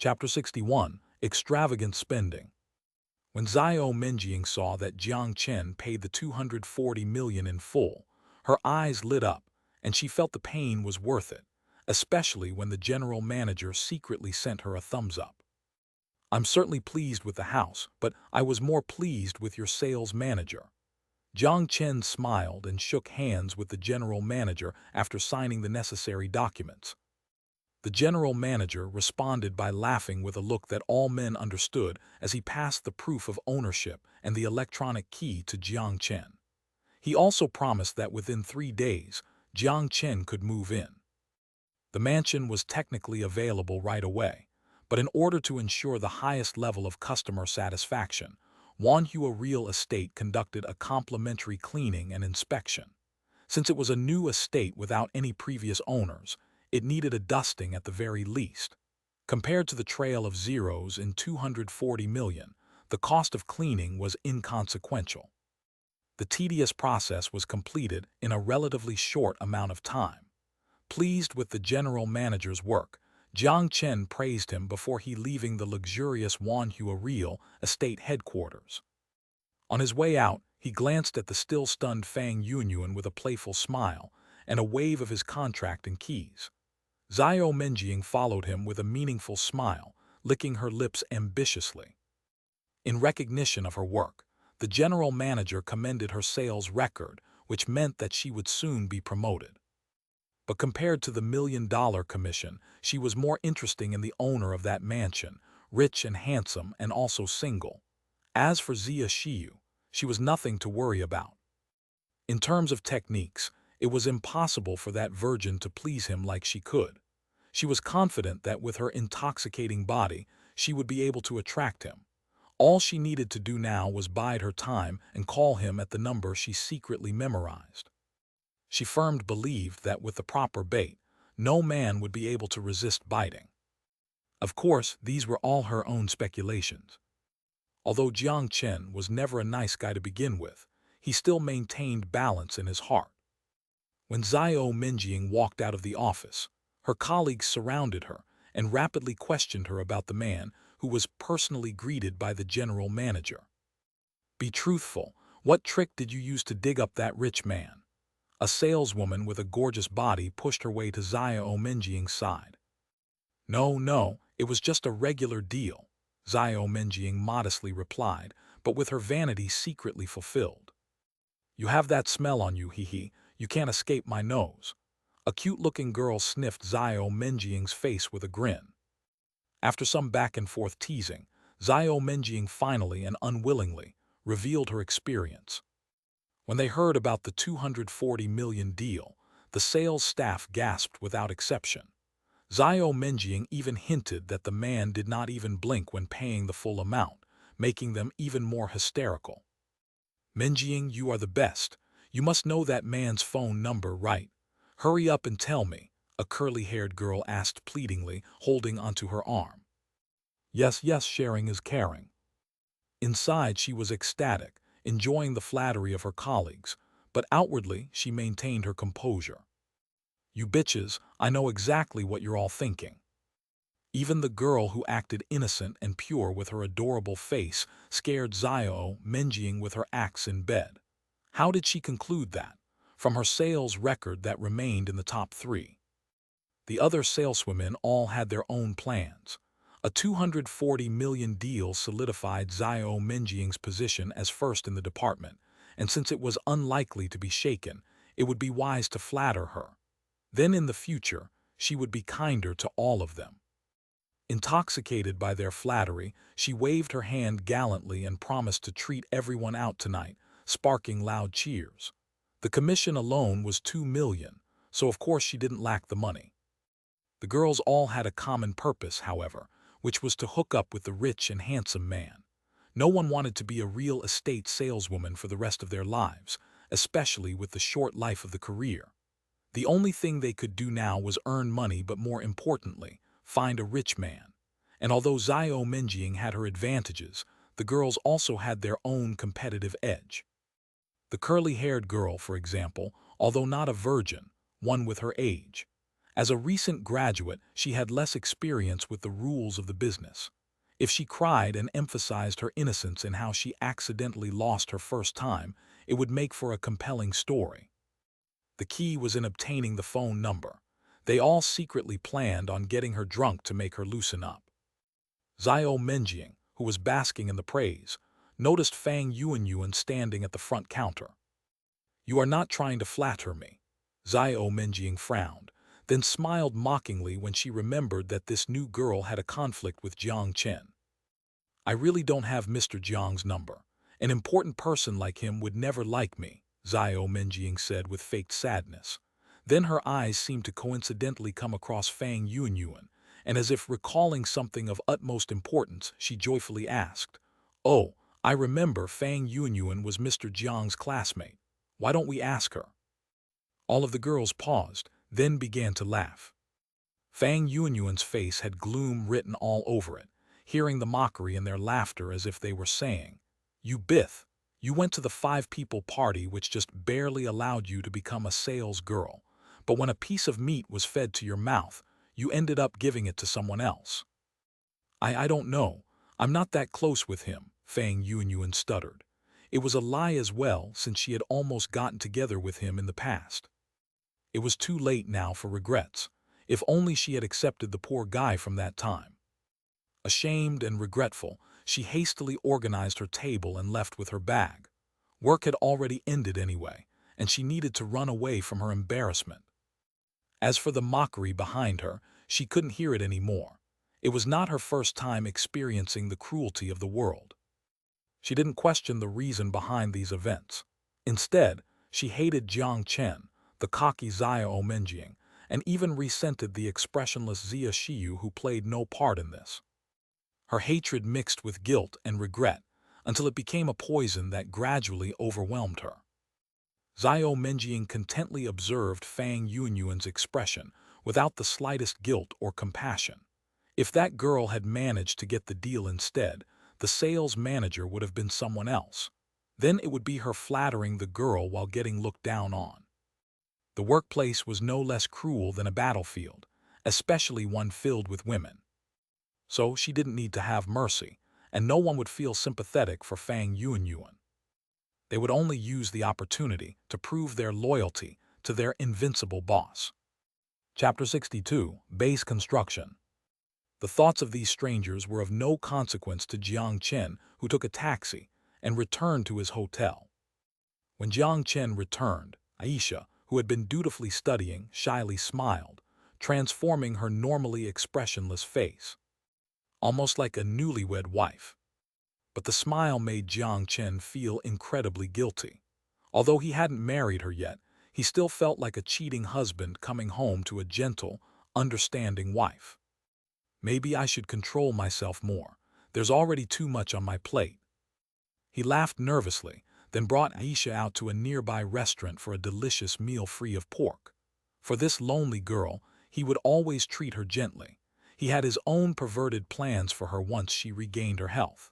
Chapter 61, Extravagant Spending. When IHaveAMansion saw that Jiang Chen paid the $240 million in full, her eyes lit up, and she felt the pain was worth it, especially when the general manager secretly sent her a thumbs up. "I'm certainly pleased with the house, but I was more pleased with your sales manager." Jiang Chen smiled and shook hands with the general manager after signing the necessary documents. The general manager responded by laughing with a look that all men understood as he passed the proof of ownership and the electronic key to Jiang Chen. He also promised that within 3 days, Jiang Chen could move in. The mansion was technically available right away, but in order to ensure the highest level of customer satisfaction, IHaveAMansion Real Estate conducted a complimentary cleaning and inspection. Since it was a new estate without any previous owners, it needed a dusting at the very least. Compared to the trail of zeros in $240 million, the cost of cleaning was inconsequential. The tedious process was completed in a relatively short amount of time. Pleased with the general manager's work, Jiang Chen praised him before he leaving the luxurious IHaveAMansion Real Estate headquarters. On his way out, he glanced at the still-stunned Fang Yunyuan with a playful smile and a wave of his contract and keys. IHaveAMansion followed him with a meaningful smile, licking her lips ambitiously. In recognition of her work, the general manager commended her sales record, which meant that she would soon be promoted. But compared to the $1 million commission, she was more interesting in the owner of that mansion, rich and handsome and also single. As for Zia Shiyu, she was nothing to worry about. In terms of techniques, it was impossible for that virgin to please him like she could. She was confident that with her intoxicating body, she would be able to attract him. All she needed to do now was bide her time and call him at the number she secretly memorized. She firmly believed that with the proper bait, no man would be able to resist biting. Of course, these were all her own speculations. Although Jiang Chen was never a nice guy to begin with, he still maintained balance in his heart. When IHaveAMansion walked out of the office, her colleagues surrounded her and rapidly questioned her about the man who was personally greeted by the general manager. "Be truthful, what trick did you use to dig up that rich man?" A saleswoman with a gorgeous body pushed her way to IHaveAMansion's side. No, it was just a regular deal," IHaveAMansion modestly replied, but with her vanity secretly fulfilled. "You have that smell on you, you can't escape my nose." A cute-looking girl sniffed IHaveAMansion's face with a grin. After some back-and-forth teasing, IHaveAMansion finally and unwillingly revealed her experience. When they heard about the $240 million deal, the sales staff gasped without exception. IHaveAMansion even hinted that the man did not even blink when paying the full amount, making them even more hysterical. "Mansion, you are the best. You must know that man's phone number, right? Hurry up and tell me," a curly-haired girl asked pleadingly, holding onto her arm. Yes, sharing is caring." Inside, she was ecstatic, enjoying the flattery of her colleagues, but outwardly she maintained her composure. "You bitches, I know exactly what you're all thinking." Even the girl who acted innocent and pure with her adorable face scared IHaveAMansion with her acts in bed. How did she conclude that? From her sales record that remained in the top 3. The other saleswomen all had their own plans. A $240 million deal solidified IHaveAMansion's position as first in the department, and since it was unlikely to be shaken, it would be wise to flatter her. Then in the future, she would be kinder to all of them. Intoxicated by their flattery, she waved her hand gallantly and promised to treat everyone out tonight, sparking loud cheers. The commission alone was $2 million, so of course she didn't lack the money. The girls all had a common purpose, however, which was to hook up with the rich and handsome man. No one wanted to be a real estate saleswoman for the rest of their lives, especially with the short life of the career. The only thing they could do now was earn money, but more importantly, find a rich man. And although IHaveAMansion had her advantages, the girls also had their own competitive edge. The curly-haired girl, for example, although not a virgin, won with her age. As a recent graduate, she had less experience with the rules of the business. If she cried and emphasized her innocence in how she accidentally lost her first time, it would make for a compelling story. The key was in obtaining the phone number. They all secretly planned on getting her drunk to make her loosen up. IHaveAMansion, who was basking in the praise, noticed Fang Yuanyuan standing at the front counter. "You are not trying to flatter me." IHaveAMansion frowned, then smiled mockingly when she remembered that this new girl had a conflict with Jiang Chen. "I really don't have Mr. Jiang's number. An important person like him would never like me," IHaveAMansion said with faked sadness. Then her eyes seemed to coincidentally come across Fang Yuanyuan, and as if recalling something of utmost importance, she joyfully asked, "Oh, I remember Fang Yuanyuan was Mr. Jiang's classmate. Why don't we ask her?" All of the girls paused, then began to laugh. Fang Yuanyuan's face had gloom written all over it, hearing the mockery in their laughter as if they were saying, "You Bith, you went to the 5-people party which just barely allowed you to become a sales girl, but when a piece of meat was fed to your mouth, you ended up giving it to someone else." I don't know. I'm not that close with him," Fang Yuanyuan stuttered. It was a lie as well, since she had almost gotten together with him in the past. It was too late now for regrets. If only she had accepted the poor guy from that time. Ashamed and regretful, she hastily organized her table and left with her bag. Work had already ended anyway, and she needed to run away from her embarrassment. As for the mockery behind her, she couldn't hear it anymore. It was not her first time experiencing the cruelty of the world. She didn't question the reason behind these events. Instead, she hated Jiang Chen, the cocky IHaveAMansion, and even resented the expressionless Zia Shiyu who played no part in this. Her hatred mixed with guilt and regret until it became a poison that gradually overwhelmed her. IHaveAMansion contently observed Fang Yuanyuan's expression without the slightest guilt or compassion. If that girl had managed to get the deal instead, the sales manager would have been someone else. Then it would be her flattering the girl while getting looked down on. The workplace was no less cruel than a battlefield, especially one filled with women. So she didn't need to have mercy, and no one would feel sympathetic for Fang Yuanyuan. They would only use the opportunity to prove their loyalty to their invincible boss. Chapter 62, Base Construction. The thoughts of these strangers were of no consequence to Jiang Chen, who took a taxi and returned to his hotel. When Jiang Chen returned, Aisha, who had been dutifully studying, shyly smiled, transforming her normally expressionless face, almost like a newlywed wife. But the smile made Jiang Chen feel incredibly guilty. Although he hadn't married her yet, he still felt like a cheating husband coming home to a gentle, understanding wife. "Maybe I should control myself more. There's already too much on my plate." He laughed nervously, then brought Aisha out to a nearby restaurant for a delicious meal free of pork. For this lonely girl, he would always treat her gently. He had his own perverted plans for her once she regained her health.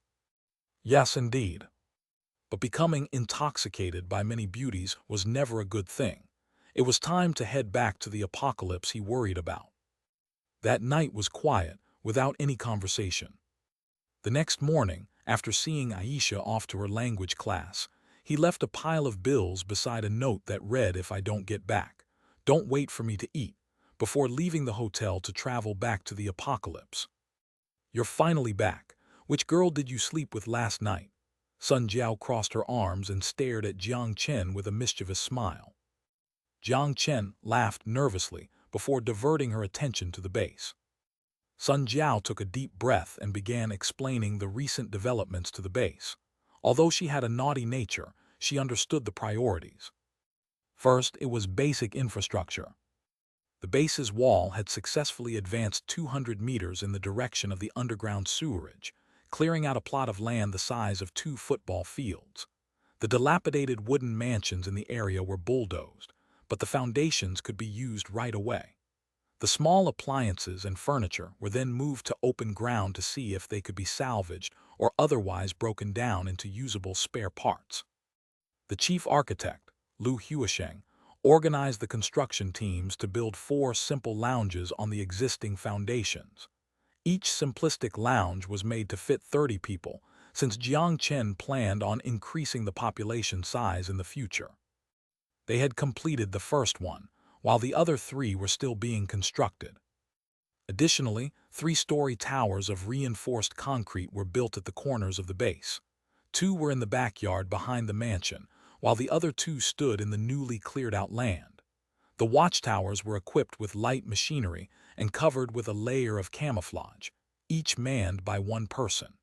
Yes, indeed. But becoming intoxicated by many beauties was never a good thing. It was time to head back to the apocalypse he worried about. That night was quiet, without any conversation. The next morning, after seeing Aisha off to her language class, he left a pile of bills beside a note that read, "If I don't get back, don't wait for me to eat," before leaving the hotel to travel back to the apocalypse. "You're finally back. Which girl did you sleep with last night?" Sun Jiao crossed her arms and stared at Jiang Chen with a mischievous smile. Jiang Chen laughed nervously before diverting her attention to the base. Sun Jiao took a deep breath and began explaining the recent developments to the base. Although she had a naughty nature, she understood the priorities. First, it was basic infrastructure. The base's wall had successfully advanced 200 meters in the direction of the underground sewerage, clearing out a plot of land the size of 2 football fields. The dilapidated wooden mansions in the area were bulldozed, but the foundations could be used right away. The small appliances and furniture were then moved to open ground to see if they could be salvaged or otherwise broken down into usable spare parts. The chief architect, Lu Huisheng, organized the construction teams to build 4 simple lounges on the existing foundations. Each simplistic lounge was made to fit 30 people, since Jiang Chen planned on increasing the population size in the future. They had completed the first one, while the other 3 were still being constructed. Additionally, 3-story towers of reinforced concrete were built at the corners of the base. 2 were in the backyard behind the mansion, while the other 2 stood in the newly cleared-out land. The watchtowers were equipped with light machinery and covered with a layer of camouflage, each manned by 1 person.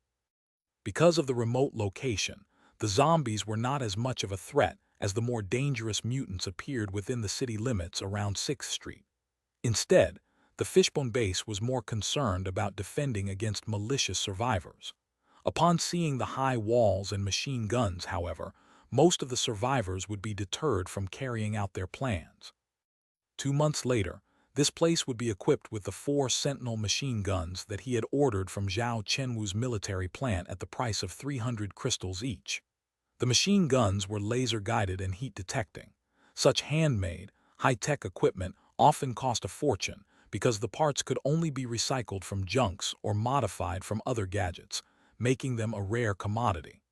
Because of the remote location, the zombies were not as much of a threat as the more dangerous mutants appeared within the city limits around 6th Street. Instead, the Fishbone base was more concerned about defending against malicious survivors. Upon seeing the high walls and machine guns, however, most of the survivors would be deterred from carrying out their plans. 2 months later, this place would be equipped with the 4 Sentinel machine guns that he had ordered from Zhao Chenwu's military plant at the price of 300 crystals each. The machine guns were laser-guided and heat-detecting. Such handmade, high-tech equipment often cost a fortune because the parts could only be recycled from junks or modified from other gadgets, making them a rare commodity.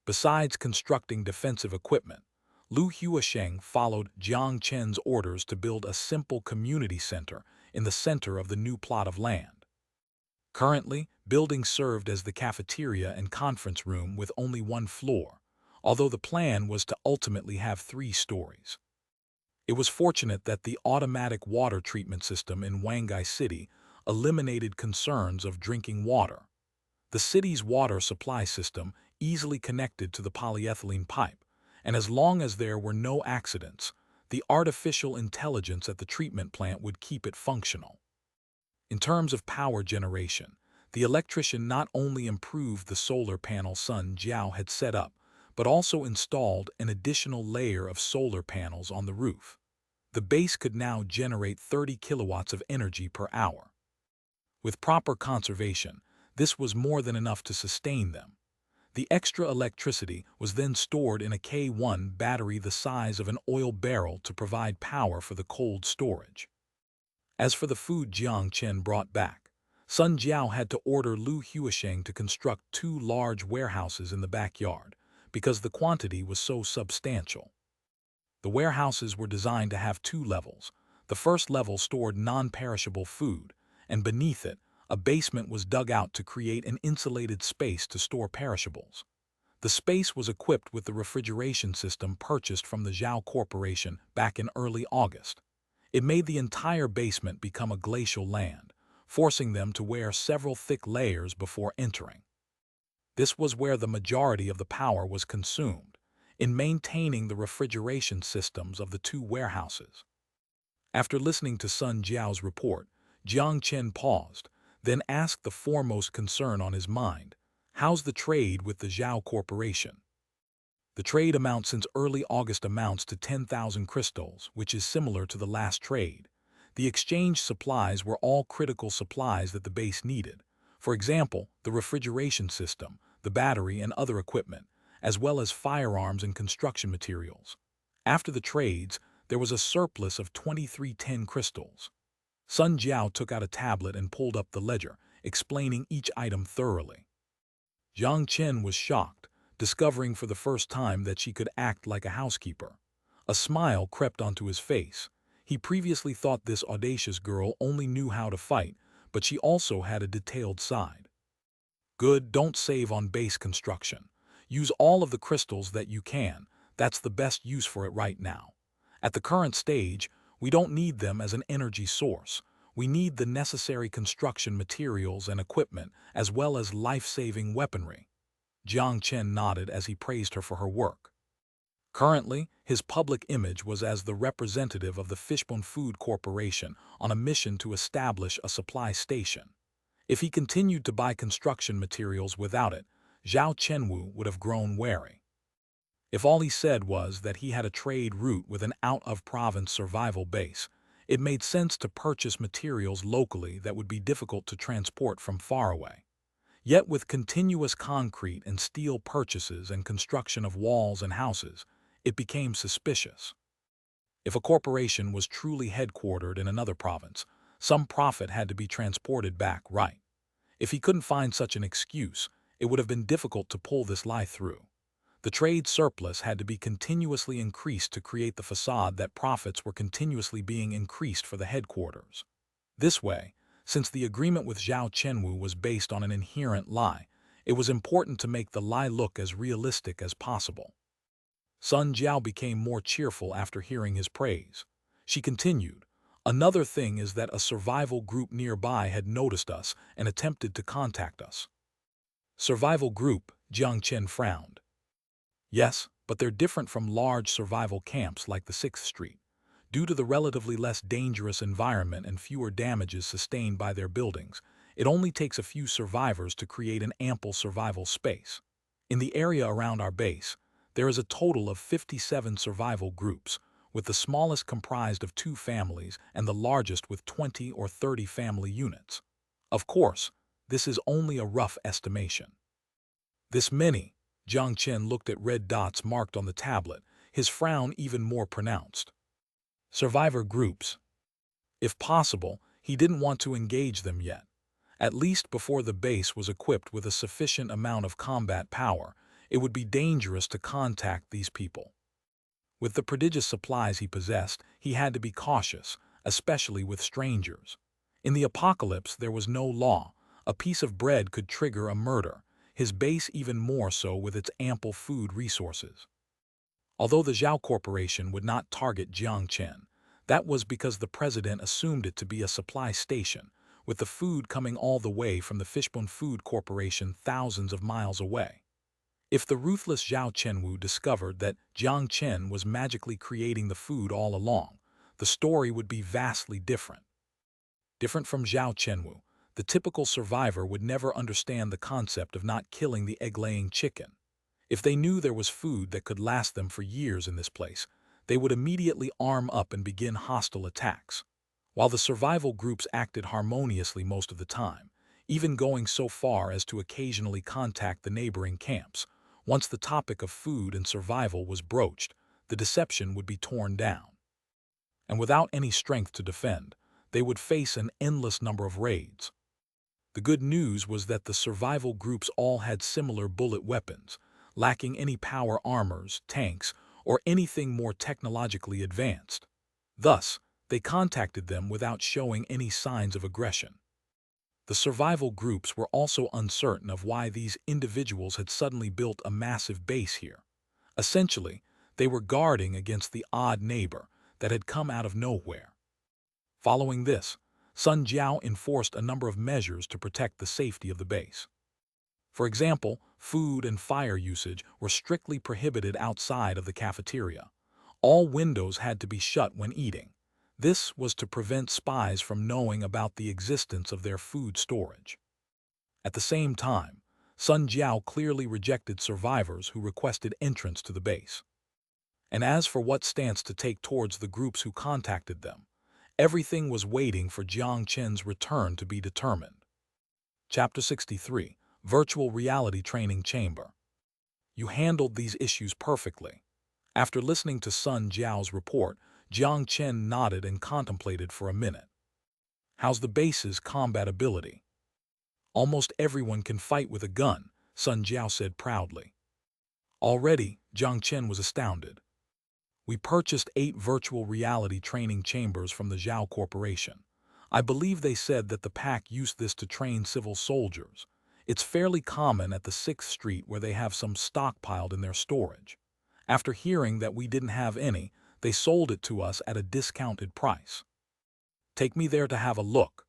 Besides constructing defensive equipment, Lu Huasheng followed Jiang Chen's orders to build a simple community center in the center of the new plot of land. Currently, buildings served as the cafeteria and conference room with only 1 floor, although the plan was to ultimately have 3 stories. It was fortunate that the automatic water treatment system in Wangai City eliminated concerns of drinking water. The city's water supply system easily connected to the polyethylene pipe, and as long as there were no accidents, the artificial intelligence at the treatment plant would keep it functional. In terms of power generation, the electrician not only improved the solar panel Sun Jiao had set up, but also installed an additional layer of solar panels on the roof. The base could now generate 30 kilowatts of energy per hour. With proper conservation, this was more than enough to sustain them. The extra electricity was then stored in a K1 battery the size of an oil barrel to provide power for the cold storage. As for the food Jiang Chen brought back, Sun Jiao had to order Lu Huasheng to construct 2 large warehouses in the backyard because the quantity was so substantial. The warehouses were designed to have 2 levels. The first level stored non-perishable food, and beneath it, a basement was dug out to create an insulated space to store perishables. The space was equipped with the refrigeration system purchased from the Zhao Corporation back in early August. It made the entire basement become a glacial land, forcing them to wear several thick layers before entering. This was where the majority of the power was consumed, in maintaining the refrigeration systems of the 2 warehouses. After listening to Sun Jiao's report, Jiang Chen paused, then asked the foremost concern on his mind, "How's the trade with the Zhao Corporation?" The trade amount since early August amounts to 10,000 crystals, which is similar to the last trade. The exchange supplies were all critical supplies that the base needed. For example, the refrigeration system, the battery and other equipment, as well as firearms and construction materials. After the trades, there was a surplus of 2310 crystals. Sun Jiao took out a tablet and pulled up the ledger, explaining each item thoroughly. Jiang Chen was shocked, discovering for the first time that she could act like a housekeeper. A smile crept onto his face. He previously thought this audacious girl only knew how to fight, but she also had a detailed side. Good, don't save on base construction. Use all of the crystals that you can. That's the best use for it right now. At the current stage, we don't need them as an energy source. We need the necessary construction materials and equipment, as well as life-saving weaponry. Jiang Chen nodded as he praised her for her work. Currently, his public image was as the representative of the Fishbone Food Corporation on a mission to establish a supply station. If he continued to buy construction materials without it, Zhao Chenwu would have grown wary. If all he said was that he had a trade route with an out-of-province survival base, it made sense to purchase materials locally that would be difficult to transport from far away. Yet with continuous concrete and steel purchases and construction of walls and houses, it became suspicious. If a corporation was truly headquartered in another province, some profit had to be transported back, right? If he couldn't find such an excuse, it would have been difficult to pull this lie through. The trade surplus had to be continuously increased to create the facade that profits were continuously being increased for the headquarters. This way, since the agreement with Zhao Chenwu was based on an inherent lie, it was important to make the lie look as realistic as possible. Sun Jiao became more cheerful after hearing his praise. She continued, "Another thing is that a survival group nearby had noticed us and attempted to contact us." Survival group, Jiang Chen frowned. Yes, but they're different from large survival camps like the 6th Street. Due to the relatively less dangerous environment and fewer damages sustained by their buildings, it only takes a few survivors to create an ample survival space. In the area around our base, there is a total of 57 survival groups, with the smallest comprised of 2 families and the largest with 20 or 30 family units. Of course, this is only a rough estimation. This many, Jiang Chen looked at red dots marked on the tablet, his frown even more pronounced. Survivor groups. If possible, he didn't want to engage them yet, at least before the base was equipped with a sufficient amount of combat power. It would be dangerous to contact these people. With the prodigious supplies he possessed, he had to be cautious, especially with strangers. In the apocalypse, there was no law. A piece of bread could trigger a murder, his base even more so with its ample food resources. Although the Zhao Corporation would not target Jiang Chen, that was because the president assumed it to be a supply station, with the food coming all the way from the Fishbone Food Corporation thousands of miles away. If the ruthless Zhao Chenwu discovered that Jiang Chen was magically creating the food all along, the story would be vastly different. Different from Zhao Chenwu, the typical survivor would never understand the concept of not killing the egg-laying chicken. If they knew there was food that could last them for years in this place, they would immediately arm up and begin hostile attacks. While the survival groups acted harmoniously most of the time, even going so far as to occasionally contact the neighboring camps, once the topic of food and survival was broached, the deception would be torn down. And without any strength to defend, they would face an endless number of raids. The good news was that the survival groups all had similar bullet weapons, lacking any power armors, tanks, or anything more technologically advanced. Thus, they contacted them without showing any signs of aggression. The survival groups were also uncertain of why these individuals had suddenly built a massive base here. Essentially, they were guarding against the odd neighbor that had come out of nowhere. Following this, Sun Jiao enforced a number of measures to protect the safety of the base. For example, food and fire usage were strictly prohibited outside of the cafeteria. All windows had to be shut when eating. This was to prevent spies from knowing about the existence of their food storage. At the same time, Sun Jiao clearly rejected survivors who requested entrance to the base. And as for what stance to take towards the groups who contacted them, everything was waiting for Jiang Chen's return to be determined. Chapter 63, Virtual Reality Training Chamber. You handled these issues perfectly. After listening to Sun Jiao's report, Jiang Chen nodded and contemplated for a minute. How's the base's combat ability? Almost everyone can fight with a gun, Sun Jiao said proudly. Already, Jiang Chen was astounded. We purchased 8 virtual reality training chambers from the Zhao Corporation. I believe they said that the pack used this to train civil soldiers. It's fairly common at the 6th Street where they have some stockpiled in their storage. After hearing that we didn't have any, they sold it to us at a discounted price. Take me there to have a look.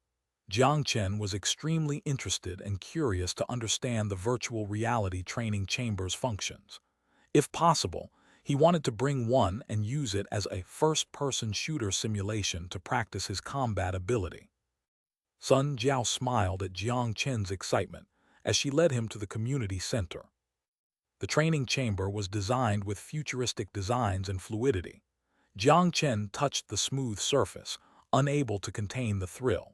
Jiang Chen was extremely interested and curious to understand the virtual reality training chamber's functions. If possible, he wanted to bring one and use it as a first-person shooter simulation to practice his combat ability. Sun Jiao smiled at Jiang Chen's excitement as she led him to the community center. The training chamber was designed with futuristic designs and fluidity. Jiang Chen touched the smooth surface, unable to contain the thrill.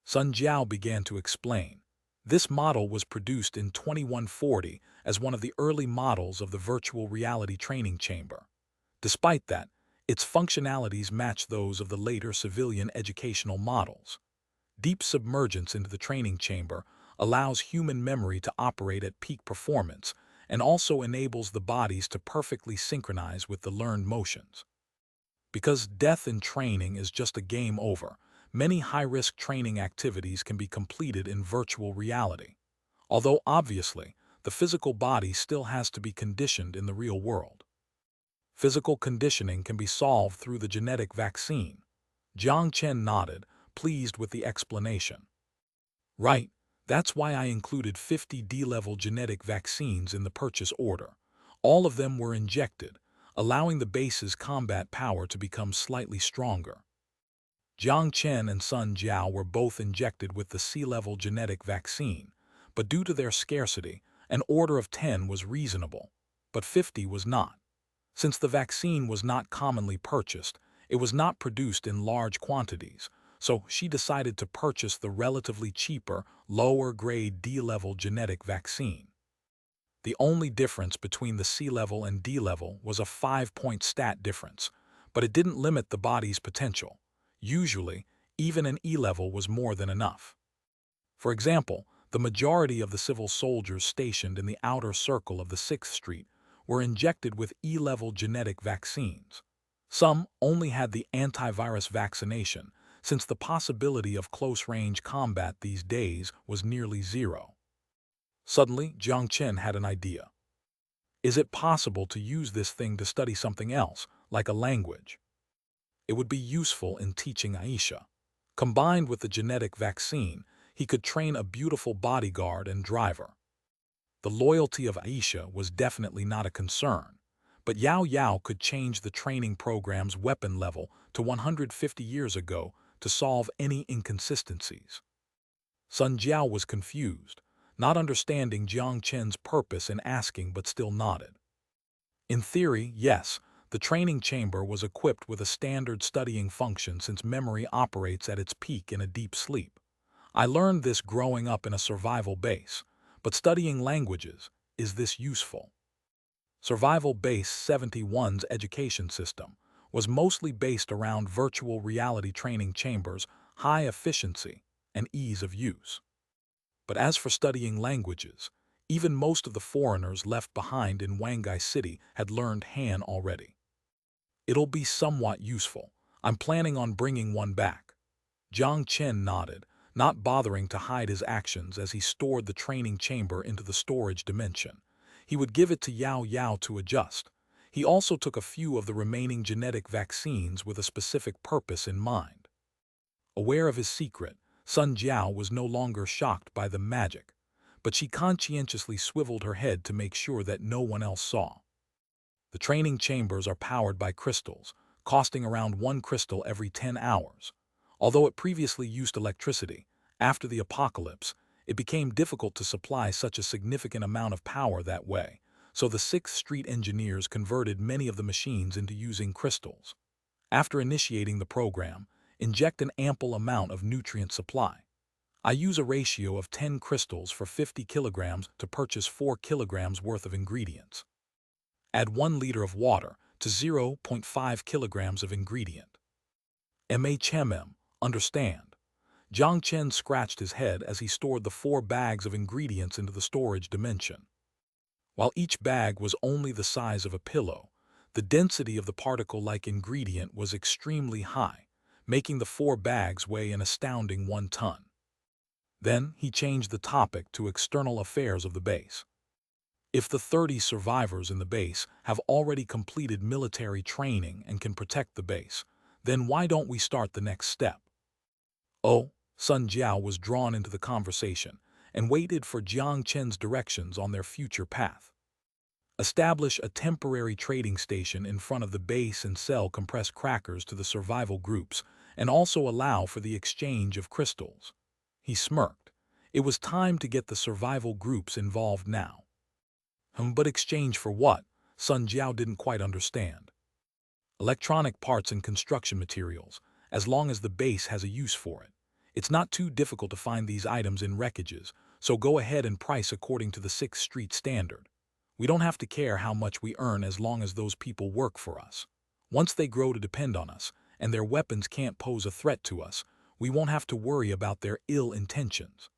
Sun Jiao began to explain. This model was produced in 2140 as one of the early models of the virtual reality training chamber. Despite that, Its functionalities match those of the later civilian educational models. Deep submergence into the training chamber allows human memory to operate at peak performance and also enables the bodies to perfectly synchronize with the learned motions. Because death in training is just a game over, many high-risk training activities can be completed in virtual reality. Although obviously, the physical body still has to be conditioned in the real world. Physical conditioning can be solved through the genetic vaccine. Jiang Chen nodded, pleased with the explanation. Right, that's why I included 50 D-level genetic vaccines in the purchase order. All of them were injected, allowing the base's combat power to become slightly stronger. Jiang Chen and Sun Jiao were both injected with the C-level genetic vaccine, but due to their scarcity, an order of 10 was reasonable, but 50 was not. Since the vaccine was not commonly purchased, it was not produced in large quantities, so she decided to purchase the relatively cheaper, lower-grade D-level genetic vaccine. The only difference between the C-level and D-level was a 5-point stat difference, but it didn't limit the body's potential. Usually, even an E-level was more than enough. For example, the majority of the civil soldiers stationed in the outer circle of the 6th Street were injected with E-level genetic vaccines. Some only had the antivirus vaccination, since the possibility of close-range combat these days was nearly zero. Suddenly, Jiang Chen had an idea. Is it possible to use this thing to study something else, like a language? It would be useful in teaching Aisha. Combined with the genetic vaccine, he could train a beautiful bodyguard and driver. The loyalty of Aisha was definitely not a concern, but Yao Yao could change the training program's weapon level to 150 years ago to solve any inconsistencies. Sun Jiao was confused, not understanding Jiang Chen's purpose in asking but still nodded. In theory, yes, the training chamber was equipped with a standard studying function since memory operates at its peak in a deep sleep. I learned this growing up in a survival base, but studying languages, is this useful? Survival Base 71's education system was mostly based around virtual reality training chambers, high efficiency, and ease of use. But as for studying languages, even most of the foreigners left behind in Wangai City had learned Han already. It'll be somewhat useful. I'm planning on bringing one back. Jiang Chen nodded, not bothering to hide his actions as he stored the training chamber into the storage dimension. He would give it to Yao Yao to adjust. He also took a few of the remaining genetic vaccines with a specific purpose in mind. Aware of his secret, Sun Jiao was no longer shocked by the magic, but she conscientiously swiveled her head to make sure that no one else saw. The training chambers are powered by crystals, costing around 1 crystal every 10 hours. Although it previously used electricity, after the apocalypse, it became difficult to supply such a significant amount of power that way, so the 6th Street engineers converted many of the machines into using crystals. After initiating the program, inject an ample amount of nutrient supply. I use a ratio of 10 crystals for 50 kilograms to purchase 4 kilograms worth of ingredients. Add 1 liter of water to 0.5 kilograms of ingredient. Understand. Jiang Chen scratched his head as he stored the 4 bags of ingredients into the storage dimension. While each bag was only the size of a pillow, the density of the particle-like ingredient was extremely high, making the 4 bags weigh an astounding 1 ton. Then he changed the topic to external affairs of the base. If the 30 survivors in the base have already completed military training and can protect the base, then why don't we start the next step? Oh, Sun Jiao was drawn into the conversation and waited for Jiang Chen's directions on their future path. Establish a temporary trading station in front of the base and sell compressed crackers to the survival groups, and also allow for the exchange of crystals. He smirked. It was time to get the survival groups involved now. But exchange for what? Sun Jiao didn't quite understand. Electronic parts and construction materials, as long as the base has a use for it. It's not too difficult to find these items in wreckages, so go ahead and price according to the 6th Street standard. We don't have to care how much we earn as long as those people work for us. Once they grow to depend on us, and their weapons can't pose a threat to us, we won't have to worry about their ill intentions.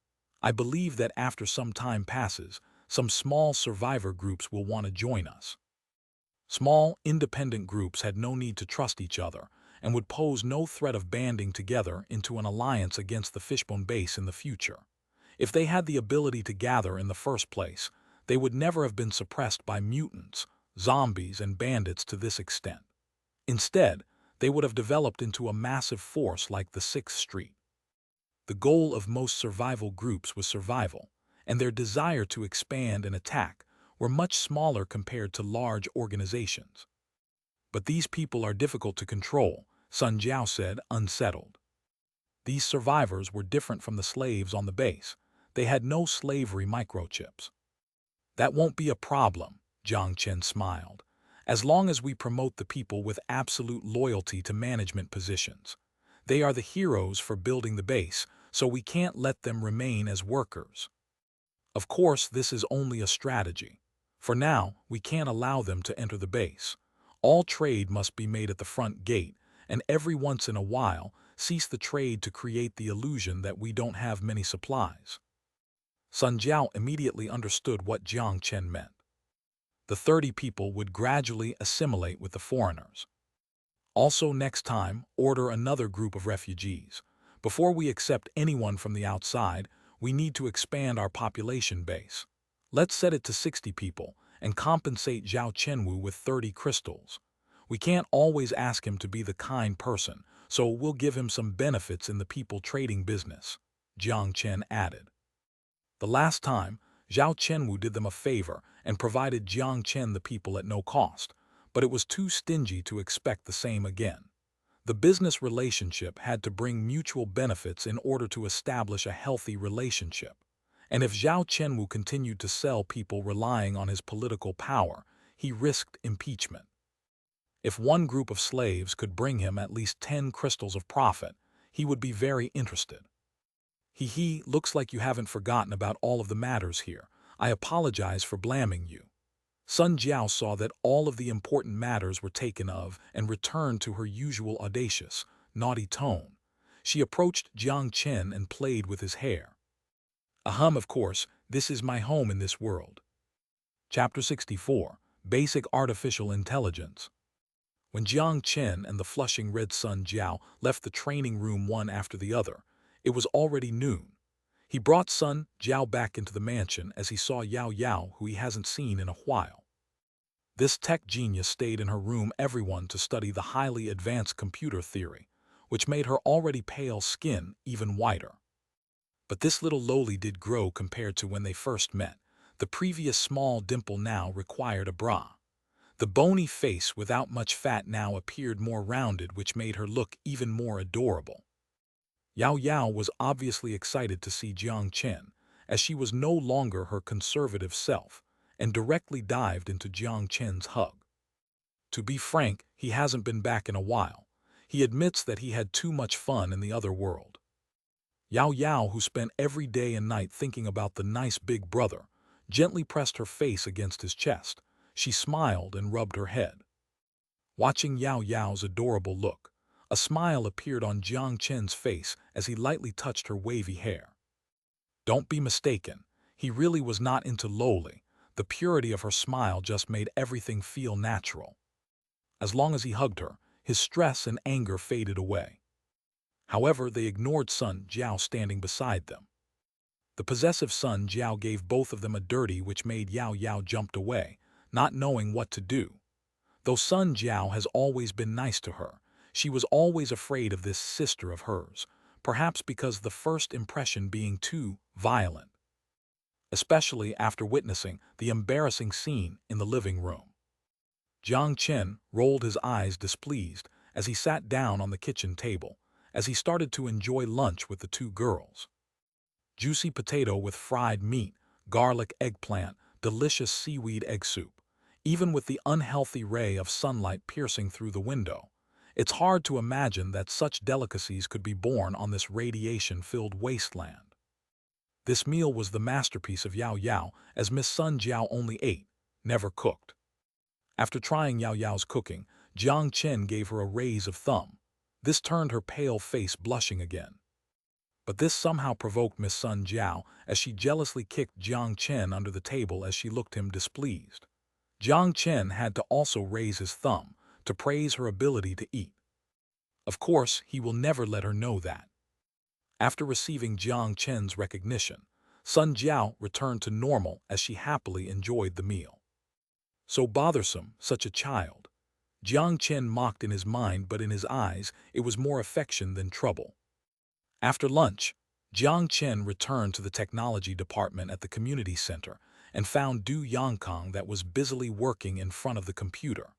I believe that after some time passes, some small survivor groups will want to join us. Small, independent groups had no need to trust each other and would pose no threat of banding together into an alliance against the Fishbone base in the future. If they had the ability to gather in the first place, they would never have been suppressed by mutants, zombies, and bandits to this extent. Instead, they would have developed into a massive force like the Sixth Street. The goal of most survival groups was survival, and their desire to expand and attack were much smaller compared to large organizations. But these people are difficult to control, Sun Jiao said, unsettled. These survivors were different from the slaves on the base. They had no slavery microchips. That won't be a problem, Jiang Chen smiled, as long as we promote the people with absolute loyalty to management positions. They are the heroes for building the base, so we can't let them remain as workers. Of course, this is only a strategy. For now, we can't allow them to enter the base. All trade must be made at the front gate, and every once in a while, cease the trade to create the illusion that we don't have many supplies. Sun Jiao immediately understood what Jiang Chen meant. The 30 people would gradually assimilate with the foreigners. Also, next time, order another group of refugees. Before we accept anyone from the outside, we need to expand our population base. Let's set it to 60 people and compensate Zhao Chenwu with 30 crystals. We can't always ask him to be the kind person, so we'll give him some benefits in the people trading business, Jiang Chen added. The last time, Zhao Chenwu did them a favor and provided Jiang Chen the people at no cost, but it was too stingy to expect the same again. The business relationship had to bring mutual benefits in order to establish a healthy relationship. And if Zhao Chenwu continued to sell people relying on his political power, he risked impeachment. If one group of slaves could bring him at least 10 crystals of profit, he would be very interested. Looks like you haven't forgotten about all of the matters here. I apologize for blaming you. Sun Jiao saw that all of the important matters were taken of and returned to her usual audacious, naughty tone. She approached Jiang Chen and played with his hair. Of course, this is my home in this world. Chapter 64, Basic Artificial Intelligence. When Jiang Chen and the flushing red Sun Jiao left the training room one after the other, it was already noon. He brought Sun Jiao back into the mansion as he saw Yao Yao, who he hasn't seen in a while. This tech genius stayed in her room everyone to study the highly advanced computer theory, which made her already pale skin even whiter. But this little lowly did grow compared to when they first met. The previous small dimple now required a bra. The bony face without much fat now appeared more rounded, which made her look even more adorable. Yao Yao was obviously excited to see Jiang Chen, as she was no longer her conservative self, and directly dived into Jiang Chen's hug. To be frank, he hasn't been back in a while. He admits that he had too much fun in the other world. Yao Yao, who spent every day and night thinking about the nice big brother, gently pressed her face against his chest. She smiled and rubbed her head. Watching Yao Yao's adorable look, a smile appeared on Jiang Chen's face as he lightly touched her wavy hair. Don't be mistaken, he really was not into lowly. The purity of her smile just made everything feel natural. As long as he hugged her, his stress and anger faded away. However, they ignored Sun Jiao standing beside them. The possessive Sun Jiao gave both of them a dirty, which made Yao Yao jumped away, not knowing what to do. Though Sun Jiao has always been nice to her, she was always afraid of this sister of hers, perhaps because the first impression being too violent, especially after witnessing the embarrassing scene in the living room. Jiang Chen rolled his eyes displeased as he sat down on the kitchen table, as he started to enjoy lunch with the two girls. Juicy potato with fried meat, garlic eggplant, delicious seaweed egg soup. Even with the unhealthy ray of sunlight piercing through the window, it's hard to imagine that such delicacies could be born on this radiation-filled wasteland. This meal was the masterpiece of Yao Yao, as Miss Sun Jiao only ate, never cooked. After trying Yao Yao's cooking, Jiang Chen gave her a raise of thumb. This turned her pale face blushing again. But this somehow provoked Miss Sun Jiao as she jealously kicked Jiang Chen under the table as she looked him displeased. Jiang Chen had to also raise his thumb to praise her ability to eat. Of course, he will never let her know that. After receiving Jiang Chen's recognition, Sun Jiao returned to normal as she happily enjoyed the meal. So bothersome, such a child. Jiang Chen mocked in his mind, but in his eyes it was more affection than trouble. After lunch, Jiang Chen returned to the technology department at the community center and found Du Yangkang that was busily working in front of the computer.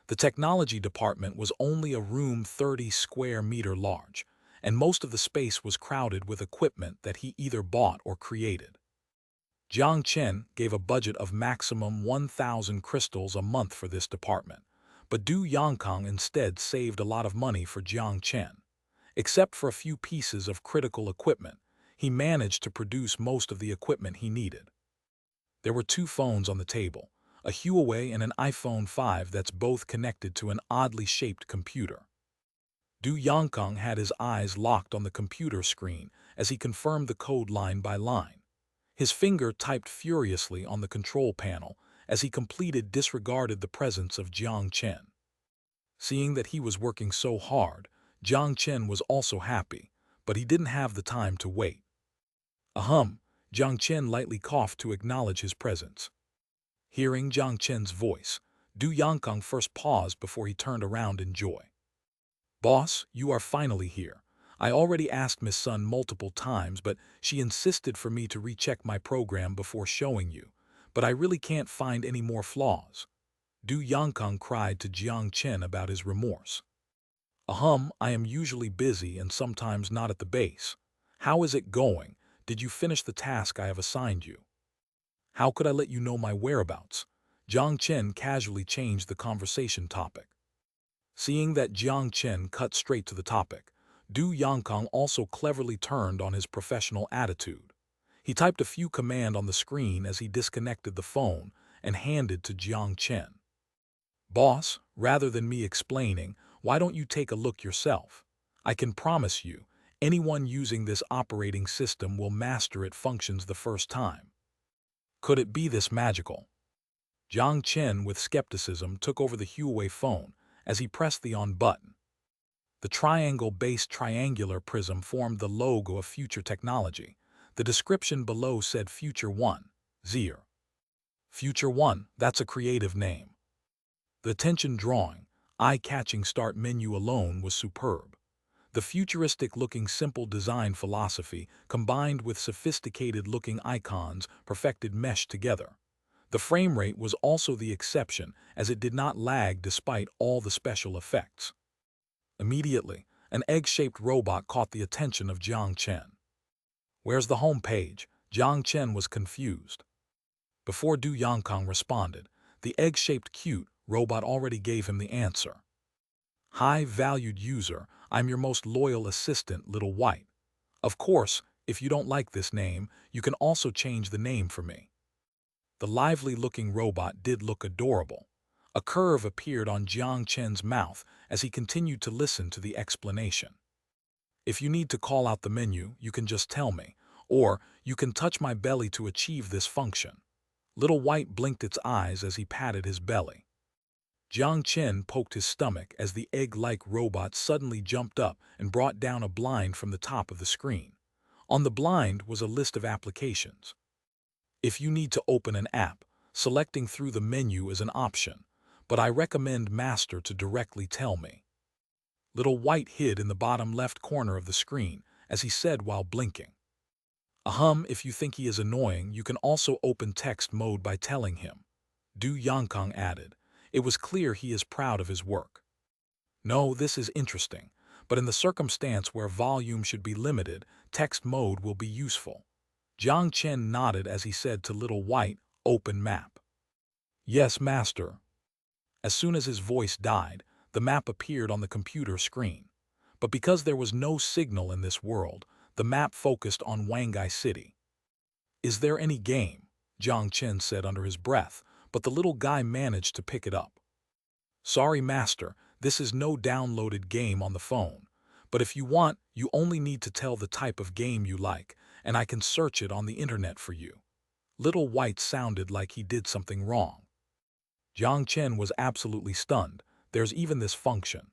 The technology department was only a room 30 square meter large, and most of the space was crowded with equipment that he either bought or created. Jiang Chen gave a budget of maximum 1,000 crystals a month for this department, but Du Yangkang instead saved a lot of money for Jiang Chen. Except for a few pieces of critical equipment, he managed to produce most of the equipment he needed. There were two phones on the table, a Huawei and an iPhone 5 that's both connected to an oddly shaped computer. Du Yangkang had his eyes locked on the computer screen as he confirmed the code line by line. His finger typed furiously on the control panel as he disregarded the presence of Jiang Chen. Seeing that he was working so hard, Jiang Chen was also happy, but he didn't have the time to wait. Ahem, Jiang Chen lightly coughed to acknowledge his presence. Hearing Jiang Chen's voice, Du Yangkang first paused before he turned around in joy. "Boss, you are finally here. I already asked Miss Sun multiple times, but she insisted for me to recheck my program before showing you, but I really can't find any more flaws." Du Yangkang cried to Jiang Chen about his remorse. "Ahem, I am usually busy and sometimes not at the base. How is it going? Did you finish the task I have assigned you? How could I let you know my whereabouts?" Jiang Chen casually changed the conversation topic. Seeing that Jiang Chen cut straight to the topic, Du Yangkang also cleverly turned on his professional attitude. He typed a few commands on the screen as he disconnected the phone and handed to Jiang Chen. "Boss, rather than me explaining, why don't you take a look yourself? I can promise you, anyone using this operating system will master its functions the first time." Could it be this magical? Jiang Chen, with skepticism, took over the Huawei phone as he pressed the on button. The triangle-based triangular prism formed the logo of future technology. The description below said Future 1, 0. Future 1, that's a creative name. The attention-drawing, eye-catching start menu alone was superb. The futuristic-looking simple design philosophy combined with sophisticated-looking icons perfected mesh together. The frame rate was also the exception as it did not lag despite all the special effects. Immediately, an egg-shaped robot caught the attention of Jiang Chen. "Where's the home page?" Jiang Chen was confused. Before Du Yangkang responded, the egg-shaped cute robot already gave him the answer. "Hi, valued user, I'm your most loyal assistant, Little White. Of course, if you don't like this name, you can also change the name for me." The lively-looking robot did look adorable. A curve appeared on Jiang Chen's mouth as he continued to listen to the explanation. "If you need to call out the menu, you can just tell me, or you can touch my belly to achieve this function." Little White blinked its eyes as he patted his belly. Jiang Chen poked his stomach as the egg-like robot suddenly jumped up and brought down a blind from the top of the screen. On the blind was a list of applications. If you need to open an app, selecting through the menu is an option, but I recommend Master to directly tell me. Little White hid in the bottom left corner of the screen as he said while blinking. "Ahem, if you think he is annoying, you can also open text mode by telling him," Du Yangkang added. It was clear he is proud of his work. "No, this is interesting, but in the circumstance where volume should be limited, text mode will be useful." Jiang Chen nodded as he said to Little White, "Open map." "Yes, Master." As soon as his voice died, the map appeared on the computer screen. But because there was no signal in this world, the map focused on Wangai City. "Is there any game?" Jiang Chen said under his breath, but the little guy managed to pick it up. Sorry, master, this is no downloaded game on the phone. But if you want, you only need to tell the type of game you like, and I can search it on the internet for you. Little White sounded like he did something wrong. Jiang Chen was absolutely stunned. There's even this function.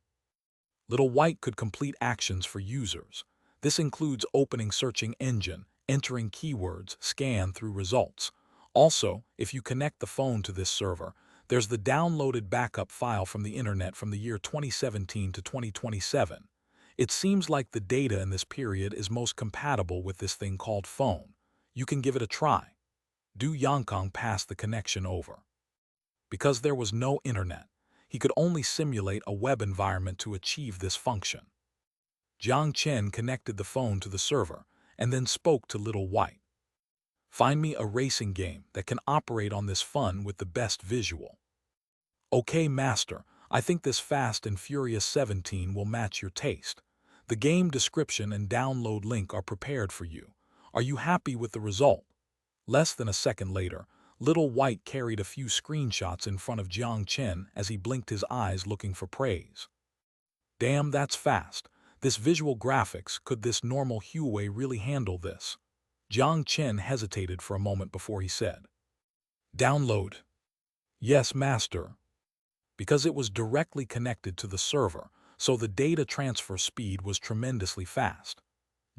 Little White could complete actions for users. This includes opening searching engine, entering keywords, scan through results. Also, if you connect the phone to this server, there's the downloaded backup file from the internet from the year 2017 to 2027. It seems like the data in this period is most compatible with this thing called phone. You can give it a try. Du Yangkang passed the connection over. Because there was no internet, he could only simulate a web environment to achieve this function. Jiang Chen connected the phone to the server and then spoke to Little White. Find me a racing game that can operate on this phone with the best visual. Okay, master, I think this Fast and Furious 17 will match your taste. The game description and download link are prepared for you. Are you happy with the result? Less than a second later, Little White carried a few screenshots in front of Jiang Chen as he blinked his eyes looking for praise. Damn, that's fast. This visual graphics, could this normal Huawei really handle this? Jiang Chen hesitated for a moment before he said, Download. Yes, master. Because it was directly connected to the server, so the data transfer speed was tremendously fast.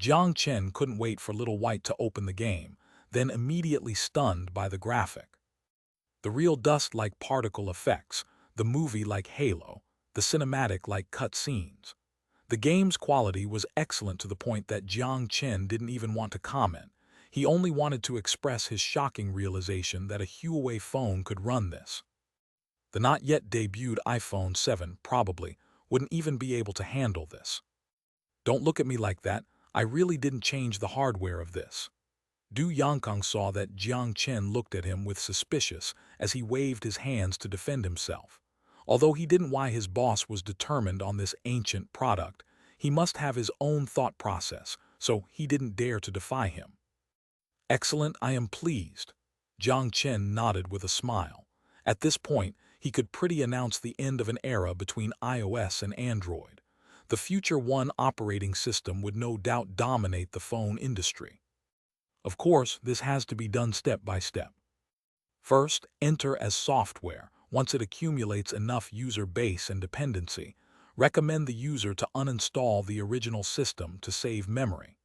Jiang Chen couldn't wait for Little White to open the game, then immediately stunned by the graphic. The real dust-like particle effects, the movie like Halo, the cinematic like cut scenes. The game's quality was excellent to the point that Jiang Chen didn't even want to comment. He only wanted to express his shocking realization that a Huawei phone could run this. The not yet debuted iPhone 7 probably wouldn't even be able to handle this. Don't look at me like that, I really didn't change the hardware of this. Du Yangkang saw that Jiang Chen looked at him with suspicious as he waved his hands to defend himself. Although he didn't why his boss was determined on this ancient product, he must have his own thought process, so he didn't dare to defy him. Excellent, I am pleased. Jiang Chen nodded with a smile. At this point, he could pretty announce the end of an era between iOS and Android. The future One operating system would no doubt dominate the phone industry. Of course, this has to be done step by step. First, enter as software. Once it accumulates enough user base and dependency, recommend the user to uninstall the original system to save memory.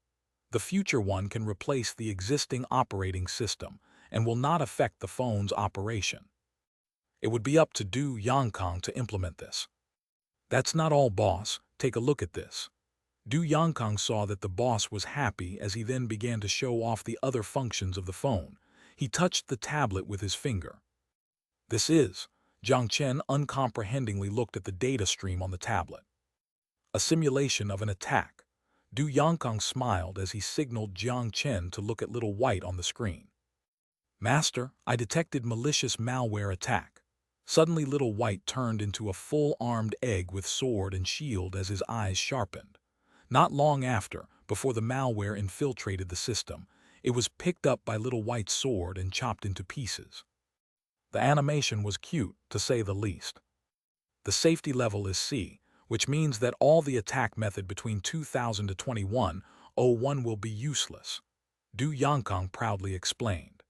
The future one can replace the existing operating system and will not affect the phone's operation. It would be up to Du Yangkang to implement this. That's not all, boss. Take a look at this. Du Yangkang saw that the boss was happy as he then began to show off the other functions of the phone. He touched the tablet with his finger. This is, Jiang Chen uncomprehendingly looked at the data stream on the tablet. A simulation of an attack. Du Yangkang smiled as he signaled Jiang Chen to look at Little White on the screen. Master, I detected malicious malware attack. Suddenly Little White turned into a full-armed egg with sword and shield as his eyes sharpened. Not long after, before the malware infiltrated the system, it was picked up by Little White's sword and chopped into pieces. The animation was cute, to say the least. The safety level is C, which means that all the attack method between 2000 to 2101 will be useless. Du Yangkang proudly explained.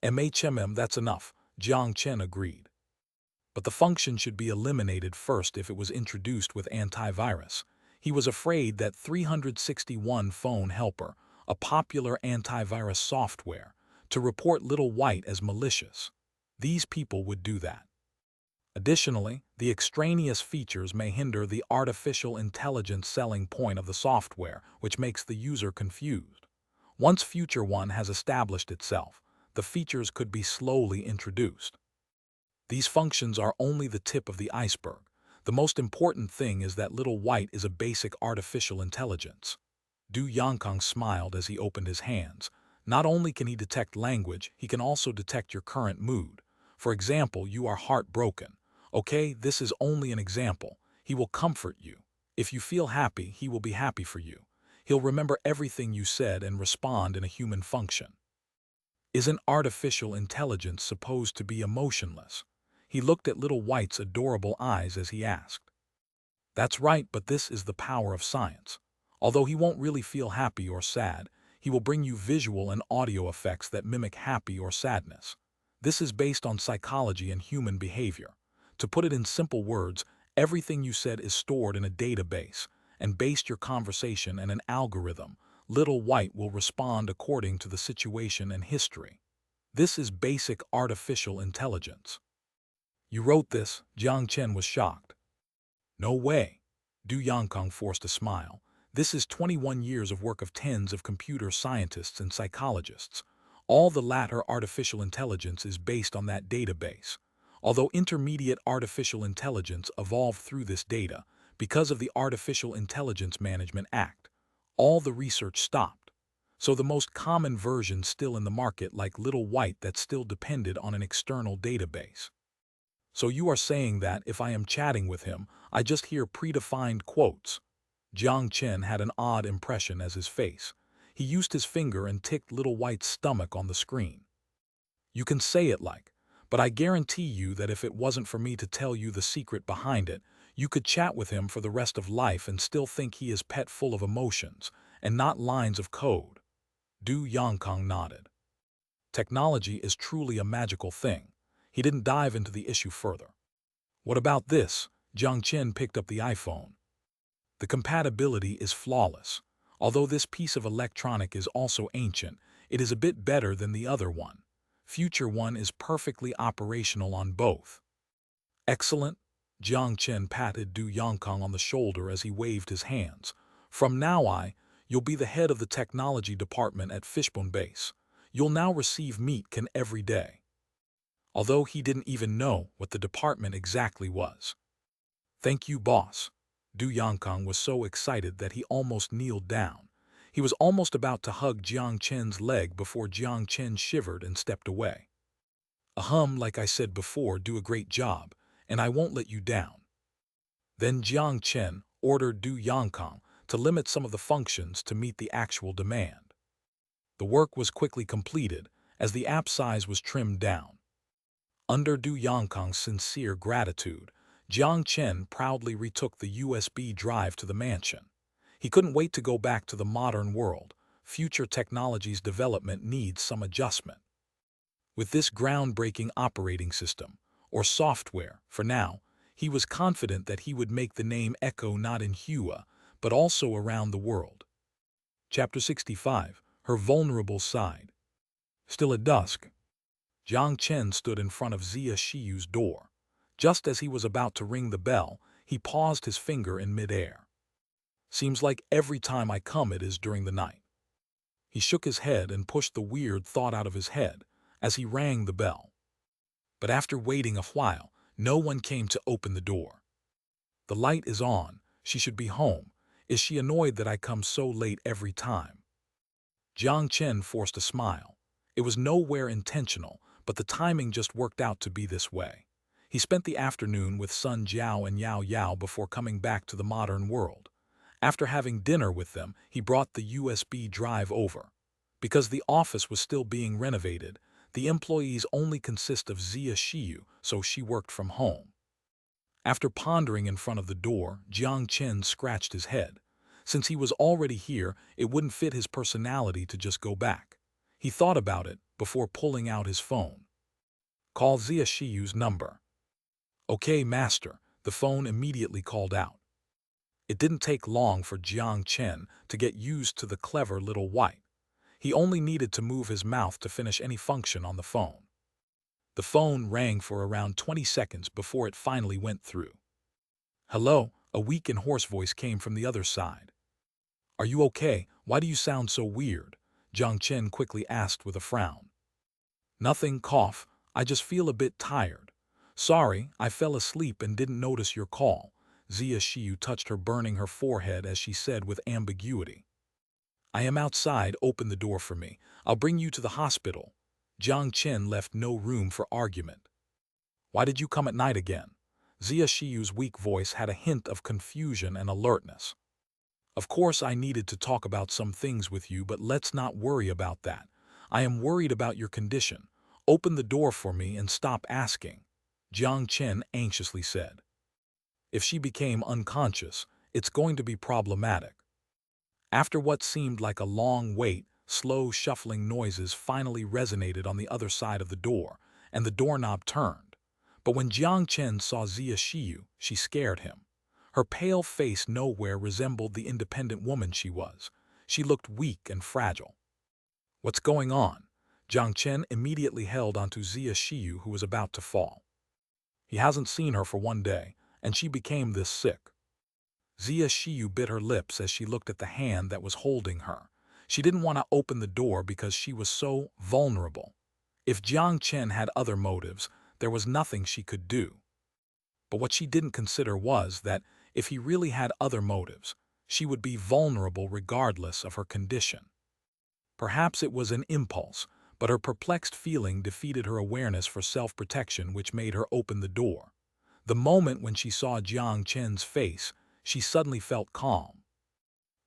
That's enough, Jiang Chen agreed. But the function should be eliminated first if it was introduced with antivirus. He was afraid that 361 Phone Helper, a popular antivirus software, to report Little White as malicious. These people would do that. Additionally, the extraneous features may hinder the artificial intelligence selling point of the software, which makes the user confused. Once Future One has established itself, the features could be slowly introduced. These functions are only the tip of the iceberg. The most important thing is that Little White is a basic artificial intelligence. Du Yangkang smiled as he opened his hands. Not only can he detect language, he can also detect your current mood. For example, you are heartbroken. Okay, this is only an example. He will comfort you. If you feel happy, he will be happy for you. He'll remember everything you said and respond in a human function. Isn't artificial intelligence supposed to be emotionless? He looked at Little White's adorable eyes as he asked. That's right, but this is the power of science. Although he won't really feel happy or sad, he will bring you visual and audio effects that mimic happy or sadness. This is based on psychology and human behavior. To put it in simple words, everything you said is stored in a database, and based your conversation and an algorithm, Little White will respond according to the situation and history. This is basic artificial intelligence. You wrote this? Jiang Chen was shocked. No way. Du Yangkang forced a smile. This is 21 years of work of tens of computer scientists and psychologists. All the latter artificial intelligence is based on that database. Although intermediate artificial intelligence evolved through this data, because of the Artificial Intelligence Management Act, all the research stopped. So the most common version still in the market, like Little White, that still depended on an external database. So you are saying that if I am chatting with him, I just hear predefined quotes. Jiang Chen had an odd impression as his face. He used his finger and ticked Little White's stomach on the screen. You can say it like, but I guarantee you that if it wasn't for me to tell you the secret behind it, you could chat with him for the rest of life and still think he is pet full of emotions and not lines of code. Du Yangkang nodded. Technology is truly a magical thing. He didn't dive into the issue further. What about this? Jiang Chen picked up the iPhone. The compatibility is flawless. Although this piece of electronic is also ancient, it is a bit better than the other one. Future one is perfectly operational on both. Excellent. Jiang Chen patted Du Yangkang on the shoulder as he waved his hands. From now you'll be the head of the technology department at Fishbone Base. You'll now receive meat every day. Although he didn't even know what the department exactly was. Thank you, boss. Du Yangkang was so excited that he almost kneeled down. He was almost about to hug Jiang Chen's leg before Jiang Chen shivered and stepped away. Like I said before, do a great job, and I won't let you down. Then Jiang Chen ordered Du Yangkang to limit some of the functions to meet the actual demand. The work was quickly completed as the app size was trimmed down. Under Du Yangkang's sincere gratitude, Jiang Chen proudly retook the USB drive to the mansion. He couldn't wait to go back to the modern world. Future technology's development needs some adjustment. With this groundbreaking operating system, or software, for now, he was confident that he would make the name echo not in Hua, but also around the world. Chapter 65, Her Vulnerable Side. Still at dusk, Jiang Chen stood in front of Zia Shiyu's door. Just as he was about to ring the bell, he paused his finger in midair. Seems like every time I come it is during the night. He shook his head and pushed the weird thought out of his head as he rang the bell. But after waiting a while, no one came to open the door. The light is on, she should be home. Is she annoyed that I come so late every time? Jiang Chen forced a smile. It was nowhere intentional, but the timing just worked out to be this way. He spent the afternoon with Sun Jiao and Yao Yao before coming back to the modern world. After having dinner with them, he brought the USB drive over. Because the office was still being renovated, the employees only consist of Zia Shiyu, so she worked from home. After pondering in front of the door, Jiang Chen scratched his head. Since he was already here, it wouldn't fit his personality to just go back. He thought about it before pulling out his phone. Call Zia Shiyu's number. Okay, master, the phone immediately called out. It didn't take long for Jiang Chen to get used to the clever Little White. He only needed to move his mouth to finish any function on the phone. The phone rang for around 20 seconds before it finally went through. Hello, a weak and hoarse voice came from the other side. Are you okay? Why do you sound so weird? Jiang Chen quickly asked with a frown. Nothing, cough. I just feel a bit tired. Sorry, I fell asleep and didn't notice your call. Zia Shiyu touched her, burning her forehead as she said with ambiguity. I am outside, open the door for me. I'll bring you to the hospital. Jiang Chen left no room for argument. Why did you come at night again? Zia Shiyu's weak voice had a hint of confusion and alertness. Of course I needed to talk about some things with you, but let's not worry about that. I am worried about your condition. Open the door for me and stop asking. Jiang Chen anxiously said. If she became unconscious, it's going to be problematic. After what seemed like a long wait, slow shuffling noises finally resonated on the other side of the door, and the doorknob turned. But when Jiang Chen saw Zia Shiyu, she scared him. Her pale face nowhere resembled the independent woman she was. She looked weak and fragile. What's going on? Jiang Chen immediately held onto Zia Shiyu, who was about to fall. He hasn't seen her for 1 day, and she became this sick. Zia Shiyu bit her lips as she looked at the hand that was holding her. She didn't want to open the door because she was so vulnerable. If Jiang Chen had other motives, there was nothing she could do. But what she didn't consider was that if he really had other motives, she would be vulnerable regardless of her condition. Perhaps it was an impulse, but her perplexed feeling defeated her awareness for self-protection, which made her open the door. The moment when she saw Jiang Chen's face, she suddenly felt calm.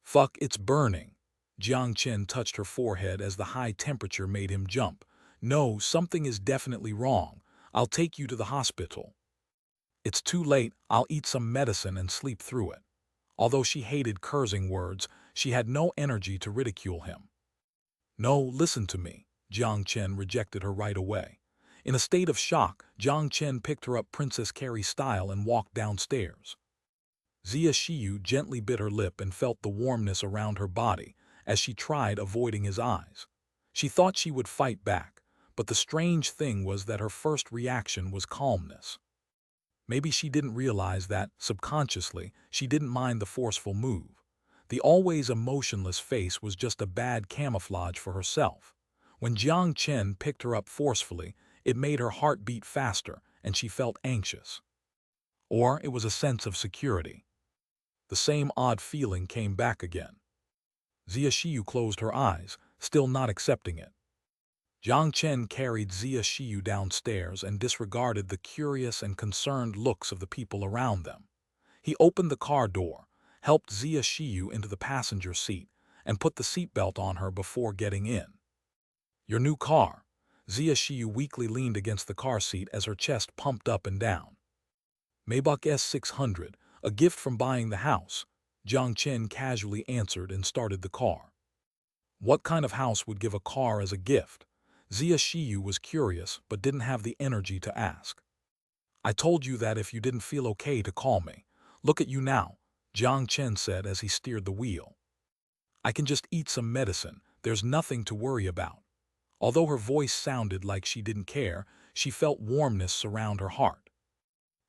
Fuck, it's burning. Jiang Chen touched her forehead as the high temperature made him jump. No, something is definitely wrong. I'll take you to the hospital. It's too late, I'll eat some medicine and sleep through it. Although she hated cursing words, she had no energy to ridicule him. No, listen to me. Jiang Chen rejected her right away. In a state of shock, Jiang Chen picked her up Princess Carrie style and walked downstairs. Zia Shiyu gently bit her lip and felt the warmness around her body as she tried avoiding his eyes. She thought she would fight back, but the strange thing was that her first reaction was calmness. Maybe she didn't realize that, subconsciously, she didn't mind the forceful move. The always emotionless face was just a bad camouflage for herself. When Jiang Chen picked her up forcefully, it made her heart beat faster and she felt anxious. Or it was a sense of security. The same odd feeling came back again. Zia Shiyu closed her eyes, still not accepting it. Jiang Chen carried Zia Shiyu downstairs and disregarded the curious and concerned looks of the people around them. He opened the car door, helped Zia Shiyu into the passenger seat, and put the seatbelt on her before getting in. Your new car. Zia Shiyu weakly leaned against the car seat as her chest pumped up and down. Maybach S600, a gift from buying the house, Jiang Chen casually answered and started the car. What kind of house would give a car as a gift? Zia Shiyu was curious but didn't have the energy to ask. I told you that if you didn't feel okay to call me. Look at you now, Jiang Chen said as he steered the wheel. I can just eat some medicine, there's nothing to worry about. Although her voice sounded like she didn't care, she felt warmness surround her heart.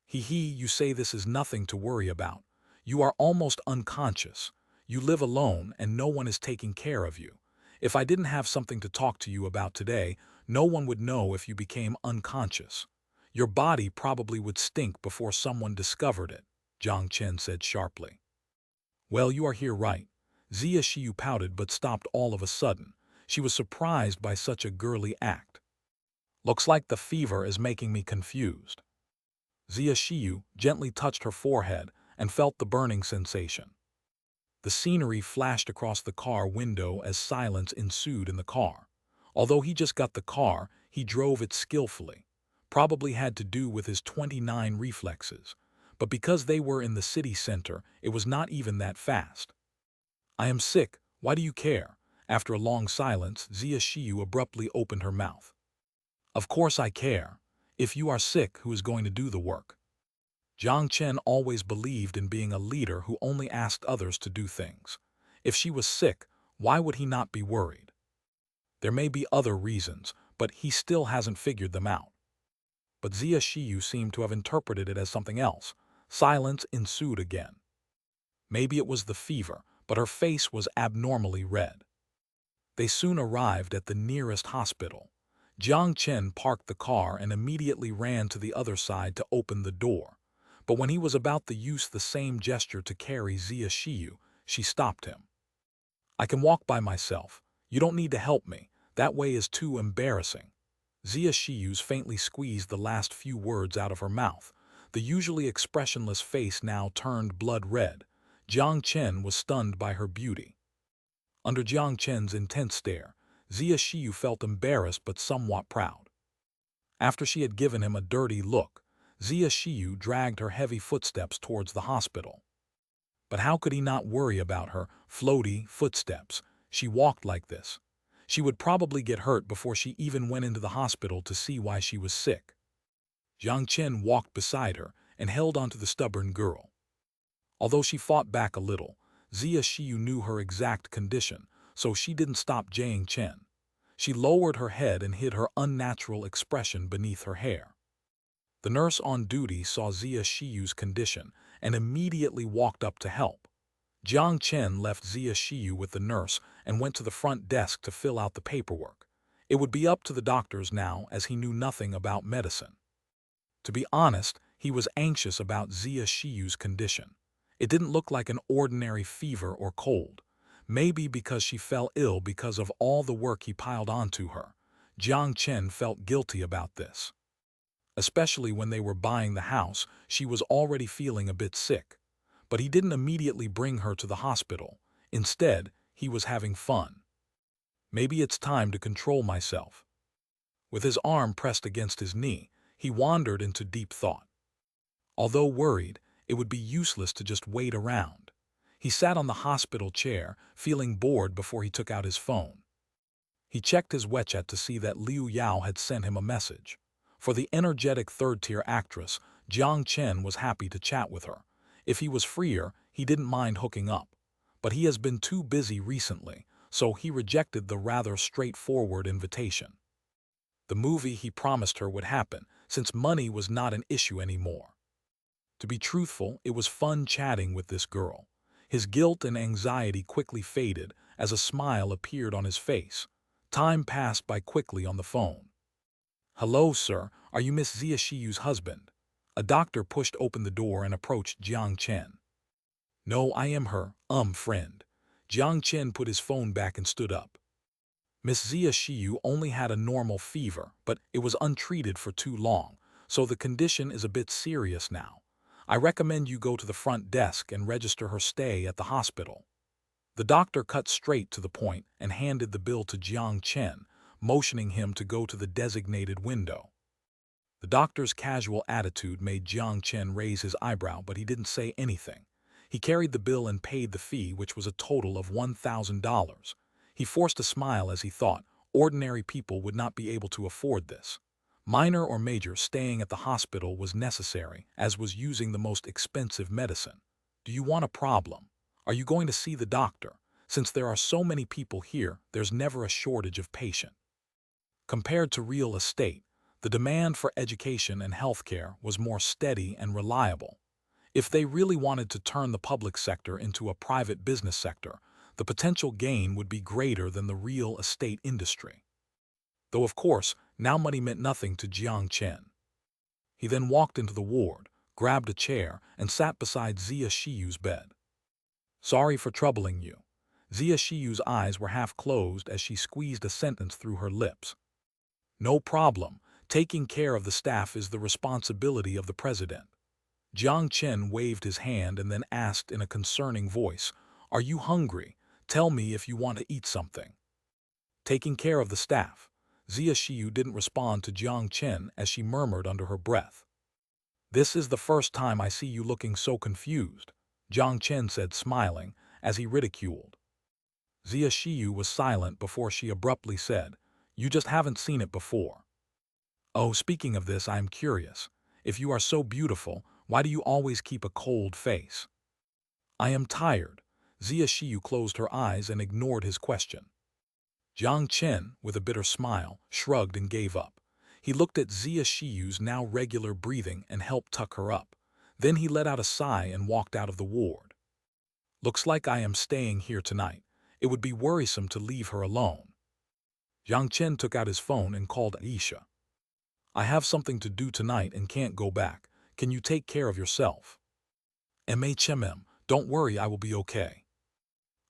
You say this is nothing to worry about. You are almost unconscious. You live alone and no one is taking care of you. If I didn't have something to talk to you about today, no one would know if you became unconscious. Your body probably would stink before someone discovered it, Jiang Chen said sharply. Well, you are here right. Zia Shiyu pouted but stopped all of a sudden. She was surprised by such a girly act. Looks like the fever is making me confused. Zia Shiyu gently touched her forehead and felt the burning sensation. The scenery flashed across the car window as silence ensued in the car. Although he just got the car, he drove it skillfully. Probably had to do with his 29 reflexes. But because they were in the city center, it was not even that fast. I am sick, why do you care? After a long silence, Zia Shiyu abruptly opened her mouth. Of course I care. If you are sick, who is going to do the work? Jiang Chen always believed in being a leader who only asked others to do things. If she was sick, why would he not be worried? There may be other reasons, but he still hasn't figured them out. But Zia Shiyu seemed to have interpreted it as something else. Silence ensued again. Maybe it was the fever, but her face was abnormally red. They soon arrived at the nearest hospital. Jiang Chen parked the car and immediately ran to the other side to open the door. But when he was about to use the same gesture to carry Zia Shiyu, she stopped him. I can walk by myself. You don't need to help me. That way is too embarrassing. Zia Shiyu's faintly squeezed the last few words out of her mouth. The usually expressionless face now turned blood red. Jiang Chen was stunned by her beauty. Under Jiang Chen's intense stare, Zia Shiyu felt embarrassed but somewhat proud. After she had given him a dirty look, Zia Shiyu dragged her heavy footsteps towards the hospital. But how could he not worry about her floaty footsteps? She walked like this. She would probably get hurt before she even went into the hospital to see why she was sick. Jiang Chen walked beside her and held onto the stubborn girl. Although she fought back a little, Zia Shiyu knew her exact condition, so she didn't stop Jiang Chen. She lowered her head and hid her unnatural expression beneath her hair. The nurse on duty saw Zia Shiyu's condition and immediately walked up to help. Jiang Chen left Zia Shiyu with the nurse and went to the front desk to fill out the paperwork. It would be up to the doctors now, as he knew nothing about medicine. To be honest, he was anxious about Zia Shiyu's condition. It didn't look like an ordinary fever or cold. Maybe because she fell ill because of all the work he piled onto her. Jiang Chen felt guilty about this. Especially when they were buying the house, she was already feeling a bit sick. But he didn't immediately bring her to the hospital. Instead, he was having fun. Maybe it's time to control myself. With his arm pressed against his knee, he wandered into deep thought. Although worried, it would be useless to just wait around. He sat on the hospital chair, feeling bored before he took out his phone. He checked his WeChat to see that Liu Yao had sent him a message. For the energetic third-tier actress, Jiang Chen was happy to chat with her. If he was freer, he didn't mind hooking up. But he has been too busy recently, so he rejected the rather straightforward invitation. The movie he promised her would happen, since money was not an issue anymore. To be truthful, it was fun chatting with this girl. His guilt and anxiety quickly faded as a smile appeared on his face. Time passed by quickly on the phone. "Hello, sir. Are you Miss Zia Shiyu's husband?" A doctor pushed open the door and approached Jiang Chen. "No, I am her, friend." Jiang Chen put his phone back and stood up. Miss Zia Shiyu only had a normal fever, but it was untreated for too long, so the condition is a bit serious now. I recommend you go to the front desk and register her stay at the hospital. The doctor cut straight to the point and handed the bill to Jiang Chen, motioning him to go to the designated window. The doctor's casual attitude made Jiang Chen raise his eyebrow, but he didn't say anything. He carried the bill and paid the fee, which was a total of $1,000. He forced a smile as he thought, ordinary people would not be able to afford this. Minor or major, staying at the hospital was necessary, as was using the most expensive medicine. Do you want a problem? Are you going to see the doctor? Since there are so many people here, there's never a shortage of patients. Compared to real estate, the demand for education and healthcare was more steady and reliable. If they really wanted to turn the public sector into a private business sector, the potential gain would be greater than the real estate industry. Though of course, now money meant nothing to Jiang Chen. He then walked into the ward, grabbed a chair, and sat beside Zia Shiyu's bed. "Sorry for troubling you." Zia Shiyu's eyes were half closed as she squeezed a sentence through her lips. "No problem. Taking care of the staff is the responsibility of the president." Jiang Chen waved his hand and then asked in a concerning voice, "Are you hungry? Tell me if you want to eat something." Taking care of the staff. Zia Shiyu didn't respond to Jiang Chen as she murmured under her breath. "This is the first time I see you looking so confused," Jiang Chen said, smiling, as he ridiculed. Zia Shiyu was silent before she abruptly said, "You just haven't seen it before." "Oh, speaking of this, I am curious. If you are so beautiful, why do you always keep a cold face?" "I am tired." Zia Shiyu closed her eyes and ignored his question. Jiang Chen, with a bitter smile, shrugged and gave up. He looked at Zia Shiyu's now regular breathing and helped tuck her up. Then he let out a sigh and walked out of the ward. "Looks like I am staying here tonight. It would be worrisome to leave her alone." Jiang Chen took out his phone and called Aisha. "I have something to do tonight and can't go back. Can you take care of yourself?" "Don't worry, I will be okay."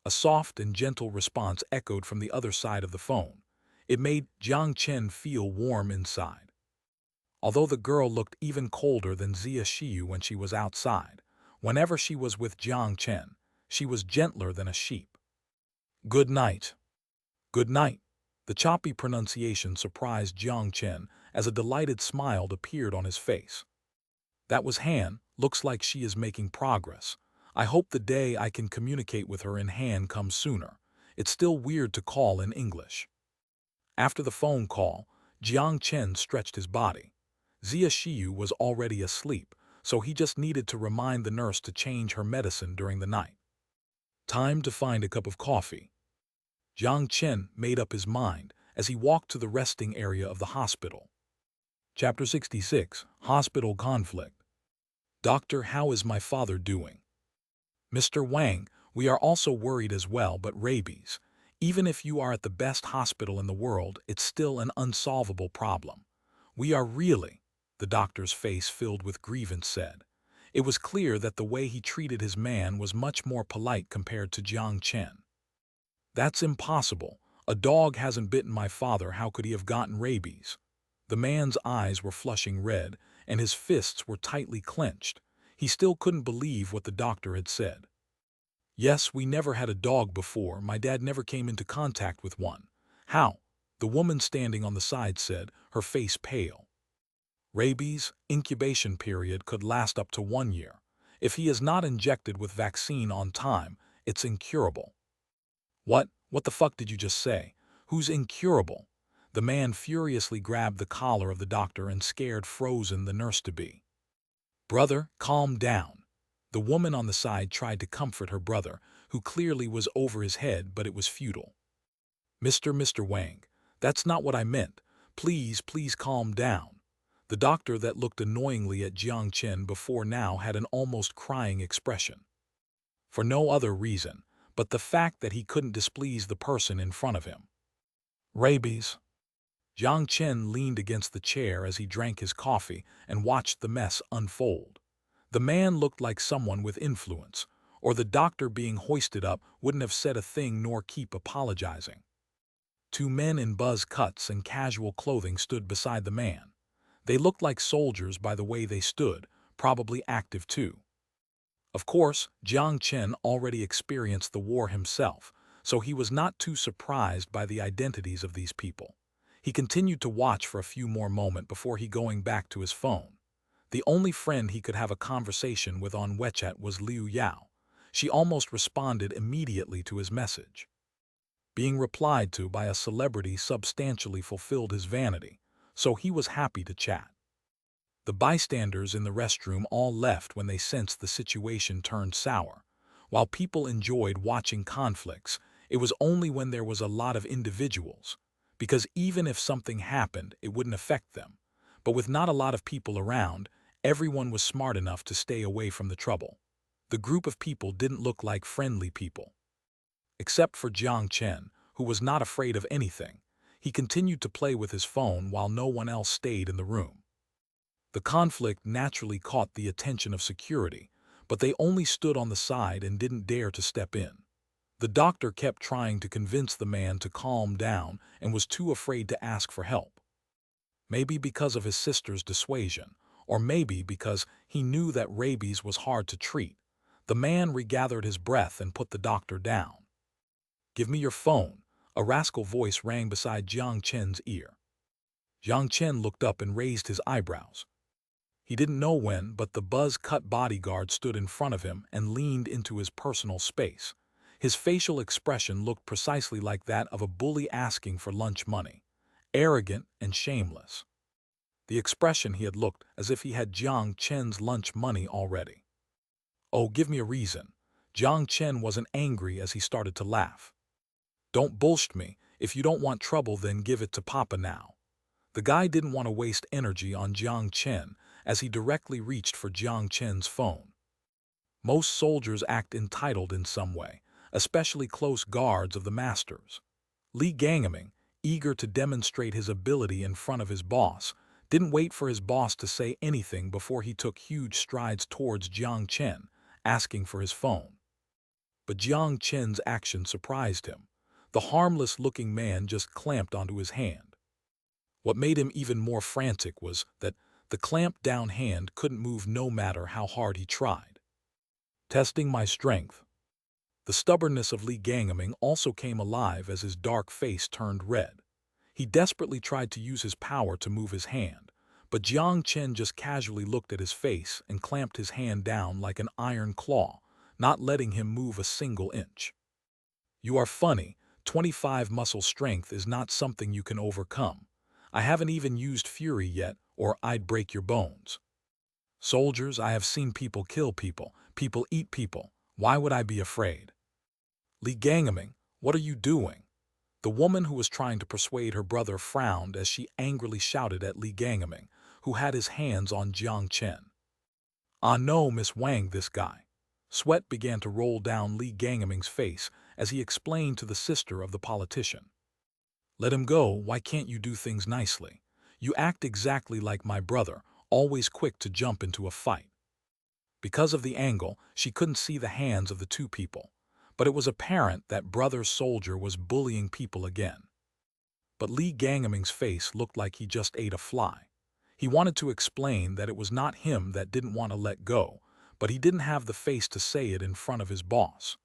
A soft and gentle response echoed from the other side of the phone. It made Jiang Chen feel warm inside. Although the girl looked even colder than Zia Shiyu when she was outside, whenever she was with Jiang Chen, she was gentler than a sheep. "Good night." "Good night." The choppy pronunciation surprised Jiang Chen as a delighted smile appeared on his face. That was Han. Looks like she is making progress. I hope the day I can communicate with her in Han comes sooner. It's still weird to call in English. After the phone call, Jiang Chen stretched his body. Zia Shiyu was already asleep, so he just needed to remind the nurse to change her medicine during the night. Time to find a cup of coffee. Jiang Chen made up his mind as he walked to the resting area of the hospital. Chapter 66, Hospital Conflict. Doctor, how is my father doing? Mr. Wang, we are also worried as well, but rabies. Even if you are at the best hospital in the world, it's still an unsolvable problem. We are really, the doctor's face filled with grievance said. It was clear that the way he treated his man was much more polite compared to Jiang Chen. That's impossible. A dog hasn't bitten my father. How could he have gotten rabies? The man's eyes were flushing red, and his fists were tightly clenched. He still couldn't believe what the doctor had said. Yes, we never had a dog before. My dad never came into contact with one. How? The woman standing on the side said, her face pale. Rabies, incubation period could last up to 1 year. If he is not injected with vaccine on time, it's incurable. What the fuck did you just say? Who's incurable? The man furiously grabbed the collar of the doctor and scared frozen the nurse-to-be. Brother, calm down. The woman on the side tried to comfort her brother, who clearly was over his head, but it was futile. Mr. Wang, that's not what I meant. Please calm down. The doctor that looked annoyingly at Jiang Chen before now had an almost crying expression. For no other reason, but the fact that he couldn't displease the person in front of him. Rabies. Jiang Chen leaned against the chair as he drank his coffee and watched the mess unfold. The man looked like someone with influence, or the doctor being hoisted up wouldn't have said a thing nor keep apologizing. 2 men in buzz cuts and casual clothing stood beside the man. They looked like soldiers by the way they stood, probably active too. Of course, Jiang Chen already experienced the war himself, so he was not too surprised by the identities of these people. He continued to watch for a few more moments before he going back to his phone. The only friend he could have a conversation with on WeChat was Liu Yao. She almost responded immediately to his message. Being replied to by a celebrity substantially fulfilled his vanity, so he was happy to chat. The bystanders in the restroom all left when they sensed the situation turned sour. While people enjoyed watching conflicts, it was only when there was a lot of individuals, because even if something happened, it wouldn't affect them. But with not a lot of people around, everyone was smart enough to stay away from the trouble. The group of people didn't look like friendly people. Except for Jiang Chen, who was not afraid of anything. He continued to play with his phone while no one else stayed in the room. The conflict naturally caught the attention of security, but they only stood on the side and didn't dare to step in. The doctor kept trying to convince the man to calm down and was too afraid to ask for help. Maybe because of his sister's dissuasion, or maybe because he knew that rabies was hard to treat. The man regathered his breath and put the doctor down. Give me your phone, a rascal voice rang beside Jiang Chen's ear. Jiang Chen looked up and raised his eyebrows. He didn't know when, but the buzz-cut bodyguard stood in front of him and leaned into his personal space. His facial expression looked precisely like that of a bully asking for lunch money, arrogant and shameless. The expression he had looked as if he had Jiang Chen's lunch money already. Oh, give me a reason. Jiang Chen wasn't angry as he started to laugh. Don't bullshit me. If you don't want trouble, then give it to Papa now. The guy didn't want to waste energy on Jiang Chen as he directly reached for Jiang Chen's phone. Most soldiers act entitled in some way, especially close guards of the masters. Li Gangming, eager to demonstrate his ability in front of his boss, didn't wait for his boss to say anything before he took huge strides towards Jiang Chen, asking for his phone. But Jiang Chen's action surprised him. The harmless-looking man just clamped onto his hand. What made him even more frantic was that the clamped-down hand couldn't move no matter how hard he tried. Testing my strength. The stubbornness of Li Gangming also came alive as his dark face turned red. He desperately tried to use his power to move his hand, But Jiang Chen just casually looked at his face and clamped his hand down like an iron claw, not letting him move a single inch. You are funny. 25 muscle strength is not something you can overcome. I haven't even used fury yet, or I'd break your bones. Soldiers, I have seen people kill people. People eat people. Why would I be afraid? Li Gangaming, what are you doing? The woman who was trying to persuade her brother frowned as she angrily shouted at Li Gangaming, who had his hands on Jiang Chen. Ah no, Miss Wang, this guy. Sweat began to roll down Li Gangaming's face as he explained to the sister of the politician. Let him go, why can't you do things nicely? You act exactly like my brother, always quick to jump into a fight. Because of the angle, she couldn't see the hands of the two people, but it was apparent that brother soldier was bullying people again. But Li Gangaming's face looked like he just ate a fly. He wanted to explain that it was not him that didn't want to let go, but he didn't have the face to say it in front of his boss.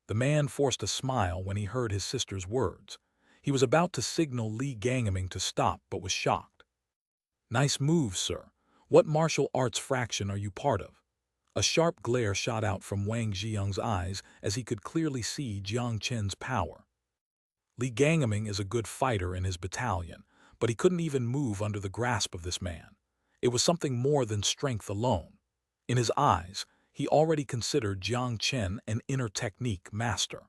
The man forced a smile when he heard his sister's words. He was about to signal Li Gangaming to stop, but was shocked. Nice move, sir. What martial arts fraction are you part of? A sharp glare shot out from Wang Jiang's eyes as he could clearly see Jiang Chen's power. Li Gangaming is a good fighter in his battalion, but he couldn't even move under the grasp of this man. It was something more than strength alone. In his eyes, he already considered Jiang Chen an inner technique master.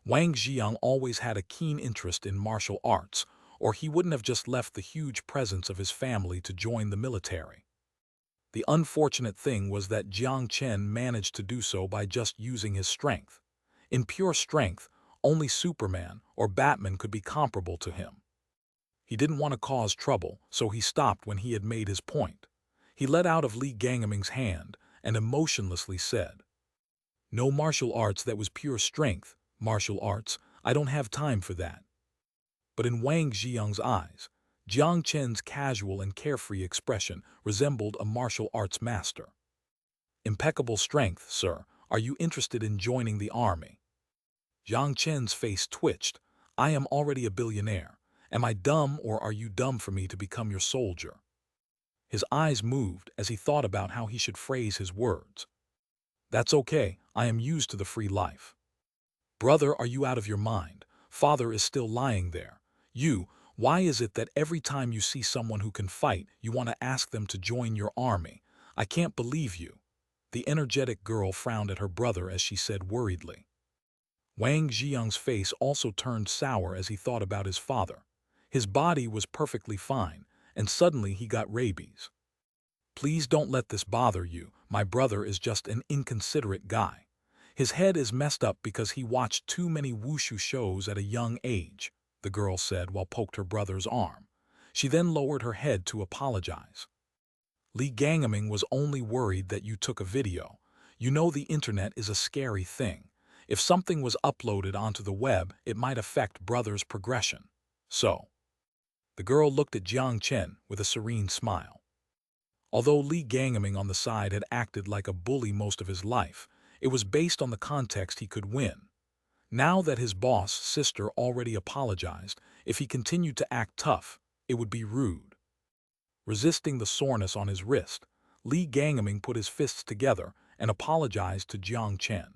Wang Jiang always had a keen interest in martial arts, or he wouldn't have just left the huge presence of his family to join the military. The unfortunate thing was that Jiang Chen managed to do so by just using his strength. In pure strength, only Superman or Batman could be comparable to him. He didn't want to cause trouble, so he stopped when he had made his point. He let out of Li Gangaming's hand and emotionlessly said, "No martial arts, that was pure strength. Martial arts, I don't have time for that." But in Wang Jiang's eyes, Jiang Chen's casual and carefree expression resembled a martial arts master. Impeccable strength, sir. Are you interested in joining the army? Jiang Chen's face twitched. I am already a billionaire. Am I dumb, or are you dumb for me to become your soldier? His eyes moved as he thought about how he should phrase his words. That's okay. I am used to the free life. Brother, are you out of your mind? Father is still lying there. Why is it that every time you see someone who can fight, you want to ask them to join your army? I can't believe you. The energetic girl frowned at her brother as she said worriedly. Wang Jiang's face also turned sour as he thought about his father. His body was perfectly fine, and suddenly he got rabies. Please don't let this bother you. My brother is just an inconsiderate guy. His head is messed up because he watched too many wushu shows at a young age, the girl said while poked her brother's arm. She then lowered her head to apologize. Li Gangaming was only worried that you took a video. You know the internet is a scary thing. If something was uploaded onto the web, it might affect brother's progression. So, the girl looked at Jiang Chen with a serene smile. Although Li Gangaming on the side had acted like a bully most of his life, it was based on the context he could win. Now that his boss, sister, already apologized, if he continued to act tough, it would be rude. Resisting the soreness on his wrist, Li Gangaming put his fists together and apologized to Jiang Chen.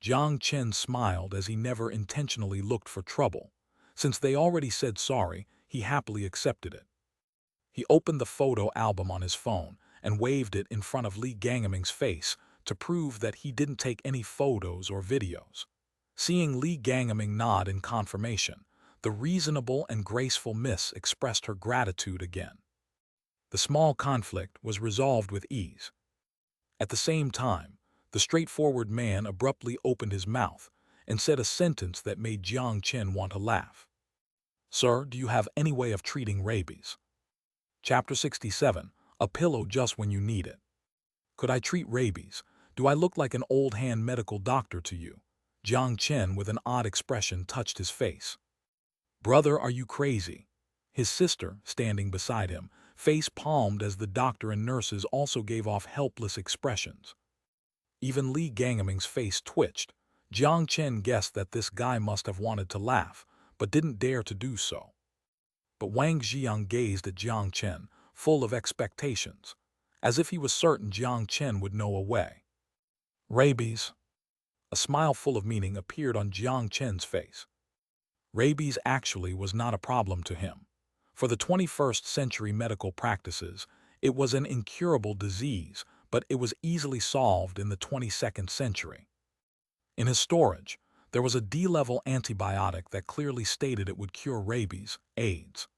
Jiang Chen smiled as he never intentionally looked for trouble. Since they already said sorry, he happily accepted it. He opened the photo album on his phone and waved it in front of Li Gangaming's face to prove that he didn't take any photos or videos. Seeing Li Gangaming nod in confirmation, the reasonable and graceful miss expressed her gratitude again. The small conflict was resolved with ease. At the same time, the straightforward man abruptly opened his mouth and said a sentence that made Jiang Chen want to laugh. Sir, do you have any way of treating rabies? Chapter 67, A Pillow Just When You Need It. Could I treat rabies? Do I look like an old-hand medical doctor to you? Jiang Chen, with an odd expression, touched his face. Brother, are you crazy? His sister, standing beside him, face palmed as the doctor and nurses also gave off helpless expressions. Even Li Gangaming's face twitched. Jiang Chen guessed that this guy must have wanted to laugh, but didn't dare to do so. But Wang Jiang gazed at Jiang Chen, full of expectations, as if he was certain Jiang Chen would know a way. Rabies. A smile full of meaning appeared on Jiang Chen's face. Rabies actually was not a problem to him. For the 21st century medical practices, it was an incurable disease, but it was easily solved in the 22nd century. In his storage, there was a D-level antibiotic that clearly stated it would cure rabies, AIDS.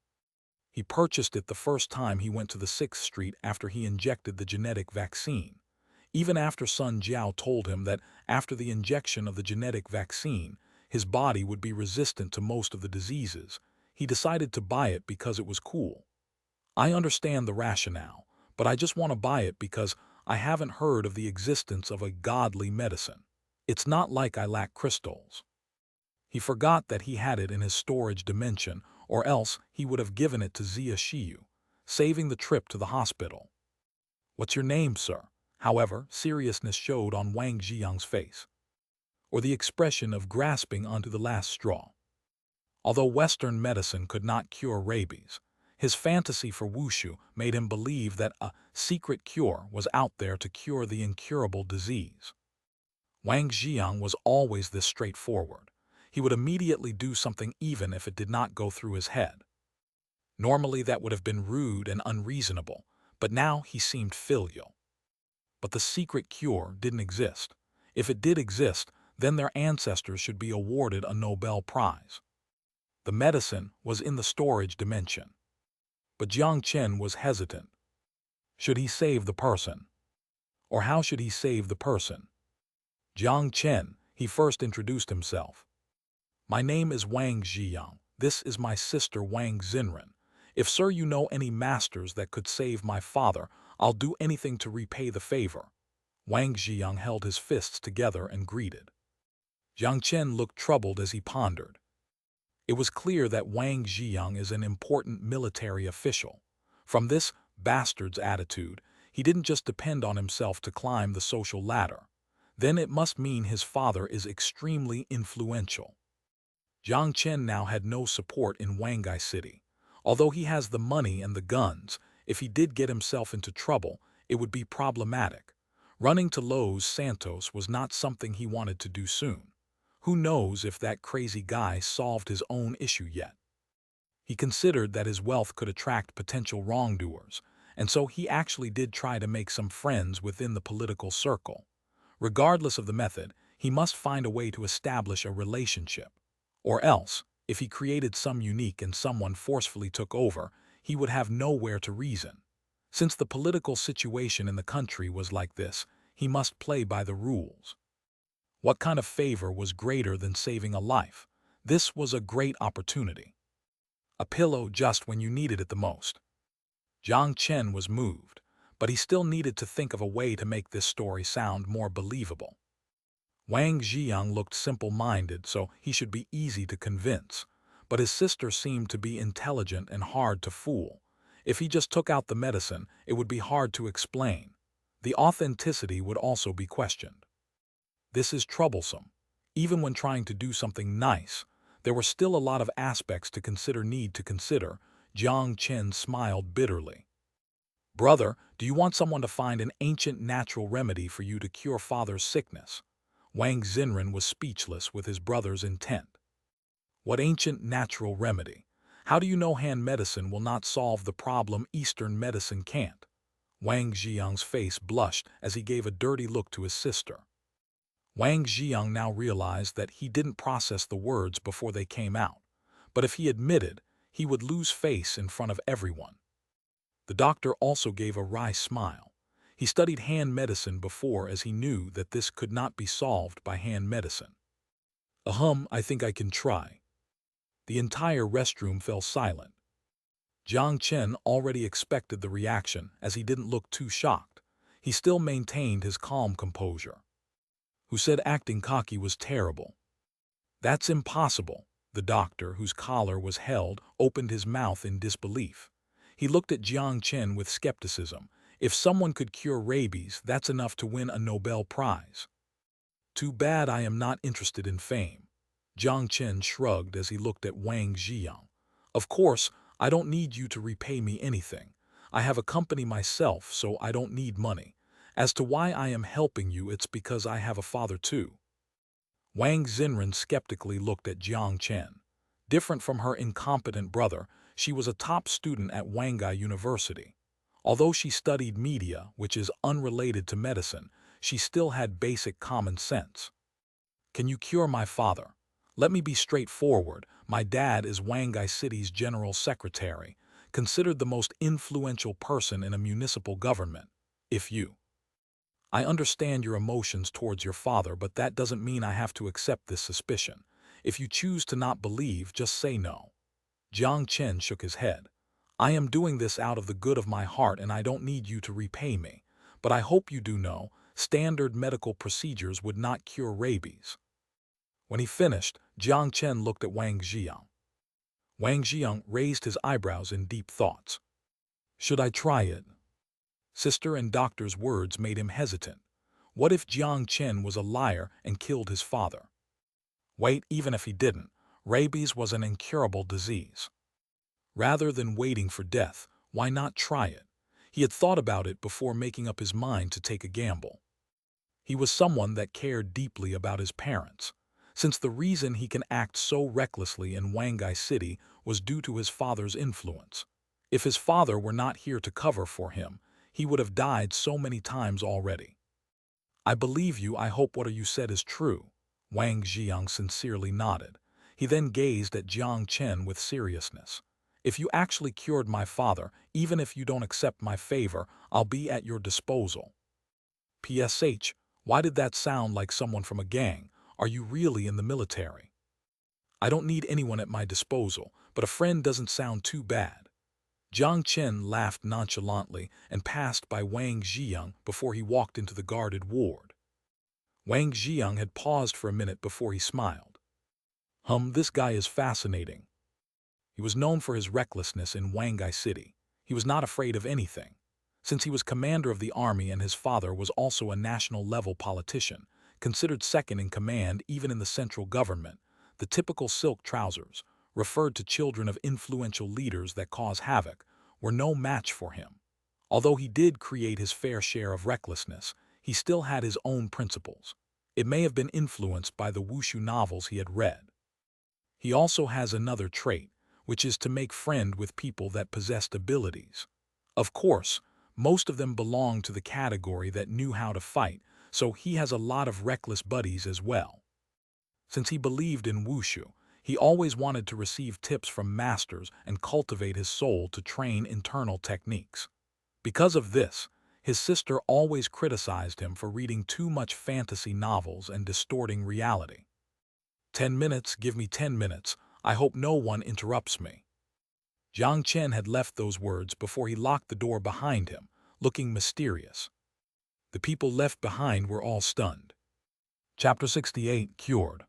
He purchased it the first time he went to the 6th Street after he injected the genetic vaccine. Even after Sun Jiao told him that after the injection of the genetic vaccine, his body would be resistant to most of the diseases, he decided to buy it because it was cool. I understand the rationale, but I just want to buy it because I haven't heard of the existence of a godly medicine. It's not like I lack crystals. He forgot that he had it in his storage dimension, or else he would have given it to Zia Shiyu, saving the trip to the hospital. What's your name, sir? However, seriousness showed on Wang Ziyang's face, or the expression of grasping onto the last straw. Although Western medicine could not cure rabies, his fantasy for wushu made him believe that a secret cure was out there to cure the incurable disease. Wang Ziyang was always this straightforward. He would immediately do something even if it did not go through his head. Normally that would have been rude and unreasonable, but now he seemed filial. But the secret cure didn't exist. If it did exist, then their ancestors should be awarded a Nobel Prize. The medicine was in the storage dimension. But Jiang Chen was hesitant. Should he save the person? Or how should he save the person? Jiang Chen, he first introduced himself. My name is Wang Ziyang. This is my sister Wang Xinren. If, sir, you know any masters that could save my father, I'll do anything to repay the favor. Wang Ziyang held his fists together and greeted. Jiang Chen looked troubled as he pondered. It was clear that Wang Ziyang is an important military official. From this bastard's attitude, he didn't just depend on himself to climb the social ladder. Then it must mean his father is extremely influential. Jiang Chen now had no support in Wangai City. Although he has the money and the guns, if he did get himself into trouble, it would be problematic. Running to Los Santos was not something he wanted to do soon. Who knows if that crazy guy solved his own issue yet? He considered that his wealth could attract potential wrongdoers, and so he actually did try to make some friends within the political circle. Regardless of the method, he must find a way to establish a relationship. Or else, if he created some unique and someone forcefully took over, he would have nowhere to reason. Since the political situation in the country was like this, he must play by the rules. What kind of favor was greater than saving a life? This was a great opportunity. A pillow just when you needed it the most. Jiang Chen was moved, but he still needed to think of a way to make this story sound more believable. Wang Ziyang looked simple-minded, so he should be easy to convince, but his sister seemed to be intelligent and hard to fool. If he just took out the medicine, it would be hard to explain. The authenticity would also be questioned. This is troublesome. Even when trying to do something nice, there were still a lot of aspects to consider. Jiang Chen smiled bitterly. Brother, do you want someone to find an ancient natural remedy for you to cure father's sickness? Wang Xinren was speechless with his brother's intent. What ancient natural remedy? How do you know hand medicine will not solve the problem Eastern medicine can't? Wang Ziyang's face blushed as he gave a dirty look to his sister. Wang Ziyang now realized that he didn't process the words before they came out, but if he admitted, he would lose face in front of everyone. The doctor also gave a wry smile. He studied hand medicine before, as he knew that this could not be solved by hand medicine. I think I can try. The entire restroom fell silent. Jiang Chen already expected the reaction, as he didn't look too shocked. He still maintained his calm composure. Who said acting cocky was terrible? That's impossible. The doctor, whose collar was held, opened his mouth in disbelief. He looked at Jiang Chen with skepticism. If someone could cure rabies, that's enough to win a Nobel Prize. Too bad I am not interested in fame. Jiang Chen shrugged as he looked at Wang Ziyang. Of course, I don't need you to repay me anything. I have a company myself, so I don't need money. As to why I am helping you, it's because I have a father too." Wang Xinren skeptically looked at Jiang Chen. Different from her incompetent brother, she was a top student at Wangai University. Although she studied media, which is unrelated to medicine, she still had basic common sense. "Can you cure my father? Let me be straightforward. My dad is Wangai City's general secretary, considered the most influential person in a municipal government. If you I understand your emotions towards your father, but that doesn't mean I have to accept this suspicion. If you choose to not believe, just say no." Jiang Chen shook his head. "I am doing this out of the good of my heart, and I don't need you to repay me. But I hope you do know, standard medical procedures would not cure rabies." When he finished, Jiang Chen looked at Wang Xiang. Wang Xiang raised his eyebrows in deep thoughts. "Should I try it?" Sister and doctor's words made him hesitant. What if Jiang Chen was a liar and killed his father? Wait, even if he didn't, rabies was an incurable disease. Rather than waiting for death, why not try it? He had thought about it before making up his mind to take a gamble. He was someone that cared deeply about his parents, since the reason he can act so recklessly in Wangai City was due to his father's influence. If his father were not here to cover for him, he would have died so many times already. "I believe you. I hope what you said is true." Wang Xiang sincerely nodded. He then gazed at Jiang Chen with seriousness. "If you actually cured my father, even if you don't accept my favor, I'll be at your disposal." "PSH, why did that sound like someone from a gang? Are you really in the military?" "I don't need anyone at my disposal, but a friend doesn't sound too bad." Jiang Chen laughed nonchalantly and passed by Wang Xiang before he walked into the guarded ward. Wang Xiang had paused for a minute before he smiled. This guy is fascinating." He was known for his recklessness in Wangai City. He was not afraid of anything. Since he was commander of the army and his father was also a national-level politician, considered second in command even in the central government, the typical silk trousers, referred to children of influential leaders that cause havoc, were no match for him. Although he did create his fair share of recklessness, he still had his own principles. It may have been influenced by the wushu novels he had read. He also has another trait, which is to make friend with people that possessed abilities. Of course, most of them belong to the category that knew how to fight, so he has a lot of reckless buddies as well. Since he believed in wushu, he always wanted to receive tips from masters and cultivate his soul to train internal techniques. Because of this, his sister always criticized him for reading too much fantasy novels and distorting reality. 10 minutes, give me 10 minutes. I hope no one interrupts me." Jiang Chen had left those words before he locked the door behind him, looking mysterious. The people left behind were all stunned. Chapter 68, Cured.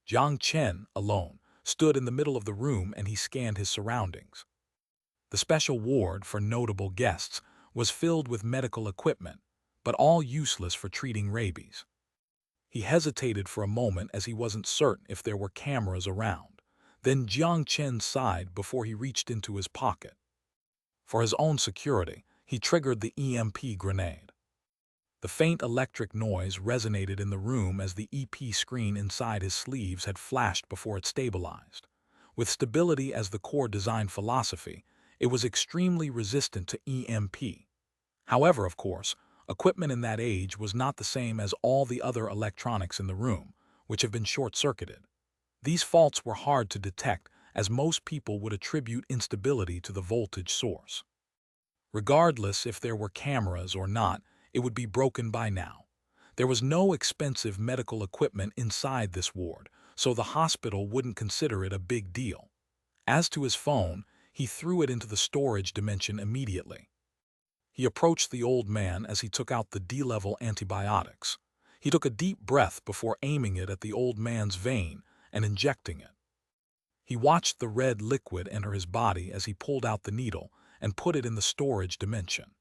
Jiang Chen, alone, stood in the middle of the room and he scanned his surroundings. The special ward for notable guests was filled with medical equipment, but all useless for treating rabies. He hesitated for a moment as he wasn't certain if there were cameras around. Then Jiang Chen sighed before he reached into his pocket. For his own security, he triggered the EMP grenade. The faint electric noise resonated in the room as the EP screen inside his sleeves had flashed before it stabilized. With stability as the core design philosophy, it was extremely resistant to EMP. However, of course, equipment in that age was not the same as all the other electronics in the room, which have been short-circuited. These faults were hard to detect, as most people would attribute instability to the voltage source. Regardless if there were cameras or not, it would be broken by now. There was no expensive medical equipment inside this ward, so the hospital wouldn't consider it a big deal. As to his phone, he threw it into the storage dimension immediately. He approached the old man as he took out the D-level antibiotics. He took a deep breath before aiming it at the old man's vein and injecting it. He watched the red liquid enter his body as he pulled out the needle and put it in the storage dimension.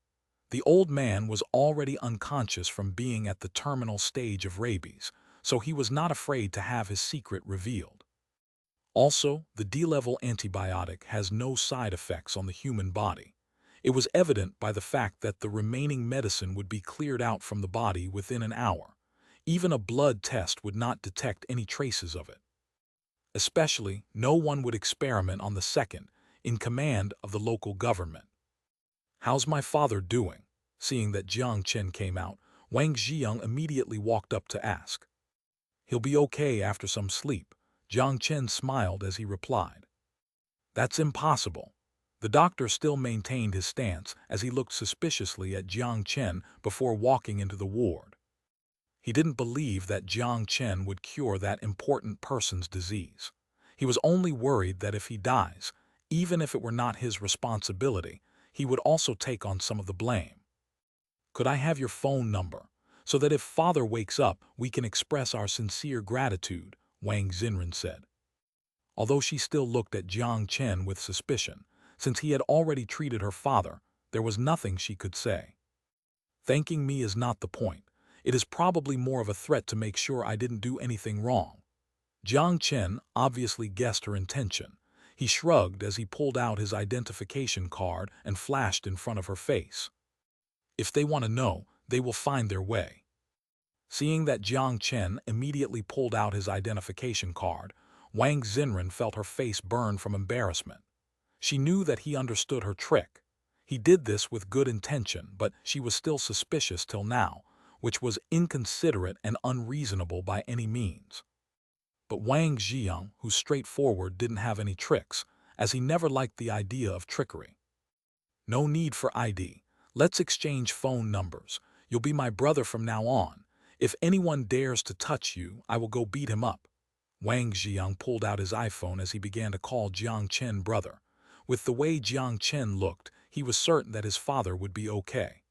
The old man was already unconscious from being at the terminal stage of rabies, so he was not afraid to have his secret revealed. Also, the D-level antibiotic has no side effects on the human body. It was evident by the fact that the remaining medicine would be cleared out from the body within an hour. Even a blood test would not detect any traces of it. Especially, no one would experiment on the second, in command of the local government. "How's my father doing?" Seeing that Jiang Chen came out, Wang Ziyang immediately walked up to ask. "He'll be okay after some sleep," Jiang Chen smiled as he replied. "That's impossible." The doctor still maintained his stance as he looked suspiciously at Jiang Chen before walking into the ward. He didn't believe that Jiang Chen would cure that important person's disease. He was only worried that if he dies, even if it were not his responsibility, he would also take on some of the blame. "Could I have your phone number, so that if father wakes up, we can express our sincere gratitude?" Wang Xinren said. Although she still looked at Jiang Chen with suspicion, since he had already treated her father, there was nothing she could say. "Thanking me is not the point. It is probably more of a threat to make sure I didn't do anything wrong." Jiang Chen obviously guessed her intention. He shrugged as he pulled out his identification card and flashed in front of her face. "If they want to know, they will find their way." Seeing that Jiang Chen immediately pulled out his identification card, Wang Xinren felt her face burn from embarrassment. She knew that he understood her trick. He did this with good intention, but she was still suspicious till now, which was inconsiderate and unreasonable by any means. But Wang Ziyang, who's straightforward, didn't have any tricks, as he never liked the idea of trickery. "No need for ID. Let's exchange phone numbers. You'll be my brother from now on. If anyone dares to touch you, I will go beat him up." Wang Ziyang pulled out his iPhone as he began to call Jiang Chen brother. With the way Jiang Chen looked, he was certain that his father would be okay.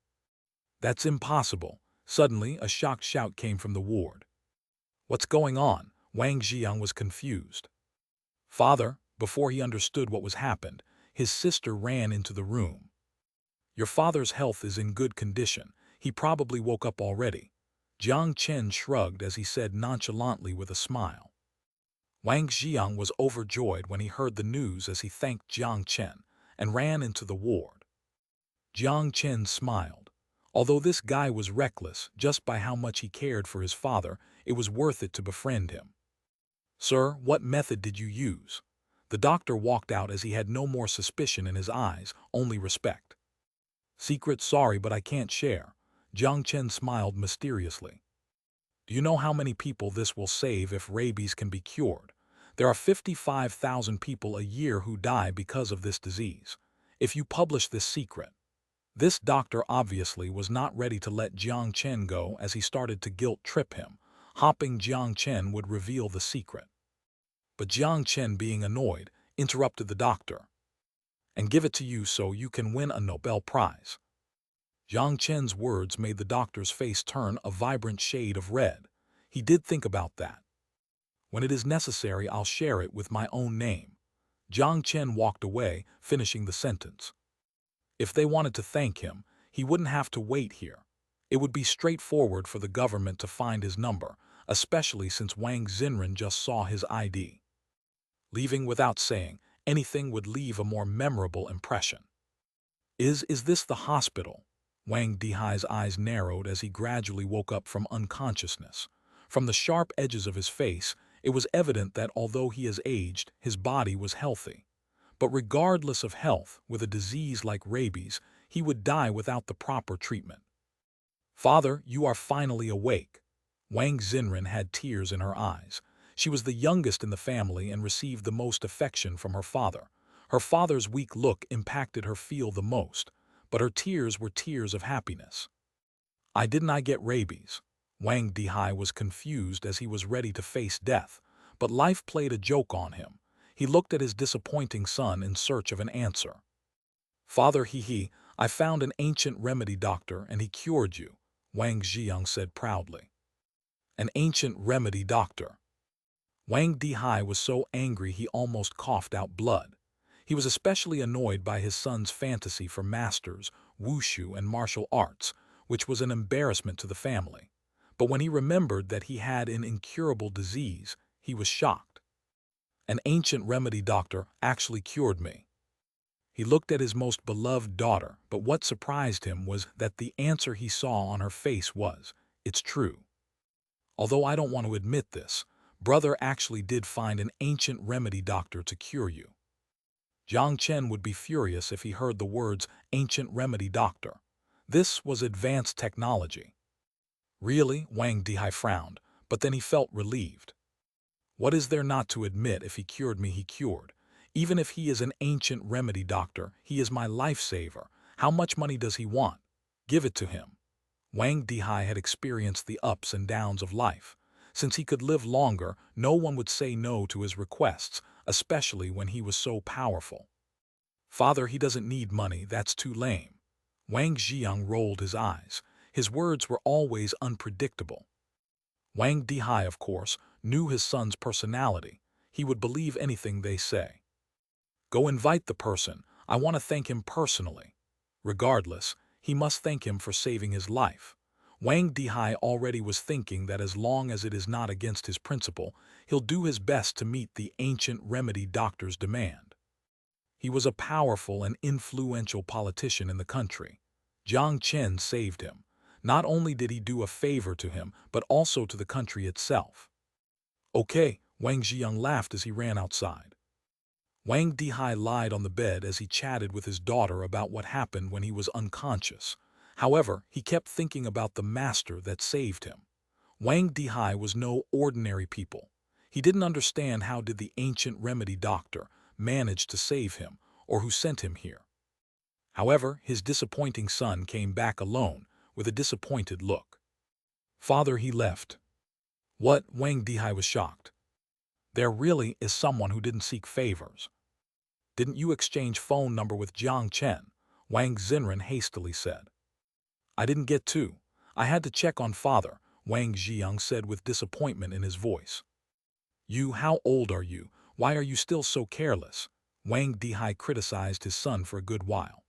"That's impossible." Suddenly, a shocked shout came from the ward. "What's going on?" Wang Ziyang was confused. "Father," before he understood what was happened, his sister ran into the room. "Your father's health is in good condition. He probably woke up already." Jiang Chen shrugged as he said nonchalantly with a smile. Wang Ziyang was overjoyed when he heard the news as he thanked Jiang Chen and ran into the ward. Jiang Chen smiled. Although this guy was reckless just by how much he cared for his father, it was worth it to befriend him. "Sir, what method did you use?" The doctor walked out as he had no more suspicion in his eyes, only respect. "Secret, sorry, but I can't share." Jiang Chen smiled mysteriously. "Do you know how many people this will save if rabies can be cured? There are 55,000 people a year who die because of this disease. If you publish this secret—" This doctor obviously was not ready to let Jiang Chen go as he started to guilt-trip him, hoping Jiang Chen would reveal the secret. But Jiang Chen, being annoyed, interrupted the doctor. "And give it to you so you can win a Nobel Prize." Jiang Chen's words made the doctor's face turn a vibrant shade of red. He did think about that. "When it is necessary, I'll share it with my own name." Jiang Chen walked away, finishing the sentence. If they wanted to thank him, he wouldn't have to wait here. It would be straightforward for the government to find his number, especially since Wang Xinren just saw his ID. Leaving without saying anything would leave a more memorable impression. Is this the hospital?" Wang Dihai's eyes narrowed as he gradually woke up from unconsciousness. From the sharp edges of his face, it was evident that although he has aged, his body was healthy. But regardless of health, with a disease like rabies, he would die without the proper treatment. "Father, you are finally awake." Wang Xinren had tears in her eyes. She was the youngest in the family and received the most affection from her father. Her father's weak look impacted her feel the most, but her tears were tears of happiness. "I get rabies?" Wang Dihai was confused as he was ready to face death, but life played a joke on him. He looked at his disappointing son in search of an answer. "Father, I found an ancient remedy doctor and he cured you," Wang Ziyang said proudly. "An ancient remedy doctor?" Wang Dihai was so angry he almost coughed out blood. He was especially annoyed by his son's fantasy for masters, wushu, and martial arts, which was an embarrassment to the family. But when he remembered that he had an incurable disease, he was shocked. "An ancient remedy doctor actually cured me." He looked at his most beloved daughter, but what surprised him was that the answer he saw on her face was, "It's true." Although I don't want to admit this, brother actually did find an ancient remedy doctor to cure you. Jiang Chen would be furious if he heard the words ancient remedy doctor. This was advanced technology. Really? Wang Dihai frowned, but then he felt relieved. What is there not to admit? If he cured me, he cured. Even if he is an ancient remedy doctor, he is my lifesaver. How much money does he want? Give it to him. Wang Dihai had experienced the ups and downs of life. Since he could live longer, no one would say no to his requests, especially when he was so powerful. Father, he doesn't need money, that's too lame. Wang Jiang rolled his eyes. His words were always unpredictable. Wang Dihai, of course, knew his son's personality. He would believe anything they say. Go invite the person. I want to thank him personally. Regardless, he must thank him for saving his life. Wang Dihai already was thinking that as long as it is not against his principle, he'll do his best to meet the ancient remedy doctor's demand. He was a powerful and influential politician in the country. Jiang Chen saved him. Not only did he do a favor to him, but also to the country itself. Okay, Wang Jiang laughed as he ran outside. Wang Dihai lied on the bed as he chatted with his daughter about what happened when he was unconscious. However, he kept thinking about the master that saved him. Wang Dihai was no ordinary people. He didn't understand how did the ancient remedy doctor manage to save him, or who sent him here. However, his disappointing son came back alone, with a disappointed look. Father, he left. What? Wang Dihai was shocked. There really is someone who didn't seek favors. Didn't you exchange phone number with Jiang Chen? Wang Xinren hastily said. I didn't get to. I had to check on father, Wang Jiang said with disappointment in his voice. You, how old are you? Why are you still so careless? Wang Dihai criticized his son for a good while.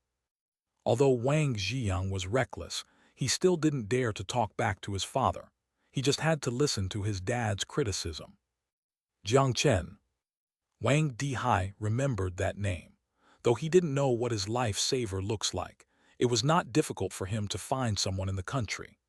Although Wang Jiang was reckless, he still didn't dare to talk back to his father. He just had to listen to his dad's criticism. Jiang Chen. Wang Dihai remembered that name. Though he didn't know what his lifesaver looks like, it was not difficult for him to find someone in the country.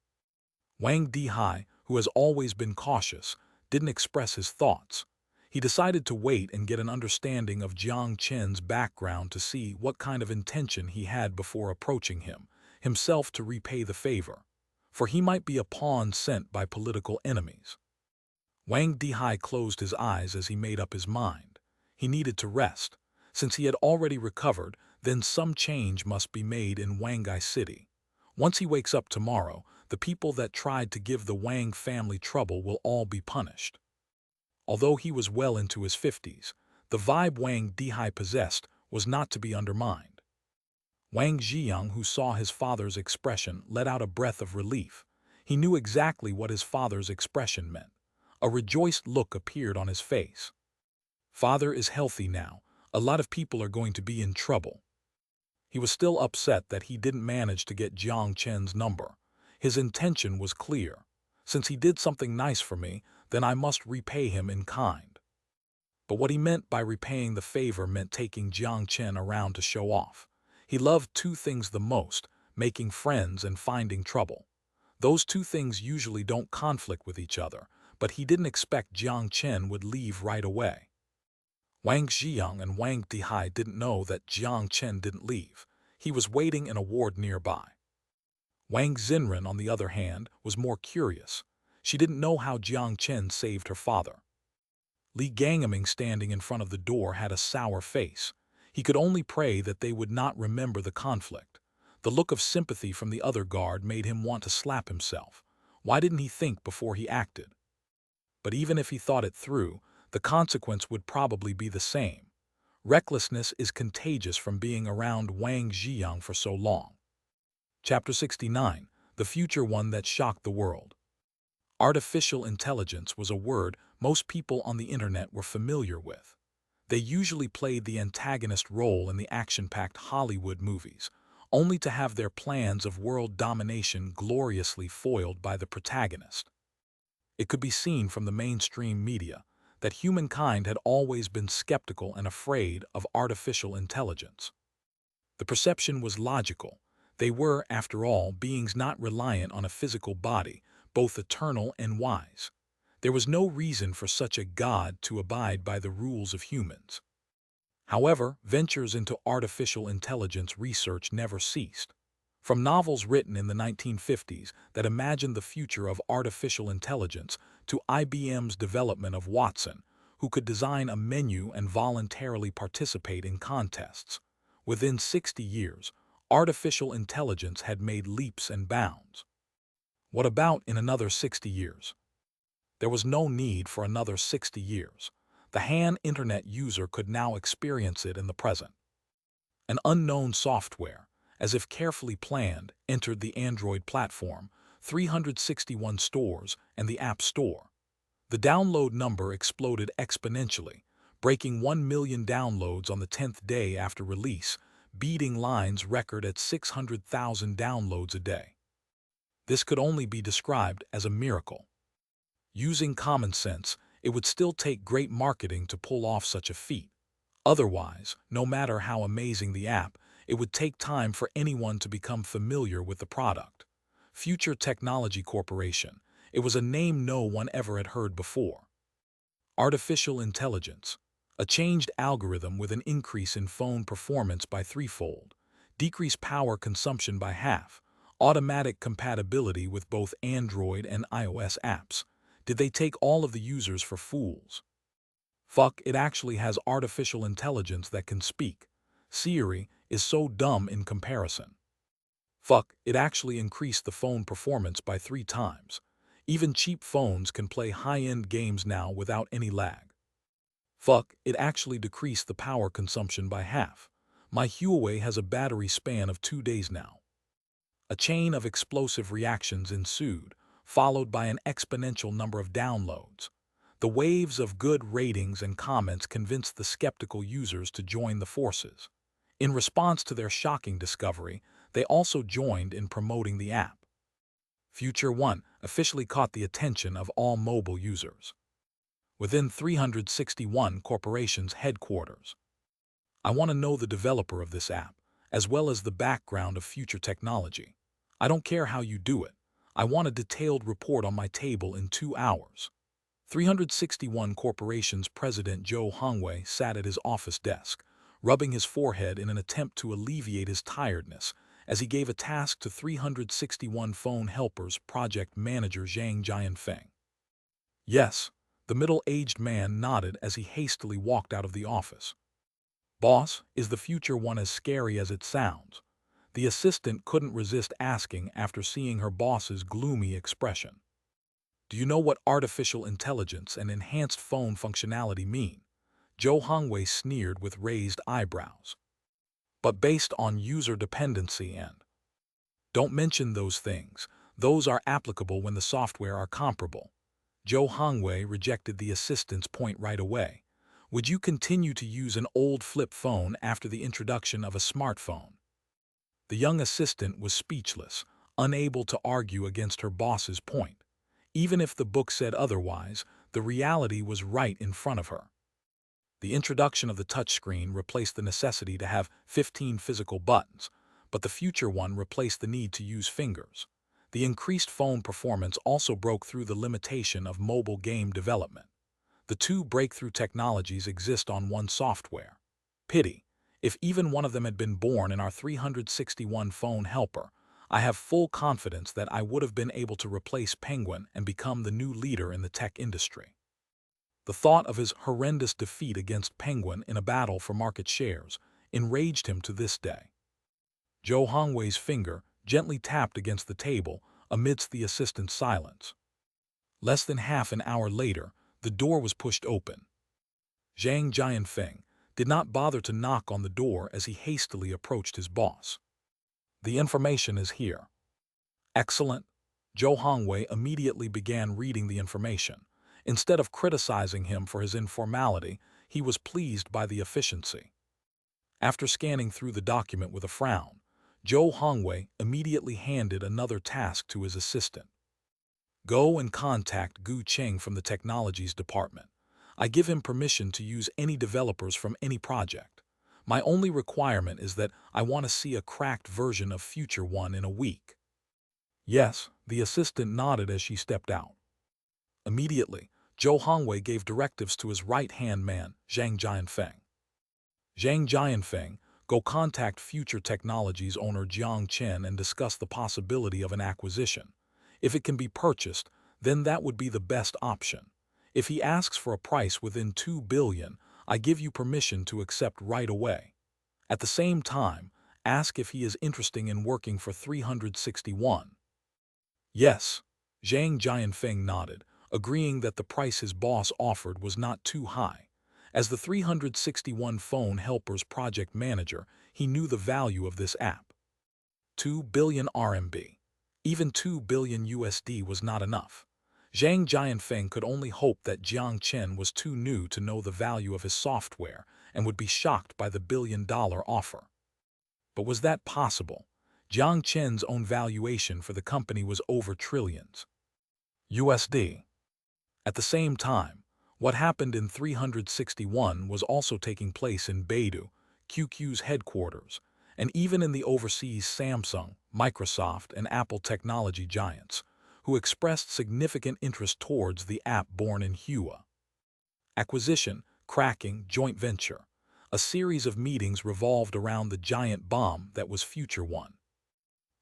Wang Dihai, who has always been cautious, didn't express his thoughts. He decided to wait and get an understanding of Jiang Chen's background to see what kind of intention he had before approaching him, himself to repay the favor, for he might be a pawn sent by political enemies. Wang Dihai closed his eyes as he made up his mind. He needed to rest. Since he had already recovered, then some change must be made in Wangai City. Once he wakes up tomorrow, the people that tried to give the Wang family trouble will all be punished. Although he was well into his 50s, the vibe Wang Dihai possessed was not to be undermined. Wang Jiang, who saw his father's expression, let out a breath of relief. He knew exactly what his father's expression meant. A rejoiced look appeared on his face. Father is healthy now. A lot of people are going to be in trouble. He was still upset that he didn't manage to get Jiang Chen's number. His intention was clear. Since he did something nice for me, then I must repay him in kind. But what he meant by repaying the favor meant taking Jiang Chen around to show off. He loved two things the most, making friends and finding trouble. Those two things usually don't conflict with each other, but he didn't expect Jiang Chen would leave right away. Wang Jiang and Wang Dihai didn't know that Jiang Chen didn't leave. He was waiting in a ward nearby. Wang Xinren, on the other hand, was more curious. She didn't know how Jiang Chen saved her father. Li Gangaming, standing in front of the door, had a sour face. He could only pray that they would not remember the conflict. The look of sympathy from the other guard made him want to slap himself. Why didn't he think before he acted? But even if he thought it through, the consequence would probably be the same. Recklessness is contagious from being around Wang Jiang for so long. Chapter 69, The Future One That Shocked the World. Artificial intelligence was a word most people on the internet were familiar with. They usually played the antagonist role in the action-packed Hollywood movies, only to have their plans of world domination gloriously foiled by the protagonist. It could be seen from the mainstream media that humankind had always been skeptical and afraid of artificial intelligence. The perception was logical. They were, after all, beings not reliant on a physical body, both eternal and wise. There was no reason for such a god to abide by the rules of humans. However, ventures into artificial intelligence research never ceased. From novels written in the 1950s that imagined the future of artificial intelligence to IBM's development of Watson, who could design a menu and voluntarily participate in contests. Within 60 years, artificial intelligence had made leaps and bounds. What about in another 60 years? There was no need for another 60 years. The Han Internet user could now experience it in the present. An unknown software, as if carefully planned, entered the Android platform, 361 stores, and the App Store. The download number exploded exponentially, breaking 1 million downloads on the 10th day after release, beating Line's record at 600,000 downloads a day. This could only be described as a miracle. Using common sense, it would still take great marketing to pull off such a feat. Otherwise, no matter how amazing the app, it would take time for anyone to become familiar with the product. Future Technology Corporation. It was a name no one ever had heard before. Artificial intelligence. A changed algorithm with an increase in phone performance by threefold, decreased power consumption by half, automatic compatibility with both Android and iOS apps. Did they take all of the users for fools? Fuck, it actually has artificial intelligence that can speak. Siri is so dumb in comparison. Fuck, it actually increased the phone performance by 3 times. Even cheap phones can play high-end games now without any lag. Fuck, it actually decreased the power consumption by half. My Huawei has a battery span of 2 days now. A chain of explosive reactions ensued, followed by an exponential number of downloads. The waves of good ratings and comments convinced the skeptical users to join the forces. In response to their shocking discovery, they also joined in promoting the app. Future One officially caught the attention of all mobile users. Within 361 Corporation's headquarters. I want to know the developer of this app, as well as the background of Future Technology. I don't care how you do it. I want a detailed report on my table in 2 hours. 361 Corporation's president Zhou Hongwei sat at his office desk, rubbing his forehead in an attempt to alleviate his tiredness as he gave a task to 361 phone helpers project manager Jiang Chen. Yes, the middle-aged man nodded as he hastily walked out of the office. Boss, is the Future One as scary as it sounds? The assistant couldn't resist asking after seeing her boss's gloomy expression. Do you know what artificial intelligence and enhanced phone functionality mean? Zhou Hongwei sneered with raised eyebrows. But based on user dependency and... Don't mention those things. Those are applicable when the software are comparable. Zhou Hongwei rejected the assistant's point right away. Would you continue to use an old flip phone after the introduction of a smartphone? The young assistant was speechless, unable to argue against her boss's point. Even if the book said otherwise, the reality was right in front of her. The introduction of the touchscreen replaced the necessity to have 15 physical buttons, but the Future One replaced the need to use fingers. The increased phone performance also broke through the limitation of mobile game development. The two breakthrough technologies exist on one software. Pity. If even one of them had been born in our 361 phone helper, I have full confidence that I would have been able to replace Penguin and become the new leader in the tech industry. The thought of his horrendous defeat against Penguin in a battle for market shares enraged him to this day. Zhou Hongwei's finger gently tapped against the table amidst the assistant's silence. Less than half an hour later, the door was pushed open. Jiang Chen did not bother to knock on the door as he hastily approached his boss. The information is here. Excellent. Zhou Hongwei immediately began reading the information. Instead of criticizing him for his informality, he was pleased by the efficiency. After scanning through the document with a frown, Zhou Hongwei immediately handed another task to his assistant. Go and contact Gu Cheng from the Technologies Department. I give him permission to use any developers from any project. My only requirement is that I want to see a cracked version of Future One in a week." "Yes," the assistant nodded as she stepped out. Immediately, Zhou Hongwei gave directives to his right-hand man, Zhang Jianfeng. "Zhang Jianfeng, go contact Future Technologies owner Jiang Chen and discuss the possibility of an acquisition. If it can be purchased, then that would be the best option. If he asks for a price within 2 billion, I give you permission to accept right away. At the same time, ask if he is interested in working for 361. "Yes." Zhang Jianfeng nodded, agreeing that the price his boss offered was not too high. As the 361 Phone Helper's project manager, he knew the value of this app. 2 billion RMB. Even 2 billion USD was not enough. Zhang Jianfeng could only hope that Jiang Chen was too new to know the value of his software and would be shocked by the billion-dollar offer. But was that possible? Jiang Chen's own valuation for the company was over trillions USD. At the same time, what happened in 361 was also taking place in Beidou, QQ's headquarters, and even in the overseas Samsung, Microsoft, and Apple technology giants, who expressed significant interest towards the app born in Hua. Acquisition, cracking, joint venture. A series of meetings revolved around the giant bomb that was Future One.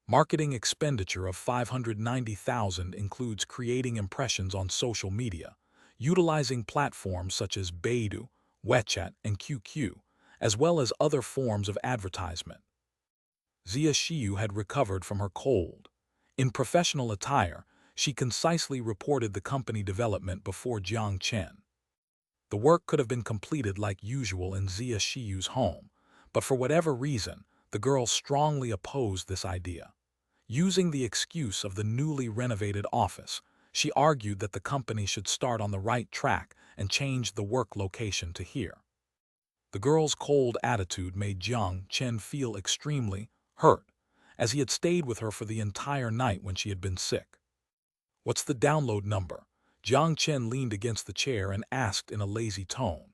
Marketing expenditure of 590,000 includes creating impressions on social media, utilizing platforms such as Beidou, WeChat, and QQ, as well as other forms of advertisement. Xia Xiyu had recovered from her cold. In professional attire, she concisely reported the company development before Jiang Chen. The work could have been completed like usual in Xia Xiyu's home, but for whatever reason, the girl strongly opposed this idea. Using the excuse of the newly renovated office, she argued that the company should start on the right track and change the work location to here. The girl's cold attitude made Jiang Chen feel extremely hurt, as he had stayed with her for the entire night when she had been sick. "What's the download number?" Jiang Chen leaned against the chair and asked in a lazy tone.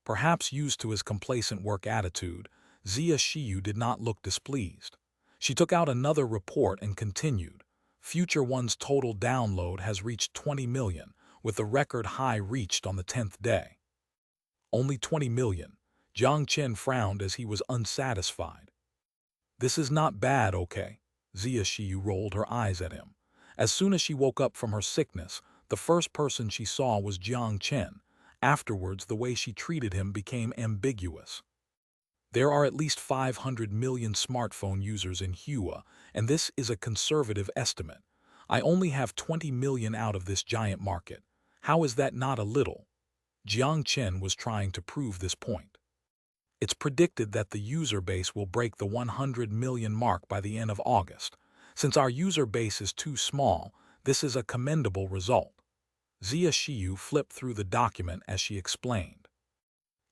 Perhaps used to his complacent work attitude, Xia Xiyu did not look displeased. She took out another report and continued. "Future One's total download has reached 20 million, with the record high reached on the 10th day. "Only 20 million. Jiang Chen frowned as he was unsatisfied. "This is not bad, okay?" Xia Xiyu rolled her eyes at him. As soon as she woke up from her sickness, the first person she saw was Jiang Chen. Afterwards, the way she treated him became ambiguous. "There are at least 500 million smartphone users in Hua, and this is a conservative estimate. I only have 20 million out of this giant market. How is that not a little?" Jiang Chen was trying to prove this point. "It's predicted that the user base will break the 100 million mark by the end of August. Since our user base is too small, this is a commendable result." Xia Xiyu flipped through the document as she explained.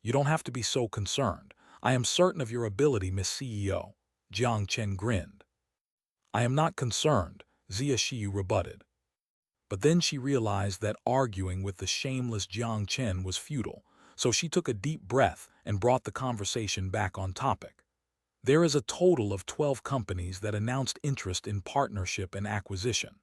"You don't have to be so concerned. I am certain of your ability, Miss CEO." Jiang Chen grinned. "I am not concerned," Xia Xiyu rebutted. But then she realized that arguing with the shameless Jiang Chen was futile, so she took a deep breath and brought the conversation back on topic. "There is a total of 12 companies that announced interest in partnership and acquisition."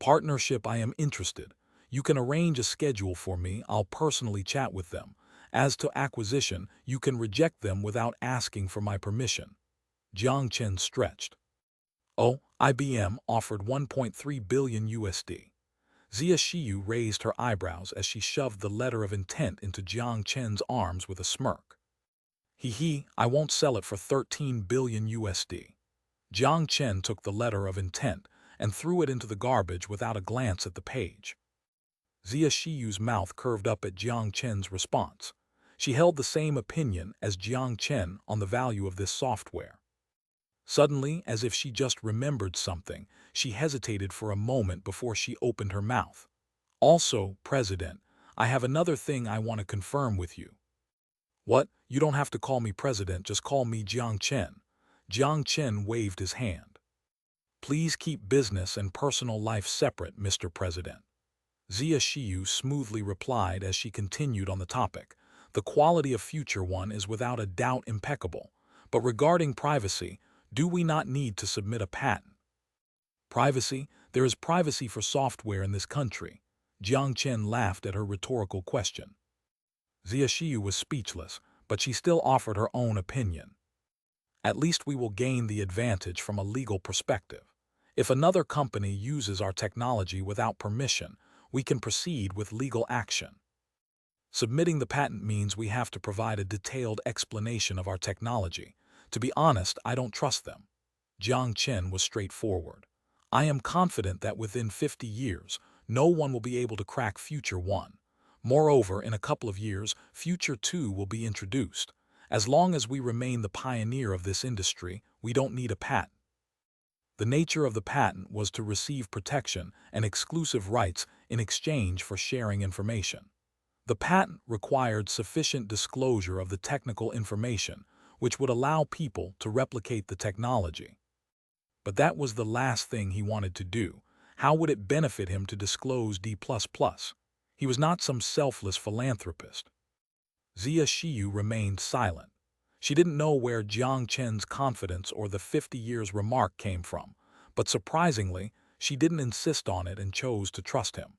"Partnership, I am interested. You can arrange a schedule for me, I'll personally chat with them. As to acquisition, you can reject them without asking for my permission." Jiang Chen stretched. "Oh, IBM offered 1.3 billion USD. Xia Xiyu raised her eyebrows as she shoved the letter of intent into Jiang Chen's arms with a smirk. "He, I won't sell it for 13 billion USD. Jiang Chen took the letter of intent and threw it into the garbage without a glance at the page. Xia Xiyu's mouth curved up at Jiang Chen's response. She held the same opinion as Jiang Chen on the value of this software. Suddenly, as if she just remembered something, she hesitated for a moment before she opened her mouth. "Also, President, I have another thing I want to confirm with you." "What? You don't have to call me President, just call me Jiang Chen." Jiang Chen waved his hand. "Please keep business and personal life separate, Mr. President." Xia Xiyu smoothly replied as she continued on the topic. The quality of Future One is without a doubt impeccable. But regarding privacy, do we not need to submit a patent? Privacy? There is privacy for software in this country. Jiang Chen laughed at her rhetorical question. Zia Shiyu was speechless, but she still offered her own opinion. At least we will gain the advantage from a legal perspective. If another company uses our technology without permission, we can proceed with legal action. Submitting the patent means we have to provide a detailed explanation of our technology. To be honest, I don't trust them. Jiang Chen was straightforward. I am confident that within 50 years, no one will be able to crack Future One. Moreover, in a couple of years, Future Two will be introduced. As long as we remain the pioneer of this industry, we don't need a patent. The nature of the patent was to receive protection and exclusive rights in exchange for sharing information. The patent required sufficient disclosure of the technical information, which would allow people to replicate the technology. But that was the last thing he wanted to do. How would it benefit him to disclose D++? He was not some selfless philanthropist. Zia Shiyu remained silent. She didn't know where Jiang Chen's confidence or the 50 years remark came from, but surprisingly, she didn't insist on it and chose to trust him.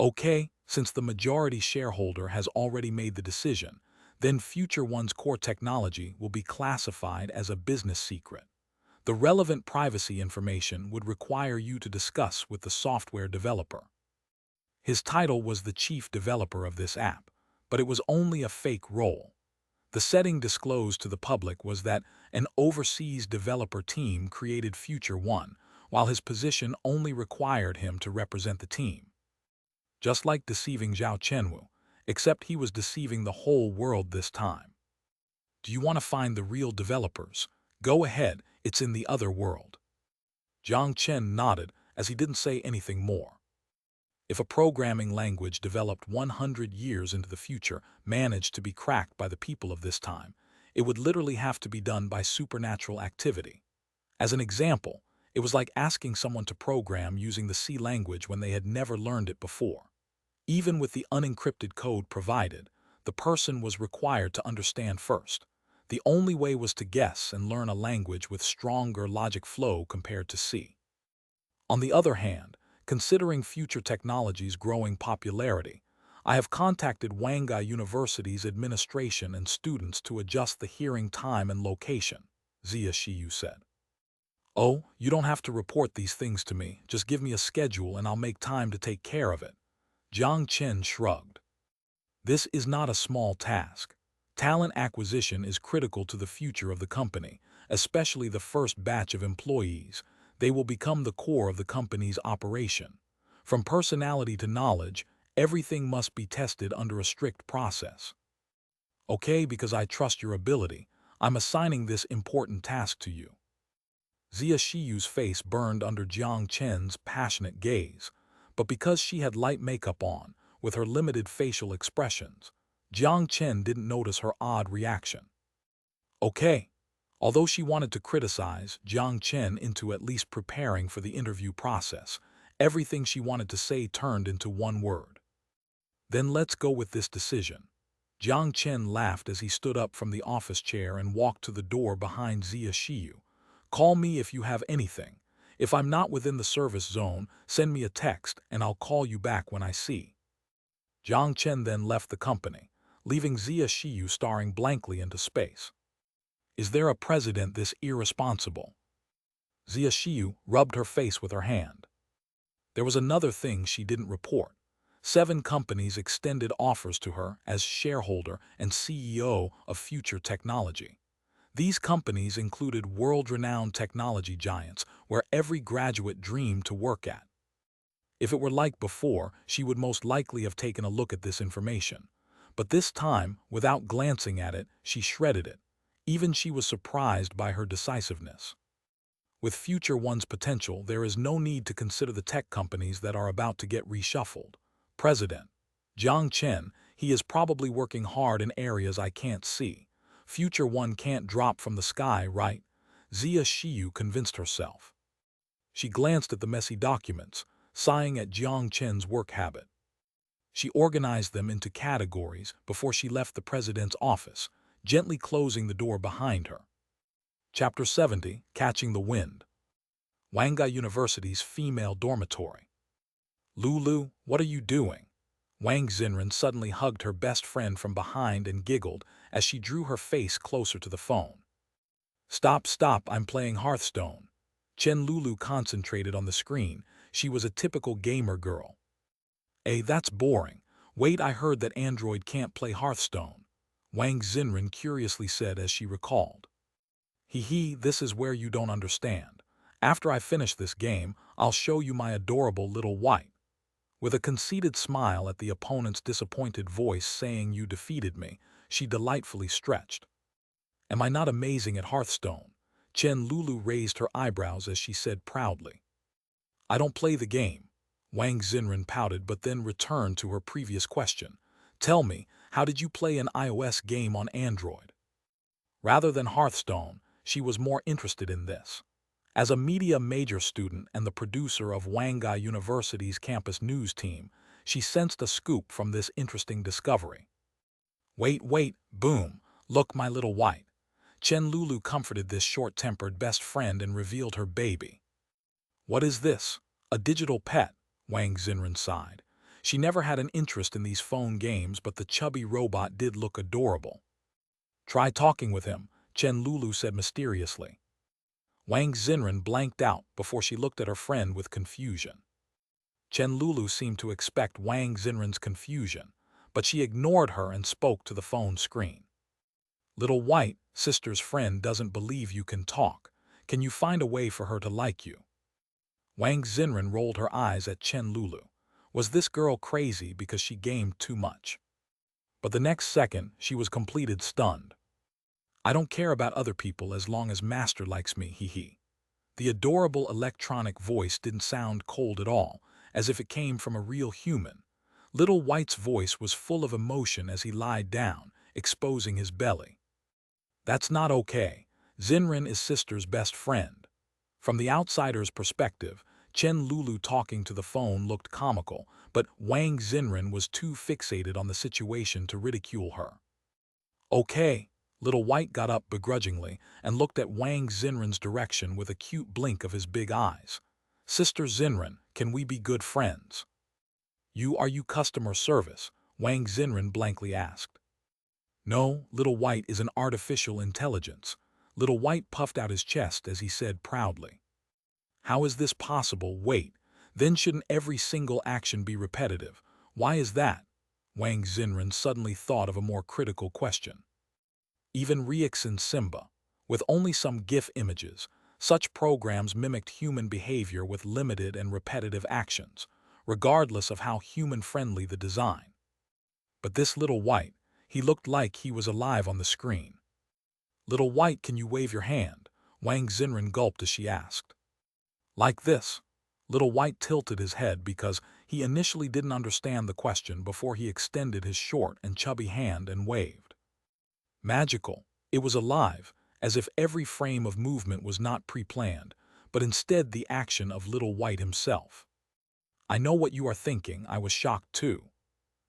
Okay, since the majority shareholder has already made the decision, then Future One's core technology will be classified as a business secret. The relevant privacy information would require you to discuss with the software developer. His title was the chief developer of this app, but it was only a fake role. The setting disclosed to the public was that an overseas developer team created Future One, while his position only required him to represent the team. Just like deceiving Zhao Chenwu, except he was deceiving the whole world this time. Do you want to find the real developers? Go ahead, it's in the other world. Jiang Chen nodded as he didn't say anything more. If a programming language developed 100 years into the future managed to be cracked by the people of this time, it would literally have to be done by supernatural activity. As an example, it was like asking someone to program using the C language when they had never learned it before. Even with the unencrypted code provided, the person was required to understand first. The only way was to guess and learn a language with stronger logic flow compared to C. On the other hand, considering future technology's growing popularity, I have contacted Wangai University's administration and students to adjust the hearing time and location, Zia Shiyu said. Oh, you don't have to report these things to me, just give me a schedule and I'll make time to take care of it. Jiang Chen shrugged. This is not a small task. Talent acquisition is critical to the future of the company, especially the first batch of employees. They will become the core of the company's operation. From personality to knowledge, everything must be tested under a strict process. Okay, because I trust your ability, I'm assigning this important task to you. Zia Shiyu's face burned under Jiang Chen's passionate gaze, but because she had light makeup on, with her limited facial expressions, Jiang Chen didn't notice her odd reaction. Okay. Although she wanted to criticize Jiang Chen into at least preparing for the interview process, everything she wanted to say turned into one word. Then let's go with this decision. Jiang Chen laughed as he stood up from the office chair and walked to the door behind Zia Shiyu. Call me if you have anything. If I'm not within the service zone, send me a text and I'll call you back when I see. Jiang Chen then left the company, leaving Zia Shiyu staring blankly into space. Is there a president this irresponsible? Zia Shiyu rubbed her face with her hand. There was another thing she didn't report. 7 companies extended offers to her as shareholder and CEO of Future Technology. These companies included world-renowned technology giants where every graduate dreamed to work at. If it were like before, she would most likely have taken a look at this information. But this time, without glancing at it, she shredded it. Even she was surprised by her decisiveness. With Future One's potential, there is no need to consider the tech companies that are about to get reshuffled. President Jiang Chen, he is probably working hard in areas I can't see. Future One can't drop from the sky, right? Zia Shiyu convinced herself. She glanced at the messy documents, sighing at Jiang Chen's work habit. She organized them into categories before she left the president's office, gently closing the door behind her. Chapter 70, Catching the Wind. Wangai University's female dormitory. Lulu, what are you doing? Wang Xinren suddenly hugged her best friend from behind and giggled as she drew her face closer to the phone. Stop, I'm playing Hearthstone. Chen Lulu concentrated on the screen. She was a typical gamer girl. That's boring. Wait, I heard that Android can't play Hearthstone. Wang Xinren curiously said as she recalled. This is where you don't understand. After I finish this game, I'll show you my adorable little white. With a conceited smile at the opponent's disappointed voice saying you defeated me, she delightfully stretched. Am I not amazing at Hearthstone? Chen Lulu raised her eyebrows as she said proudly. I don't play the game. Wang Xinren pouted but then returned to her previous question. Tell me, how did you play an iOS game on Android? Rather than Hearthstone, she was more interested in this. As a media major student and the producer of Wangai University's campus news team, she sensed a scoop from this interesting discovery. Wait, boom, look my little white. Chen Lulu comforted this short-tempered best friend and revealed her baby. What is this? A digital pet? Wang Xinren sighed. She never had an interest in these phone games, but the chubby robot did look adorable. Try talking with him, Chen Lulu said mysteriously. Wang Xinren blanked out before she looked at her friend with confusion. Chen Lulu seemed to expect Wang Xinren's confusion, but she ignored her and spoke to the phone screen. Little white, sister's friend doesn't believe you can talk. Can you find a way for her to like you? Wang Xinren rolled her eyes at Chen Lulu. Was this girl crazy because she gamed too much? But the next second, she was completely stunned. I don't care about other people as long as Master likes me, The adorable electronic voice didn't sound cold at all, as if it came from a real human. Little White's voice was full of emotion as he lied down, exposing his belly. That's not okay. Xinren is sister's best friend. From the outsider's perspective, Chen Lulu talking to the phone looked comical, but Wang Xinren was too fixated on the situation to ridicule her. Okay. Little White got up begrudgingly and looked at Wang Xinren's direction with a cute blink of his big eyes. Sister Xinren, can we be good friends? Are you customer service? Wang Xinren blankly asked. No, Little White is an artificial intelligence. Little White puffed out his chest as he said proudly. How is this possible? Wait, then shouldn't every single action be repetitive? Why is that? Wang Xinren suddenly thought of a more critical question. Even Riix and Simba, with only some GIF images, such programs mimicked human behavior with limited and repetitive actions, regardless of how human-friendly the design. But this Little White, he looked like he was alive on the screen. Little White, can you wave your hand? Wang Xinren gulped as she asked. Like this? Little White tilted his head because he initially didn't understand the question before he extended his short and chubby hand and waved. Magical. It was alive, as if every frame of movement was not pre-planned, but instead the action of Little White himself. I know what you are thinking. I was shocked too.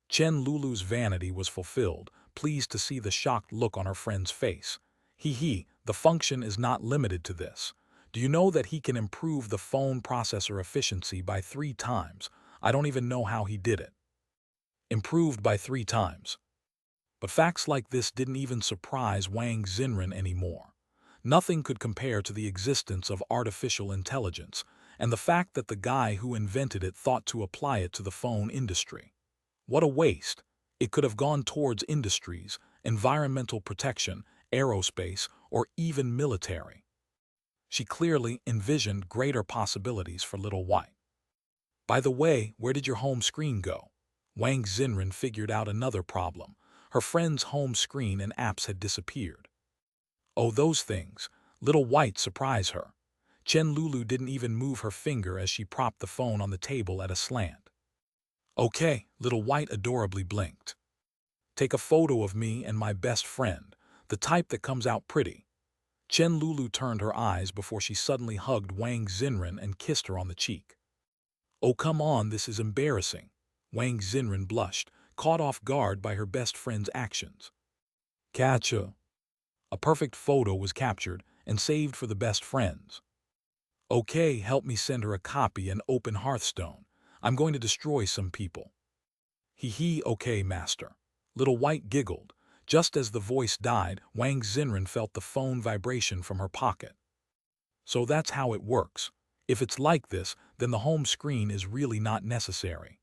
Chen Lulu's vanity was fulfilled, pleased to see the shocked look on her friend's face. The function is not limited to this. Do you know that he can improve the phone processor efficiency by 3 times? I don't even know how he did it. Improved by 3 times. But facts like this didn't even surprise Wang Xinren anymore. Nothing could compare to the existence of artificial intelligence, and the fact that the guy who invented it thought to apply it to the phone industry. What a waste! It could have gone towards industries, environmental protection, aerospace, or even military. She clearly envisioned greater possibilities for Little White. By the way, where did your home screen go? Wang Xinren figured out another problem. Her friend's home screen and apps had disappeared. Oh, those things. Little White surprised her. Chen Lulu didn't even move her finger as she propped the phone on the table at a slant. Okay, Little White adorably blinked. Take a photo of me and my best friend, the type that comes out pretty. Chen Lulu turned her eyes before she suddenly hugged Wang Xinren and kissed her on the cheek. Oh, come on, this is embarrassing. Wang Xinren blushed, caught off guard by her best friend's actions. Catcha. A perfect photo was captured and saved for the best friends. Okay, help me send her a copy and open Hearthstone. I'm going to destroy some people. Hee, okay, master. Little White giggled. Just as the voice died, Wang Xinren felt the phone vibration from her pocket. So that's how it works. If it's like this, then the home screen is really not necessary.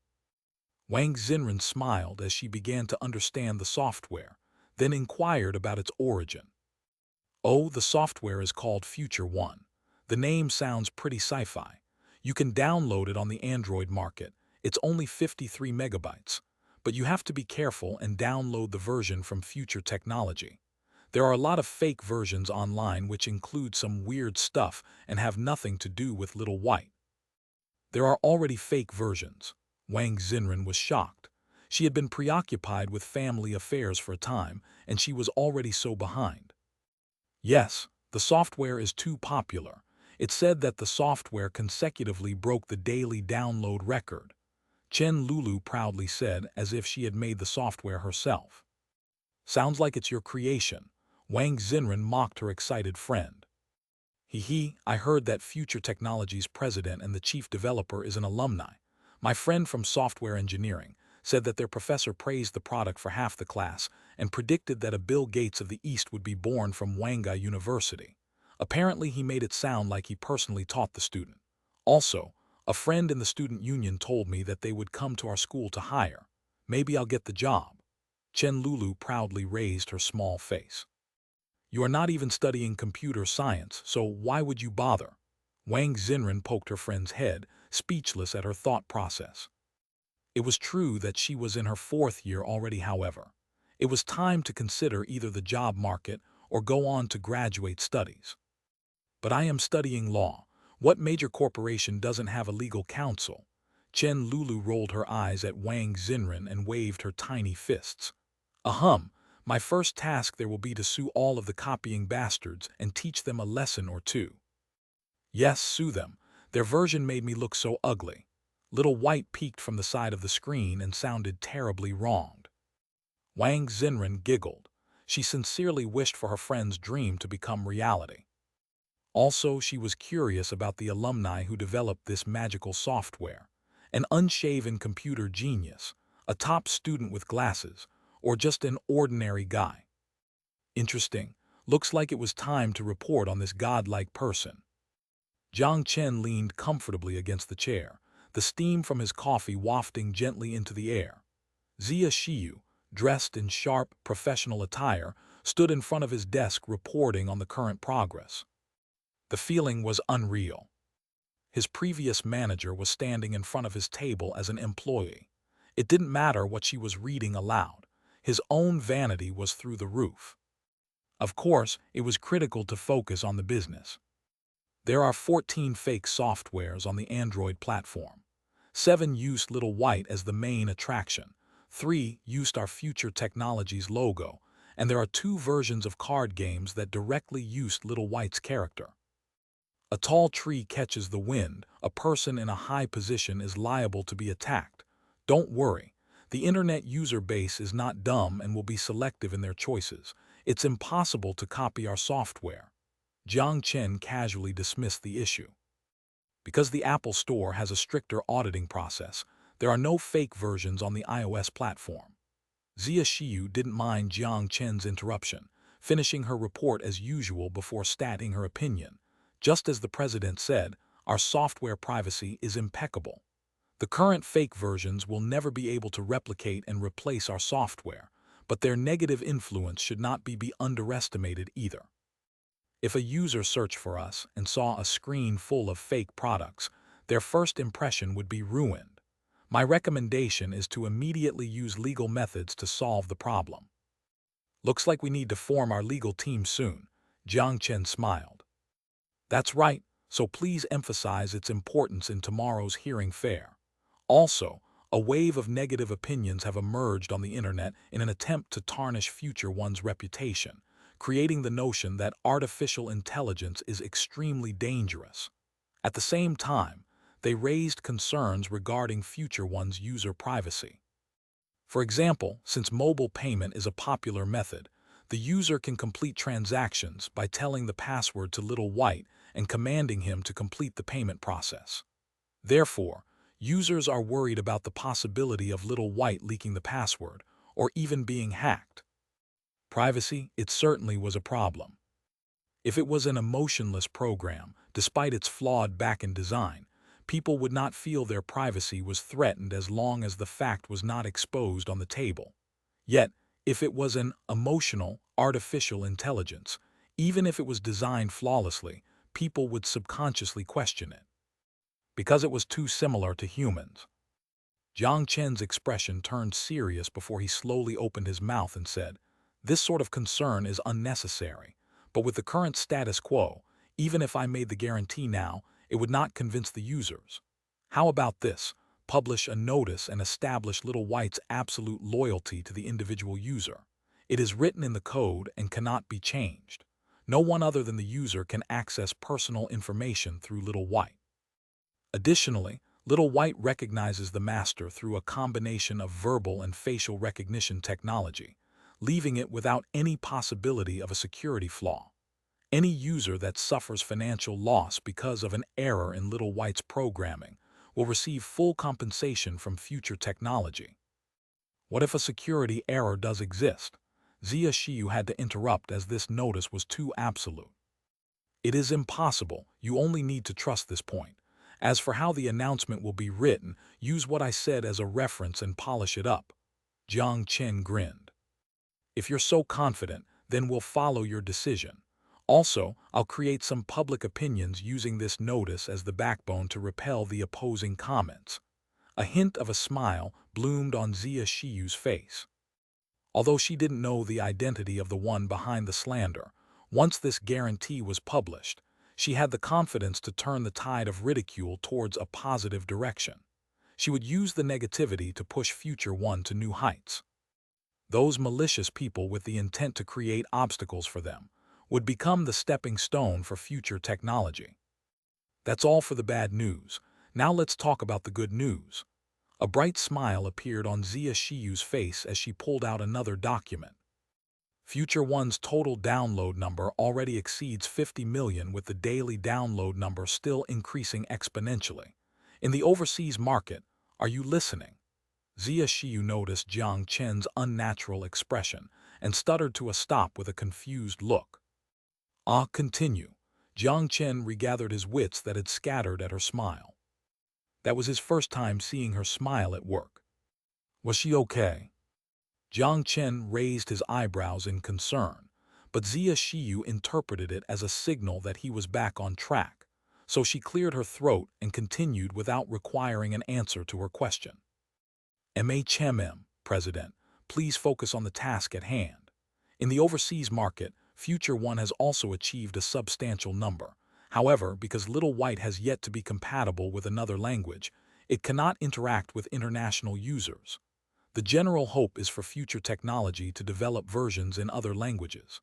Wang Xinren smiled as she began to understand the software, then inquired about its origin. Oh, the software is called Future One. The name sounds pretty sci-fi. You can download it on the Android market. It's only 53 megabytes. But you have to be careful and download the version from Future Technology. There are a lot of fake versions online which include some weird stuff and have nothing to do with Little White. There are already fake versions. Wang Xinren was shocked. She had been preoccupied with family affairs for a time, and she was already so behind. Yes, the software is too popular. It said that the software consecutively broke the daily download record. Chen Lulu proudly said, as if she had made the software herself. Sounds like it's your creation. Wang Xinren mocked her excited friend. I heard that Future Technology's president and the chief developer is an alumni. My friend from software engineering said that their professor praised the product for half the class and predicted that a Bill Gates of the East would be born from Wanga University. Apparently, he made it sound like he personally taught the student. Also, a friend in the student union told me that they would come to our school to hire. Maybe I'll get the job. Chen Lulu proudly raised her small face. You are not even studying computer science, so why would you bother? Wang Xinren poked her friend's head, speechless at her thought process. It was true that she was in her 4th year already, however. It was time to consider either the job market or go on to graduate studies. But I am studying law. What major corporation doesn't have a legal counsel? Chen Lulu rolled her eyes at Wang Xinren and waved her tiny fists. Ahem, my first task there will be to sue all of the copying bastards and teach them a lesson or two. Yes, sue them. Their version made me look so ugly. Little White peeked from the side of the screen and sounded terribly wronged. Wang Xinren giggled. She sincerely wished for her friend's dream to become reality. Also, she was curious about the alumni who developed this magical software. An unshaven computer genius, a top student with glasses, or just an ordinary guy. Interesting. Looks like it was time to report on this godlike person. Jiang Chen leaned comfortably against the chair, the steam from his coffee wafting gently into the air. Zia Shiyu, dressed in sharp, professional attire, stood in front of his desk reporting on the current progress. The feeling was unreal. His previous manager was standing in front of his table as an employee. It didn't matter what she was reading aloud. His own vanity was through the roof. Of course, it was critical to focus on the business. There are 14 fake softwares on the Android platform. 7 used Little White as the main attraction. 3 used our Future Technologies logo, and there are 2 versions of card games that directly used Little White's character. A tall tree catches the wind, a person in a high position is liable to be attacked. Don't worry, the internet user base is not dumb and will be selective in their choices. It's impossible to copy our software. Jiang Chen casually dismissed the issue. Because the Apple Store has a stricter auditing process, there are no fake versions on the iOS platform. Zia Shiyu didn't mind Jiang Chen's interruption, finishing her report as usual before stating her opinion. Just as the president said, our software privacy is impeccable. The current fake versions will never be able to replicate and replace our software, but their negative influence should not be underestimated either. If a user searched for us and saw a screen full of fake products, their first impression would be ruined. My recommendation is to immediately use legal methods to solve the problem. Looks like we need to form our legal team soon, Jiang Chen smiled. That's right, so please emphasize its importance in tomorrow's hearing fair. Also, a wave of negative opinions have emerged on the internet in an attempt to tarnish Future One's reputation, creating the notion that artificial intelligence is extremely dangerous. At the same time, they raised concerns regarding future one's user privacy. For example, since mobile payment is a popular method, the user can complete transactions by telling the password to Little White and commanding him to complete the payment process. Therefore, users are worried about the possibility of Little White leaking the password or even being hacked. Privacy, it certainly was a problem. If it was an emotionless program, despite its flawed back-end design, people would not feel their privacy was threatened as long as the fact was not exposed on the table. Yet, if it was an emotional, artificial intelligence, even if it was designed flawlessly, people would subconsciously question it. Because it was too similar to humans. Jiang Chen's expression turned serious before he slowly opened his mouth and said, "This sort of concern is unnecessary, but with the current status quo, even if I made the guarantee now, it would not convince the users. How about this? Publish a notice and establish Little White's absolute loyalty to the individual user. It is written in the code and cannot be changed. No one other than the user can access personal information through Little White. Additionally, Little White recognizes the master through a combination of verbal and facial recognition technology, leaving it without any possibility of a security flaw. Any user that suffers financial loss because of an error in Little White's programming will receive full compensation from future technology." What if a security error does exist? Zia Shiyu had to interrupt as this notice was too absolute. "It is impossible. You only need to trust this point. As for how the announcement will be written, use what I said as a reference and polish it up." Jiang Chen grinned. "If you're so confident, then we'll follow your decision. Also, I'll create some public opinions using this notice as the backbone to repel the opposing comments." A hint of a smile bloomed on Zia Shiyu's face. Although she didn't know the identity of the one behind the slander, once this guarantee was published, she had the confidence to turn the tide of ridicule towards a positive direction. She would use the negativity to push Future One to new heights. Those malicious people with the intent to create obstacles for them would become the stepping stone for future technology. That's all for the bad news. Now let's talk about the good news. A bright smile appeared on Zia Shiyu's face as she pulled out another document. Future One's total download number already exceeds 50 million, with the daily download number still increasing exponentially. In the overseas market, are you listening? Zia Shiyu noticed Jiang Chen's unnatural expression and stuttered to a stop with a confused look. Continue. Jiang Chen regathered his wits that had scattered at her smile. That was his first time seeing her smile at work. Was she okay? Jiang Chen raised his eyebrows in concern, but Zia Shiyu interpreted it as a signal that he was back on track, so she cleared her throat and continued without requiring an answer to her question. IHaveAMansion, President, please focus on the task at hand. In the overseas market, Future One has also achieved a substantial number. However, because Little White has yet to be compatible with another language, it cannot interact with international users. The general hope is for future technology to develop versions in other languages.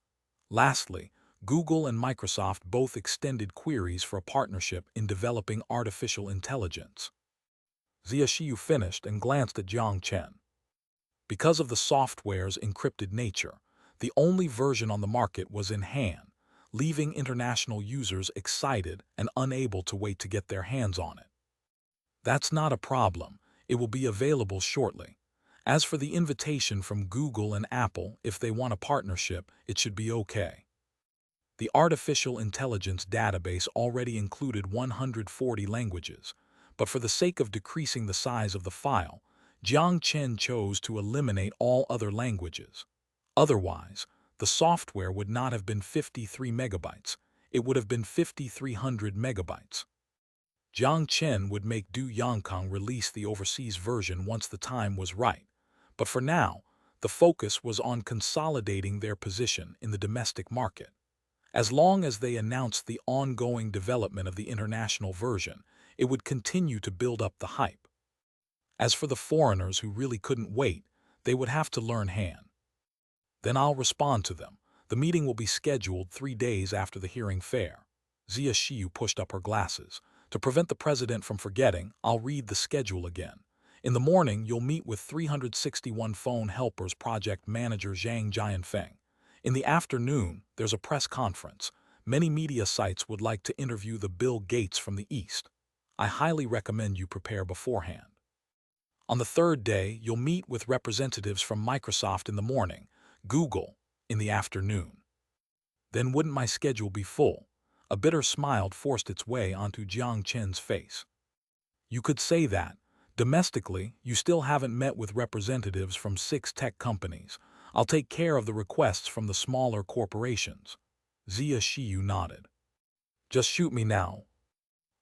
Lastly, Google and Microsoft both extended queries for a partnership in developing artificial intelligence. Zia Shiyu finished and glanced at Jiang Chen. Because of the software's encrypted nature, the only version on the market was in Han, leaving international users excited and unable to wait to get their hands on it. That's not a problem. It will be available shortly. As for the invitation from Google and Apple, if they want a partnership, it should be okay. The artificial intelligence database already included 140 languages, but for the sake of decreasing the size of the file, Jiang Chen chose to eliminate all other languages. Otherwise, the software would not have been 53 megabytes, it would have been 5,300 megabytes. Jiang Chen would make Du Yangkang release the overseas version once the time was right, but for now, the focus was on consolidating their position in the domestic market. As long as they announced the ongoing development of the international version, it would continue to build up the hype. As for the foreigners who really couldn't wait, they would have to learn Han. Then I'll respond to them. The meeting will be scheduled 3 days after the hearing fair. Zia Shiyu pushed up her glasses. To prevent the president from forgetting, I'll read the schedule again. In the morning, you'll meet with 361 phone helpers project manager Jiang Chen. In the afternoon, there's a press conference. Many media sites would like to interview the Bill Gates from the East. I highly recommend you prepare beforehand. On the third day, you'll meet with representatives from Microsoft in the morning, Google in the afternoon. Then wouldn't my schedule be full? A bitter smile forced its way onto Jiang Chen's face. You could say that. Domestically, you still haven't met with representatives from 6 tech companies. I'll take care of the requests from the smaller corporations. Zia Shiyu nodded. Just shoot me now.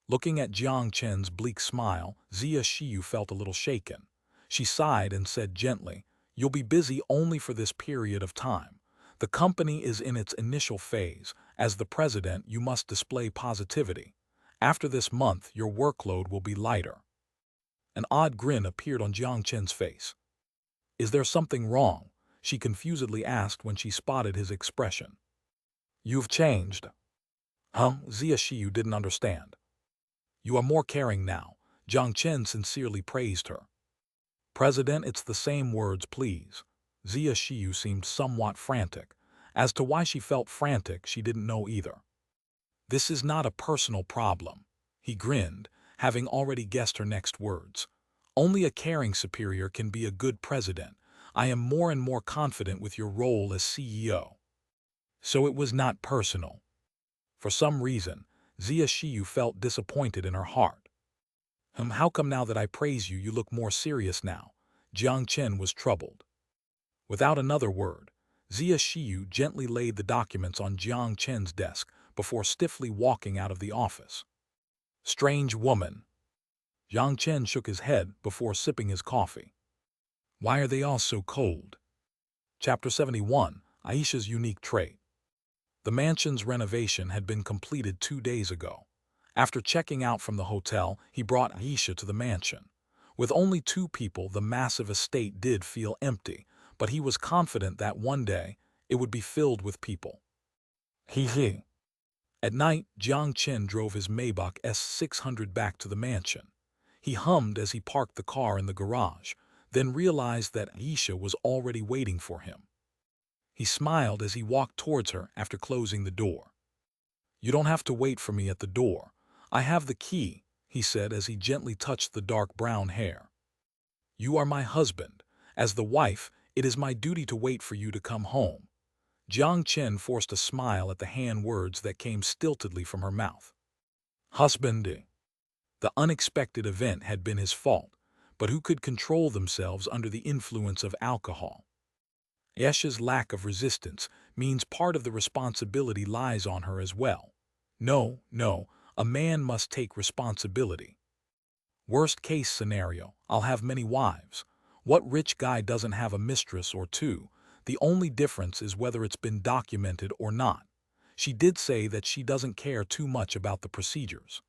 Looking at Jiang Chen's bleak smile, Zia Shiyu felt a little shaken. She sighed and said gently, "You'll be busy only for this period of time. The company is in its initial phase. As the president, you must display positivity. After this month, your workload will be lighter." An odd grin appeared on Jiang Chen's face. "Is there something wrong?" she confusedly asked when she spotted his expression. "You've changed." Huh? Zia Shiyu didn't understand. "You are more caring now." Jiang Chen sincerely praised her. "President, it's the same words, please." Zia Shiyu seemed somewhat frantic. As to why she felt frantic, she didn't know either. "This is not a personal problem." He grinned, having already guessed her next words. "Only a caring superior can be a good president. I am more and more confident with your role as CEO." So it was not personal. For some reason, Zia Shiyu felt disappointed in her heart. How come now that I praise you, you look more serious now?" Jiang Chen was troubled. Without another word, Zia Shiyu gently laid the documents on Jiang Chen's desk before stiffly walking out of the office. "Strange woman." Jiang Chen shook his head before sipping his coffee. "Why are they all so cold?" Chapter 71, Aisha's Unique Trait. The mansion's renovation had been completed 2 days ago. After checking out from the hotel, he brought Aisha to the mansion. With only 2 people, the massive estate did feel empty, but he was confident that one day it would be filled with people. He. At night, Jiang Chen drove his Maybach S600 back to the mansion. He hummed as he parked the car in the garage, then realized that Aisha was already waiting for him. He smiled as he walked towards her after closing the door. "You don't have to wait for me at the door. I have the key," he said as he gently touched the dark brown hair. "You are my husband. As the wife, it is my duty to wait for you to come home." Jiang Chen forced a smile at the hand words that came stiltedly from her mouth. Husband. The unexpected event had been his fault, but who could control themselves under the influence of alcohol? Aisha's lack of resistance means part of the responsibility lies on her as well. No, a man must take responsibility. Worst case scenario, I'll have many wives. What rich guy doesn't have a mistress or 2? The only difference is whether it's been documented or not. She did say that she doesn't care too much about the procedures.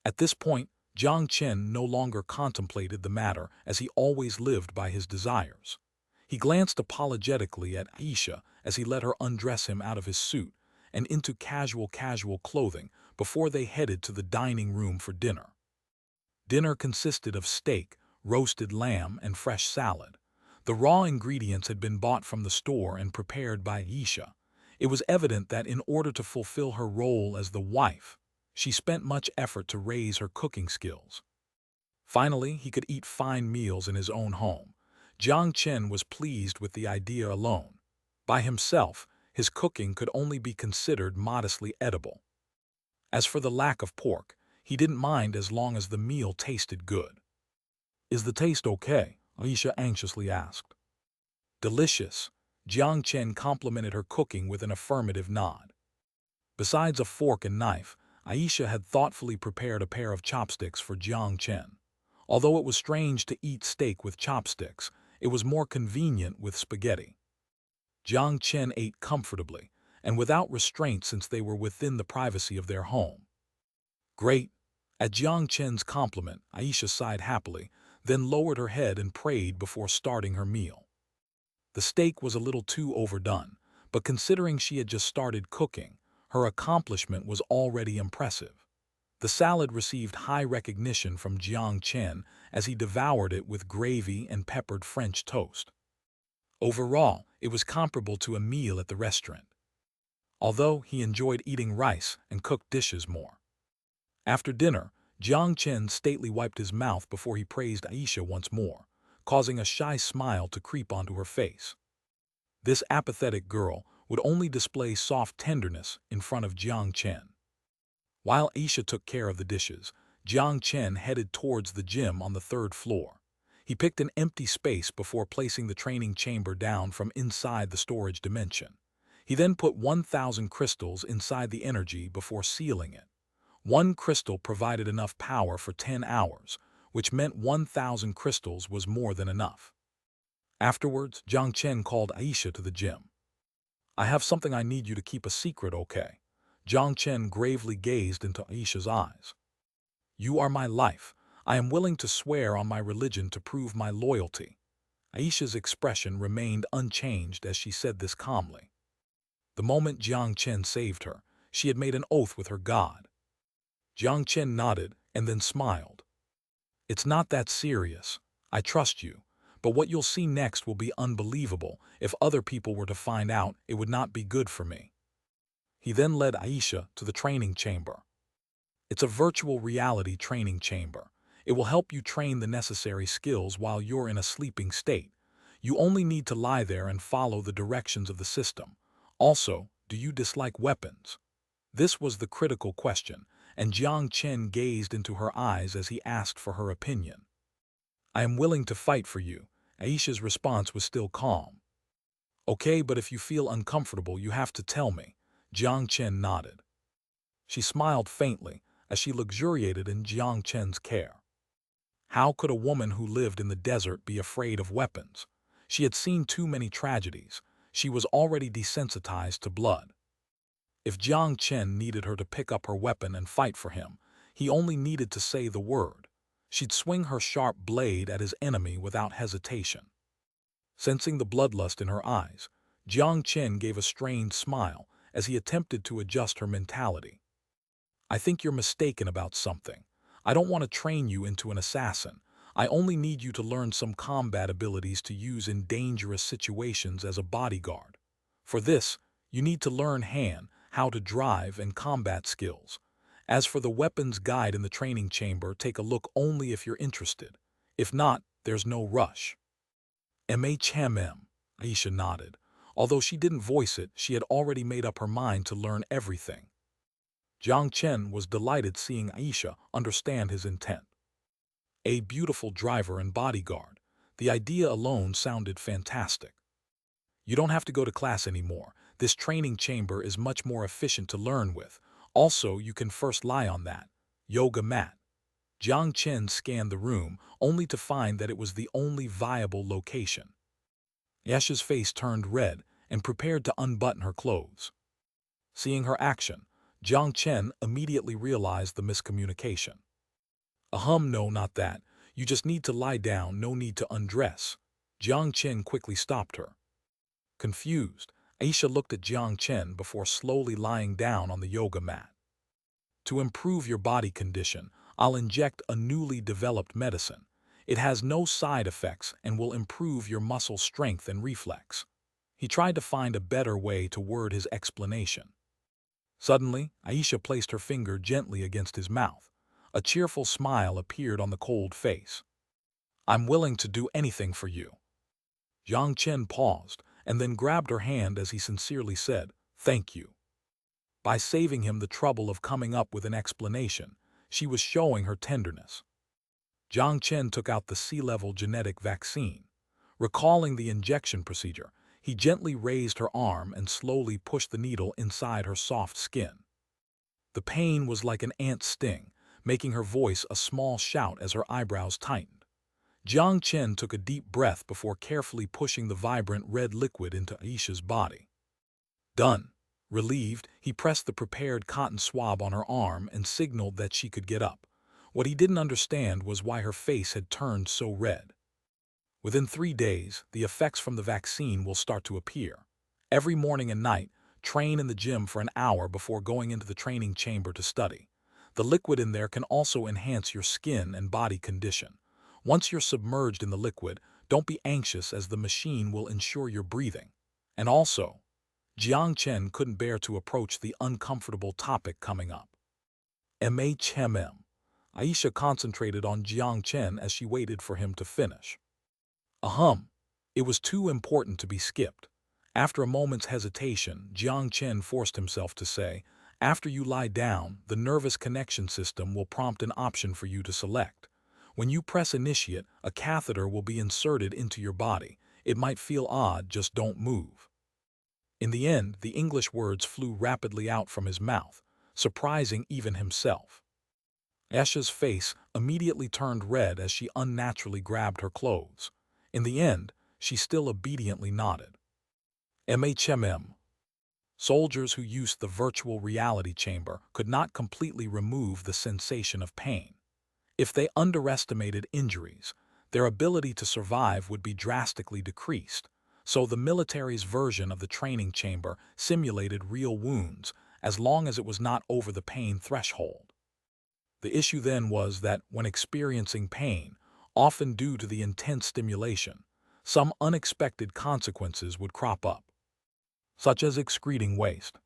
At this point, Jiang Chen no longer contemplated the matter as he always lived by his desires. He glanced apologetically at Aisha as he let her undress him out of his suit and into casual clothing before they headed to the dining room for dinner. Dinner consisted of steak, roasted lamb, and fresh salad. The raw ingredients had been bought from the store and prepared by Aisha. It was evident that in order to fulfill her role as the wife, she spent much effort to raise her cooking skills. Finally, he could eat fine meals in his own home. Jiang Chen was pleased with the idea alone. By himself, his cooking could only be considered modestly edible. As for the lack of pork, he didn't mind as long as the meal tasted good. "Is the taste okay?" Aisha anxiously asked. "Delicious." Jiang Chen complimented her cooking with an affirmative nod. Besides a fork and knife, Aisha had thoughtfully prepared a pair of chopsticks for Jiang Chen. Although it was strange to eat steak with chopsticks, it was more convenient with spaghetti. Jiang Chen ate comfortably and without restraint since they were within the privacy of their home. "Great." At Jiang Chen's compliment, Aisha sighed happily, then lowered her head and prayed before starting her meal. The steak was a little too overdone, but considering she had just started cooking, her accomplishment was already impressive. The salad received high recognition from Jiang Chen as he devoured it with gravy and peppered French toast. Overall, it was comparable to a meal at the restaurant, although he enjoyed eating rice and cooked dishes more. After dinner, Jiang Chen stately wiped his mouth before he praised Aisha once more, causing a shy smile to creep onto her face. This apathetic girl would only display soft tenderness in front of Jiang Chen. While Aisha took care of the dishes, Jiang Chen headed towards the gym on the third floor. He picked an empty space before placing the training chamber down from inside the storage dimension. He then put 1,000 crystals inside the energy before sealing it. One crystal provided enough power for 10 hours, which meant 1,000 crystals was more than enough. Afterwards, Jiang Chen called Aisha to the gym. "I have something I need you to keep a secret, okay?" Jiang Chen gravely gazed into Aisha's eyes. "You are my life. I am willing to swear on my religion to prove my loyalty." Aisha's expression remained unchanged as she said this calmly. The moment Jiang Chen saved her, she had made an oath with her God. Jiang Chen nodded and then smiled. "It's not that serious. I trust you. But what you'll see next will be unbelievable. If other people were to find out, it would not be good for me." He then led Aisha to the training chamber. It's a virtual reality training chamber. It will help you train the necessary skills while you're in a sleeping state. You only need to lie there and follow the directions of the system. Also, do you dislike weapons? This was the critical question, and Jiang Chen gazed into her eyes as he asked for her opinion. "I am willing to fight for you." Aisha's response was still calm. "Okay, but if you feel uncomfortable, you have to tell me." Jiang Chen nodded. She smiled faintly as she luxuriated in Jiang Chen's care. How could a woman who lived in the desert be afraid of weapons? She had seen too many tragedies. She was already desensitized to blood. If Jiang Chen needed her to pick up her weapon and fight for him, he only needed to say the word. She'd swing her sharp blade at his enemy without hesitation. Sensing the bloodlust in her eyes, Jiang Chen gave a strained smile as he attempted to adjust her mentality. "I think you're mistaken about something. I don't want to train you into an assassin. I only need you to learn some combat abilities to use in dangerous situations as a bodyguard. For this, you need to learn how to drive, and combat skills. As for the weapons guide in the training chamber, take a look only if you're interested. If not, there's no rush." "IHaveAMansion," Aisha nodded. Although she didn't voice it, she had already made up her mind to learn everything. Jiang Chen was delighted seeing Aisha understand his intent. A beautiful driver and bodyguard. The idea alone sounded fantastic. "You don't have to go to class anymore. This training chamber is much more efficient to learn with. Also, you can first lie on that yoga mat." Jiang Chen scanned the room, only to find that it was the only viable location. Aisha's face turned red and prepared to unbutton her clothes. Seeing her action, Jiang Chen immediately realized the miscommunication. No, not that. You just need to lie down, no need to undress." Jiang Chen quickly stopped her. Confused, Aisha looked at Jiang Chen before slowly lying down on the yoga mat. "To improve your body condition, I'll inject a newly developed medicine. It has no side effects and will improve your muscle strength and reflex." He tried to find a better way to word his explanation. Suddenly, Aisha placed her finger gently against his mouth. A cheerful smile appeared on the cold face. "I'm willing to do anything for you." Jiang Chen paused and then grabbed her hand as he sincerely said, "Thank you." By saving him the trouble of coming up with an explanation, she was showing her tenderness. Jiang Chen took out the sea-level genetic vaccine. Recalling the injection procedure, he gently raised her arm and slowly pushed the needle inside her soft skin. The pain was like an ant's sting, making her voice a small shout as her eyebrows tightened. Jiang Chen took a deep breath before carefully pushing the vibrant red liquid into Aisha's body. Done. Relieved, he pressed the prepared cotton swab on her arm and signaled that she could get up. What he didn't understand was why her face had turned so red. Within 3 days, the effects from the vaccine will start to appear. Every morning and night, train in the gym for an hour before going into the training chamber to study. The liquid in there can also enhance your skin and body condition. Once you're submerged in the liquid, don't be anxious as the machine will ensure your breathing. And also, Jiang Chen couldn't bear to approach the uncomfortable topic coming up. IHaveAMansion. Aisha concentrated on Jiang Chen as she waited for him to finish. Ahem. It was too important to be skipped. After a moment's hesitation, Jiang Chen forced himself to say, "After you lie down, the nervous connection system will prompt an option for you to select. When you press initiate, a catheter will be inserted into your body. It might feel odd, just don't move." In the end, the English words flew rapidly out from his mouth, surprising even himself. Aisha's face immediately turned red as she unnaturally grabbed her clothes. In the end, she still obediently nodded. IHaveAMansion. Soldiers who used the virtual reality chamber could not completely remove the sensation of pain. If they underestimated injuries, their ability to survive would be drastically decreased, so the military's version of the training chamber simulated real wounds as long as it was not over the pain threshold. The issue then was that when experiencing pain, often due to the intense stimulation, some unexpected consequences would crop up, such as excreting waste.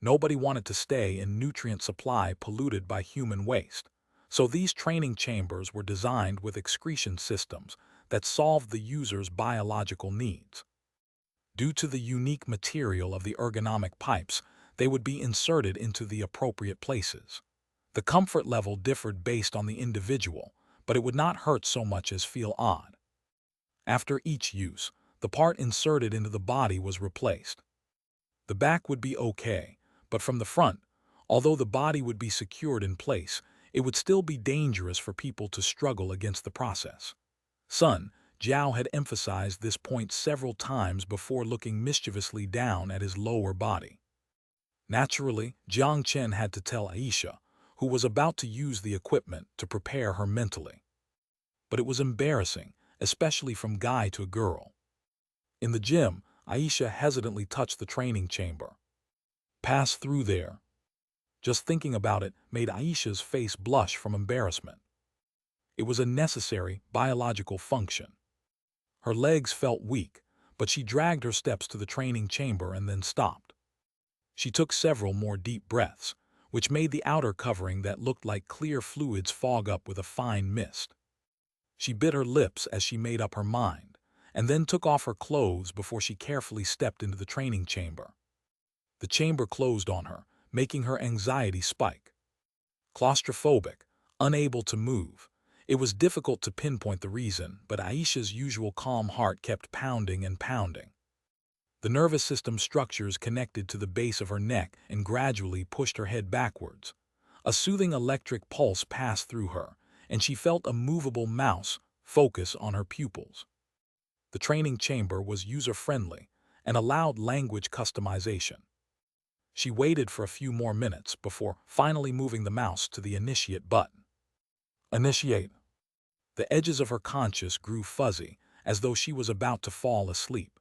Nobody wanted to stay in nutrient supply polluted by human waste, so these training chambers were designed with excretion systems that solved the user's biological needs. Due to the unique material of the ergonomic pipes, they would be inserted into the appropriate places. The comfort level differed based on the individual, but it would not hurt so much as feel odd. After each use, the part inserted into the body was replaced. The back would be okay, but from the front, although the body would be secured in place, it would still be dangerous for people to struggle against the process. Sun Jiao had emphasized this point several times before looking mischievously down at his lower body. Naturally, Jiang Chen had to tell Aisha, who was about to use the equipment, to prepare her mentally. But it was embarrassing, especially from guy to girl. In the gym, Aisha hesitantly touched the training chamber. Pass through there. Just thinking about it made Aisha's face blush from embarrassment. It was a necessary biological function. Her legs felt weak, but she dragged her steps to the training chamber and then stopped. She took several more deep breaths, which made the outer covering that looked like clear fluids fog up with a fine mist. She bit her lips as she made up her mind, and then took off her clothes before she carefully stepped into the training chamber. The chamber closed on her, making her anxiety spike. Claustrophobic, unable to move. It was difficult to pinpoint the reason, but Aisha's usual calm heart kept pounding and pounding. The nervous system structures connected to the base of her neck and gradually pushed her head backwards. A soothing electric pulse passed through her, and she felt a movable mouse focus on her pupils. The training chamber was user-friendly and allowed language customization. She waited for a few more minutes before finally moving the mouse to the initiate button. Initiate. The edges of her conscience grew fuzzy, as though she was about to fall asleep.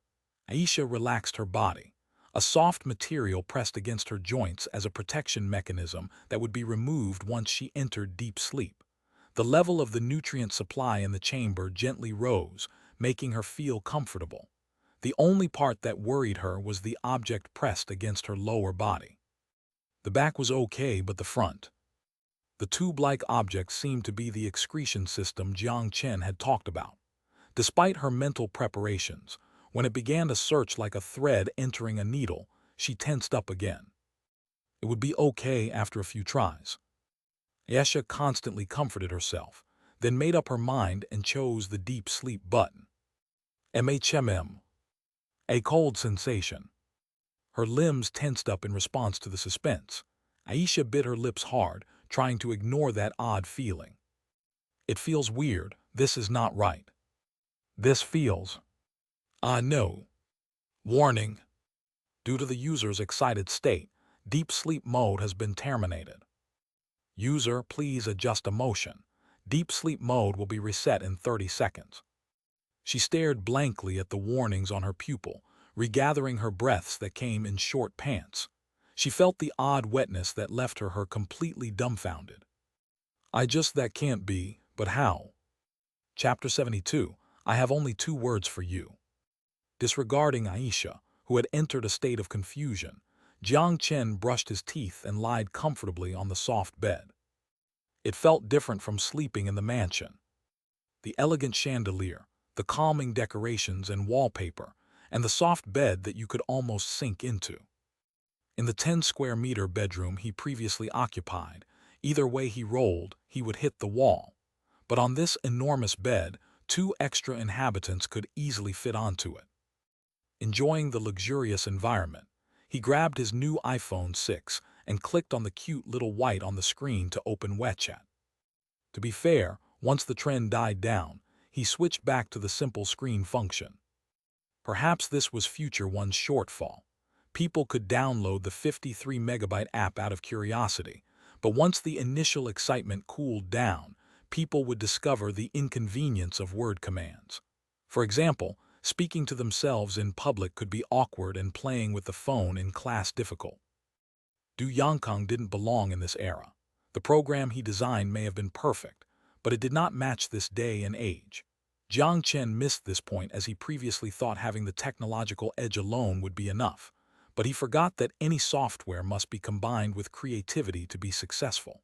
Aisha relaxed her body. A soft material pressed against her joints as a protection mechanism that would be removed once she entered deep sleep. The level of the nutrient supply in the chamber gently rose, making her feel comfortable. The only part that worried her was the object pressed against her lower body. The back was okay, but the front. The tube-like object seemed to be the excretion system Jiang Chen had talked about. Despite her mental preparations, when it began to search like a thread entering a needle, she tensed up again. It would be okay after a few tries. Aisha constantly comforted herself, then made up her mind and chose the deep sleep button. IHaveAMansion. A cold sensation. Her limbs tensed up in response to the suspense. Aisha bit her lips hard, trying to ignore that odd feeling. It feels weird. This is not right. This feels... no. Warning. Due to the user's excited state, deep sleep mode has been terminated. User, please adjust emotion. Deep sleep mode will be reset in 30 seconds. She stared blankly at the warnings on her pupil, regathering her breaths that came in short pants. She felt the odd wetness that left her completely dumbfounded. That can't be, but how? Chapter 72. I have only 2 words for you. Disregarding Aisha, who had entered a state of confusion, Jiang Chen brushed his teeth and lied comfortably on the soft bed. It felt different from sleeping in the mansion. The elegant chandelier, the calming decorations and wallpaper, and the soft bed that you could almost sink into. In the 10-square-meter bedroom he previously occupied, either way he rolled, he would hit the wall. But on this enormous bed, 2 extra inhabitants could easily fit onto it. Enjoying the luxurious environment, he grabbed his new iPhone 6 and clicked on the cute little white on the screen to open WeChat. To be fair, once the trend died down, he switched back to the simple screen function. Perhaps this was Future One's shortfall. People could download the 53-megabyte app out of curiosity, but once the initial excitement cooled down, people would discover the inconvenience of word commands. For example, speaking to themselves in public could be awkward and playing with the phone in class difficult. Du Yangkang didn't belong in this era. The program he designed may have been perfect, but it did not match this day and age. Jiang Chen missed this point as he previously thought having the technological edge alone would be enough, but he forgot that any software must be combined with creativity to be successful.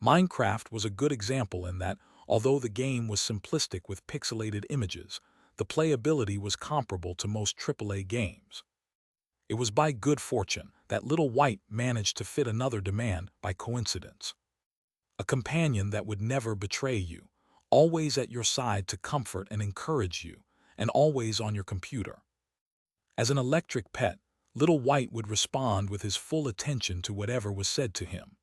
Minecraft was a good example in that, although the game was simplistic with pixelated images, the playability was comparable to most AAA games. It was by good fortune that Little White managed to fit another demand by coincidence. A companion that would never betray you, always at your side to comfort and encourage you, and always on your computer. As an electric pet, Little White would respond with his full attention to whatever was said to him.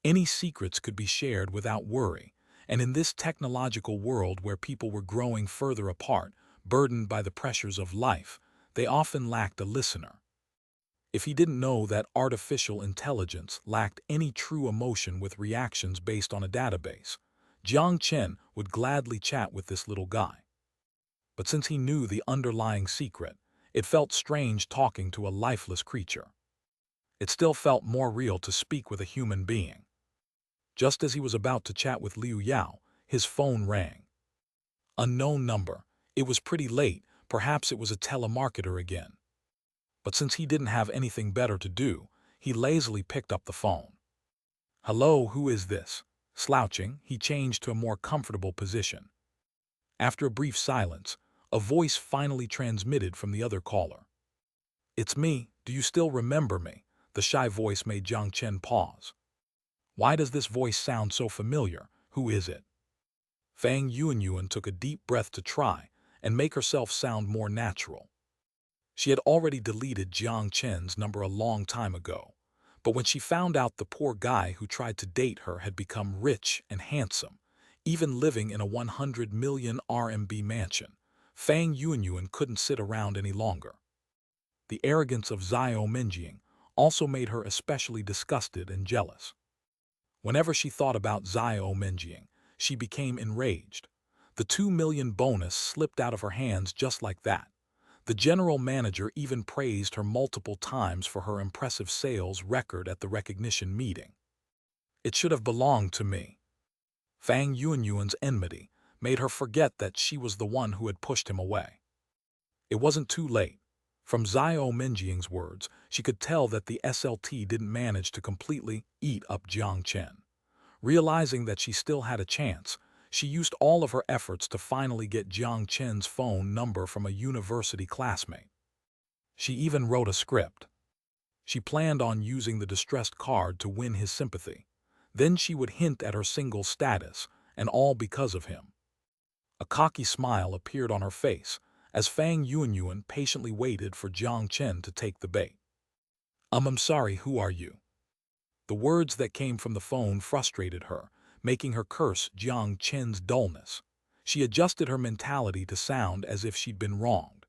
Any secrets could be shared without worry, and in this technological world where people were growing further apart, burdened by the pressures of life, they often lacked a listener. If he didn't know that artificial intelligence lacked any true emotion with reactions based on a database, Jiang Chen would gladly chat with this little guy. But since he knew the underlying secret, it felt strange talking to a lifeless creature. It still felt more real to speak with a human being. Just as he was about to chat with Liu Yao, his phone rang. Unknown number. It was pretty late, perhaps it was a telemarketer again. But since he didn't have anything better to do, he lazily picked up the phone. Hello, who is this? Slouching, he changed to a more comfortable position. After a brief silence, a voice finally transmitted from the other caller. It's me, do you still remember me? The shy voice made Jiang Chen pause. Why does this voice sound so familiar? Who is it? Fang Yuanyuan took a deep breath to try and make herself sound more natural. She had already deleted Jiang Chen's number a long time ago, but when she found out the poor guy who tried to date her had become rich and handsome, even living in a 100 million RMB mansion, Fang Yuanyuan couldn't sit around any longer. The arrogance of IHaveAMansion also made her especially disgusted and jealous. Whenever she thought about IHaveAMansion, she became enraged. The 2 million bonus slipped out of her hands just like that. The general manager even praised her multiple times for her impressive sales record at the recognition meeting. It should have belonged to me. Fang Yuanyuan's enmity made her forget that she was the one who had pushed him away. It wasn't too late. From IHaveAMansion's words, she could tell that the SLT didn't manage to completely eat up Jiang Chen. Realizing that she still had a chance, she used all of her efforts to finally get Jiang Chen's phone number from a university classmate. She even wrote a script. She planned on using the distressed card to win his sympathy. Then she would hint at her single status, and all because of him. A cocky smile appeared on her face as Fang Yuanyuan patiently waited for Jiang Chen to take the bait. I'm sorry, who are you? The words that came from the phone frustrated her, making her curse Jiang Chen's dullness. She adjusted her mentality to sound as if she'd been wronged.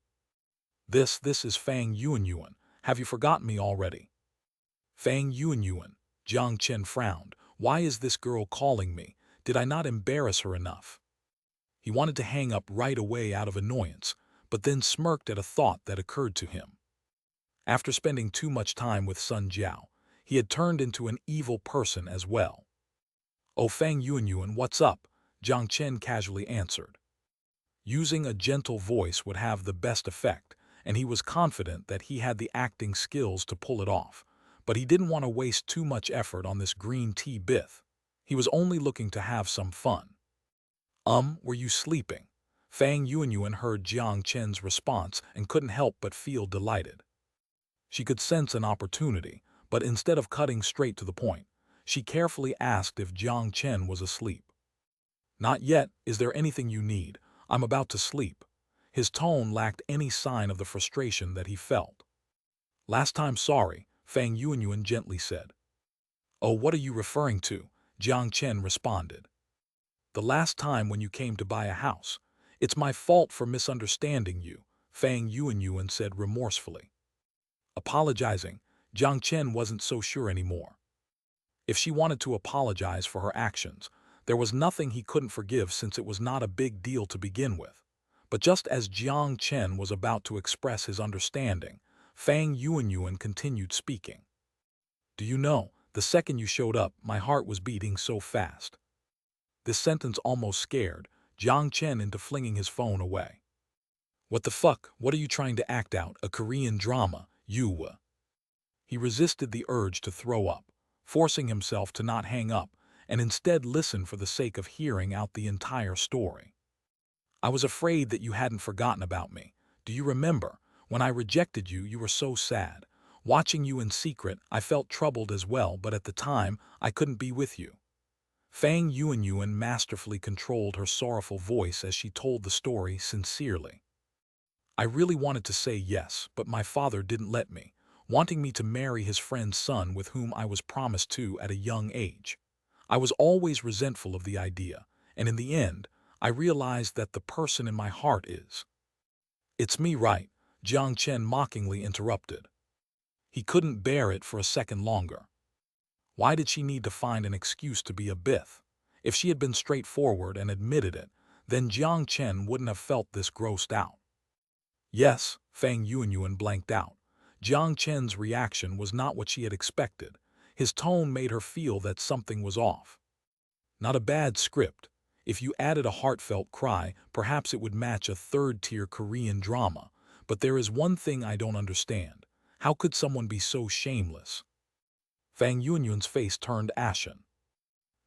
This is Fang Yuanyuan. Have you forgotten me already? Fang Yuanyuan, Jiang Chen frowned. Why is this girl calling me? Did I not embarrass her enough? He wanted to hang up right away out of annoyance, but then smirked at a thought that occurred to him. After spending too much time with Sun Jiao, He had turned into an evil person as well. "Oh, Fang Yuanyuan, what's up?" Jiang Chen casually answered. Using a gentle voice would have the best effect, and he was confident that he had the acting skills to pull it off, but he didn't want to waste too much effort on this green tea bith. He was only looking to have some fun. Were you sleeping?" Fang Yuanyuan heard Jiang Chen's response and couldn't help but feel delighted. She could sense an opportunity, but instead of cutting straight to the point, she carefully asked if Jiang Chen was asleep. "Not yet. Is there anything you need? I'm about to sleep." His tone lacked any sign of the frustration that he felt. "Last time, sorry," Fang Yuanyuan gently said. "Oh, what are you referring to?" Jiang Chen responded. "The last time when you came to buy a house. It's my fault for misunderstanding you," Fang Yuanyuan said remorsefully. Apologizing, Jiang Chen wasn't so sure anymore. If she wanted to apologize for her actions, there was nothing he couldn't forgive since it was not a big deal to begin with. But just as Jiang Chen was about to express his understanding, Fang Yuanyuan continued speaking. "Do you know, the second you showed up, my heart was beating so fast." This sentence almost scared Jiang Chen into flinging his phone away. "What the fuck? What are you trying to act out? A Korean drama, you?" He resisted the urge to throw up, forcing himself to not hang up and instead listen for the sake of hearing out the entire story. "I was afraid that you hadn't forgotten about me. Do you remember? When I rejected you, you were so sad. Watching you in secret, I felt troubled as well, but at the time, I couldn't be with you." Fang Yuanyuan masterfully controlled her sorrowful voice as she told the story sincerely. "I really wanted to say yes, but my father didn't let me, wanting me to marry his friend's son with whom I was promised to at a young age. I was always resentful of the idea, and in the end, I realized that the person in my heart is—" "It's me, right?" Jiang Chen mockingly interrupted. He couldn't bear it for a second longer. Why did she need to find an excuse to be a bith? If she had been straightforward and admitted it, then Jiang Chen wouldn't have felt this grossed out. "Yes," Fang Yuanyuan blanked out. Jiang Chen's reaction was not what she had expected. His tone made her feel that something was off. "Not a bad script. If you added a heartfelt cry, perhaps it would match a third-tier Korean drama. But there is one thing I don't understand. How could someone be so shameless?" Fang Yuanyuan's face turned ashen.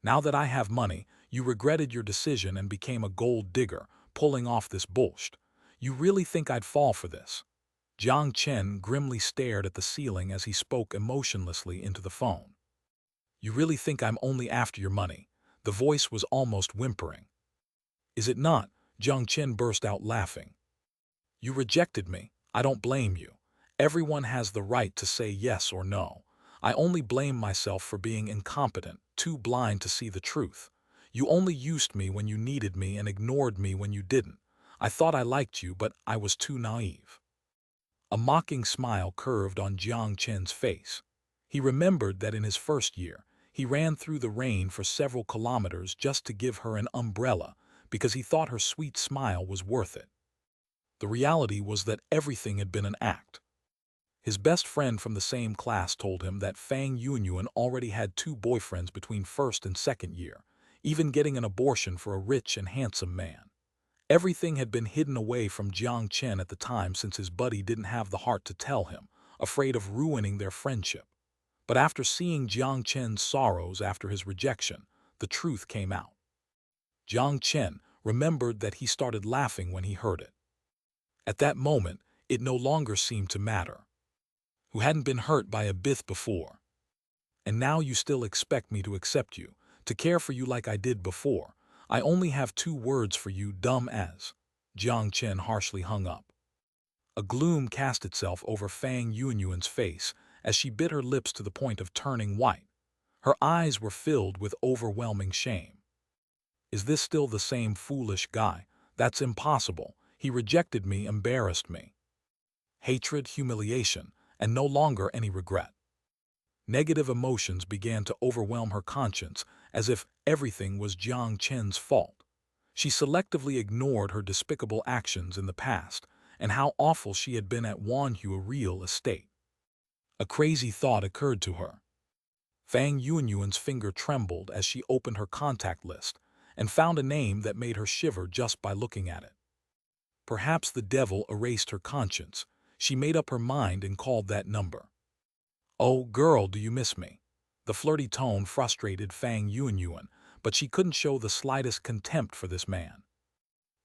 "Now that I have money, you regretted your decision and became a gold digger, pulling off this bullshit. You really think I'd fall for this?" Jiang Chen grimly stared at the ceiling as he spoke emotionlessly into the phone. "You really think I'm only after your money?" The voice was almost whimpering. "Is it not?" Jiang Chen burst out laughing. "You rejected me. I don't blame you. Everyone has the right to say yes or no. I only blame myself for being incompetent, too blind to see the truth. You only used me when you needed me and ignored me when you didn't. I thought I liked you, but I was too naive." A mocking smile curved on Jiang Chen's face. He remembered that in his first year, he ran through the rain for several kilometers just to give her an umbrella because he thought her sweet smile was worth it. The reality was that everything had been an act. His best friend from the same class told him that Fang Yuanyuan already had 2 boyfriends between first and second year, even getting an abortion for a rich and handsome man. Everything had been hidden away from Jiang Chen at the time since his buddy didn't have the heart to tell him, afraid of ruining their friendship. But after seeing Jiang Chen's sorrows after his rejection, the truth came out. Jiang Chen remembered that he started laughing when he heard it. At that moment, it no longer seemed to matter. "Who hadn't been hurt by a bith before? And now you still expect me to accept you, to care for you like I did before. I only have 2 words for you, dumb as." Jiang Chen harshly hung up. A gloom cast itself over Fang Yuanyuan's face as she bit her lips to the point of turning white. Her eyes were filled with overwhelming shame. "Is this still the same foolish guy? That's impossible. He rejected me, embarrassed me." Hatred, humiliation, and no longer any regret. Negative emotions began to overwhelm her conscience as if everything was Jiang Chen's fault. She selectively ignored her despicable actions in the past and how awful she had been at Wanhua real estate. A crazy thought occurred to her. Fang Yuanyuan's finger trembled as she opened her contact list and found a name that made her shiver just by looking at it. Perhaps the devil erased her conscience. She made up her mind and called that number. "Oh, girl, do you miss me?" The flirty tone frustrated Fang Yuanyuan, but she couldn't show the slightest contempt for this man.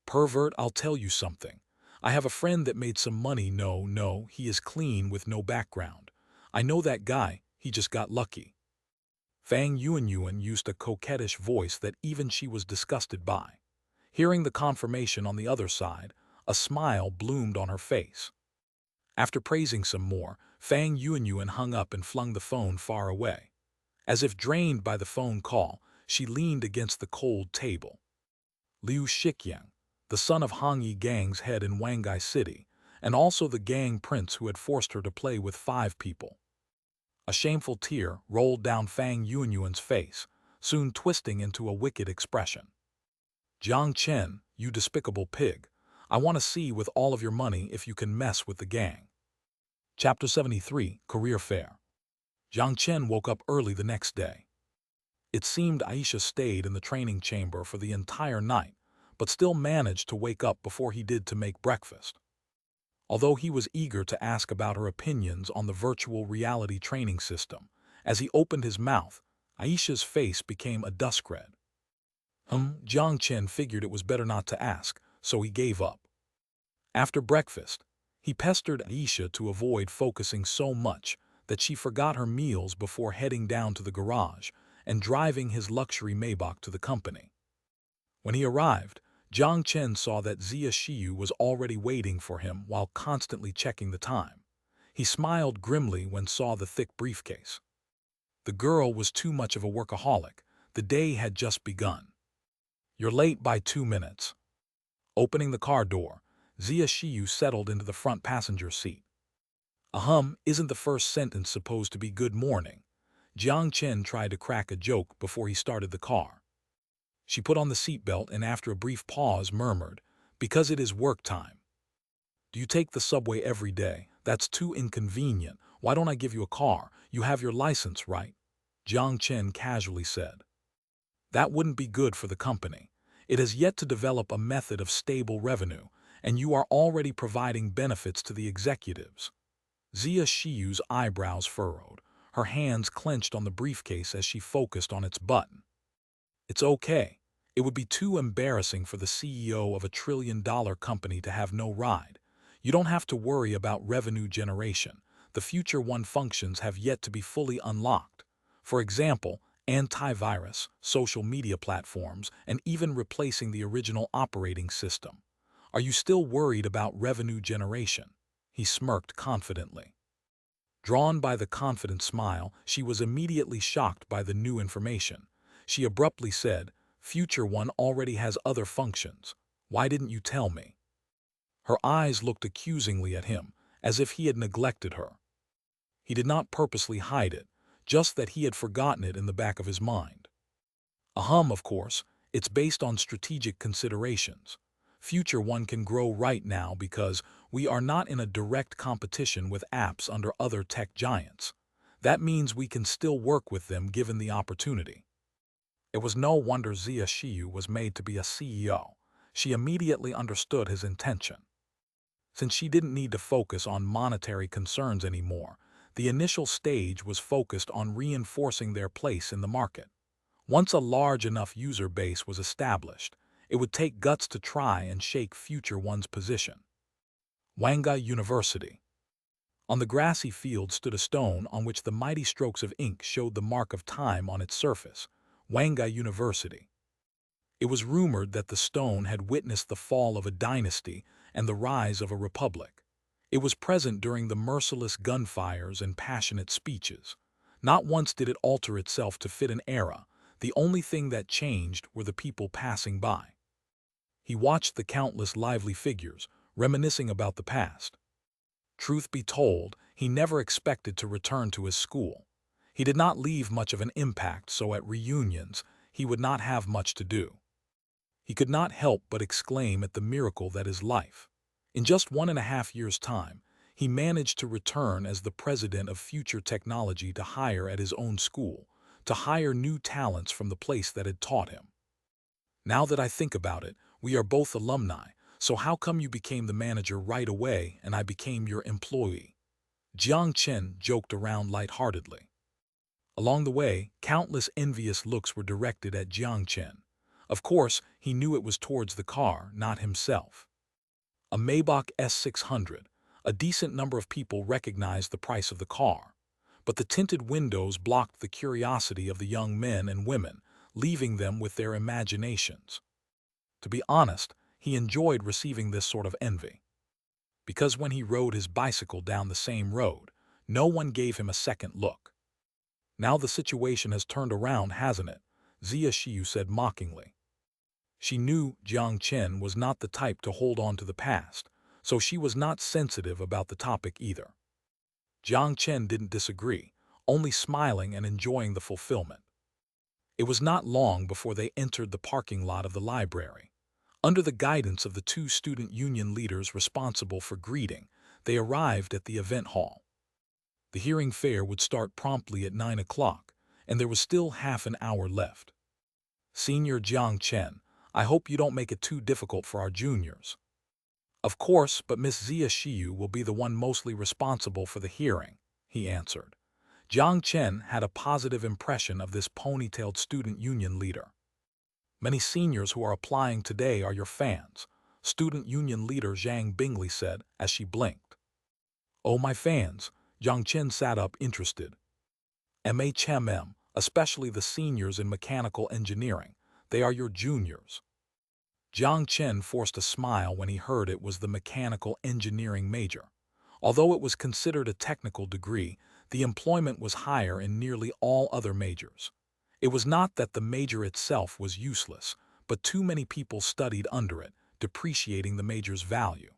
"Pervert, I'll tell you something. I have a friend that made some money. No, he is clean with no background. I know that guy, he just got lucky." Fang Yuanyuan used a coquettish voice that even she was disgusted by. Hearing the confirmation on the other side, a smile bloomed on her face. After praising some more, Fang Yuanyuan hung up and flung the phone far away. As if drained by the phone call, she leaned against the cold table. Liu Shikyang, the son of Hong Yi gang's head in Wangai City, and also the gang prince who had forced her to play with 5 people. A shameful tear rolled down Fang Yuanyuan's face, soon twisting into a wicked expression. "Jiang Chen, you despicable pig, I want to see with all of your money if you can mess with the gang." Chapter 73, Career Fair. Jiang Chen woke up early the next day. It seemed Aisha stayed in the training chamber for the entire night, but still managed to wake up before he did to make breakfast. Although he was eager to ask about her opinions on the virtual reality training system, as he opened his mouth, Aisha's face became a dusk red. Jiang Chen figured it was better not to ask, so he gave up. After breakfast, he pestered Aisha to avoid focusing so much that she forgot her meals before heading down to the garage and driving his luxury Maybach to the company. When he arrived, Jiang Chen saw that Zia Shiyu was already waiting for him while constantly checking the time. He smiled grimly when saw the thick briefcase. The girl was too much of a workaholic. The day had just begun. "You're late by 2 minutes." Opening the car door, Zia Shiyu settled into the front passenger seat. Isn't the first sentence supposed to be good morning?" Jiang Chen tried to crack a joke before he started the car. She put on the seatbelt and after a brief pause murmured, "Because it is work time." "Do you take the subway every day? That's too inconvenient. Why don't I give you a car? You have your license, right?" Jiang Chen casually said. "That wouldn't be good for the company. It has yet to develop a method of stable revenue, and you are already providing benefits to the executives." Zia Shiyu's eyebrows furrowed. Her hands clenched on the briefcase as she focused on its button. "It's okay. It would be too embarrassing for the CEO of a trillion-dollar company to have no ride. You don't have to worry about revenue generation. The Future One functions have yet to be fully unlocked. For example, antivirus, social media platforms, and even replacing the original operating system. Are you still worried about revenue generation?" He smirked confidently. Drawn by the confident smile, she was immediately shocked by the new information. She abruptly said, "Future One already has other functions. Why didn't you tell me?" Her eyes looked accusingly at him, as if he had neglected her. He did not purposely hide it, just that he had forgotten it in the back of his mind. Of course, it's based on strategic considerations. Future One can grow right now because we are not in a direct competition with apps under other tech giants. That means we can still work with them given the opportunity. It was no wonder Zia Shiyu was made to be a CEO. She immediately understood his intention. Since she didn't need to focus on monetary concerns anymore, the initial stage was focused on reinforcing their place in the market. Once a large enough user base was established, it would take guts to try and shake Future One's position. Wangai University. On the grassy field stood a stone on which the mighty strokes of ink showed the mark of time on its surface. Wangai University. It was rumored that the stone had witnessed the fall of a dynasty and the rise of a republic. It was present during the merciless gunfires and passionate speeches. Not once did it alter itself to fit an era. The only thing that changed were the people passing by. He watched the countless lively figures, reminiscing about the past. Truth be told, he never expected to return to his school. He did not leave much of an impact, so at reunions, he would not have much to do. He could not help but exclaim at the miracle that is life. In just 1.5 years' time, he managed to return as the president of Future Technology to hire at his own school, to hire new talents from the place that had taught him. Now that I think about it, we are both alumni, so how come you became the manager right away and I became your employee? Jiang Chen joked around lightheartedly. Along the way, countless envious looks were directed at Jiang Chen. Of course, he knew it was towards the car, not himself. A Maybach S600, a decent number of people recognized the price of the car, but the tinted windows blocked the curiosity of the young men and women, leaving them with their imaginations. To be honest, he enjoyed receiving this sort of envy. Because when he rode his bicycle down the same road, no one gave him a second look. Now the situation has turned around, hasn't it? Zia Shiyu said mockingly. She knew Jiang Chen was not the type to hold on to the past, so she was not sensitive about the topic either. Jiang Chen didn't disagree, only smiling and enjoying the fulfillment. It was not long before they entered the parking lot of the library. Under the guidance of the two student union leaders responsible for greeting, they arrived at the event hall. The hearing fair would start promptly at 9 o'clock, and there was still half an hour left. Senior Jiang Chen, I hope you don't make it too difficult for our juniors. Of course, but Miss Zia Shiyu will be the one mostly responsible for the hearing, he answered. Jiang Chen had a positive impression of this ponytailed student union leader. Many seniors who are applying today are your fans, student union leader Zhang Bingley said as she blinked. Oh, my fans, Jiang Chen sat up interested. IHaveAMansion, especially the seniors in mechanical engineering, they are your juniors. Jiang Chen forced a smile when he heard it was the mechanical engineering major. Although it was considered a technical degree, the employment was higher in nearly all other majors. It was not that the major itself was useless, but too many people studied under it, depreciating the major's value.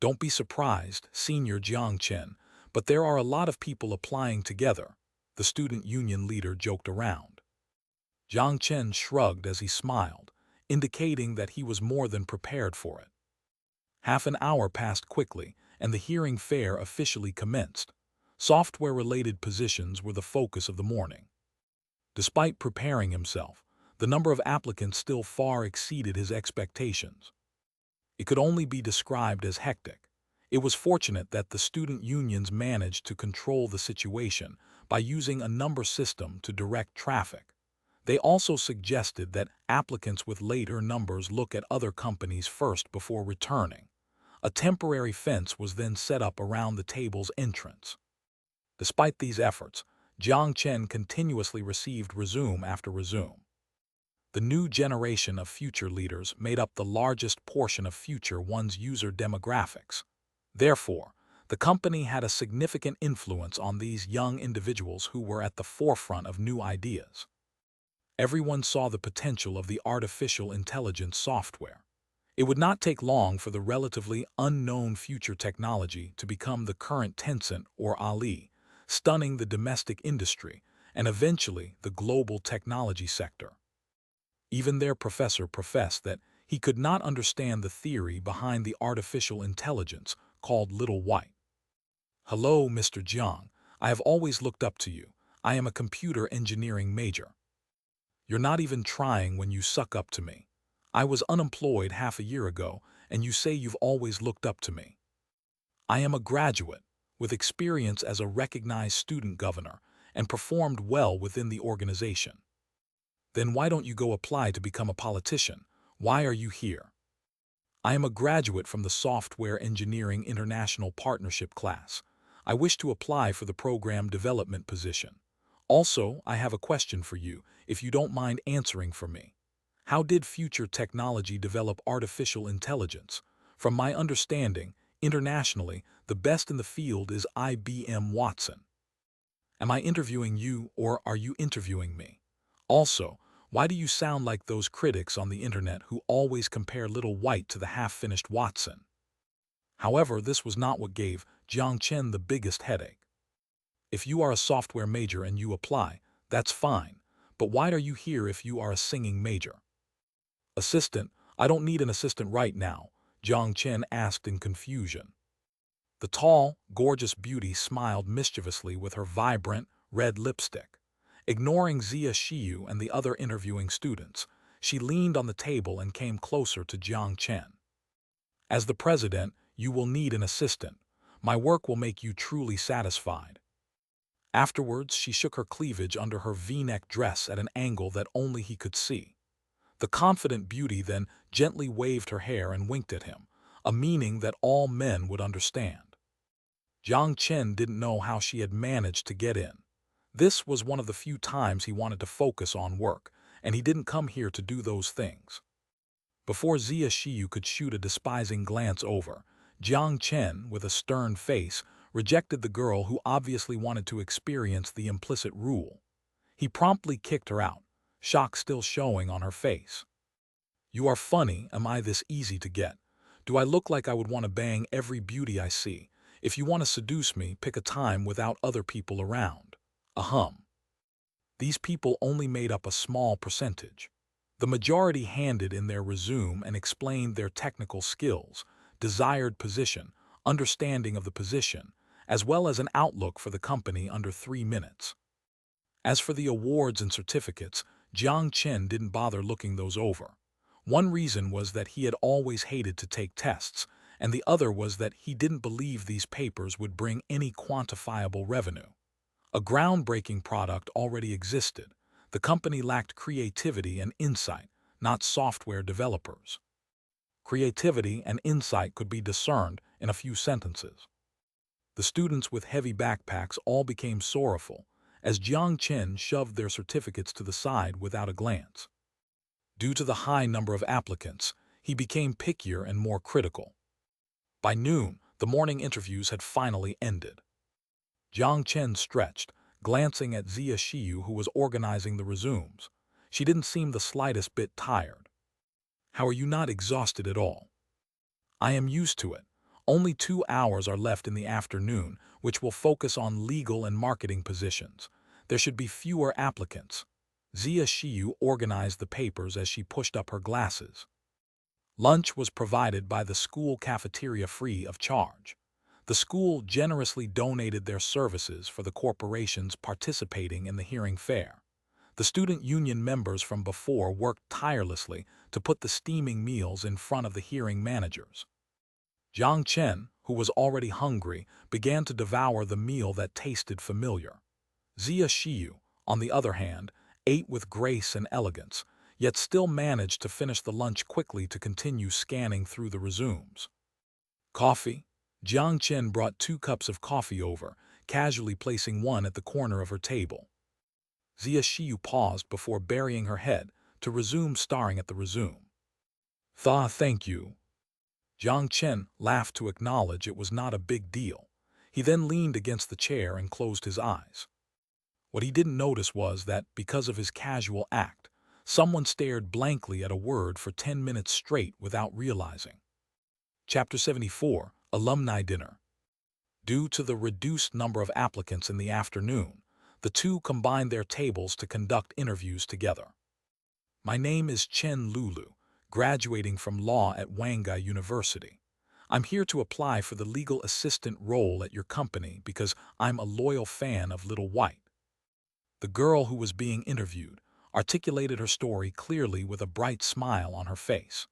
Don't be surprised, Senior Jiang Chen, but there are a lot of people applying together, the student union leader joked around. Jiang Chen shrugged as he smiled, indicating that he was more than prepared for it. Half an hour passed quickly, and the hearing fair officially commenced. Software-related positions were the focus of the morning. Despite preparing himself, the number of applicants still far exceeded his expectations. It could only be described as hectic. It was fortunate that the student unions managed to control the situation by using a number system to direct traffic. They also suggested that applicants with later numbers look at other companies first before returning. A temporary fence was then set up around the table's entrance. Despite these efforts, Jiang Chen continuously received resume after resume. The new generation of future leaders made up the largest portion of Future One's user demographics. Therefore, the company had a significant influence on these young individuals who were at the forefront of new ideas. Everyone saw the potential of the artificial intelligence software. It would not take long for the relatively unknown future technology to become the current Tencent or Ali, stunning the domestic industry and eventually the global technology sector. Even their professor professed that he could not understand the theory behind the artificial intelligence called Little White. Hello, Mr. Jiang. I have always looked up to you. I am a computer engineering major. You're not even trying when you suck up to me. I was unemployed half a year ago, and you say you've always looked up to me. I am a graduate, with experience as a recognized student governor, and performed well within the organization. Then why don't you go apply to become a politician? Why are you here? I am a graduate from the Software Engineering International Partnership class. I wish to apply for the program development position. Also, I have a question for you, if you don't mind answering for me. How did future technology develop artificial intelligence? From my understanding, internationally, the best in the field is IBM Watson. Am I interviewing you or are you interviewing me? Also, why do you sound like those critics on the internet who always compare Little White to the half-finished Watson? However, this was not what gave Jiang Chen the biggest headache. If you are a software major and you apply, that's fine, but why are you here if you are a singing major? Assistant, I don't need an assistant right now, Jiang Chen asked in confusion. The tall, gorgeous beauty smiled mischievously with her vibrant, red lipstick. Ignoring Zia Shiyu and the other interviewing students, she leaned on the table and came closer to Jiang Chen. As the president, you will need an assistant. My work will make you truly satisfied. Afterwards, she shook her cleavage under her V-neck dress at an angle that only he could see. The confident beauty then gently waved her hair and winked at him, a meaning that all men would understand. Jiang Chen didn't know how she had managed to get in. This was one of the few times he wanted to focus on work, and he didn't come here to do those things. Before Zia Shiyu could shoot a despising glance over, Jiang Chen, with a stern face, rejected the girl who obviously wanted to experience the implicit rule. He promptly kicked her out, shock still showing on her face. You are funny, am I this easy to get? Do I look like I would want to bang every beauty I see? If you want to seduce me, pick a time without other people around. Ahem. These people only made up a small percentage. The majority handed in their resume and explained their technical skills, desired position, understanding of the position, as well as an outlook for the company under 3 minutes. As for the awards and certificates, Jiang Chen didn't bother looking those over. One reason was that he had always hated to take tests, and the other was that he didn't believe these papers would bring any quantifiable revenue. A groundbreaking product already existed. The company lacked creativity and insight, not software developers. Creativity and insight could be discerned in a few sentences. The students with heavy backpacks all became sorrowful, as Jiang Chen shoved their certificates to the side without a glance. Due to the high number of applicants, he became pickier and more critical. By noon, the morning interviews had finally ended. Jiang Chen stretched, glancing at Zia Shiyu, who was organizing the resumes. She didn't seem the slightest bit tired. How are you not exhausted at all? I am used to it. Only 2 hours are left in the afternoon, which will focus on legal and marketing positions. There should be fewer applicants. Zia Shiyu organized the papers as she pushed up her glasses. Lunch was provided by the school cafeteria free of charge. The school generously donated their services for the corporations participating in the hearing fair. The student union members from before worked tirelessly to put the steaming meals in front of the hearing managers. Jiang Chen, who was already hungry, began to devour the meal that tasted familiar. Zia Shiyu, on the other hand, ate with grace and elegance, yet still managed to finish the lunch quickly to continue scanning through the resumes. Coffee? Jiang Chen brought 2 cups of coffee over, casually placing one at the corner of her table. Zia Shiyu paused before burying her head to resume staring at the resume. Thank you. Jiang Chen laughed to acknowledge it was not a big deal. He then leaned against the chair and closed his eyes. What he didn't notice was that, because of his casual act, someone stared blankly at a word for 10 minutes straight without realizing. Chapter 74, Alumni Dinner. Due to the reduced number of applicants in the afternoon, the two combined their tables to conduct interviews together. My name is Chen Lulu, graduating from law at Wanga University. I'm here to apply for the legal assistant role at your company because I'm a loyal fan of Little White. The girl who was being interviewed articulated her story clearly with a bright smile on her face.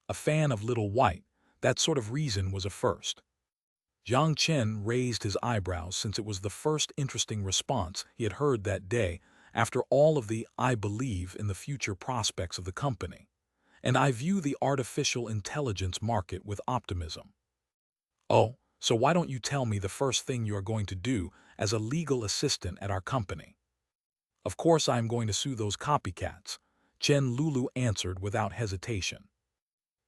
A fan of Little White, that sort of reason was a first. Jiang Chen raised his eyebrows since it was the first interesting response he had heard that day after all of the "I believe in the future prospects of the company, and I view the artificial intelligence market with optimism." Oh, so why don't you tell me the first thing you are going to do as a legal assistant at our company? Of course I am going to sue those copycats, Chen Lulu answered without hesitation.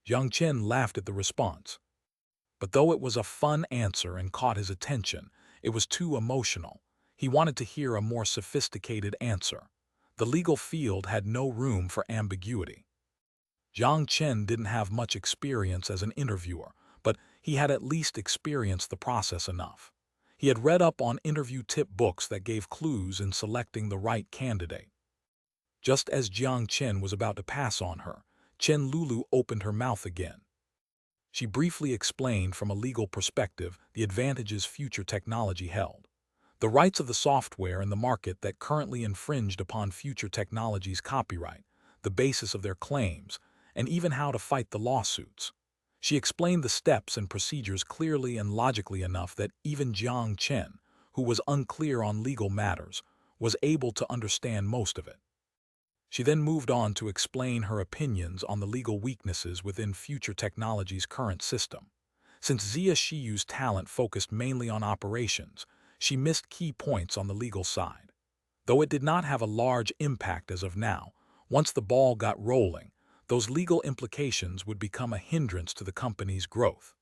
Jiang Chen laughed at the response. But though it was a fun answer and caught his attention, it was too emotional. He wanted to hear a more sophisticated answer. The legal field had no room for ambiguity. Jiang Chen didn't have much experience as an interviewer, but he had at least experienced the process enough. He had read up on interview tip books that gave clues in selecting the right candidate. Just as Jiang Chen was about to pass on her, Chen Lulu opened her mouth again. She briefly explained from a legal perspective the advantages future technology held. the rights of the software and the market that currently infringed upon future technology's copyright, the basis of their claims, and even how to fight the lawsuits. She explained the steps and procedures clearly and logically enough that even Jiang Chen, who was unclear on legal matters, was able to understand most of it. She then moved on to explain her opinions on the legal weaknesses within future technology's current system. Since Zia Shiyu's talent focused mainly on operations, she missed key points on the legal side. Though it did not have a large impact as of now, once the ball got rolling, those legal implications would become a hindrance to the company's growth.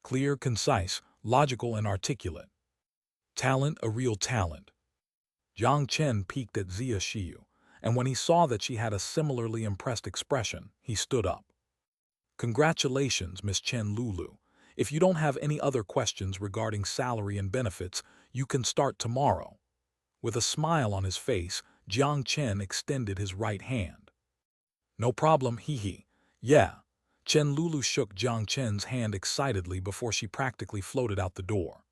Clear, concise, logical, and articulate. Talent, a real talent. Jiang Chen peeked at Zia Shiyu, and when he saw that she had a similarly impressed expression, he stood up. Congratulations, Miss Chen Lulu. If you don't have any other questions regarding salary and benefits, you can start tomorrow. With a smile on his face, Jiang Chen extended his right hand. No problem, hee. Yeah. Chen Lulu shook Jiang Chen's hand excitedly before she practically floated out the door.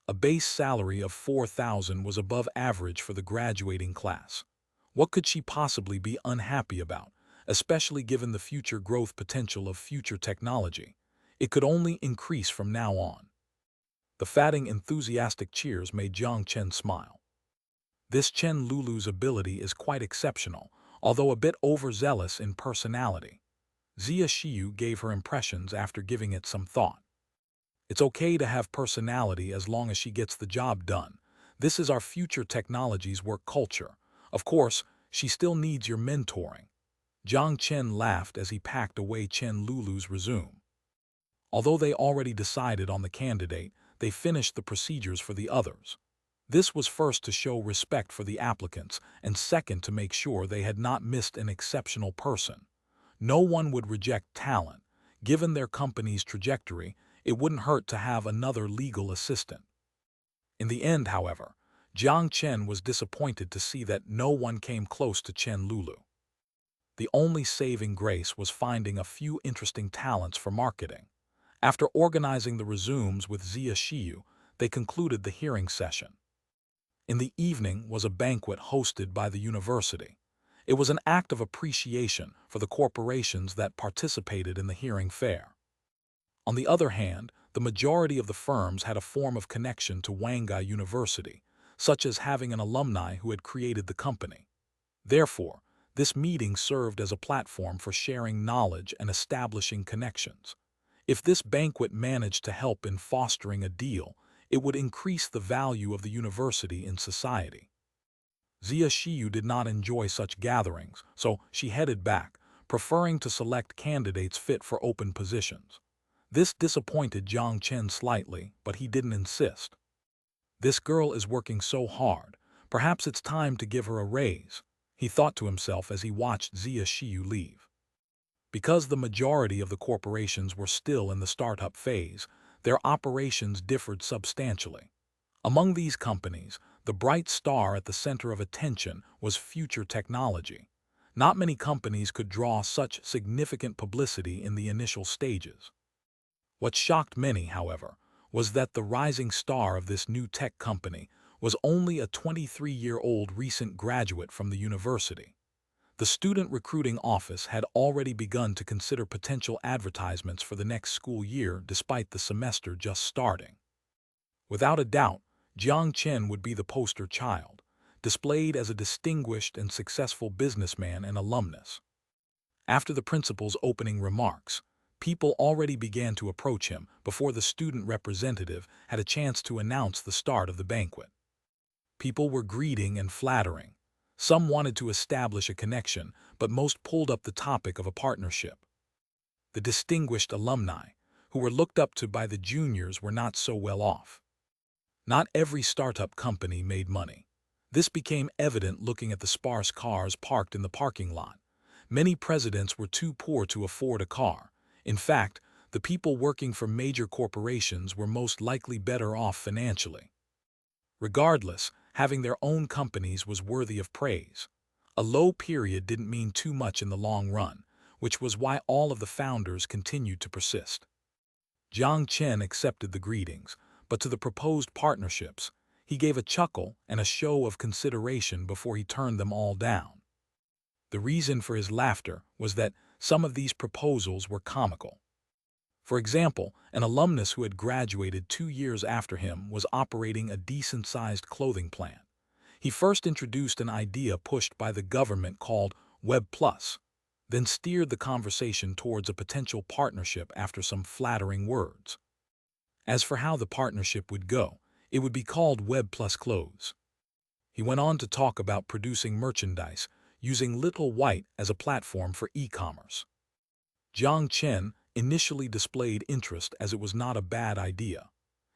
A base salary of 4,000 was above average for the graduating class. What could she possibly be unhappy about, especially given the future growth potential of future technology? It could only increase from now on. The fatting, enthusiastic cheers made Jiang Chen smile. This Chen Lulu's ability is quite exceptional, although a bit overzealous in personality. Zia Shiyu gave her impressions after giving it some thought. It's okay to have personality as long as she gets the job done. This is our future technology's work culture. Of course, she still needs your mentoring. Jiang Chen laughed as he packed away Chen Lulu's resume. Although they already decided on the candidate, they finished the procedures for the others. This was first to show respect for the applicants, and second to make sure they had not missed an exceptional person. No one would reject talent. Given their company's trajectory, it wouldn't hurt to have another legal assistant. In the end, however, Jiang Chen was disappointed to see that no one came close to Chen Lulu. The only saving grace was finding a few interesting talents for marketing. After organizing the resumes with Zia Shiyu, they concluded the hearing session. In the evening was a banquet hosted by the university. It was an act of appreciation for the corporations that participated in the hearing fair. On the other hand, the majority of the firms had a form of connection to Wangai University, such as having an alumni who had created the company. Therefore, this meeting served as a platform for sharing knowledge and establishing connections. If this banquet managed to help in fostering a deal, it would increase the value of the university in society. Zia Shiyu did not enjoy such gatherings, so she headed back, preferring to select candidates fit for open positions. This disappointed Jiang Chen slightly, but he didn't insist. This girl is working so hard, perhaps it's time to give her a raise, he thought to himself as he watched Zia Shiyu leave. Because the majority of the corporations were still in the startup phase, their operations differed substantially. Among these companies, the bright star at the center of attention was future technology. Not many companies could draw such significant publicity in the initial stages. What shocked many, however, was that the rising star of this new tech company was only a 23-year-old recent graduate from the university. The student recruiting office had already begun to consider potential advertisements for the next school year despite the semester just starting. Without a doubt, Jiang Chen would be the poster child, displayed as a distinguished and successful businessman and alumnus. After the principal's opening remarks, people already began to approach him before the student representative had a chance to announce the start of the banquet. People were greeting and flattering. Some wanted to establish a connection, but most pulled up the topic of a partnership. The distinguished alumni, who were looked up to by the juniors, were not so well off. Not every startup company made money. This became evident looking at the sparse cars parked in the parking lot. Many presidents were too poor to afford a car. In fact, the people working for major corporations were most likely better off financially. Regardless, having their own companies was worthy of praise. A low period didn't mean too much in the long run, which was why all of the founders continued to persist. Jiang Chen accepted the greetings, but to the proposed partnerships, He gave a chuckle and a show of consideration before he turned them all down. The reason for his laughter was that some of these proposals were comical. For example, an alumnus who had graduated 2 years after him was operating a decent-sized clothing plant. He first introduced an idea pushed by the government called Web Plus, then steered the conversation towards a potential partnership after some flattering words. As for how the partnership would go, it would be called Web Plus Clothes. He went on to talk about producing merchandise using Little White as a platform for e-commerce. Jiang Chen initially displayed interest as it was not a bad idea.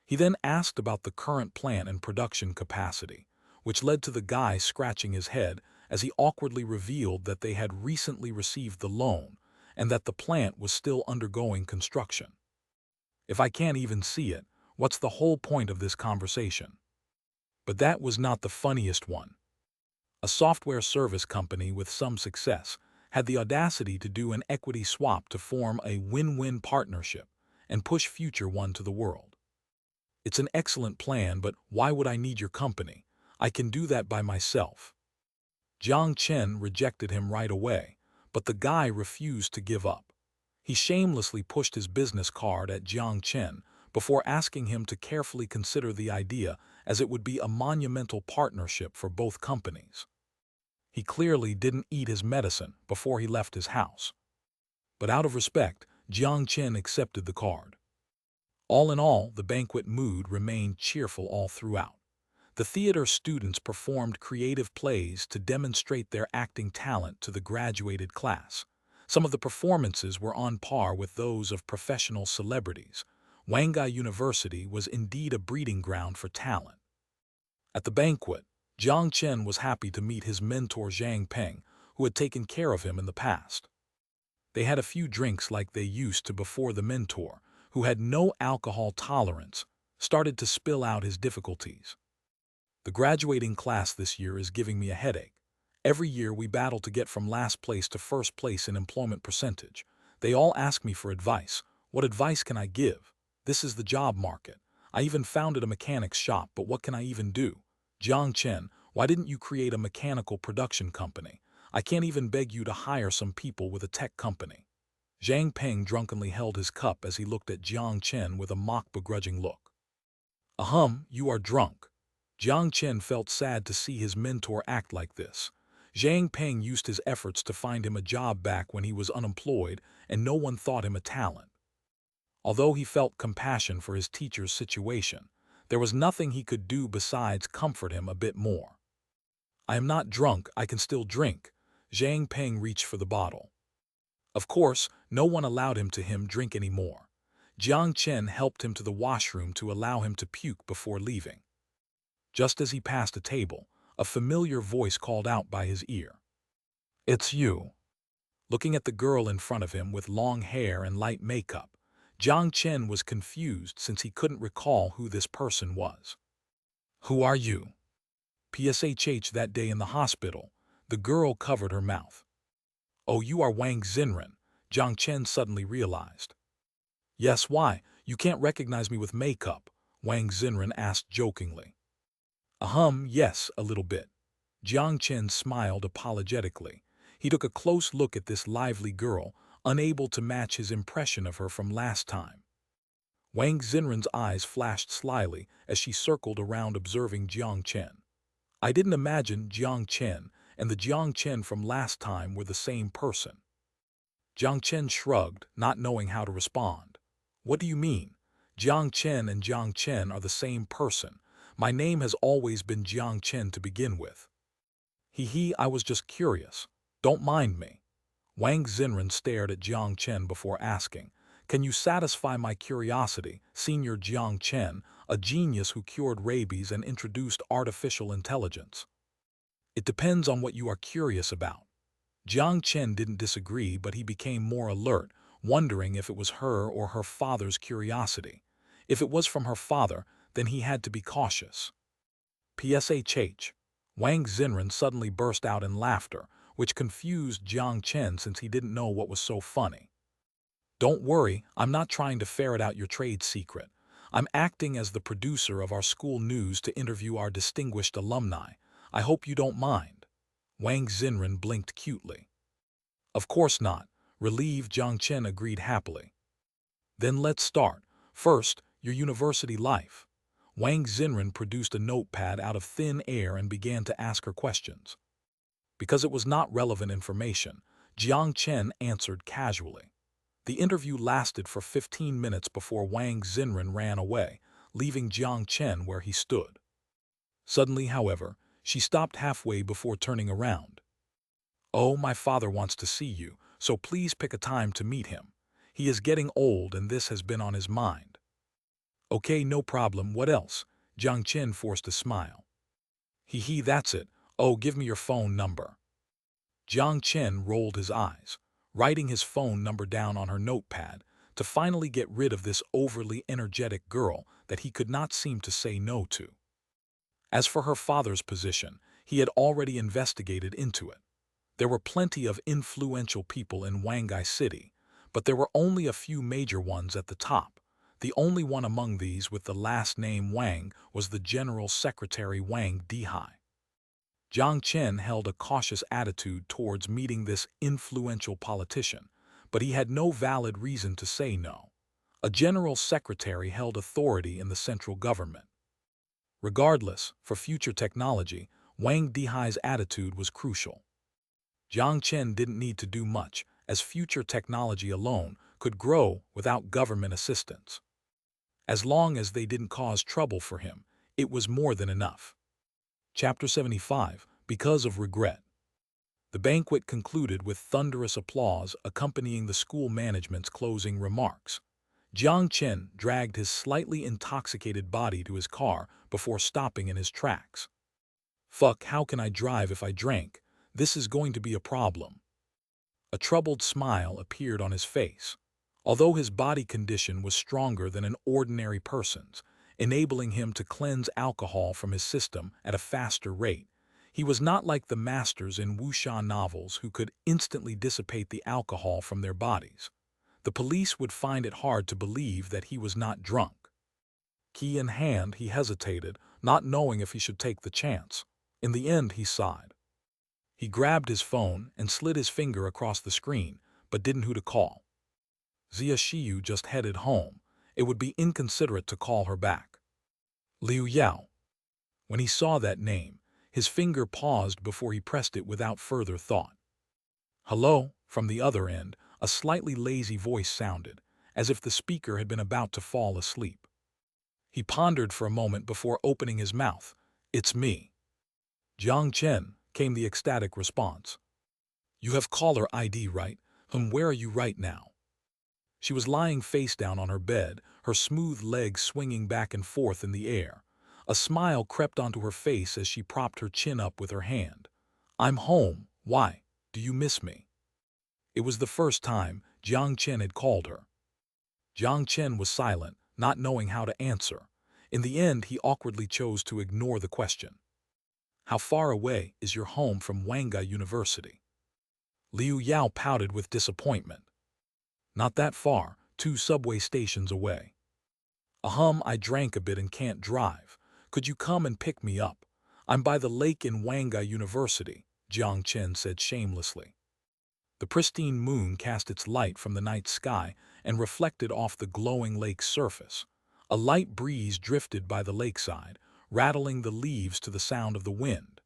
He then asked about the current plant and production capacity, which led to the guy scratching his head as he awkwardly revealed that they had recently received the loan and that the plant was still undergoing construction. If I can't even see it, what's the whole point of this conversation? But that was not the funniest one. A software service company with some success had the audacity to do an equity swap to form a win-win partnership and push Future One to the world. It's an excellent plan, but why would I need your company? I can do that by myself. Jiang Chen rejected him right away, but the guy refused to give up. He shamelessly pushed his business card at Jiang Chen before asking him to carefully consider the idea, as it would be a monumental partnership for both companies. He clearly didn't eat his medicine before he left his house. But out of respect, Jiang Chen accepted the card. All in all, the banquet mood remained cheerful all throughout. The theater students performed creative plays to demonstrate their acting talent to the graduated class. Some of the performances were on par with those of professional celebrities. Wangai University was indeed a breeding ground for talent. At the banquet, Jiang Chen was happy to meet his mentor Zhang Peng, who had taken care of him in the past. They had a few drinks like they used to before the mentor, who had no alcohol tolerance, started to spill out his difficulties. The graduating class this year is giving me a headache. Every year we battle to get from last place to first place in employment percentage. They all ask me for advice. What advice can I give? This is the job market. I even founded a mechanics shop, but what can I even do? Jiang Chen, why didn't you create a mechanical production company? I can't even beg you to hire some people with a tech company. Zhang Peng drunkenly held his cup as he looked at Jiang Chen with a mock begrudging look. You are drunk. Jiang Chen felt sad to see his mentor act like this. Zhang Peng used his efforts to find him a job back when he was unemployed, and no one thought him a talent. Although he felt compassion for his teacher's situation, there was nothing he could do besides comfort him a bit more. I am not drunk, I can still drink. Zhang Peng reached for the bottle. Of course, no one allowed him to drink any more. Jiang Chen helped him to the washroom to allow him to puke before leaving. Just as he passed a table, a familiar voice called out by his ear. It's you. Looking at the girl in front of him with long hair and light makeup, Jiang Chen was confused since he couldn't recall who this person was. Who are you? PSHH that day in the hospital, the girl covered her mouth. Oh, you are Wang Xinren, Jiang Chen suddenly realized. Yes, why? You can't recognize me with makeup, Wang Xinren asked jokingly. Yes, a little bit. Jiang Chen smiled apologetically. He took a close look at this lively girl, unable to match his impression of her from last time. Wang Xinren's eyes flashed slyly as she circled around observing Jiang Chen. I didn't imagine Jiang Chen and the Jiang Chen from last time were the same person. Jiang Chen shrugged, not knowing how to respond. What do you mean? Jiang Chen and Jiang Chen are the same person. My name has always been Jiang Chen to begin with. I was just curious. Don't mind me. Wang Xinren stared at Jiang Chen before asking, Can you satisfy my curiosity, Senior Jiang Chen, a genius who cured rabies and introduced artificial intelligence? It depends on what you are curious about. Jiang Chen didn't disagree, but he became more alert, wondering if it was her or her father's curiosity. If it was from her father, then he had to be cautious. PSHH. Wang Xinren suddenly burst out in laughter, which confused Jiang Chen since he didn't know what was so funny. Don't worry, I'm not trying to ferret out your trade secret. I'm acting as the producer of our school news to interview our distinguished alumni. I hope you don't mind." Wang Xinren blinked cutely. "Of course not." Relieved, Jiang Chen agreed happily. "Then let's start. First, your university life." Wang Xinren produced a notepad out of thin air and began to ask her questions. Because it was not relevant information, Jiang Chen answered casually. The interview lasted for 15 minutes before Wang Xinren ran away, leaving Jiang Chen where he stood. Suddenly, however, she stopped halfway before turning around. "Oh, my father wants to see you, so please pick a time to meet him. He is getting old and this has been on his mind." "Okay, no problem. What else?" Jiang Chen forced a smile. "Hee, that's it. Oh, give me your phone number." Jiang Chen rolled his eyes, writing his phone number down on her notepad to finally get rid of this overly energetic girl that he could not seem to say no to. As for her father's position, he had already investigated into it. There were plenty of influential people in Wangai City, but there were only a few major ones at the top. The only one among these with the last name Wang was the General Secretary Wang Dihai. Jiang Chen held a cautious attitude towards meeting this influential politician, but he had no valid reason to say no. A general secretary held authority in the central government. Regardless, for future technology, Wang Dihai's attitude was crucial. Jiang Chen didn't need to do much, as future technology alone could grow without government assistance. As long as they didn't cause trouble for him, it was more than enough. Chapter 75, Because of Regret. The banquet concluded with thunderous applause accompanying the school management's closing remarks. Jiang Chen dragged his slightly intoxicated body to his car before stopping in his tracks. "Fuck, how can I drive if I drank? This is going to be a problem." A troubled smile appeared on his face. Although his body condition was stronger than an ordinary person's, enabling him to cleanse alcohol from his system at a faster rate, he was not like the masters in wuxia novels who could instantly dissipate the alcohol from their bodies. The police would find it hard to believe that he was not drunk. Key in hand, he hesitated, not knowing if he should take the chance. In the end, he sighed. He grabbed his phone and slid his finger across the screen, but didn't know who to call. Zia Shiyu just headed home. It would be inconsiderate to call her back. Liu Yao. When he saw that name, his finger paused before he pressed it without further thought. "Hello?" From the other end, a slightly lazy voice sounded, as if the speaker had been about to fall asleep. He pondered for a moment before opening his mouth. "It's me." "Jiang Chen," came the ecstatic response. "You have caller ID, right? Where are you right now?" She was lying face down on her bed, her smooth legs swinging back and forth in the air. A smile crept onto her face as she propped her chin up with her hand. "I'm home. Why? Do you miss me?" It was the first time Jiang Chen had called her. Jiang Chen was silent, not knowing how to answer. In the end, he awkwardly chose to ignore the question. "How far away is your home from Wangai University?" Liu Yao pouted with disappointment. "Not that far, 2 subway stations away." I drank a bit and can't drive. Could you come and pick me up? I'm by the lake in Wangai University," Jiang Chen said shamelessly. The pristine moon cast its light from the night sky and reflected off the glowing lake's surface. A light breeze drifted by the lakeside, rattling the leaves to the sound of the wind.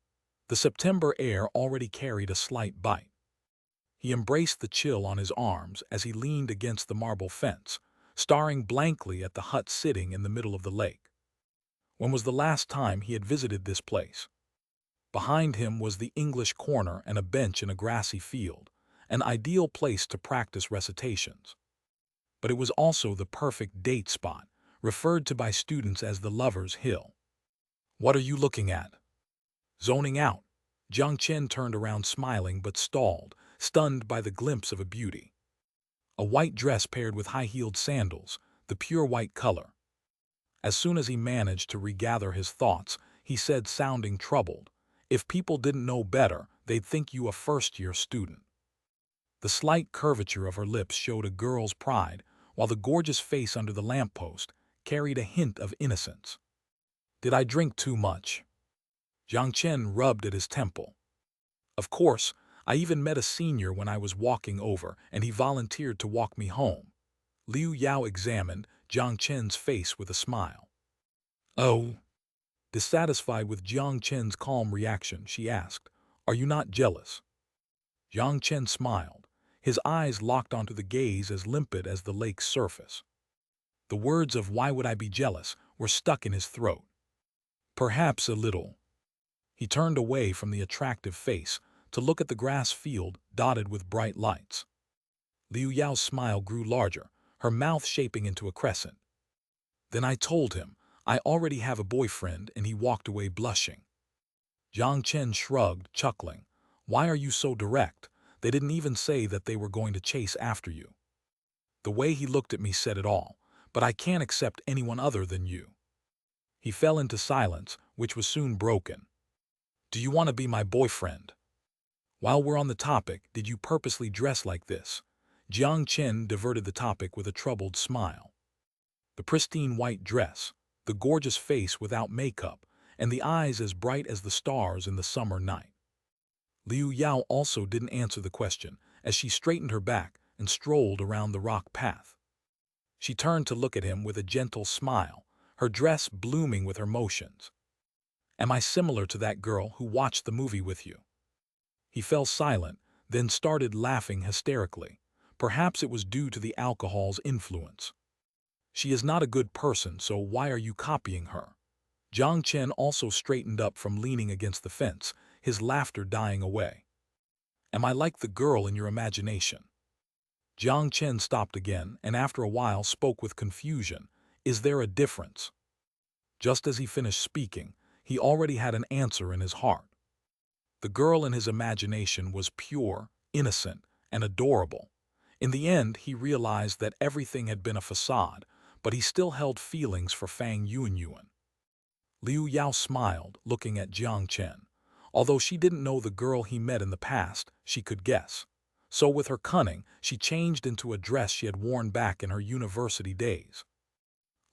The September air already carried a slight bite. He embraced the chill on his arms as he leaned against the marble fence, staring blankly at the hut sitting in the middle of the lake. When was the last time he had visited this place? Behind him was the English corner and a bench in a grassy field, an ideal place to practice recitations. But it was also the perfect date spot, referred to by students as the Lover's Hill. "What are you looking at?" "Zoning out." Jiang Chen turned around smiling but stalled, stunned by the glimpse of a beauty. A white dress paired with high-heeled sandals, the pure white color. As soon as he managed to regather his thoughts, he said, sounding troubled, "If people didn't know better, they'd think you a first-year student." The slight curvature of her lips showed a girl's pride, while the gorgeous face under the lamppost carried a hint of innocence. Did I drink too much? Jiang Chen rubbed at his temple. Of course, I even met a senior when I was walking over, and he volunteered to walk me home. Liu Yao examined Jiang Chen's face with a smile. Oh. Dissatisfied with Jiang Chen's calm reaction, she asked, "Are you not jealous?" Jiang Chen smiled, his eyes locked onto the gaze as limpid as the lake's surface. The words of "why would I be jealous" were stuck in his throat. Perhaps a little. He turned away from the attractive face to look at the grass field dotted with bright lights. Liu Yao's smile grew larger, her mouth shaping into a crescent. Then I told him I already have a boyfriend, and he walked away blushing. Jiang Chen shrugged, chuckling. Why are you so direct? They didn't even say that they were going to chase after you. The way he looked at me said it all, but I can't accept anyone other than you. He fell into silence, which was soon broken. Do you want to be my boyfriend? While we're on the topic, did you purposely dress like this? Jiang Chen diverted the topic with a troubled smile. The pristine white dress, the gorgeous face without makeup, and the eyes as bright as the stars in the summer night. Liu Yao also didn't answer the question as she straightened her back and strolled around the rock path. She turned to look at him with a gentle smile, her dress blooming with her motions. Am I similar to that girl who watched the movie with you? He fell silent, then started laughing hysterically. Perhaps it was due to the alcohol's influence. She is not a good person, so why are you copying her? Jiang Chen also straightened up from leaning against the fence, his laughter dying away. Am I like the girl in your imagination? Jiang Chen stopped again and after a while spoke with confusion. Is there a difference? Just as he finished speaking, he already had an answer in his heart. The girl in his imagination was pure, innocent, and adorable. In the end, he realized that everything had been a facade, but he still held feelings for Fang Yuanyuan. Liu Yao smiled, looking at Jiang Chen. Although she didn't know the girl he met in the past, she could guess. So with her cunning, she changed into a dress she had worn back in her university days.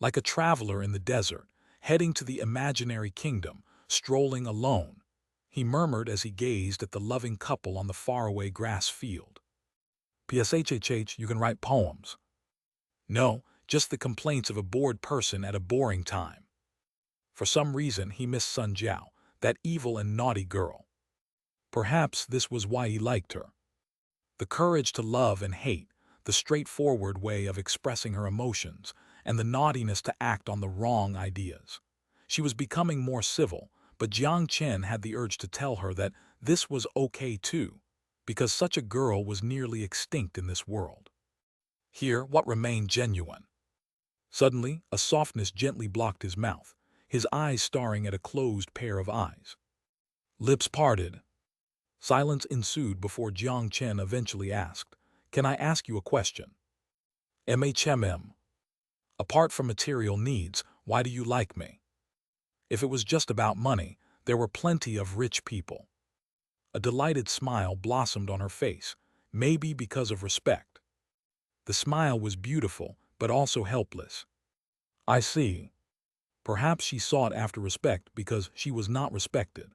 Like a traveler in the desert, heading to the imaginary kingdom, strolling alone, he murmured as he gazed at the loving couple on the faraway grass field. PSHHH, you can write poems. No, just the complaints of a bored person at a boring time. For some reason, he missed Sun Jiao, that evil and naughty girl. Perhaps this was why he liked her. The courage to love and hate, the straightforward way of expressing her emotions, and the naughtiness to act on the wrong ideas. She was becoming more civil, but Jiang Chen had the urge to tell her that this was okay too, because such a girl was nearly extinct in this world. Here, what remained genuine? Suddenly, a softness gently blocked his mouth, his eyes staring at a closed pair of eyes. Lips parted. Silence ensued before Jiang Chen eventually asked, "Can I ask you a question?" "MHMM. Apart from material needs, why do you like me?" If it was just about money, there were plenty of rich people. A delighted smile blossomed on her face, maybe because of respect. The smile was beautiful, but also helpless. I see. Perhaps she sought after respect because she was not respected.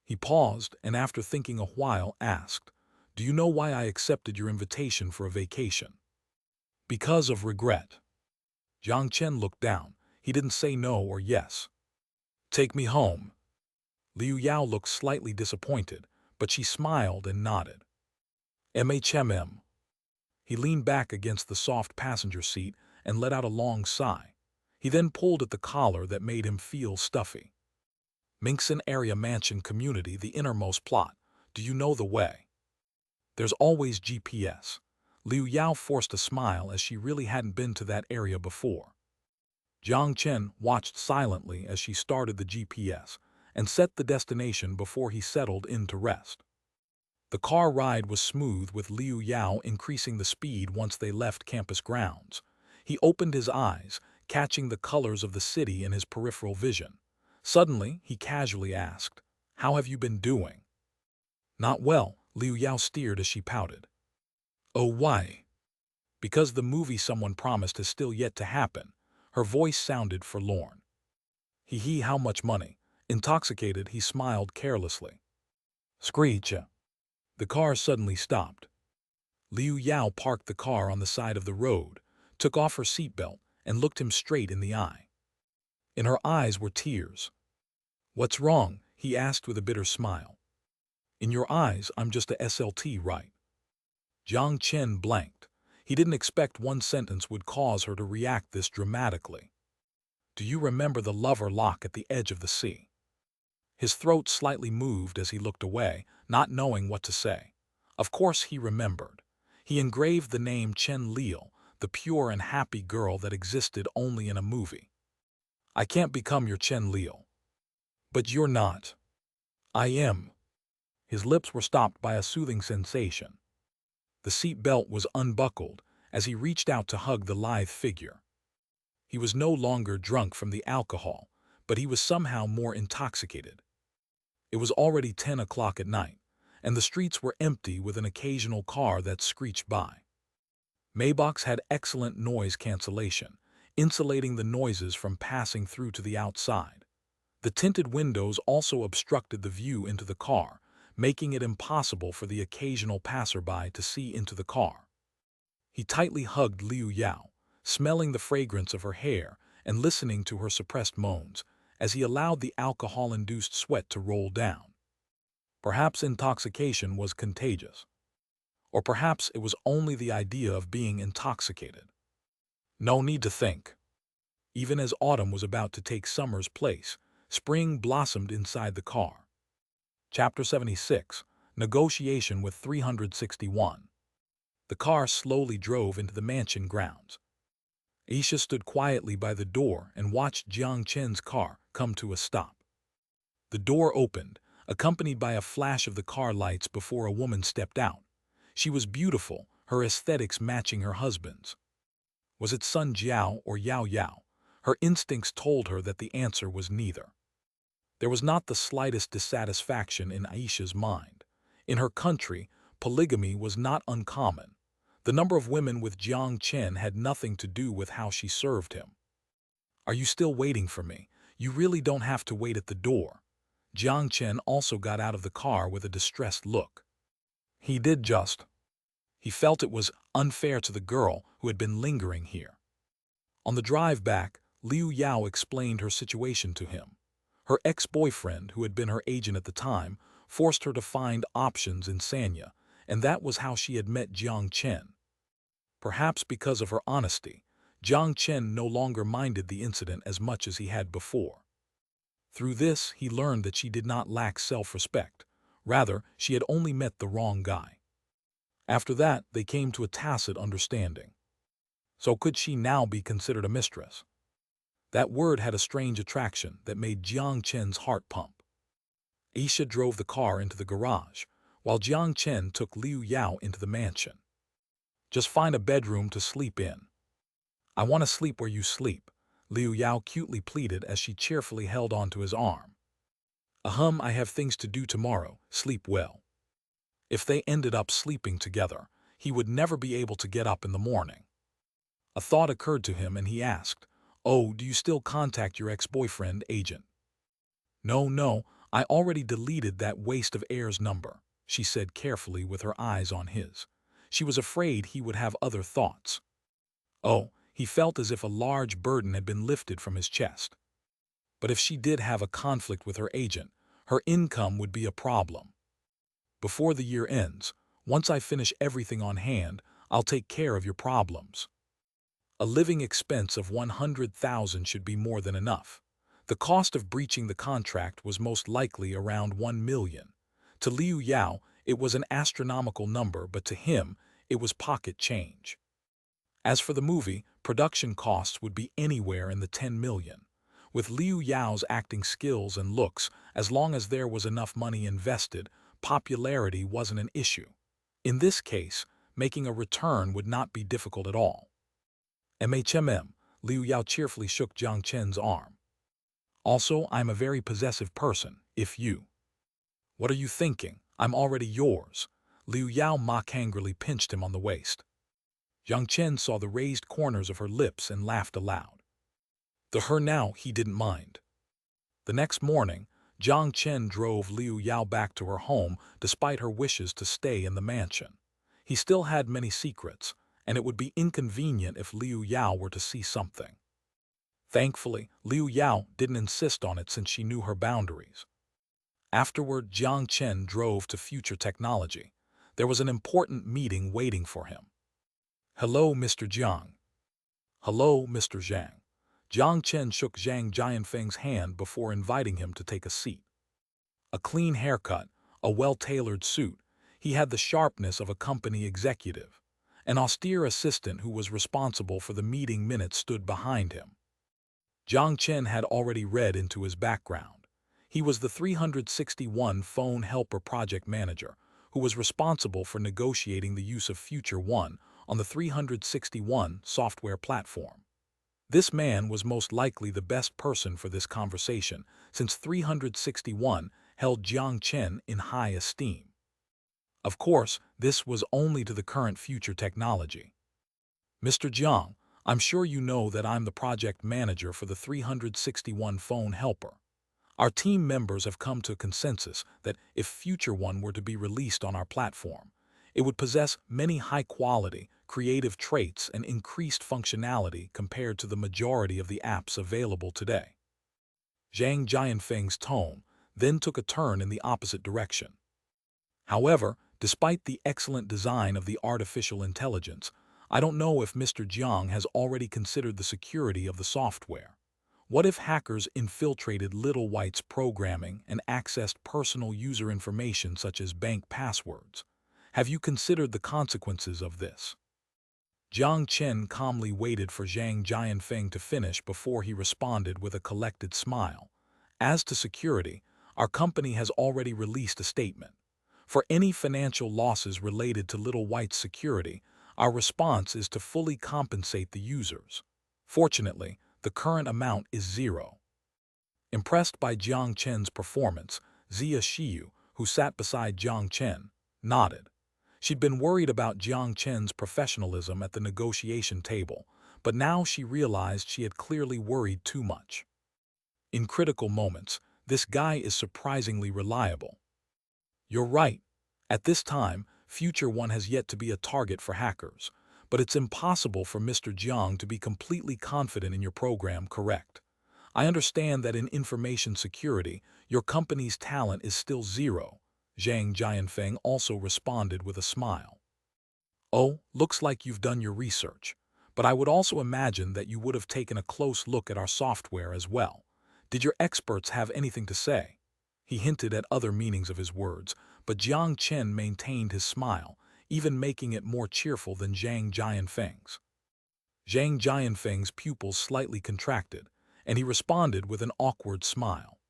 He paused and after thinking a while asked, "Do you know why I accepted your invitation for a vacation?" Because of regret. Jiang Chen looked down. He didn't say no or yes. Take me home. Liu Yao looked slightly disappointed, but she smiled and nodded. MHMM. He leaned back against the soft passenger seat and let out a long sigh. He then pulled at the collar that made him feel stuffy. Minxin Area Mansion Community, the innermost plot. Do you know the way? There's always GPS. Liu Yao forced a smile as she really hadn't been to that area before. Jiang Chen watched silently as she started the GPS and set the destination before he settled in to rest. The car ride was smooth with Liu Yao increasing the speed once they left campus grounds. He opened his eyes, catching the colors of the city in his peripheral vision. Suddenly, he casually asked, "How have you been doing?" "Not well," Liu Yao steered as she pouted. "Oh, why?" "Because the movie someone promised has still yet to happen. Her voice sounded forlorn. He, how much money? Intoxicated, he smiled carelessly. Screech. The car suddenly stopped. Liu Yao parked the car on the side of the road, took off her seatbelt, and looked him straight in the eye. In her eyes were tears. What's wrong? He asked with a bitter smile. In your eyes, I'm just a SLT, right? Jiang Chen blanked. He didn't expect one sentence would cause her to react this dramatically. Do you remember the lover lock at the edge of the sea? His throat slightly moved as he looked away, not knowing what to say. Of course he remembered. He engraved the name Chen Liu, the pure and happy girl that existed only in a movie. I can't become your Chen Liu. But you're not. I am. His lips were stopped by a soothing sensation. The seat belt was unbuckled as he reached out to hug the lithe figure. He was no longer drunk from the alcohol, but he was somehow more intoxicated. It was already 10 o'clock at night, and the streets were empty with an occasional car that screeched by. Maybach's had excellent noise cancellation, insulating the noises from passing through to the outside. The tinted windows also obstructed the view into the car, making it impossible for the occasional passerby to see into the car. He tightly hugged Liu Yao, smelling the fragrance of her hair and listening to her suppressed moans, as he allowed the alcohol-induced sweat to roll down. Perhaps intoxication was contagious. Or perhaps it was only the idea of being intoxicated. No need to think. Even as autumn was about to take summer's place, spring blossomed inside the car. Chapter 76, Negotiation with 361. The car slowly drove into the mansion grounds. Aisha stood quietly by the door and watched Jiang Chen's car come to a stop. The door opened, accompanied by a flash of the car lights before a woman stepped out. She was beautiful, her aesthetics matching her husband's. Was it Sun Jiao or Yao Yao? Her instincts told her that the answer was neither. There was not the slightest dissatisfaction in Aisha's mind. In her country, polygamy was not uncommon. The number of women with Jiang Chen had nothing to do with how she served him. Are you still waiting for me? You really don't have to wait at the door. Jiang Chen also got out of the car with a distressed look. He did just. He felt it was unfair to the girl who had been lingering here. On the drive back, Liu Yao explained her situation to him. Her ex-boyfriend, who had been her agent at the time, forced her to find options in Sanya, and that was how she had met Jiang Chen. Perhaps because of her honesty, Jiang Chen no longer minded the incident as much as he had before. Through this, he learned that she did not lack self-respect. Rather, she had only met the wrong guy. After that, they came to a tacit understanding. So could she now be considered a mistress? That word had a strange attraction that made Jiang Chen's heart pump. Aisha drove the car into the garage, while Jiang Chen took Liu Yao into the mansion. Just find a bedroom to sleep in. I want to sleep where you sleep, Liu Yao cutely pleaded as she cheerfully held onto his arm. I have things to do tomorrow, sleep well. If they ended up sleeping together, he would never be able to get up in the morning. A thought occurred to him and he asked, "Oh, do you still contact your ex-boyfriend, agent?" No, I already deleted that waste of air's number, she said carefully with her eyes on his. She was afraid he would have other thoughts. Oh, he felt as if a large burden had been lifted from his chest. But if she did have a conflict with her agent, her income would be a problem. Before the year ends, once I finish everything on hand, I'll take care of your problems. A living expense of 100,000 should be more than enough. The cost of breaching the contract was most likely around 1 million. To Liu Yao, it was an astronomical number, but to him, it was pocket change. As for the movie, production costs would be anywhere in the 10 million. With Liu Yao's acting skills and looks, as long as there was enough money invested, popularity wasn't an issue. In this case, making a return would not be difficult at all. IHaveAMansion, Liu Yao cheerfully shook Jiang Chen's arm. Also, I'm a very possessive person, if you. What are you thinking? I'm already yours. Liu Yao mock-angrily pinched him on the waist. Jiang Chen saw the raised corners of her lips and laughed aloud. The her now he didn't mind. The next morning, Jiang Chen drove Liu Yao back to her home despite her wishes to stay in the mansion. He still had many secrets, and it would be inconvenient if Liu Yao were to see something. Thankfully, Liu Yao didn't insist on it since she knew her boundaries. Afterward, Jiang Chen drove to Future Technology. There was an important meeting waiting for him. "Hello, Mr. Jiang." "Hello, Mr. Zhang." Jiang Chen shook Zhang Jianfeng's hand before inviting him to take a seat. A clean haircut, a well-tailored suit, he had the sharpness of a company executive. An austere assistant who was responsible for the meeting minutes stood behind him. Jiang Chen had already read into his background. He was the 361 Phone Helper project manager, who was responsible for negotiating the use of Future One on the 361 software platform. This man was most likely the best person for this conversation, since 361 held Jiang Chen in high esteem. Of course, this was only to the current Future Technology. "Mr. Jiang, I'm sure you know that I'm the project manager for the 361 Phone Helper. Our team members have come to a consensus that if Future One were to be released on our platform, it would possess many high-quality, creative traits and increased functionality compared to the majority of the apps available today." Zhang Jianfeng's tone then took a turn in the opposite direction. "However, despite the excellent design of the artificial intelligence, I don't know if Mr. Jiang has already considered the security of the software. What if hackers infiltrated Little White's programming and accessed personal user information such as bank passwords? Have you considered the consequences of this?" Jiang Chen calmly waited for Zhang Jianfeng to finish before he responded with a collected smile. "As to security, our company has already released a statement. For any financial losses related to Little White's security, our response is to fully compensate the users. Fortunately, the current amount is 0. Impressed by Jiang Chen's performance, Zia Shiyu, who sat beside Jiang Chen, nodded. She'd been worried about Jiang Chen's professionalism at the negotiation table, but now she realized she had clearly worried too much. In critical moments, this guy is surprisingly reliable. "You're right. At this time, Future One has yet to be a target for hackers, but it's impossible for Mr. Jiang to be completely confident in your program, correct? I understand that in information security, your company's talent is still 0. Zhang Jianfeng also responded with a smile. "Oh, looks like you've done your research. But I would also imagine that you would have taken a close look at our software as well. Did your experts have anything to say?" He hinted at other meanings of his words, but Jiang Chen maintained his smile, even making it more cheerful than Zhang Jianfeng's. Zhang Jianfeng's pupils slightly contracted, and he responded with an awkward smile.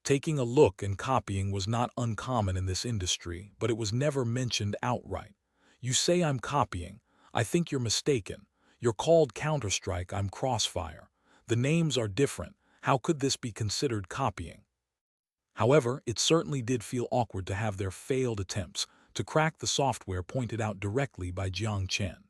Taking a look and copying was not uncommon in this industry, but it was never mentioned outright. "You say I'm copying. I think you're mistaken. You're called Counter-Strike, I'm Crossfire. The names are different. How could this be considered copying?" However, it certainly did feel awkward to have their failed attempts to crack the software pointed out directly by Jiang Chen.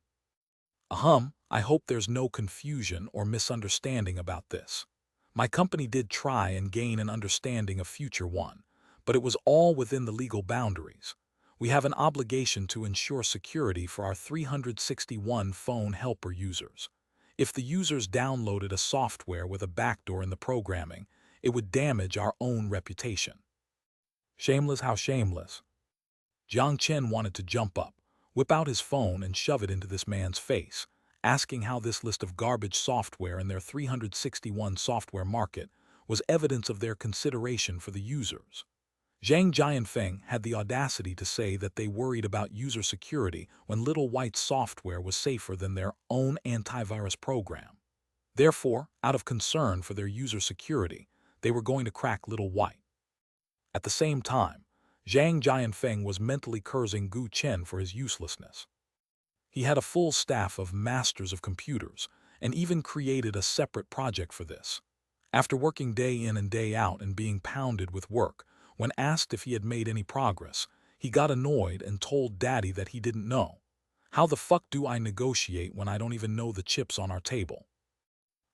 I hope there's no confusion or misunderstanding about this. My company did try and gain an understanding of Future One, but it was all within the legal boundaries. We have an obligation to ensure security for our 361 Phone Helper users. If the users downloaded a software with a backdoor in the programming, it would damage our own reputation. Shameless, how shameless. Jiang Chen wanted to jump up, whip out his phone and shove it into this man's face, asking how this list of garbage software in their 361 software market was evidence of their consideration for the users. Zhang Jianfeng had the audacity to say that they worried about user security when Little White's software was safer than their own antivirus program. Therefore, out of concern for their user security, they were going to crack Little White. At the same time, Zhang Jianfeng was mentally cursing Gu Chen for his uselessness. He had a full staff of masters of computers and even created a separate project for this. After working day in and day out and being pounded with work, when asked if he had made any progress, he got annoyed and told Daddy that he didn't know. "How the fuck do I negotiate when I don't even know the chips on our table?"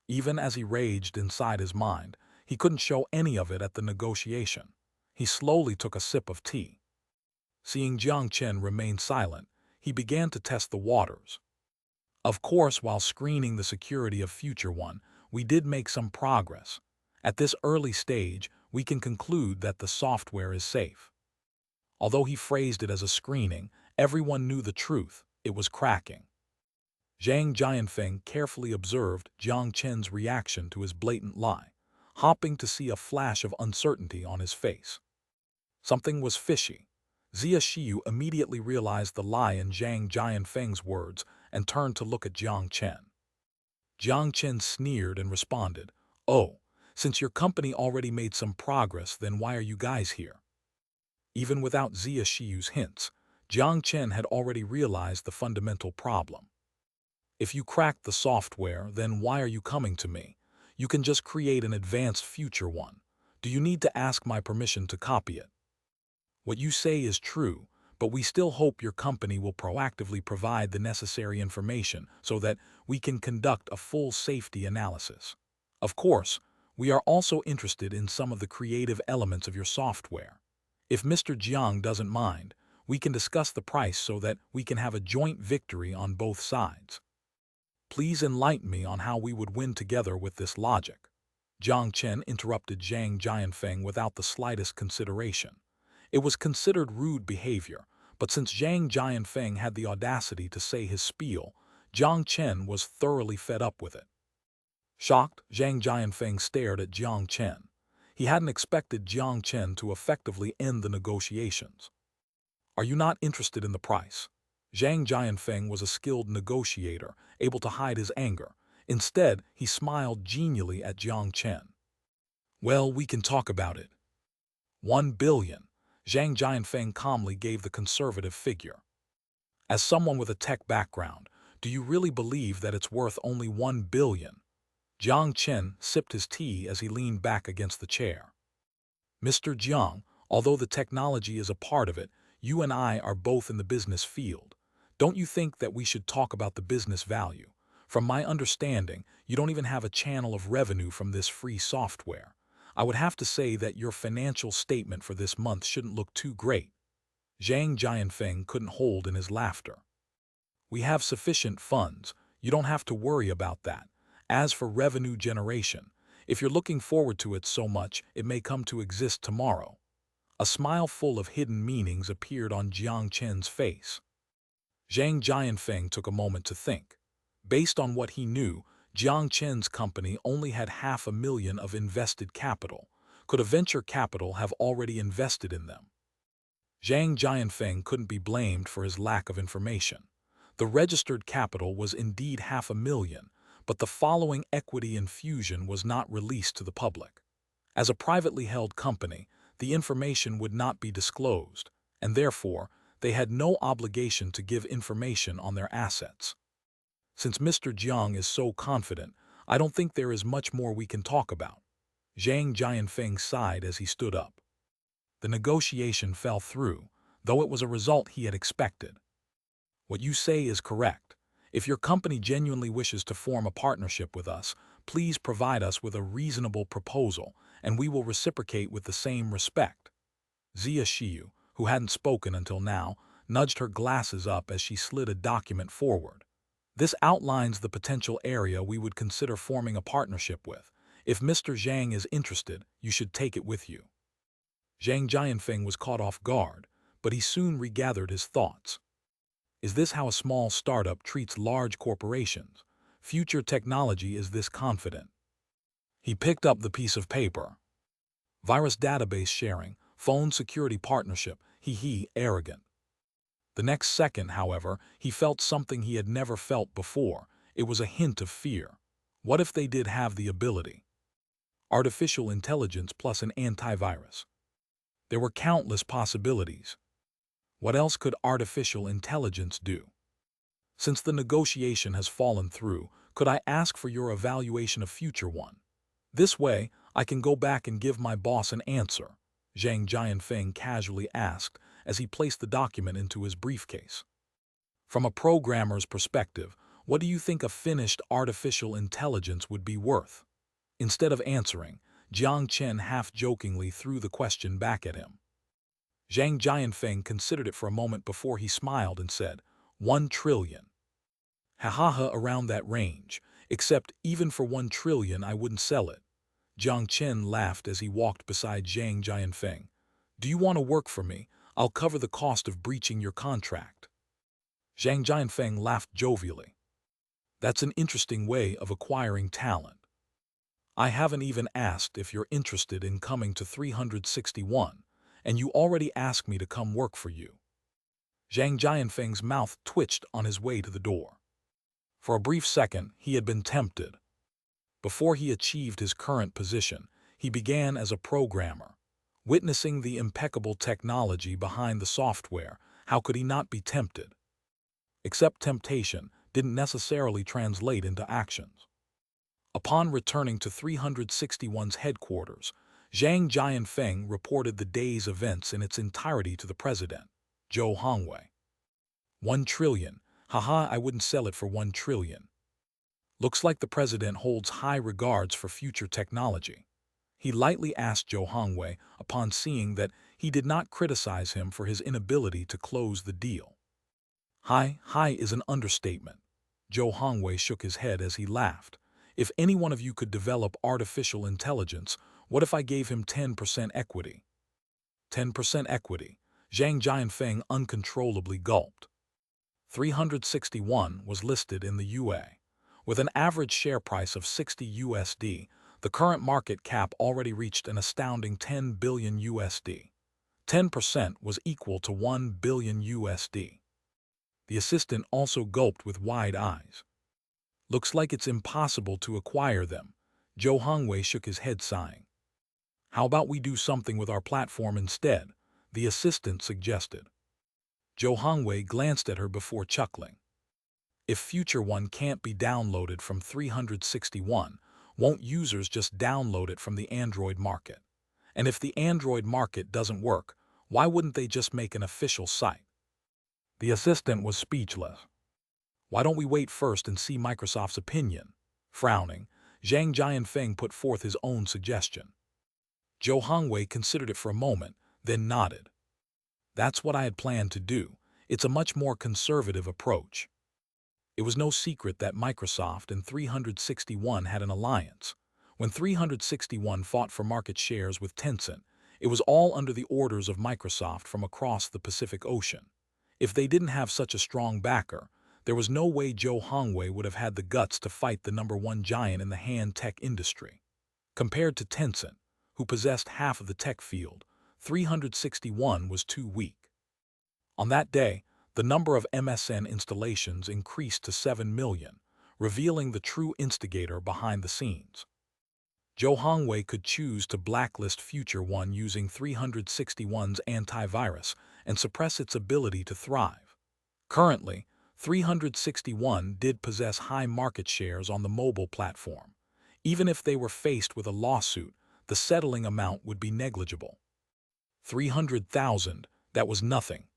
Even as he raged inside his mind, he couldn't show any of it at the negotiation. He slowly took a sip of tea. Seeing Jiang Chen remain silent, he began to test the waters. Of course, while screening the security of Future One, we did make some progress. At this early stage, we can conclude that the software is safe. Although he phrased it as a screening, everyone knew the truth. It was cracking. Zhang Jianfeng carefully observed Jiang Chen's reaction to his blatant lie, hoping to see a flash of uncertainty on his face. Something was fishy. Zia Xiyu immediately realized the lie in Zhang Jianfeng's words and turned to look at Jiang Chen. Jiang Chen sneered and responded, "Oh, since your company already made some progress, then why are you guys here?" Even without Zia Xiyu's hints, Jiang Chen had already realized the fundamental problem. If you cracked the software, then why are you coming to me? You can just create an advanced Future One. Do you need to ask my permission to copy it? What you say is true, but we still hope your company will proactively provide the necessary information so that we can conduct a full safety analysis. Of course, we are also interested in some of the creative elements of your software. If Mr. Jiang doesn't mind, we can discuss the price so that we can have a joint victory on both sides. Please enlighten me on how we would win together with this logic. Jiang Chen interrupted Zhang Jianfeng without the slightest consideration. It was considered rude behavior, but since Zhang Jianfeng had the audacity to say his spiel, Jiang Chen was thoroughly fed up with it. Shocked, Zhang Jianfeng stared at Jiang Chen. He hadn't expected Jiang Chen to effectively end the negotiations. Are you not interested in the price? Zhang Jianfeng was a skilled negotiator, able to hide his anger. Instead, he smiled genially at Jiang Chen. Well, we can talk about it. 1 billion. Zhang Jianfeng calmly gave the conservative figure. As someone with a tech background, do you really believe that it's worth only 1 billion? Jiang Chen sipped his tea as he leaned back against the chair. Mr. Jiang, although the technology is a part of it, you and I are both in the business field. Don't you think that we should talk about the business value? From my understanding, you don't even have a channel of revenue from this free software. I would have to say that your financial statement for this month shouldn't look too great. Zhang Jianfeng couldn't hold in his laughter. We have sufficient funds. You don't have to worry about that. As for revenue generation, if you're looking forward to it so much, it may come to exist tomorrow. A smile full of hidden meanings appeared on Jiang Chen's face. Zhang Jianfeng took a moment to think. Based on what he knew, Jiang Chen's company only had 500,000 of invested capital. Could a venture capital have already invested in them? Zhang Jianfeng couldn't be blamed for his lack of information. The registered capital was indeed 500,000, but the following equity infusion was not released to the public. As a privately held company, the information would not be disclosed, and therefore, they had no obligation to give information on their assets. Since Mr. Jiang is so confident, I don't think there is much more we can talk about. Zhang Jianfeng sighed as he stood up. The negotiation fell through, though it was a result he had expected. What you say is correct. If your company genuinely wishes to form a partnership with us, please provide us with a reasonable proposal, and we will reciprocate with the same respect. Zia Xiyu, who hadn't spoken until now, nudged her glasses up as she slid a document forward. This outlines the potential area we would consider forming a partnership with. If Mr. Zhang is interested, you should take it with you. Zhang Jianfeng was caught off guard, but he soon regathered his thoughts. Is this how a small startup treats large corporations? Future technology is this confident. He picked up the piece of paper. Virus database sharing, phone security partnership, arrogant. The next second, however, he felt something he had never felt before. It was a hint of fear. What if they did have the ability? Artificial intelligence plus an antivirus. There were countless possibilities. What else could artificial intelligence do? Since the negotiation has fallen through, could I ask for your evaluation of Future One? This way, I can go back and give my boss an answer, Zhang Jianfeng casually asked as he placed the document into his briefcase. From a programmer's perspective, What do you think a finished artificial intelligence would be worth? Instead of answering, Jiang Chen half-jokingly threw the question back at him. Zhang Jianfeng considered it for a moment before he smiled and said, 1 trillion. Ha, around that range, except even for 1 trillion I wouldn't sell it. Jiang Chen laughed as he walked beside Zhang Jianfeng. Do you want to work for me? I'll cover the cost of breaching your contract. Zhang Jianfeng laughed jovially. That's an interesting way of acquiring talent. I haven't even asked if you're interested in coming to 361, and you already asked me to come work for you. Zhang Jianfeng's mouth twitched on his way to the door. For a brief second, he had been tempted. Before he achieved his current position, he began as a programmer. Witnessing the impeccable technology behind the software, how could he not be tempted? Except temptation didn't necessarily translate into actions. Upon returning to 361's headquarters, Zhang Jianfeng reported the day's events in its entirety to the president, Zhou Hongwei. 1 trillion. Haha, I wouldn't sell it for 1 trillion. Looks like the president holds high regards for future technology. He lightly asked Zhou Hongwei upon seeing that he did not criticize him for his inability to close the deal. High is an understatement. Zhou Hongwei shook his head as he laughed. If any one of you could develop artificial intelligence, what if I gave him 10% equity? 10% equity. Zhang Jianfeng uncontrollably gulped. 361 was listed in the UA. With an average share price of 60 USD, the current market cap already reached an astounding 10 billion USD. 10% was equal to 1 billion USD. The assistant also gulped with wide eyes. Looks like it's impossible to acquire them. Zhou Hongwei shook his head sighing. How about we do something with our platform instead? The assistant suggested. Zhou Hongwei glanced at her before chuckling. If Future One can't be downloaded from 361, won't users just download it from the Android market? And if the Android market doesn't work, why wouldn't they just make an official site? The assistant was speechless. Why don't we wait first and see Microsoft's opinion? Frowning, Zhang Jianfeng put forth his own suggestion. Zhou Hongwei considered it for a moment, then nodded. That's what I had planned to do. It's a much more conservative approach. It was no secret that Microsoft and 361 had an alliance. When 361 fought for market shares with Tencent, it was all under the orders of Microsoft from across the Pacific Ocean. If they didn't have such a strong backer, there was no way Zhou Hongwei would have had the guts to fight the #1 giant in the hand tech industry. Compared to Tencent, who possessed half of the tech field, 361 was too weak. On that day, the number of MSN installations increased to 7 million, revealing the true instigator behind the scenes. Zhou Hongwei could choose to blacklist Future One using 361's antivirus and suppress its ability to thrive. Currently, 361 did possess high market shares on the mobile platform. Even if they were faced with a lawsuit, the settling amount would be negligible. 300,000, that was nothing.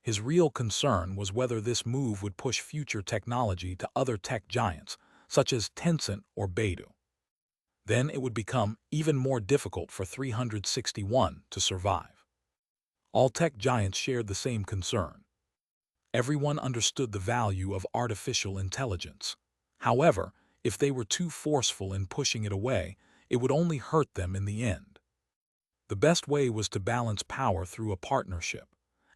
His real concern was whether this move would push future technology to other tech giants, such as Tencent or Baidu. Then it would become even more difficult for 361 to survive. All tech giants shared the same concern. Everyone understood the value of artificial intelligence. However, if they were too forceful in pushing it away, it would only hurt them in the end. The best way was to balance power through a partnership.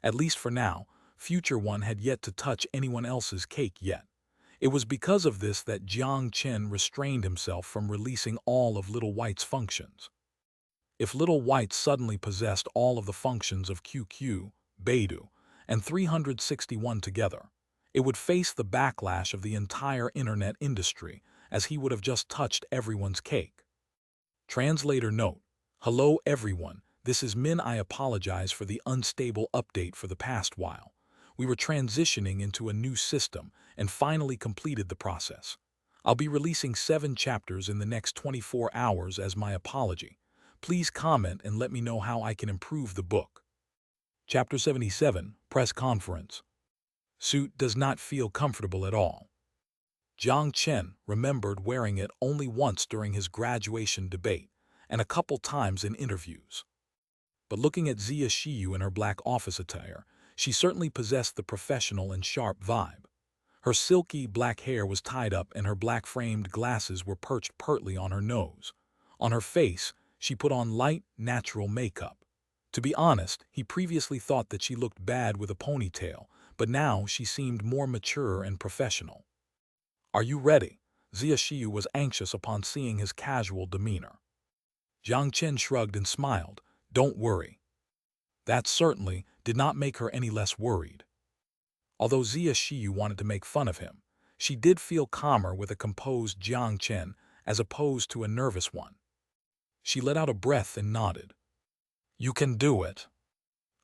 At least for now, Future One had yet to touch anyone else's cake yet. It was because of this that Jiang Chen restrained himself from releasing all of Little White's functions. If Little White suddenly possessed all of the functions of QQ, Baidu, and 361 together, it would face the backlash of the entire internet industry, as he would have just touched everyone's cake. Translator note: Hello everyone, this is Min. I apologize for the unstable update for the past while. We were transitioning into a new system and finally completed the process. I'll be releasing 7 chapters in the next 24 hours as my apology. Please comment and let me know how I can improve the book. Chapter 77, Press Conference. Suit does not feel comfortable at all. Jiang Chen remembered wearing it only once during his graduation debate and a couple times in interviews. But looking at Zia Shiyu in her black office attire, she certainly possessed the professional and sharp vibe. Her silky black hair was tied up and her black-framed glasses were perched pertly on her nose. On her face, she put on light, natural makeup. To be honest, he previously thought that she looked bad with a ponytail, but now she seemed more mature and professional. "Are you ready?" Zia Shiyu was anxious upon seeing his casual demeanor. Jiang Chen shrugged and smiled. "Don't worry." That certainly did not make her any less worried. Although Zia Shiyu wanted to make fun of him, she did feel calmer with a composed Jiang Chen as opposed to a nervous one. She let out a breath and nodded. "You can do it."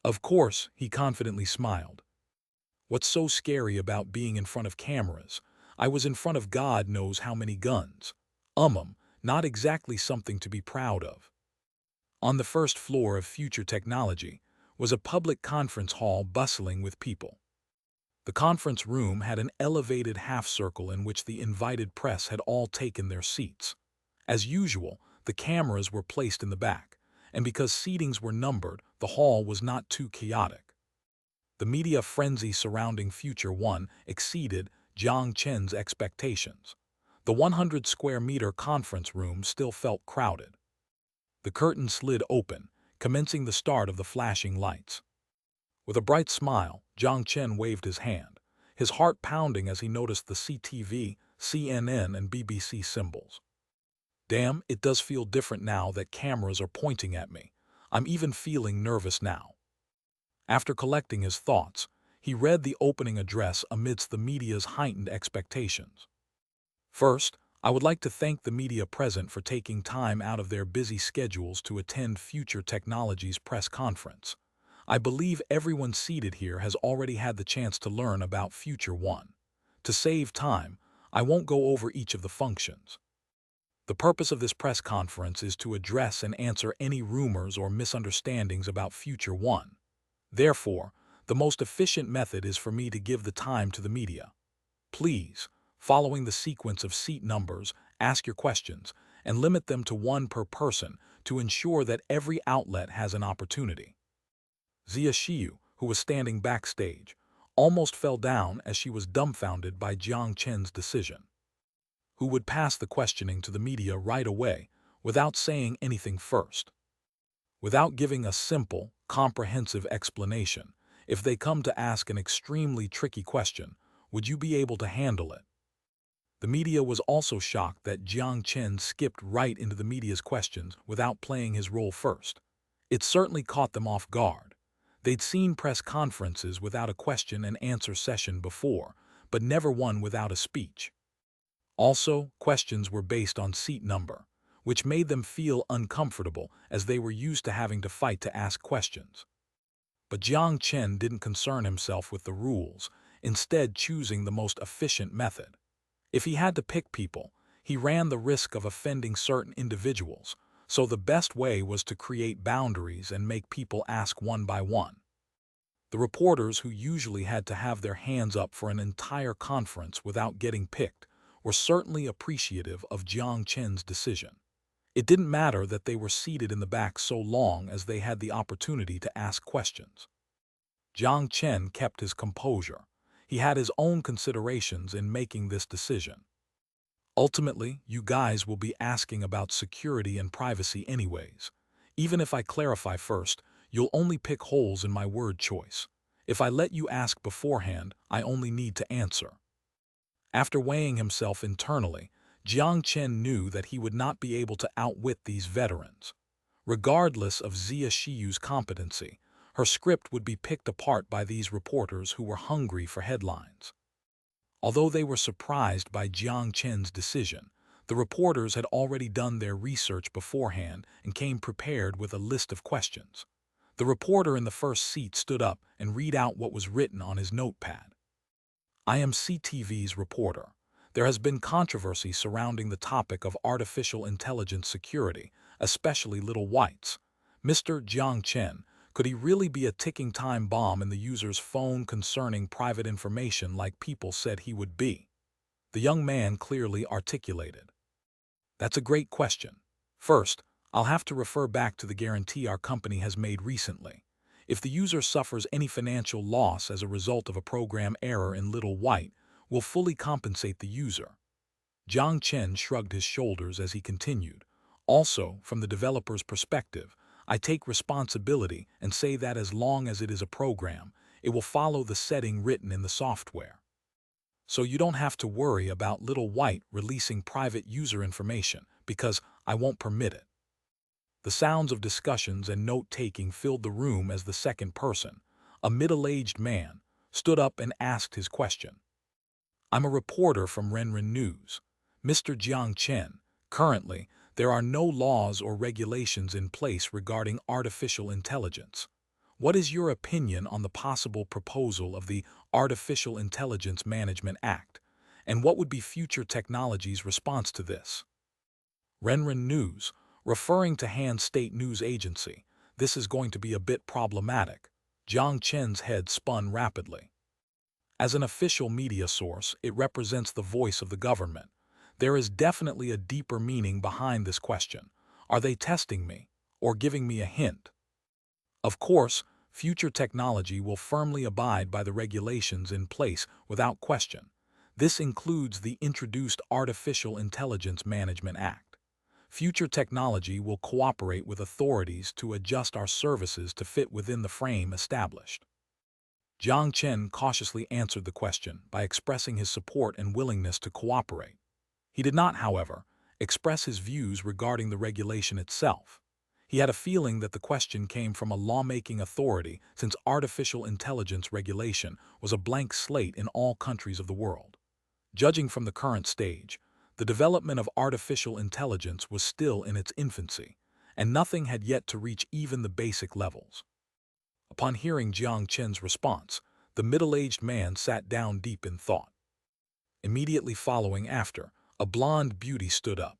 "Of course," he confidently smiled. "What's so scary about being in front of cameras? I was in front of God knows how many guns. Not exactly something to be proud of." On the first floor of Future Technology was a public conference hall bustling with people. The conference room had an elevated half-circle in which the invited press had all taken their seats. As usual, the cameras were placed in the back, and because seatings were numbered, the hall was not too chaotic. The media frenzy surrounding Future One exceeded Jiang Chen's expectations. The 100-square-meter conference room still felt crowded. The curtain slid open, commencing the start of the flashing lights. With a bright smile, Jiang Chen waved his hand, his heart pounding as he noticed the CTV, CNN, and BBC symbols. "Damn, it does feel different now that cameras are pointing at me. I'm even feeling nervous now." After collecting his thoughts, he read the opening address amidst the media's heightened expectations. "First, I would like to thank the media present for taking time out of their busy schedules to attend Future Technology's press conference. I believe everyone seated here has already had the chance to learn about Future One. To save time, I won't go over each of the functions. The purpose of this press conference is to address and answer any rumors or misunderstandings about Future One. Therefore, the most efficient method is for me to give the time to the media. Please, following the sequence of seat numbers, ask your questions, and limit them to one per person to ensure that every outlet has an opportunity." Zia Shiyu, who was standing backstage, almost fell down as she was dumbfounded by Jiang Chen's decision. Who would pass the questioning to the media right away without saying anything first? Without giving a simple, comprehensive explanation, if they come to ask an extremely tricky question, would you be able to handle it? The media was also shocked that Jiang Chen skipped right into the media's questions without playing his role first. It certainly caught them off guard. They'd seen press conferences without a question and answer session before, but never one without a speech. Also, questions were based on seat number, which made them feel uncomfortable as they were used to having to fight to ask questions. But Jiang Chen didn't concern himself with the rules, instead choosing the most efficient method. If he had to pick people, he ran the risk of offending certain individuals, so the best way was to create boundaries and make people ask one by one. The reporters who usually had to have their hands up for an entire conference without getting picked were certainly appreciative of Jiang Chen's decision. It didn't matter that they were seated in the back so long as they had the opportunity to ask questions. Jiang Chen kept his composure. He had his own considerations in making this decision. "Ultimately, you guys will be asking about security and privacy anyways. Even if I clarify first, you'll only pick holes in my word choice. If I let you ask beforehand, I only need to answer." After weighing himself internally, Jiang Chen knew that he would not be able to outwit these veterans. Regardless of Zia Shiyu's competency, her script would be picked apart by these reporters who were hungry for headlines. Although they were surprised by Jiang Chen's decision, the reporters had already done their research beforehand and came prepared with a list of questions. The reporter in the first seat stood up and read out what was written on his notepad. "I am CTV's reporter. There has been controversy surrounding the topic of artificial intelligence security, especially little whites. Mr. Jiang Chen, could he really be a ticking time bomb in the user's phone concerning private information like people said he would be?" The young man clearly articulated. That's a great question. First, I'll have to refer back to the guarantee our company has made recently. If the user suffers any financial loss as a result of a program error in Little White, we'll fully compensate the user. Jiang Chen shrugged his shoulders as he continued. Also, from the developer's perspective, I take responsibility and say that as long as it is a program, it will follow the setting written in the software. So you don't have to worry about Little White releasing private user information, because I won't permit it. The sounds of discussions and note-taking filled the room as the second person, a middle-aged man, stood up and asked his question. I'm a reporter from Renren News. Mr. Jiang Chen, currently, there are no laws or regulations in place regarding artificial intelligence. What is your opinion on the possible proposal of the Artificial Intelligence Management Act, and what would be future technology's response to this? Renren News, referring to Han State News Agency, this is going to be a bit problematic. Jiang Chen's head spun rapidly. As an official media source, it represents the voice of the government. There is definitely a deeper meaning behind this question. Are they testing me, or giving me a hint? Of course, future technology will firmly abide by the regulations in place without question. This includes the introduced Artificial Intelligence Management Act. Future technology will cooperate with authorities to adjust our services to fit within the frame established. Jiang Chen cautiously answered the question by expressing his support and willingness to cooperate. He did not, however, express his views regarding the regulation itself. He had a feeling that the question came from a lawmaking authority, since artificial intelligence regulation was a blank slate in all countries of the world. Judging from the current stage, the development of artificial intelligence was still in its infancy, and nothing had yet to reach even the basic levels. Upon hearing Jiang Chen's response, the middle-aged man sat down deep in thought. Immediately following after, a blonde beauty stood up.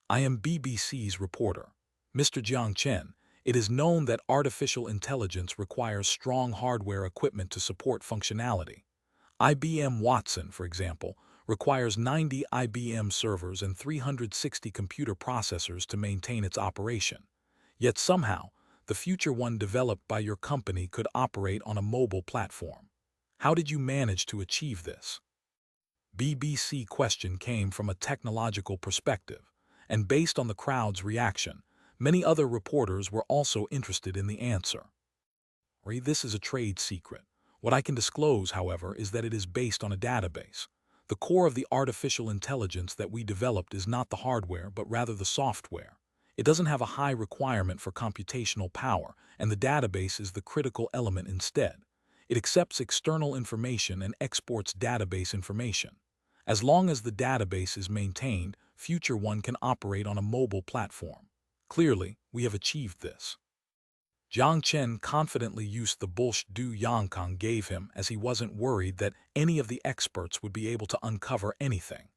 I am BBC's reporter. Mr. Jiang Chen, it is known that artificial intelligence requires strong hardware equipment to support functionality. IBM Watson, for example, requires 90 IBM servers and 360 computer processors to maintain its operation. Yet somehow, the future one developed by your company could operate on a mobile platform. How did you manage to achieve this? BBC question came from a technological perspective, and based on the crowd's reaction, many other reporters were also interested in the answer. This is a trade secret. What I can disclose, however, is that it is based on a database. The core of the artificial intelligence that we developed is not the hardware, but rather the software. It doesn't have a high requirement for computational power, and the database is the critical element instead. It accepts external information and exports database information. As long as the database is maintained, future one can operate on a mobile platform. Clearly, we have achieved this. Jiang Chen confidently used the bullshit Du Yangkang gave him, as he wasn't worried that any of the experts would be able to uncover anything.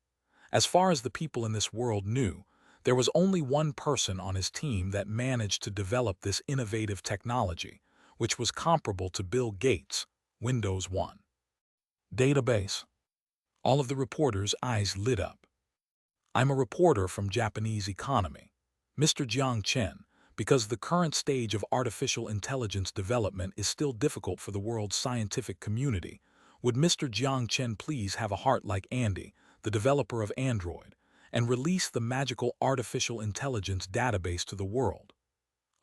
As far as the people in this world knew, there was only one person on his team that managed to develop this innovative technology, which was comparable to Bill Gates' Windows 1. Database. All of the reporters' eyes lit up. I'm a reporter from Japanese economy. Mr. Jiang Chen, because the current stage of artificial intelligence development is still difficult for the world's scientific community, would Mr. Jiang Chen please have a heart like Andy, the developer of Android, and release the magical artificial intelligence database to the world?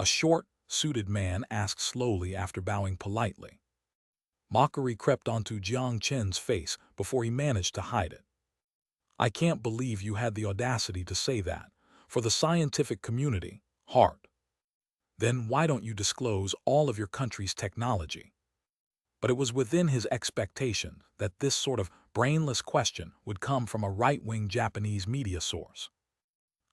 A short, suited man asked slowly after bowing politely. Mockery crept onto Jiang Chen's face before he managed to hide it. I can't believe you had the audacity to say that. For the scientific community, hard. Then why don't you disclose all of your country's technology? But it was within his expectation that this sort of brainless question would come from a right-wing Japanese media source.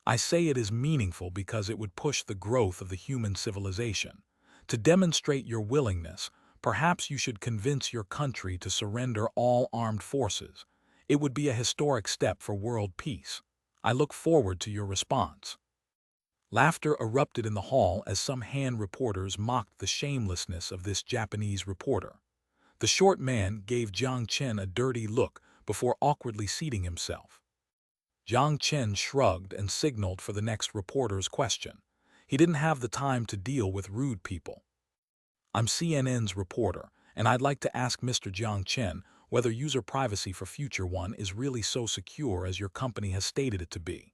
I say it is meaningful because it would push the growth of the human civilization. To demonstrate your willingness, perhaps you should convince your country to surrender all armed forces. It would be a historic step for world peace. I look forward to your response. Laughter erupted in the hall as some Han reporters mocked the shamelessness of this Japanese reporter. The short man gave Jiang Chen a dirty look before awkwardly seating himself. Jiang Chen shrugged and signaled for the next reporter's question. He didn't have the time to deal with rude people. "I'm CNN's reporter, and I'd like to ask Mr. Jiang Chen whether user privacy for Future One is really so secure as your company has stated it to be.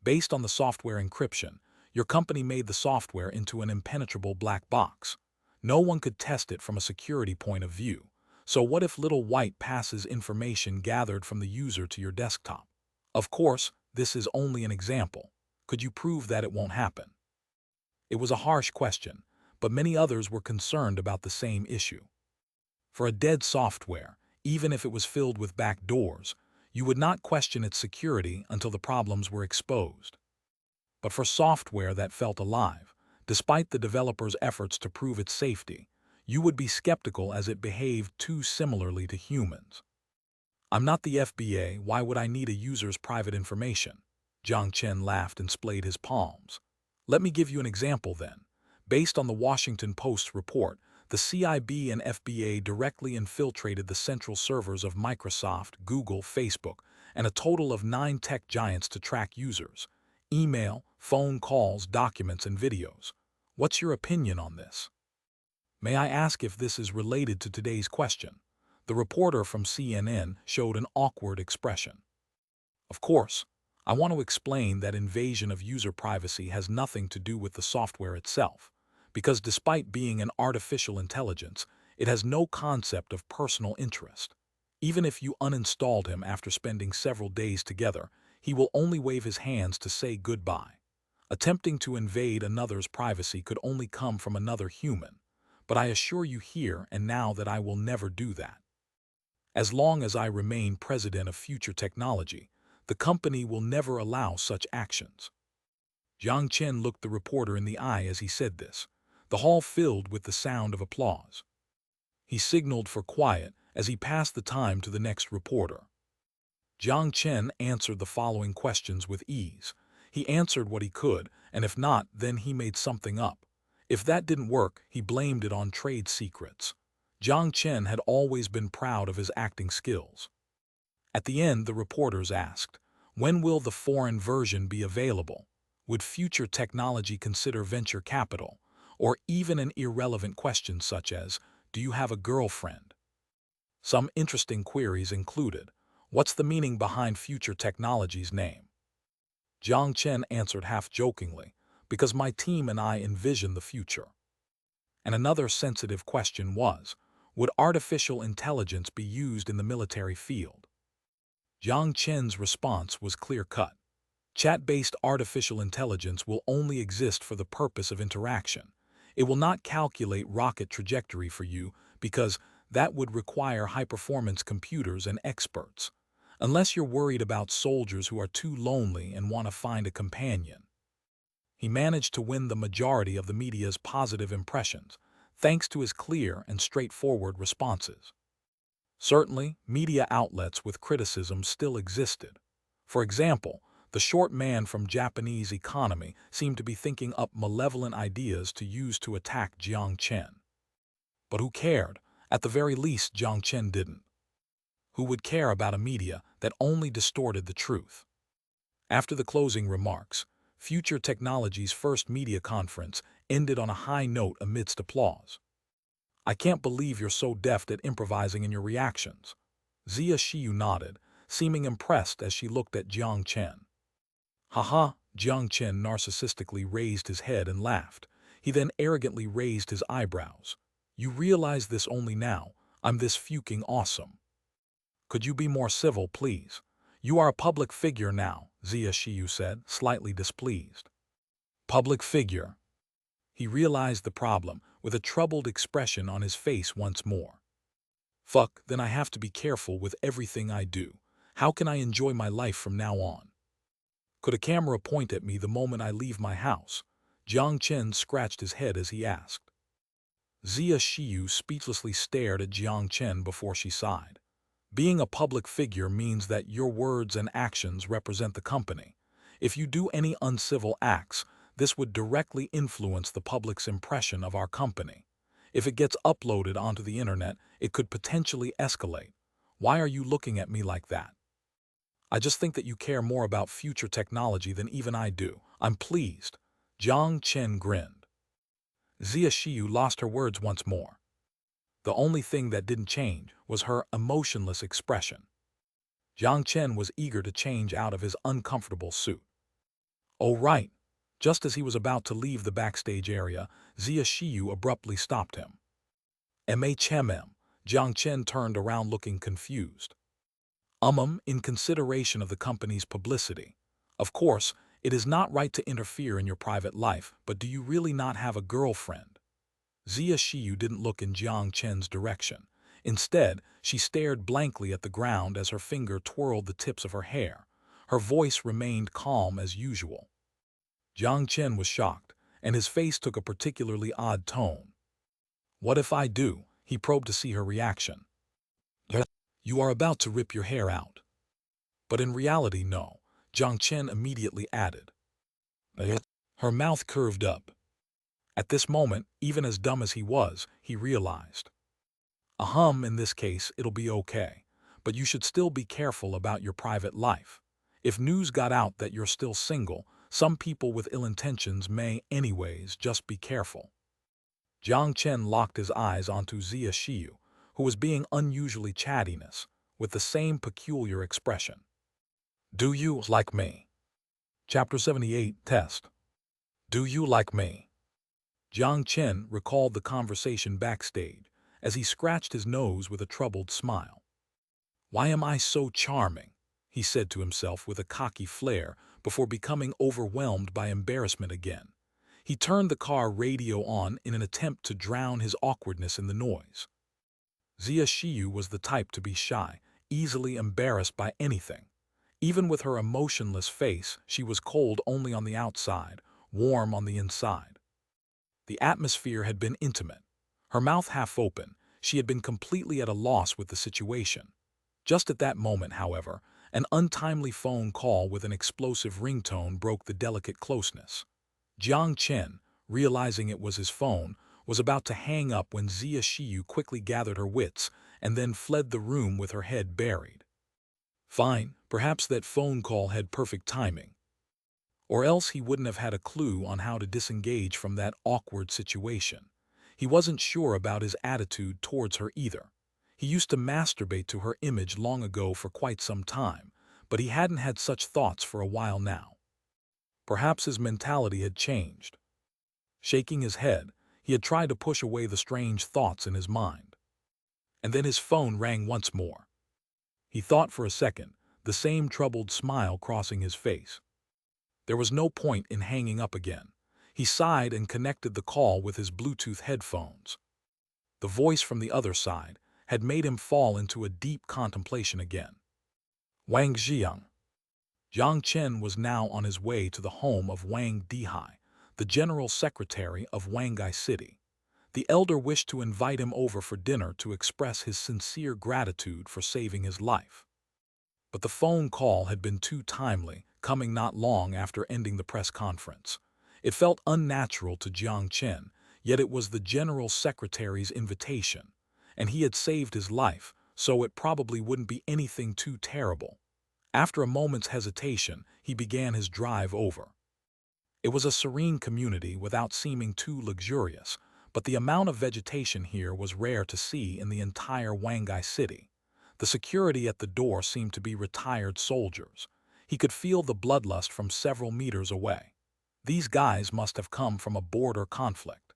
Based on the software encryption, your company made the software into an impenetrable black box. No one could test it from a security point of view. So what if Little White passes information gathered from the user to your desktop? Of course, this is only an example. Could you prove that it won't happen?" It was a harsh question, but many others were concerned about the same issue. For a dead software, even if it was filled with back doors, you would not question its security until the problems were exposed. But for software that felt alive, despite the developer's efforts to prove its safety, you would be skeptical as it behaved too similarly to humans. "I'm not the FBA, why would I need a user's private information?" Jiang Chen laughed and splayed his palms. "Let me give you an example then. Based on the Washington Post report, the CIB and FBA directly infiltrated the central servers of Microsoft, Google, Facebook, and a total of 9 tech giants to track users, email, phone calls, documents, and videos. What's your opinion on this? May I ask if this is related to today's question?" The reporter from CNN showed an awkward expression. "Of course, I want to explain that invasion of user privacy has nothing to do with the software itself, because despite being an artificial intelligence, it has no concept of personal interest. Even if you uninstalled him after spending several days together, he will only wave his hands to say goodbye. Attempting to invade another's privacy could only come from another human, but I assure you here and now that I will never do that. As long as I remain president of Future Technology, the company will never allow such actions." Jiang Chen looked the reporter in the eye as he said this, the hall filled with the sound of applause. He signaled for quiet as he passed the time to the next reporter. Jiang Chen answered the following questions with ease. He answered what he could, and if not, then he made something up. If that didn't work, he blamed it on trade secrets. Jiang Chen had always been proud of his acting skills. At the end, the reporters asked, "When will the foreign version be available? Would Future Technology consider venture capital?" Or even an irrelevant question such as, "Do you have a girlfriend?" Some interesting queries included, "What's the meaning behind Future Technology's name?" Jiang Chen answered half-jokingly, "Because my team and I envision the future." And another sensitive question was, "Would artificial intelligence be used in the military field?" Jiang Chen's response was clear-cut. Chat-based artificial intelligence will only exist for the purpose of interaction. It will not calculate rocket trajectory for you because that would require high-performance computers and experts. Unless you're worried about soldiers who are too lonely and want to find a companion. He managed to win the majority of the media's positive impressions, thanks to his clear and straightforward responses. Certainly, media outlets with criticism still existed. For example, the short man from Japanese Economy seemed to be thinking up malevolent ideas to use to attack Jiang Chen. But who cared? At the very least, Jiang Chen didn't. Who would care about a media that only distorted the truth? After the closing remarks, Future Technology's first media conference ended on a high note amidst applause. "I can't believe you're so deft at improvising in your reactions." Zia Shiyu nodded, seeming impressed as she looked at Jiang Chen. "Haha," Jiang Chen narcissistically raised his head and laughed. He then arrogantly raised his eyebrows. "You realize this only now. I'm this fucking awesome. Could you be more civil, please? You are a public figure now," Zia Shiyu said, slightly displeased. "Public figure." He realized the problem, with a troubled expression on his face once more. "Fuck, then I have to be careful with everything I do. How can I enjoy my life from now on? Could a camera point at me the moment I leave my house?" Jiang Chen scratched his head as he asked. Zia Shiyu speechlessly stared at Jiang Chen before she sighed. "Being a public figure means that your words and actions represent the company. If you do any uncivil acts, this would directly influence the public's impression of our company. If it gets uploaded onto the internet, it could potentially escalate. Why are you looking at me like that? I just think that you care more about future technology than even I do. I'm pleased. Jiang Chen grinned. Zia Shiyu lost her words once more. The only thing that didn't change was her emotionless expression. Jiang Chen was eager to change out of his uncomfortable suit. Oh, right. Just as he was about to leave the backstage area, Zia Shiyu abruptly stopped him. IHaveAMansion. Jiang Chen turned around looking confused. In consideration of the company's publicity. Of course, it is not right to interfere in your private life, but do you really not have a girlfriend? Zia Shiyu didn't look in Jiang Chen's direction. Instead, she stared blankly at the ground as her finger twirled the tips of her hair. Her voice remained calm as usual. Jiang Chen was shocked, and his face took a particularly odd tone. What if I do? He probed to see her reaction. You are about to rip your hair out. But in reality, no, Jiang Chen immediately added. Her mouth curved up. At this moment, even as dumb as he was, he realized. In this case, it'll be okay. But you should still be careful about your private life. If news got out that you're still single, some people with ill intentions may, anyways, just be careful. Jiang Chen locked his eyes onto Zia Shiyu, who was being unusually chattiness, with the same peculiar expression. Do you like me? Chapter 78, Test. Do you like me? Jiang Chen recalled the conversation backstage as he scratched his nose with a troubled smile. Why am I so charming? He said to himself with a cocky flair before becoming overwhelmed by embarrassment again. He turned the car radio on in an attempt to drown his awkwardness in the noise. Zia Shiyu was the type to be shy, easily embarrassed by anything. Even with her emotionless face, she was cold only on the outside, warm on the inside. The atmosphere had been intimate. Her mouth half open, she had been completely at a loss with the situation. Just at that moment, however, an untimely phone call with an explosive ringtone broke the delicate closeness. Jiang Chen, realizing it was his phone, was about to hang up when Zia Shiyu quickly gathered her wits and then fled the room with her head buried. Fine, perhaps that phone call had perfect timing. Or else he wouldn't have had a clue on how to disengage from that awkward situation. He wasn't sure about his attitude towards her either. He used to masturbate to her image long ago for quite some time, but he hadn't had such thoughts for a while now. Perhaps his mentality had changed. Shaking his head, he had tried to push away the strange thoughts in his mind. And then his phone rang once more. He thought for a second, the same troubled smile crossing his face. There was no point in hanging up again. He sighed and connected the call with his Bluetooth headphones. The voice from the other side had made him fall into a deep contemplation again. Wang Jiang. Jiang Chen was now on his way to the home of Wang Dihai, the general secretary of Wangai City. The elder wished to invite him over for dinner to express his sincere gratitude for saving his life. But the phone call had been too timely, coming not long after ending the press conference. It felt unnatural to Jiang Chen, yet it was the general secretary's invitation, and he had saved his life, so it probably wouldn't be anything too terrible. After a moment's hesitation, he began his drive over. It was a serene community without seeming too luxurious, but the amount of vegetation here was rare to see in the entire Wangai City. The security at the door seemed to be retired soldiers. He could feel the bloodlust from several meters away. These guys must have come from a border conflict.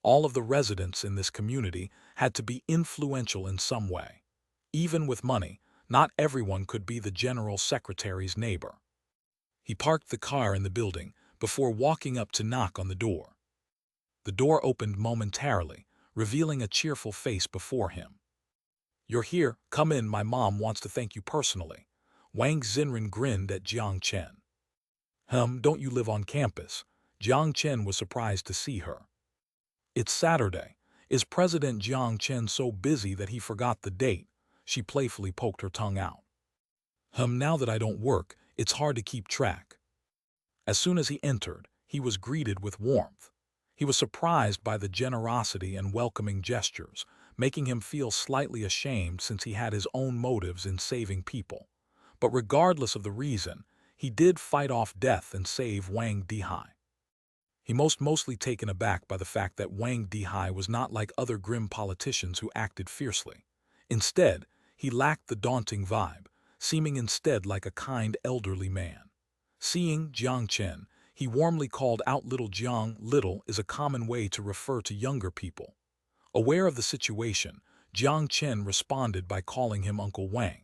All of the residents in this community had to be influential in some way. Even with money, not everyone could be the general secretary's neighbor. He parked the car in the building before walking up to knock on the door. The door opened momentarily, revealing a cheerful face before him. You're here, come in, my mom wants to thank you personally. Wang Xinren grinned at Jiang Chen. Don't you live on campus? Jiang Chen was surprised to see her. It's Saturday. Is President Jiang Chen so busy that he forgot the date? She playfully poked her tongue out. Now that I don't work, it's hard to keep track. As soon as he entered, he was greeted with warmth. He was surprised by the generosity and welcoming gestures, making him feel slightly ashamed since he had his own motives in saving people. But regardless of the reason, he did fight off death and save Wang Dihai. He mostly taken aback by the fact that Wang Dihai was not like other grim politicians who acted fiercely. Instead, he lacked the daunting vibe, seeming instead like a kind elderly man. Seeing Jiang Chen, he warmly called out little Jiang. Little is a common way to refer to younger people. Aware of the situation, Jiang Chen responded by calling him Uncle Wang.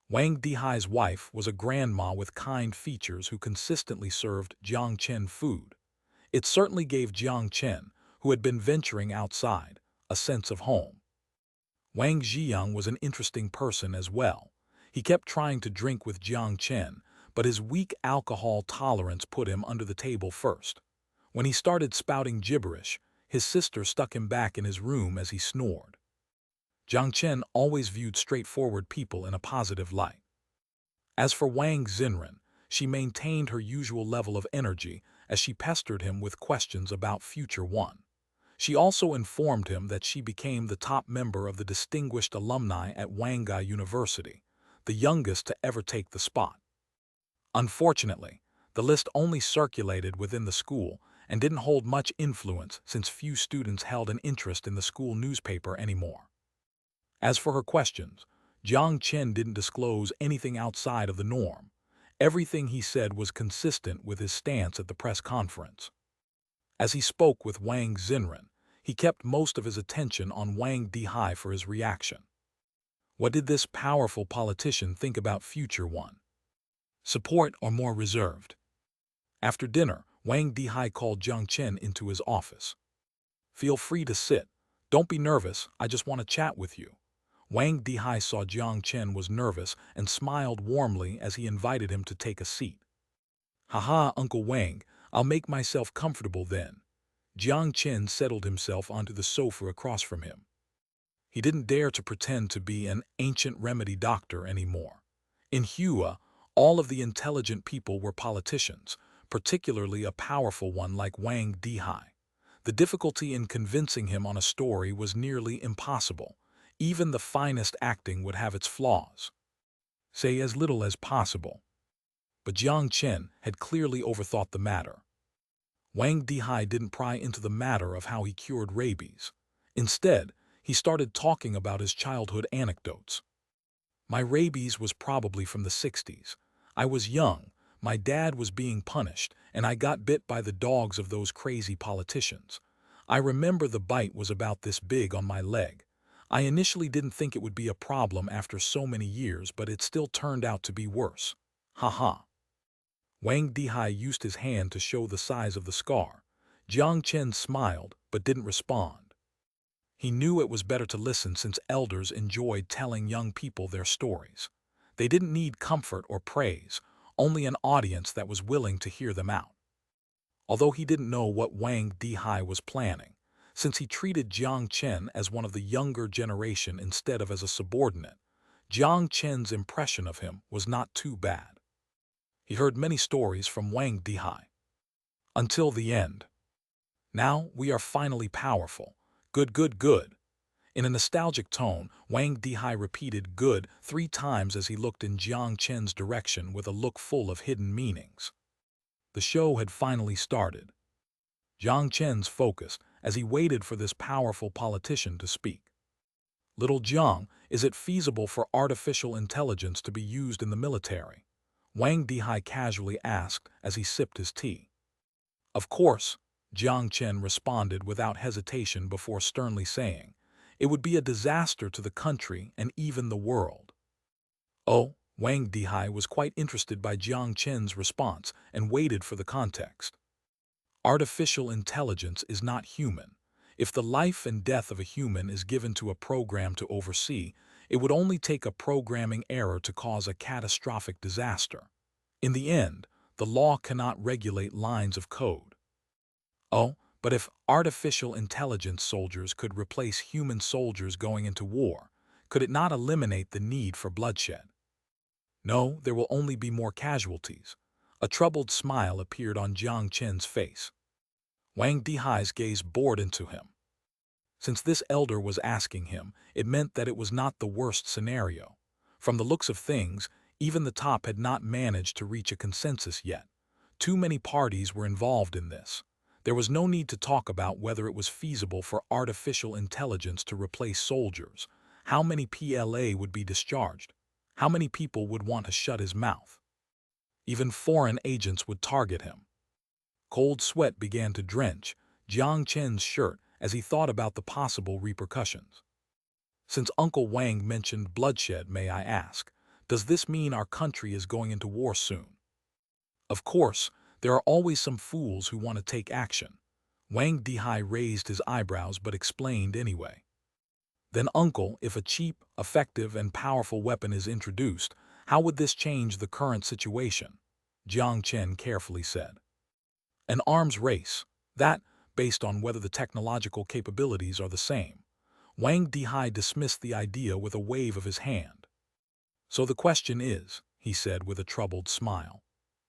Wang Dihai's wife was a grandma with kind features who consistently served Jiang Chen food. It certainly gave Jiang Chen, who had been venturing outside, a sense of home. Wang Ziyang was an interesting person as well. He kept trying to drink with Jiang Chen, but his weak alcohol tolerance put him under the table first. When he started spouting gibberish, his sister stuck him back in his room as he snored. Jiang Chen always viewed straightforward people in a positive light. As for Wang Xinren, she maintained her usual level of energy as she pestered him with questions about Future One. She also informed him that she became the top member of the distinguished alumni at Wangai University, the youngest to ever take the spot. Unfortunately, the list only circulated within the school and didn't hold much influence since few students held an interest in the school newspaper anymore. As for her questions, Jiang Chen didn't disclose anything outside of the norm. Everything he said was consistent with his stance at the press conference. As he spoke with Wang Xinren, he kept most of his attention on Wang Dihai for his reaction. What did this powerful politician think about Future One? Support or more reserved? After dinner, Wang Dihai called Jiang Chen into his office. Feel free to sit. Don't be nervous, I just want to chat with you. Wang Dihai saw Jiang Chen was nervous and smiled warmly as he invited him to take a seat. Haha, Uncle Wang, I'll make myself comfortable then. Jiang Chen settled himself onto the sofa across from him. He didn't dare to pretend to be an ancient remedy doctor anymore. In Hua, all of the intelligent people were politicians, particularly a powerful one like Wang Dihai. The difficulty in convincing him on a story was nearly impossible. Even the finest acting would have its flaws. Say as little as possible. But Jiang Chen had clearly overthought the matter. Wang Dihai didn't pry into the matter of how he cured rabies. Instead, he started talking about his childhood anecdotes. My rabies was probably from the 60s. I was young, my dad was being punished, and I got bit by the dogs of those crazy politicians. I remember the bite was about this big on my leg. I initially didn't think it would be a problem after so many years, but it still turned out to be worse. Haha. Wang Dihai used his hand to show the size of the scar. Jiang Chen smiled, but didn't respond. He knew it was better to listen since elders enjoyed telling young people their stories. They didn't need comfort or praise, only an audience that was willing to hear them out. Although he didn't know what Wang Dihai was planning, since he treated Jiang Chen as one of the younger generation instead of as a subordinate, Jiang Chen's impression of him was not too bad. He heard many stories from Wang Dihai. Until the end. Now we are finally powerful. Good, good, good. In a nostalgic tone, Wang Dihai repeated good 3 times as he looked in Jiang Chen's direction with a look full of hidden meanings. The show had finally started. Jiang Chen's focused as he waited for this powerful politician to speak. Little Jiang, is it feasible for artificial intelligence to be used in the military? Wang Dihai casually asked as he sipped his tea. Of course, Jiang Chen responded without hesitation before sternly saying, it would be a disaster to the country and even the world. Oh, Wang Dihai was quite interested by Jiang Chen's response and waited for the context. Artificial intelligence is not human. If the life and death of a human is given to a program to oversee, it would only take a programming error to cause a catastrophic disaster. In the end, the law cannot regulate lines of code. Oh, but if artificial intelligence soldiers could replace human soldiers going into war, could it not eliminate the need for bloodshed? No, there will only be more casualties. A troubled smile appeared on Jiang Chen's face. Wang Dihai's gaze bored into him. Since this elder was asking him, it meant that it was not the worst scenario. From the looks of things, even the top had not managed to reach a consensus yet. Too many parties were involved in this. There was no need to talk about whether it was feasible for artificial intelligence to replace soldiers. How many PLA would be discharged? How many people would want to shut his mouth? Even foreign agents would target him. Cold sweat began to drench Jiang Chen's shirt as he thought about the possible repercussions. Since Uncle Wang mentioned bloodshed, may I ask, does this mean our country is going into war soon? Of course, there are always some fools who want to take action. Wang Dihai raised his eyebrows but explained anyway. Then, Uncle, if a cheap, effective, and powerful weapon is introduced, how would this change the current situation? Jiang Chen carefully said. An arms race. That, based on whether the technological capabilities are the same. Wang Dihai dismissed the idea with a wave of his hand. So the question is, he said with a troubled smile.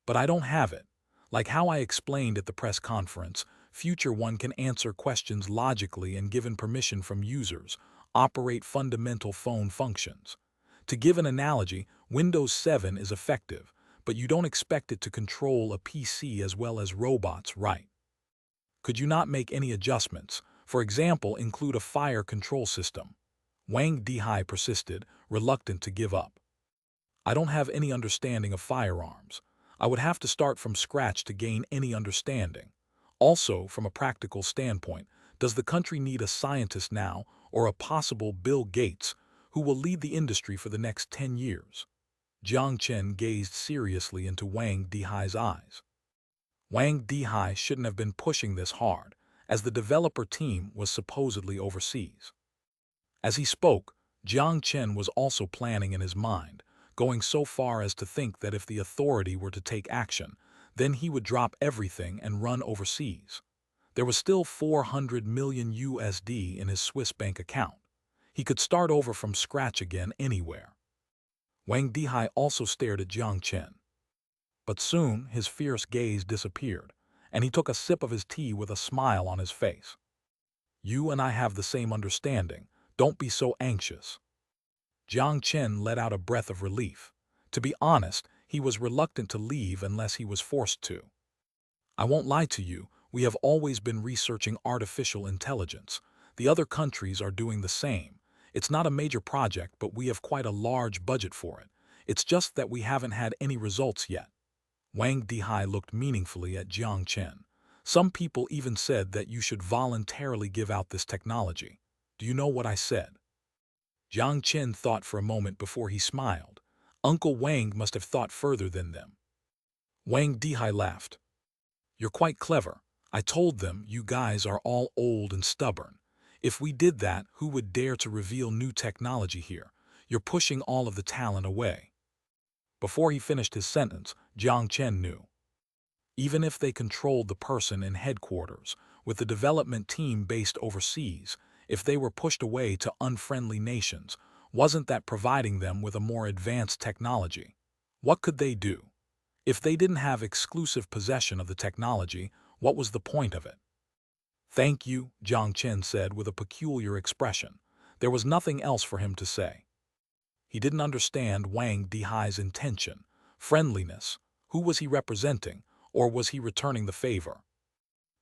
But I don't have it. Like how I explained at the press conference, Future One can answer questions logically and given permission from users, operate fundamental phone functions. To give an analogy, Windows 7 is effective, but you don't expect it to control a PC as well as robots, right? Could you not make any adjustments? For example, include a fire control system. Wang Dihai persisted, reluctant to give up. I don't have any understanding of firearms. I would have to start from scratch to gain any understanding. Also, from a practical standpoint, does the country need a scientist now or a possible Bill Gates who will lead the industry for the next 10 years? Jiang Chen gazed seriously into Wang Dihai's eyes. Wang Dihai shouldn't have been pushing this hard, as the developer team was supposedly overseas. As he spoke, Jiang Chen was also planning in his mind, going so far as to think that if the authority were to take action, then he would drop everything and run overseas. There was still 400 million USD in his Swiss bank account. He could start over from scratch again anywhere. Wang Dihai also stared at Jiang Chen. But soon his fierce gaze disappeared, and he took a sip of his tea with a smile on his face. You and I have the same understanding. Don't be so anxious. Jiang Chen let out a breath of relief. To be honest, he was reluctant to leave unless he was forced to. I won't lie to you, we have always been researching artificial intelligence. The other countries are doing the same. It's not a major project, but we have quite a large budget for it. It's just that we haven't had any results yet. Wang Dihai looked meaningfully at Jiang Chen. Some people even said that you should voluntarily give out this technology. Do you know what I said? Jiang Chen thought for a moment before he smiled. Uncle Wang must have thought further than them. Wang Dihai laughed. You're quite clever. I told them you guys are all old and stubborn. If we did that, who would dare to reveal new technology here? You're pushing all of the talent away. Before he finished his sentence, Jiang Chen knew. Even if they controlled the person in headquarters, with the development team based overseas, if they were pushed away to unfriendly nations, wasn't that providing them with a more advanced technology? What could they do? If they didn't have exclusive possession of the technology, what was the point of it? Thank you, Jiang Chen said with a peculiar expression. There was nothing else for him to say. He didn't understand Wang Dihai's intention, friendliness. Who was he representing, or was he returning the favor?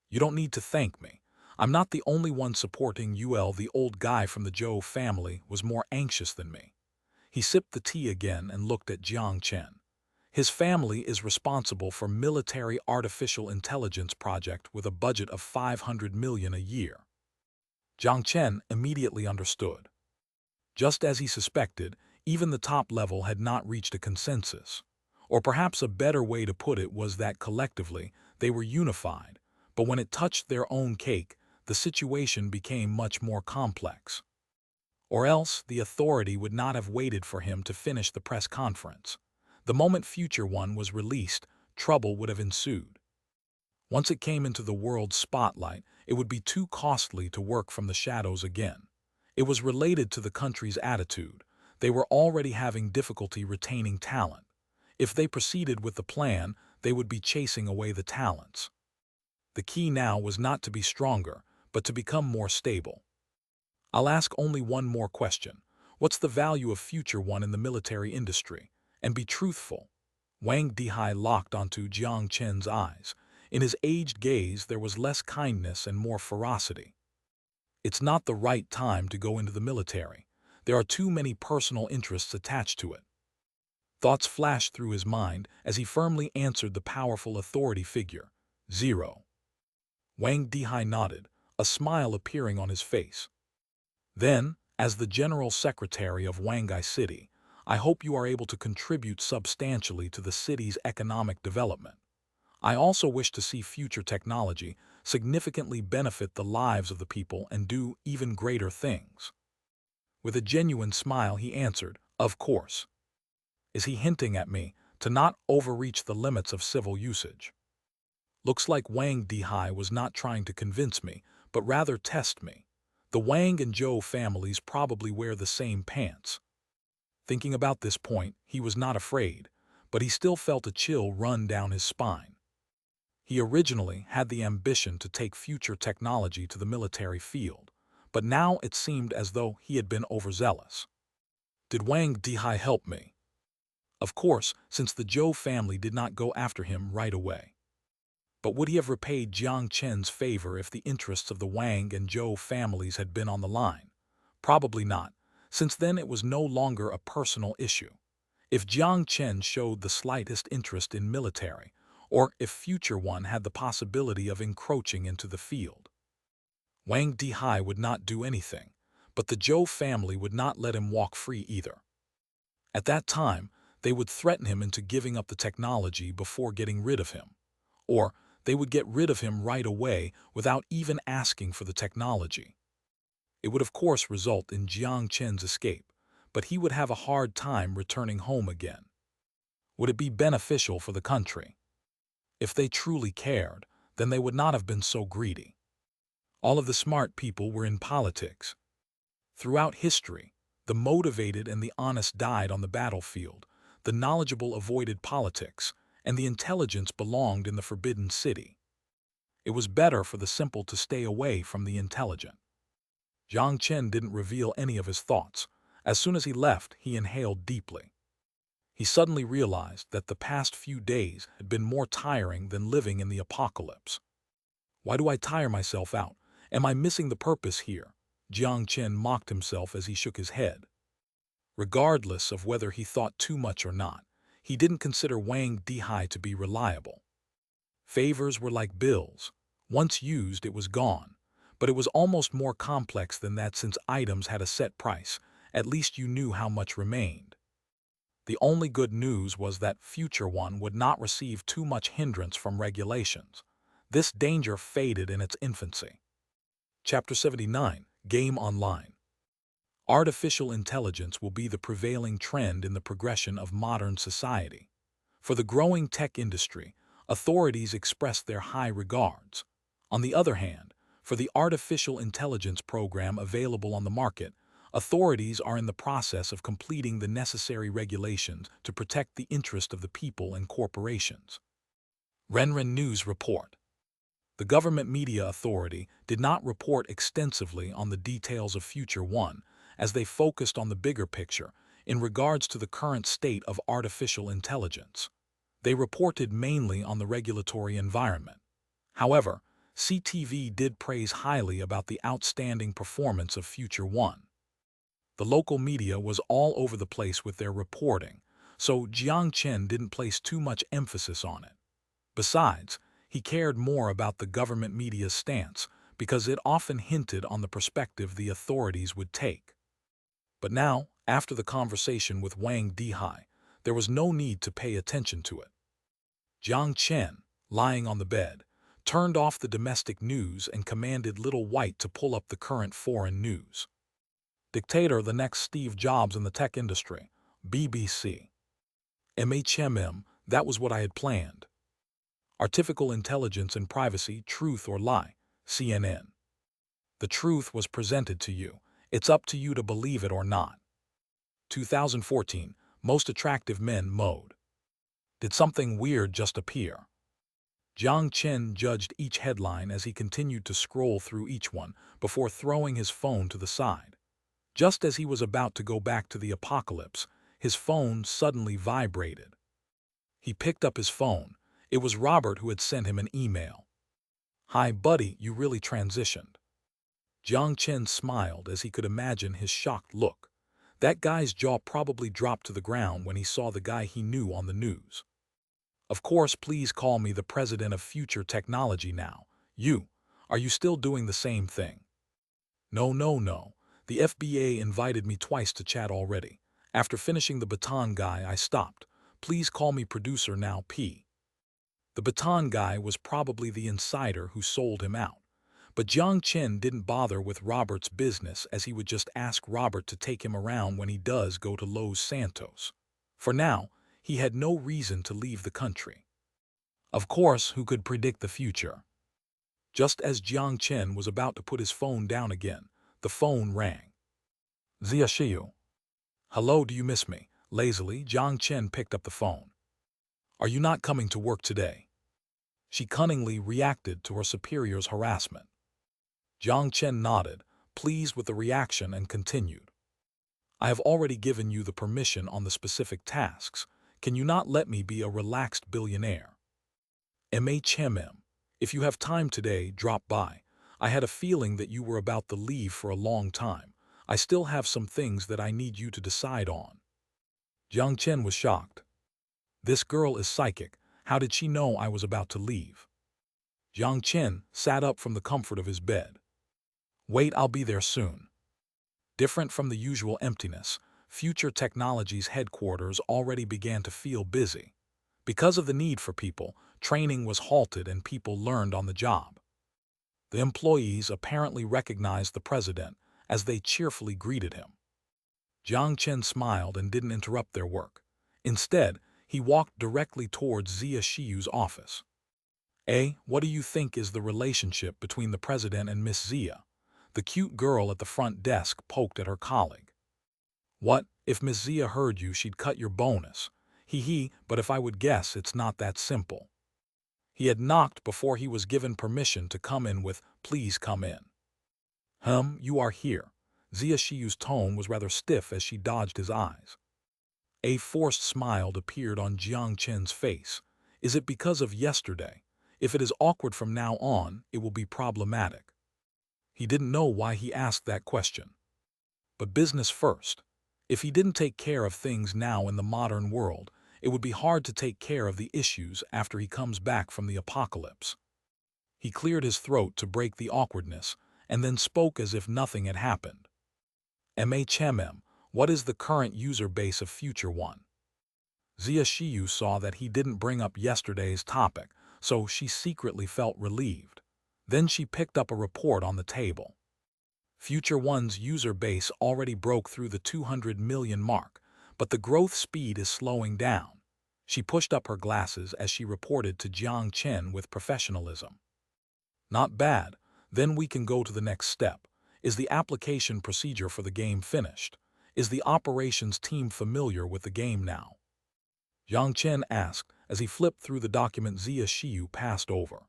You don't need to thank me. I'm not the only one supporting UL. The old guy from the Zhou family was more anxious than me. He sipped the tea again and looked at Jiang Chen. His family is responsible for military artificial intelligence project with a budget of 500 million a year. Jiang Chen immediately understood. Just as he suspected, even the top level had not reached a consensus. Or perhaps a better way to put it was that collectively they were unified, but when it touched their own cake, the situation became much more complex. Or else the authority would not have waited for him to finish the press conference. The moment Future One was released, trouble would have ensued. Once it came into the world's spotlight, it would be too costly to work from the shadows again. It was related to the country's attitude. They were already having difficulty retaining talent. If they proceeded with the plan, they would be chasing away the talents. The key now was not to be stronger, but to become more stable. I'll ask only one more question. What's the value of Future One in the military industry? And be truthful. Wang Dihai locked onto Jiang Chen's eyes. In his aged gaze there was less kindness and more ferocity. It's not the right time to go into the military. There are too many personal interests attached to it. Thoughts flashed through his mind as he firmly answered the powerful authority figure. 0. Wang Dihai nodded, a smile appearing on his face. Then, as the General Secretary of Wangai City, I hope you are able to contribute substantially to the city's economic development. I also wish to see future technology significantly benefit the lives of the people and do even greater things. With a genuine smile he answered, of course. Is he hinting at me to not overreach the limits of civil usage? Looks like Wang Dihai was not trying to convince me, but rather test me. The Wang and Zhou families probably wear the same pants. Thinking about this point, he was not afraid, but he still felt a chill run down his spine. He originally had the ambition to take future technology to the military field, but now it seemed as though he had been overzealous. Did Wang Dihai help me? Of course, since the Zhou family did not go after him right away. But would he have repaid Jiang Chen's favor if the interests of the Wang and Zhou families had been on the line? Probably not, since then it was no longer a personal issue. If Jiang Chen showed the slightest interest in military, or if Future One had the possibility of encroaching into the field, Wang Dihai would not do anything, but the Zhou family would not let him walk free either. At that time, they would threaten him into giving up the technology before getting rid of him, or they would get rid of him right away without even asking for the technology. It would of course result in Jiang Chen's escape, but he would have a hard time returning home again. Would it be beneficial for the country? If they truly cared, then they would not have been so greedy. All of the smart people were in politics. Throughout history, the motivated and the honest died on the battlefield, the knowledgeable avoided politics, and the intelligence belonged in the forbidden city. It was better for the simple to stay away from the intelligent. Jiang Chen didn't reveal any of his thoughts. As soon as he left, he inhaled deeply. He suddenly realized that the past few days had been more tiring than living in the apocalypse. Why do I tire myself out? Am I missing the purpose here? Jiang Chen mocked himself as he shook his head. Regardless of whether he thought too much or not, he didn't consider Wang Dihai to be reliable. Favors were like bills. Once used, it was gone. But it was almost more complex than that since items had a set price. At least you knew how much remained. The only good news was that Future One would not receive too much hindrance from regulations. This danger faded in its infancy. Chapter 79, Game Online. Artificial intelligence will be the prevailing trend in the progression of modern society. For the growing tech industry, authorities express their high regards. On the other hand, for the artificial intelligence program available on the market, authorities are in the process of completing the necessary regulations to protect the interest of the people and corporations. Renren News Report. The Government Media Authority did not report extensively on the details of Future One, as they focused on the bigger picture in regards to the current state of artificial intelligence. They reported mainly on the regulatory environment. However, CTV did praise highly about the outstanding performance of Future One. The local media was all over the place with their reporting, so Jiang Chen didn't place too much emphasis on it. Besides, he cared more about the government media's stance because it often hinted on the perspective the authorities would take. But now, after the conversation with Wang Dihai, there was no need to pay attention to it. Jiang Chen, lying on the bed, turned off the domestic news and commanded Little White to pull up the current foreign news. Dictator the next Steve Jobs in the tech industry, BBC. that was what I had planned. Artificial intelligence and privacy, truth or lie, CNN. The truth was presented to you. It's up to you to believe it or not. 2014, Most Attractive Men Mode. Did something weird just appear? Jiang Chen judged each headline as he continued to scroll through each one before throwing his phone to the side. Just as he was about to go back to the apocalypse, his phone suddenly vibrated. He picked up his phone. It was Robert who had sent him an email. "Hi, buddy, you really transitioned." Jiang Chen smiled as he could imagine his shocked look. That guy's jaw probably dropped to the ground when he saw the guy he knew on the news. "Of course, please call me the president of future technology now. Are you still doing the same thing?" "No, no, no. The FBA invited me twice to chat already. After finishing the baton guy, I stopped. Please call me producer now, P." The baton guy was probably the insider who sold him out. But Jiang Chen didn't bother with Robert's business, as he would just ask Robert to take him around when he does go to Los Santos. For now, he had no reason to leave the country. Of course, who could predict the future? Just as Jiang Chen was about to put his phone down again, the phone rang. "Zia Shiyu." "Hello, do you miss me?" Lazily, Jiang Chen picked up the phone. "Are you not coming to work today?" She cunningly reacted to her superior's harassment. Jiang Chen nodded, pleased with the reaction, and continued. "I have already given you the permission on the specific tasks. Can you not let me be a relaxed billionaire? IHaveAMansion. If you have time today, drop by. I had a feeling that you were about to leave for a long time. I still have some things that I need you to decide on." Jiang Chen was shocked. This girl is psychic. How did she know I was about to leave? Jiang Chen sat up from the comfort of his bed. "Wait, I'll be there soon." Different from the usual emptiness, Future Technologies headquarters already began to feel busy. Because of the need for people, training was halted and people learned on the job. The employees apparently recognized the president as they cheerfully greeted him. Jiang Chen smiled and didn't interrupt their work. Instead, he walked directly towards Zia Shiyu's office. What do you think is the relationship between the president and Miss Zia?" The cute girl at the front desk poked at her colleague. "What, if Miss Zia heard you, she'd cut your bonus. But if I would guess, it's not that simple." He had knocked before he was given permission to come in with, "Please come in." You are here." Zia Shiyu's tone was rather stiff as she dodged his eyes. A forced smile appeared on Jiang Chen's face. "Is it because of yesterday? If it is awkward from now on, it will be problematic." He didn't know why he asked that question. But business first. If he didn't take care of things now in the modern world, it would be hard to take care of the issues after he comes back from the apocalypse. He cleared his throat to break the awkwardness, and then spoke as if nothing had happened. What is the current user base of Future One?" Zia Shiyu saw that he didn't bring up yesterday's topic, so she secretly felt relieved. Then she picked up a report on the table. Future One's user base already broke through the 200 million mark, but the growth speed is slowing down. She pushed up her glasses as she reported to Jiang Chen with professionalism. "Not bad. Then we can go to the next step. Is the application procedure for the game finished? Is the operations team familiar with the game now?" Jiang Chen asked as he flipped through the document Zia Shiyu passed over.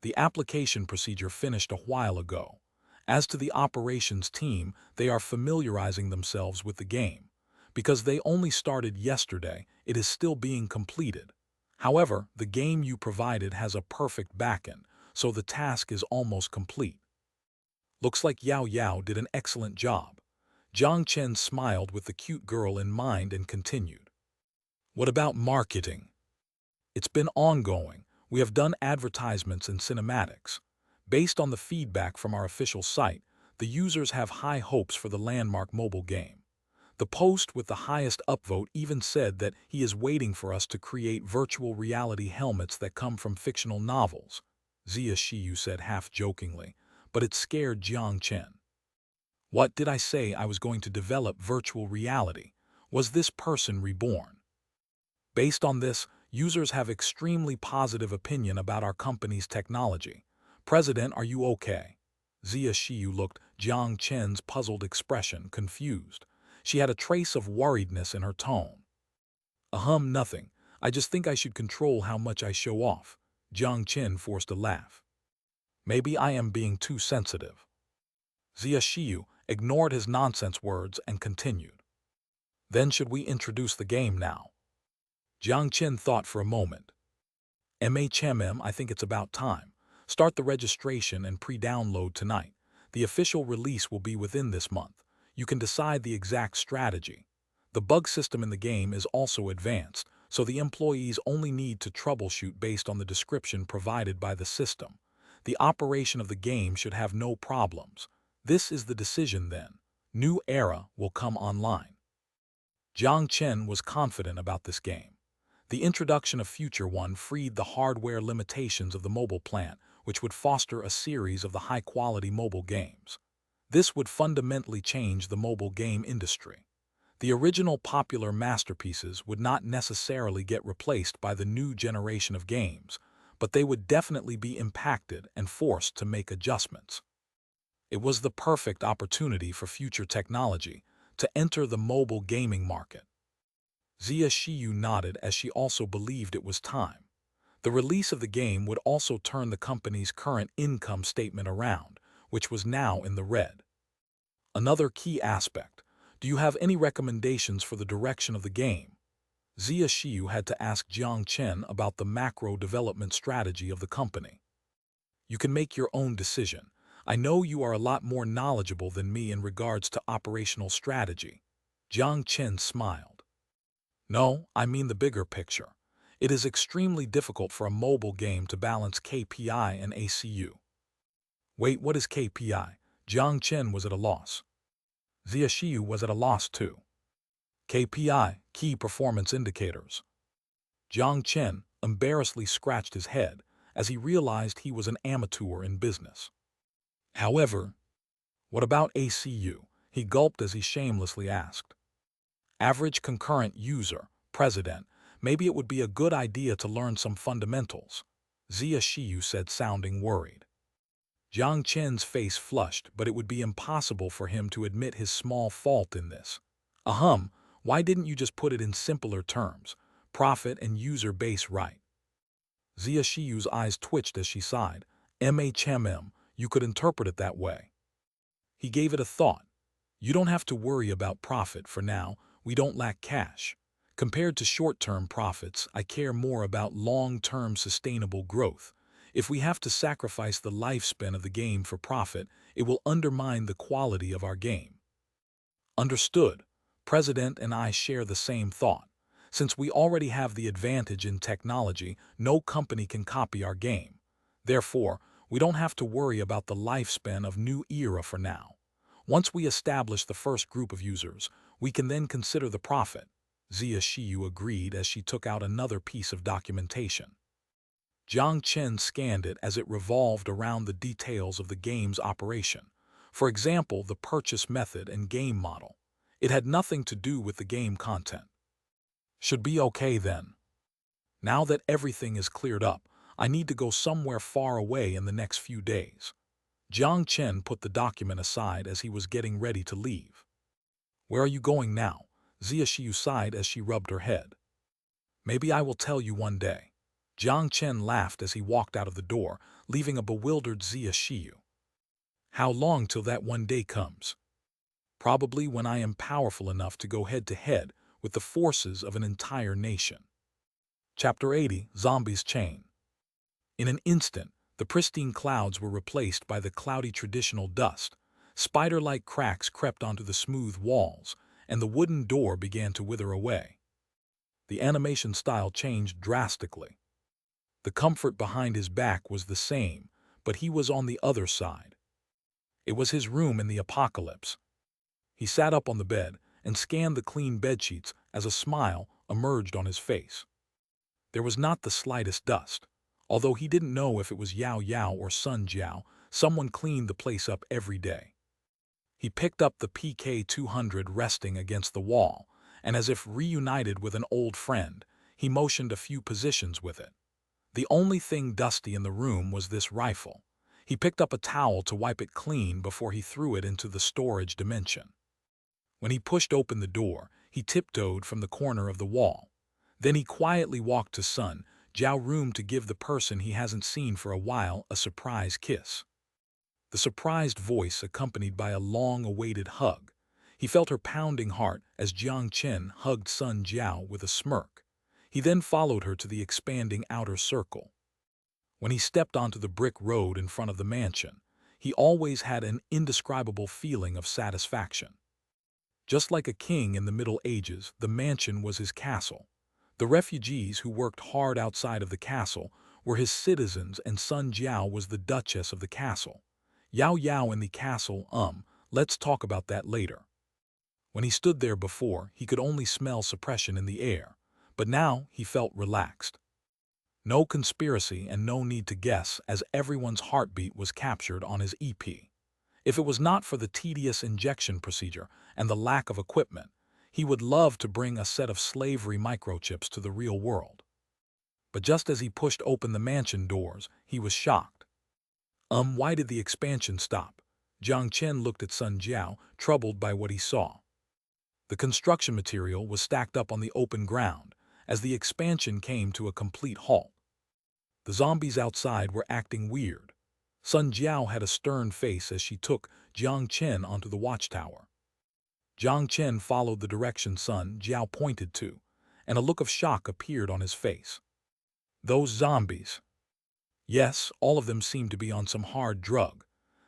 "The application procedure finished a while ago. As to the operations team, they are familiarizing themselves with the game. Because they only started yesterday, it is still being completed. However, the game you provided has a perfect backend, so the task is almost complete." "Looks like Yao did an excellent job." Jiang Chen smiled with the cute girl in mind and continued. "What about marketing?" "It's been ongoing. We have done advertisements and cinematics. Based on the feedback from our official site, the users have high hopes for the landmark mobile game. The post with the highest upvote even said that he is waiting for us to create virtual reality helmets that come from fictional novels," Zia Shiyu said half-jokingly, but it scared Jiang Chen. "What did I say? I was going to develop virtual reality? Was this person reborn?" "Based on this, users have extremely positive opinion about our company's technology. President, are you okay?" Zia Shiyu looked Jiang Chen's puzzled expression, confused. She had a trace of worriedness in her tone. Nothing. I just think I should control how much I show off." Jiang Chen forced a laugh. Maybe I am being too sensitive. Zia Shiyu ignored his nonsense words and continued. Then should we introduce the game now? Jiang Chen thought for a moment. I think it's about time. Start the registration and pre-download tonight. The official release will be within this month. You can decide the exact strategy. The bug system in the game is also advanced, so the employees only need to troubleshoot based on the description provided by the system. The operation of the game should have no problems. This is the decision then. New era will come online. Jiang Chen was confident about this game. The introduction of Future One freed the hardware limitations of the mobile plant, which would foster a series of the high-quality mobile games. This would fundamentally change the mobile game industry. The original popular masterpieces would not necessarily get replaced by the new generation of games, but they would definitely be impacted and forced to make adjustments. It was the perfect opportunity for future technology to enter the mobile gaming market. Zia Shiyu nodded as she also believed it was time. The release of the game would also turn the company's current income statement around, which was now in the red. Another key aspect. Do you have any recommendations for the direction of the game? Zia Shiyu had to ask Jiang Chen about the macro development strategy of the company. You can make your own decision. I know you are a lot more knowledgeable than me in regards to operational strategy. Jiang Chen smiled. No, I mean the bigger picture. It is extremely difficult for a mobile game to balance KPI and ACU. Wait, what is KPI? Jiang Chen was at a loss. Zia Shiyu was at a loss too. KPI, Key Performance Indicators. Jiang Chen embarrassedly scratched his head as he realized he was an amateur in business. However, what about ACU? He gulped as he shamelessly asked. Average concurrent user, President, maybe it would be a good idea to learn some fundamentals, Zia Shiyu said, sounding worried. Jiang Chen's face flushed, but it would be impossible for him to admit his small fault in this. Why didn't you just put it in simpler terms? Profit and user base, right? Zia Shiyu's eyes twitched as she sighed. You could interpret it that way. He gave it a thought. You don't have to worry about profit for now. We don't lack cash. Compared to short-term profits, I care more about long-term sustainable growth. If we have to sacrifice the lifespan of the game for profit, it will undermine the quality of our game. Understood. President and I share the same thought. Since we already have the advantage in technology, no company can copy our game. Therefore, we don't have to worry about the lifespan of new era for now. Once we establish the first group of users, we can then consider the profit. Zia Shiyu agreed as she took out another piece of documentation. Jiang Chen scanned it as it revolved around the details of the game's operation. For example, the purchase method and game model. It had nothing to do with the game content. Should be okay then. Now that everything is cleared up, I need to go somewhere far away in the next few days. Jiang Chen put the document aside as he was getting ready to leave. Where are you going now? Zia Shiyu sighed as she rubbed her head. Maybe I will tell you one day. Jiang Chen laughed as he walked out of the door, leaving a bewildered Zia Shiyu. How long till that one day comes? Probably when I am powerful enough to go head-to-head with the forces of an entire nation. Chapter 80, Zombies Chain. In an instant, the pristine clouds were replaced by the cloudy traditional dust. Spider-like cracks crept onto the smooth walls, and the wooden door began to wither away. The animation style changed drastically. The comfort behind his back was the same, but he was on the other side. It was his room in the apocalypse. He sat up on the bed and scanned the clean bedsheets as a smile emerged on his face. There was not the slightest dust. Although he didn't know if it was Yao Yao or Sun Jiao, someone cleaned the place up every day. He picked up the PK-200 resting against the wall, and as if reunited with an old friend, he motioned a few positions with it. The only thing dusty in the room was this rifle. He picked up a towel to wipe it clean before he threw it into the storage dimension. When he pushed open the door, he tiptoed from the corner of the wall. Then he quietly walked to Sun Jiao room to give the person he hasn't seen for a while a surprise kiss. The surprised voice accompanied by a long-awaited hug. He felt her pounding heart as Jiang Chen hugged Sun Jiao with a smirk. He then followed her to the expanding outer circle. When he stepped onto the brick road in front of the mansion, he always had an indescribable feeling of satisfaction. Just like a king in the Middle Ages, the mansion was his castle. The refugees who worked hard outside of the castle were his citizens, and Sun Jiao was the duchess of the castle. Yao Yao in the castle, let's talk about that later. When he stood there before, he could only smell suppression in the air, but now he felt relaxed. No conspiracy and no need to guess, as everyone's heartbeat was captured on his EP. If it was not for the tedious injection procedure and the lack of equipment, he would love to bring a set of slavery microchips to the real world. But just as he pushed open the mansion doors, he was shocked. Why did the expansion stop? Jiang Chen looked at Sun Jiao, troubled by what he saw. The construction material was stacked up on the open ground as the expansion came to a complete halt. The zombies outside were acting weird. Sun Jiao had a stern face as she took Jiang Chen onto the watchtower. Jiang Chen followed the direction Sun Jiao pointed to, and a look of shock appeared on his face. Those zombies. Yes, all of them seemed to be on some hard drug.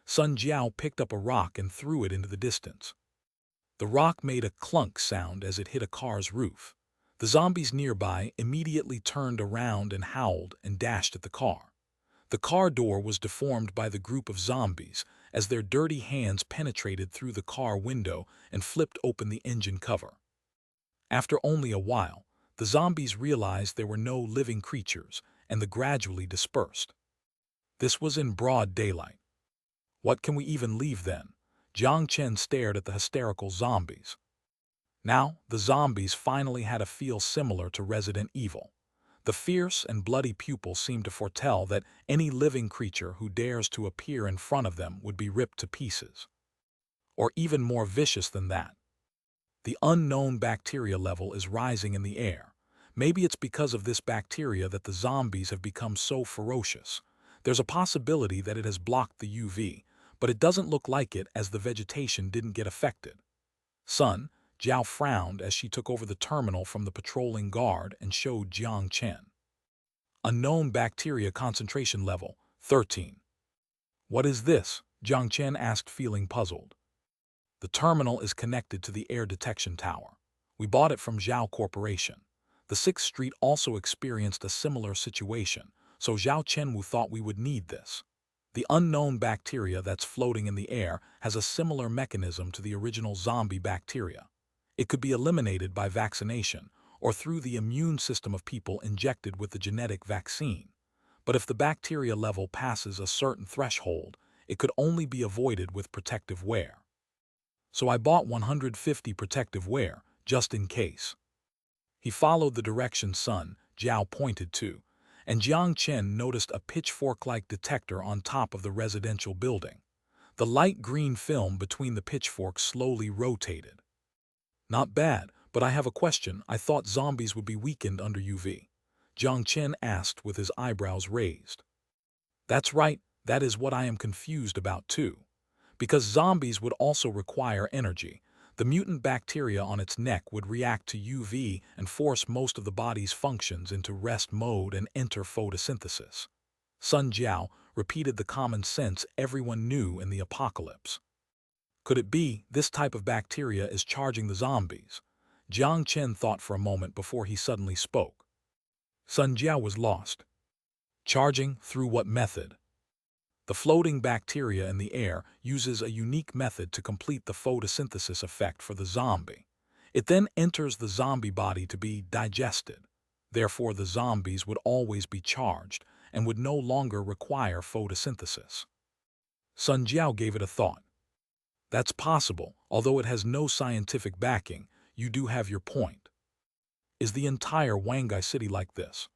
Sun Jiao picked up a rock and threw it into the distance. The rock made a clunk sound as it hit a car's roof. The zombies nearby immediately turned around and howled and dashed at the car. The car door was deformed by the group of zombies as their dirty hands penetrated through the car window and flipped open the engine cover. After only a while, the zombies realized there were no living creatures and they gradually dispersed. This was in broad daylight. What can we even leave then? Jiang Chen stared at the hysterical zombies. Now, the zombies finally had a feel similar to Resident Evil. The fierce and bloody pupils seemed to foretell that any living creature who dares to appear in front of them would be ripped to pieces. Or even more vicious than that. The unknown bacteria level is rising in the air. Maybe it's because of this bacteria that the zombies have become so ferocious. There's a possibility that it has blocked the UV, but it doesn't look like it as the vegetation didn't get affected. Sun Jiao frowned as she took over the terminal from the patrolling guard and showed Jiang Chen. Unknown bacteria concentration level, 13. What is this? Jiang Chen asked, feeling puzzled. The terminal is connected to the air detection tower. We bought it from Zhao Corporation. The 6th Street also experienced a similar situation, so Zhao Chenwu thought we would need this. The unknown bacteria that's floating in the air has a similar mechanism to the original zombie bacteria. It could be eliminated by vaccination or through the immune system of people injected with the genetic vaccine. But if the bacteria level passes a certain threshold, it could only be avoided with protective wear. So I bought 150 protective wear, just in case. He followed the direction Sun Jiao pointed to, and Jiang Chen noticed a pitchfork-like detector on top of the residential building. The light green film between the pitchforks slowly rotated. Not bad, but I have a question. I thought zombies would be weakened under UV. Jiang Chen asked with his eyebrows raised. That's right, that is what I am confused about too. Because zombies would also require energy, the mutant bacteria on its neck would react to UV and force most of the body's functions into rest mode and enter photosynthesis. Sun Jiao repeated the common sense everyone knew in the apocalypse. Could it be this type of bacteria is charging the zombies? Jiang Chen thought for a moment before he suddenly spoke. Sun Jiao was lost. Charging through what method? The floating bacteria in the air uses a unique method to complete the photosynthesis effect for the zombie. It then enters the zombie body to be digested. Therefore, the zombies would always be charged and would no longer require photosynthesis. Sun Jiao gave it a thought. That's possible, although it has no scientific backing. You do have your point. Is the entire Wangai city like this?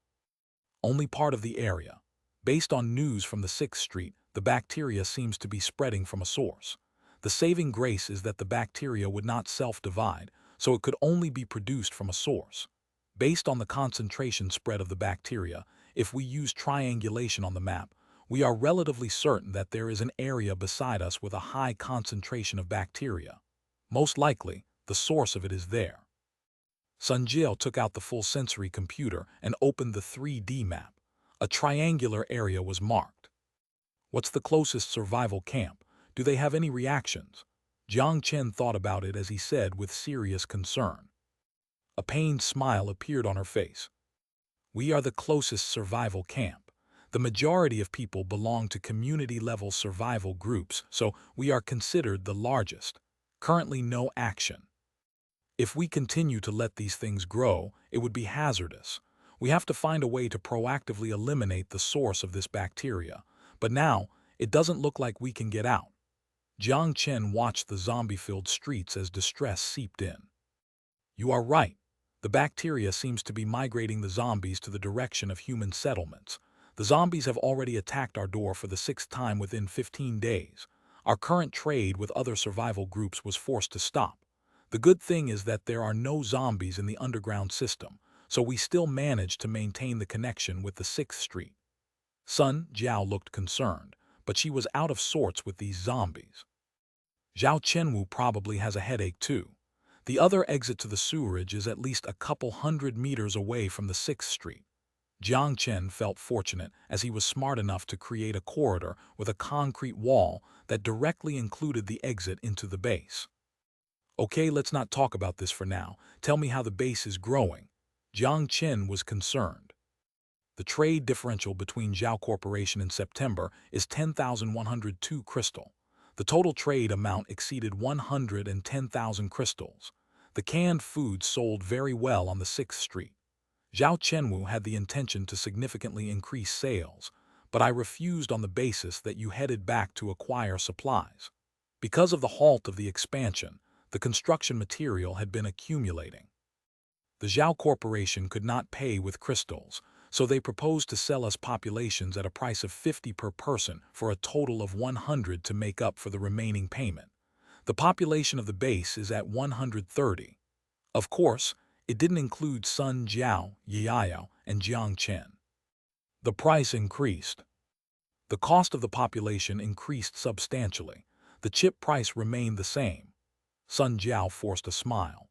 Only part of the area. Based on news from the 6th Street, the bacteria seems to be spreading from a source. The saving grace is that the bacteria would not self-divide, so it could only be produced from a source. Based on the concentration spread of the bacteria, If we use triangulation on the map, we are relatively certain that there is an area beside us with a high concentration of bacteria. Most likely, the source of it is there. Sun Jiao took out the full sensory computer and opened the 3D map. A triangular area was marked. What's the closest survival camp? Do they have any reactions? Jiang Chen thought about it as he said with serious concern. A pained smile appeared on her face. We are the closest survival camp. The majority of people belong to community-level survival groups, so we are considered the largest. Currently no action. If we continue to let these things grow, it would be hazardous. We have to find a way to proactively eliminate the source of this bacteria. But now, it doesn't look like we can get out. Jiang Chen watched the zombie-filled streets as distress seeped in. You are right. The bacteria seems to be migrating the zombies to the direction of human settlements. The zombies have already attacked our door for the 6th time within 15 days. Our current trade with other survival groups was forced to stop. The good thing is that there are no zombies in the underground system, so we still manage to maintain the connection with the 6th Street. Sun Jiao looked concerned, but she was out of sorts with these zombies. Zhao Chenwu probably has a headache too. The other exit to the sewerage is at least a couple hundred meters away from the 6th Street. Jiang Chen felt fortunate as he was smart enough to create a corridor with a concrete wall that directly included the exit into the base. Okay, let's not talk about this for now. Tell me how the base is growing. Jiang Chen was concerned. The trade differential between Zhao Corporation in September is 10,102 crystal. The total trade amount exceeded 110,000 crystals. The canned foods sold very well on the 6th Street. Zhao Chenwu had the intention to significantly increase sales, but I refused on the basis that you headed back to acquire supplies. Because of the halt of the expansion, the construction material had been accumulating. The Zhao Corporation could not pay with crystals, so they proposed to sell us populations at a price of 50 per person for a total of 100 to make up for the remaining payment. The population of the base is at 130. Of course, it didn't include Sun Jiao, Yiyao, and Jiang Chen. The price increased. The cost of the population increased substantially. The chip price remained the same. Sun Jiao forced a smile.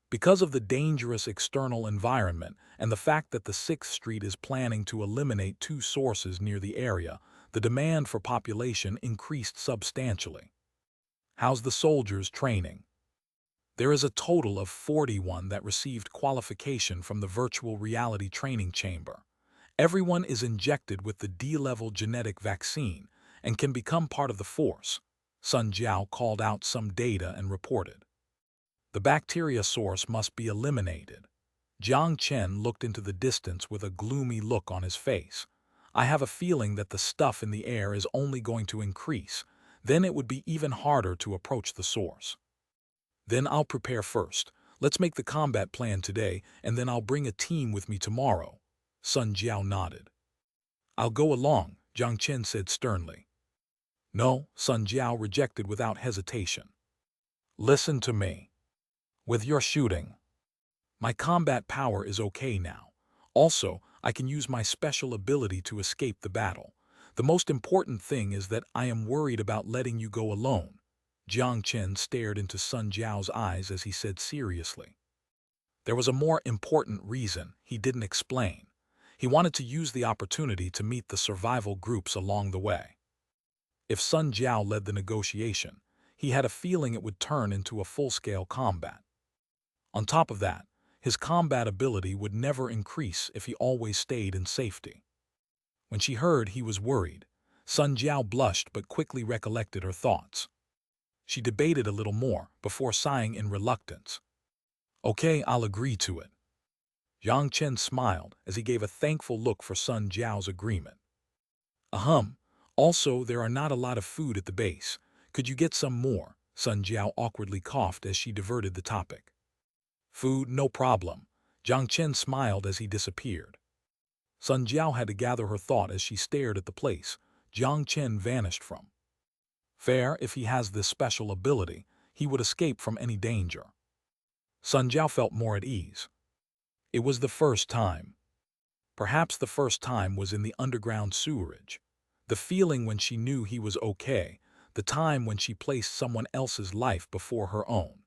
Because of the dangerous external environment and the fact that the 6th Street is planning to eliminate 2 sources near the area, the demand for population increased substantially. How's the soldiers training? There is a total of 41 that received qualification from the virtual reality training chamber. Everyone is injected with the D-level genetic vaccine and can become part of the force. Sun Jiao called out some data and reported. The bacteria source must be eliminated. Jiang Chen looked into the distance with a gloomy look on his face. I have a feeling that the stuff in the air is only going to increase. Then it would be even harder to approach the source. Then I'll prepare first. Let's make the combat plan today, and then I'll bring a team with me tomorrow. Sun Jiao nodded. I'll go along, Jiang Chen said sternly. No, Sun Jiao rejected without hesitation. Listen to me. With your shooting, my combat power is okay now. Also, I can use my special ability to escape the battle. The most important thing is that I am worried about letting you go alone. Jiang Chen stared into Sun Jiao's eyes as he said seriously. There was a more important reason he didn't explain. He wanted to use the opportunity to meet the survival groups along the way. If Sun Jiao led the negotiation, he had a feeling it would turn into a full-scale combat. On top of that, his combat ability would never increase if he always stayed in safety. When she heard he was worried, Sun Jiao blushed but quickly recollected her thoughts. She debated a little more before sighing in reluctance. Okay, I'll agree to it. Jiang Chen smiled as he gave a thankful look for Sun Jiao's agreement. Also there are not a lot of food at the base. Could you get some more? Sun Jiao awkwardly coughed as she diverted the topic. Food, no problem. Jiang Chen smiled as he disappeared. Sun Jiao had to gather her thought as she stared at the place Jiang Chen vanished from. Fair, if he has this special ability, he would escape from any danger. Sun Jiao felt more at ease. It was the first time. Perhaps the first time was in the underground sewerage. The feeling when she knew he was okay, the time when she placed someone else's life before her own.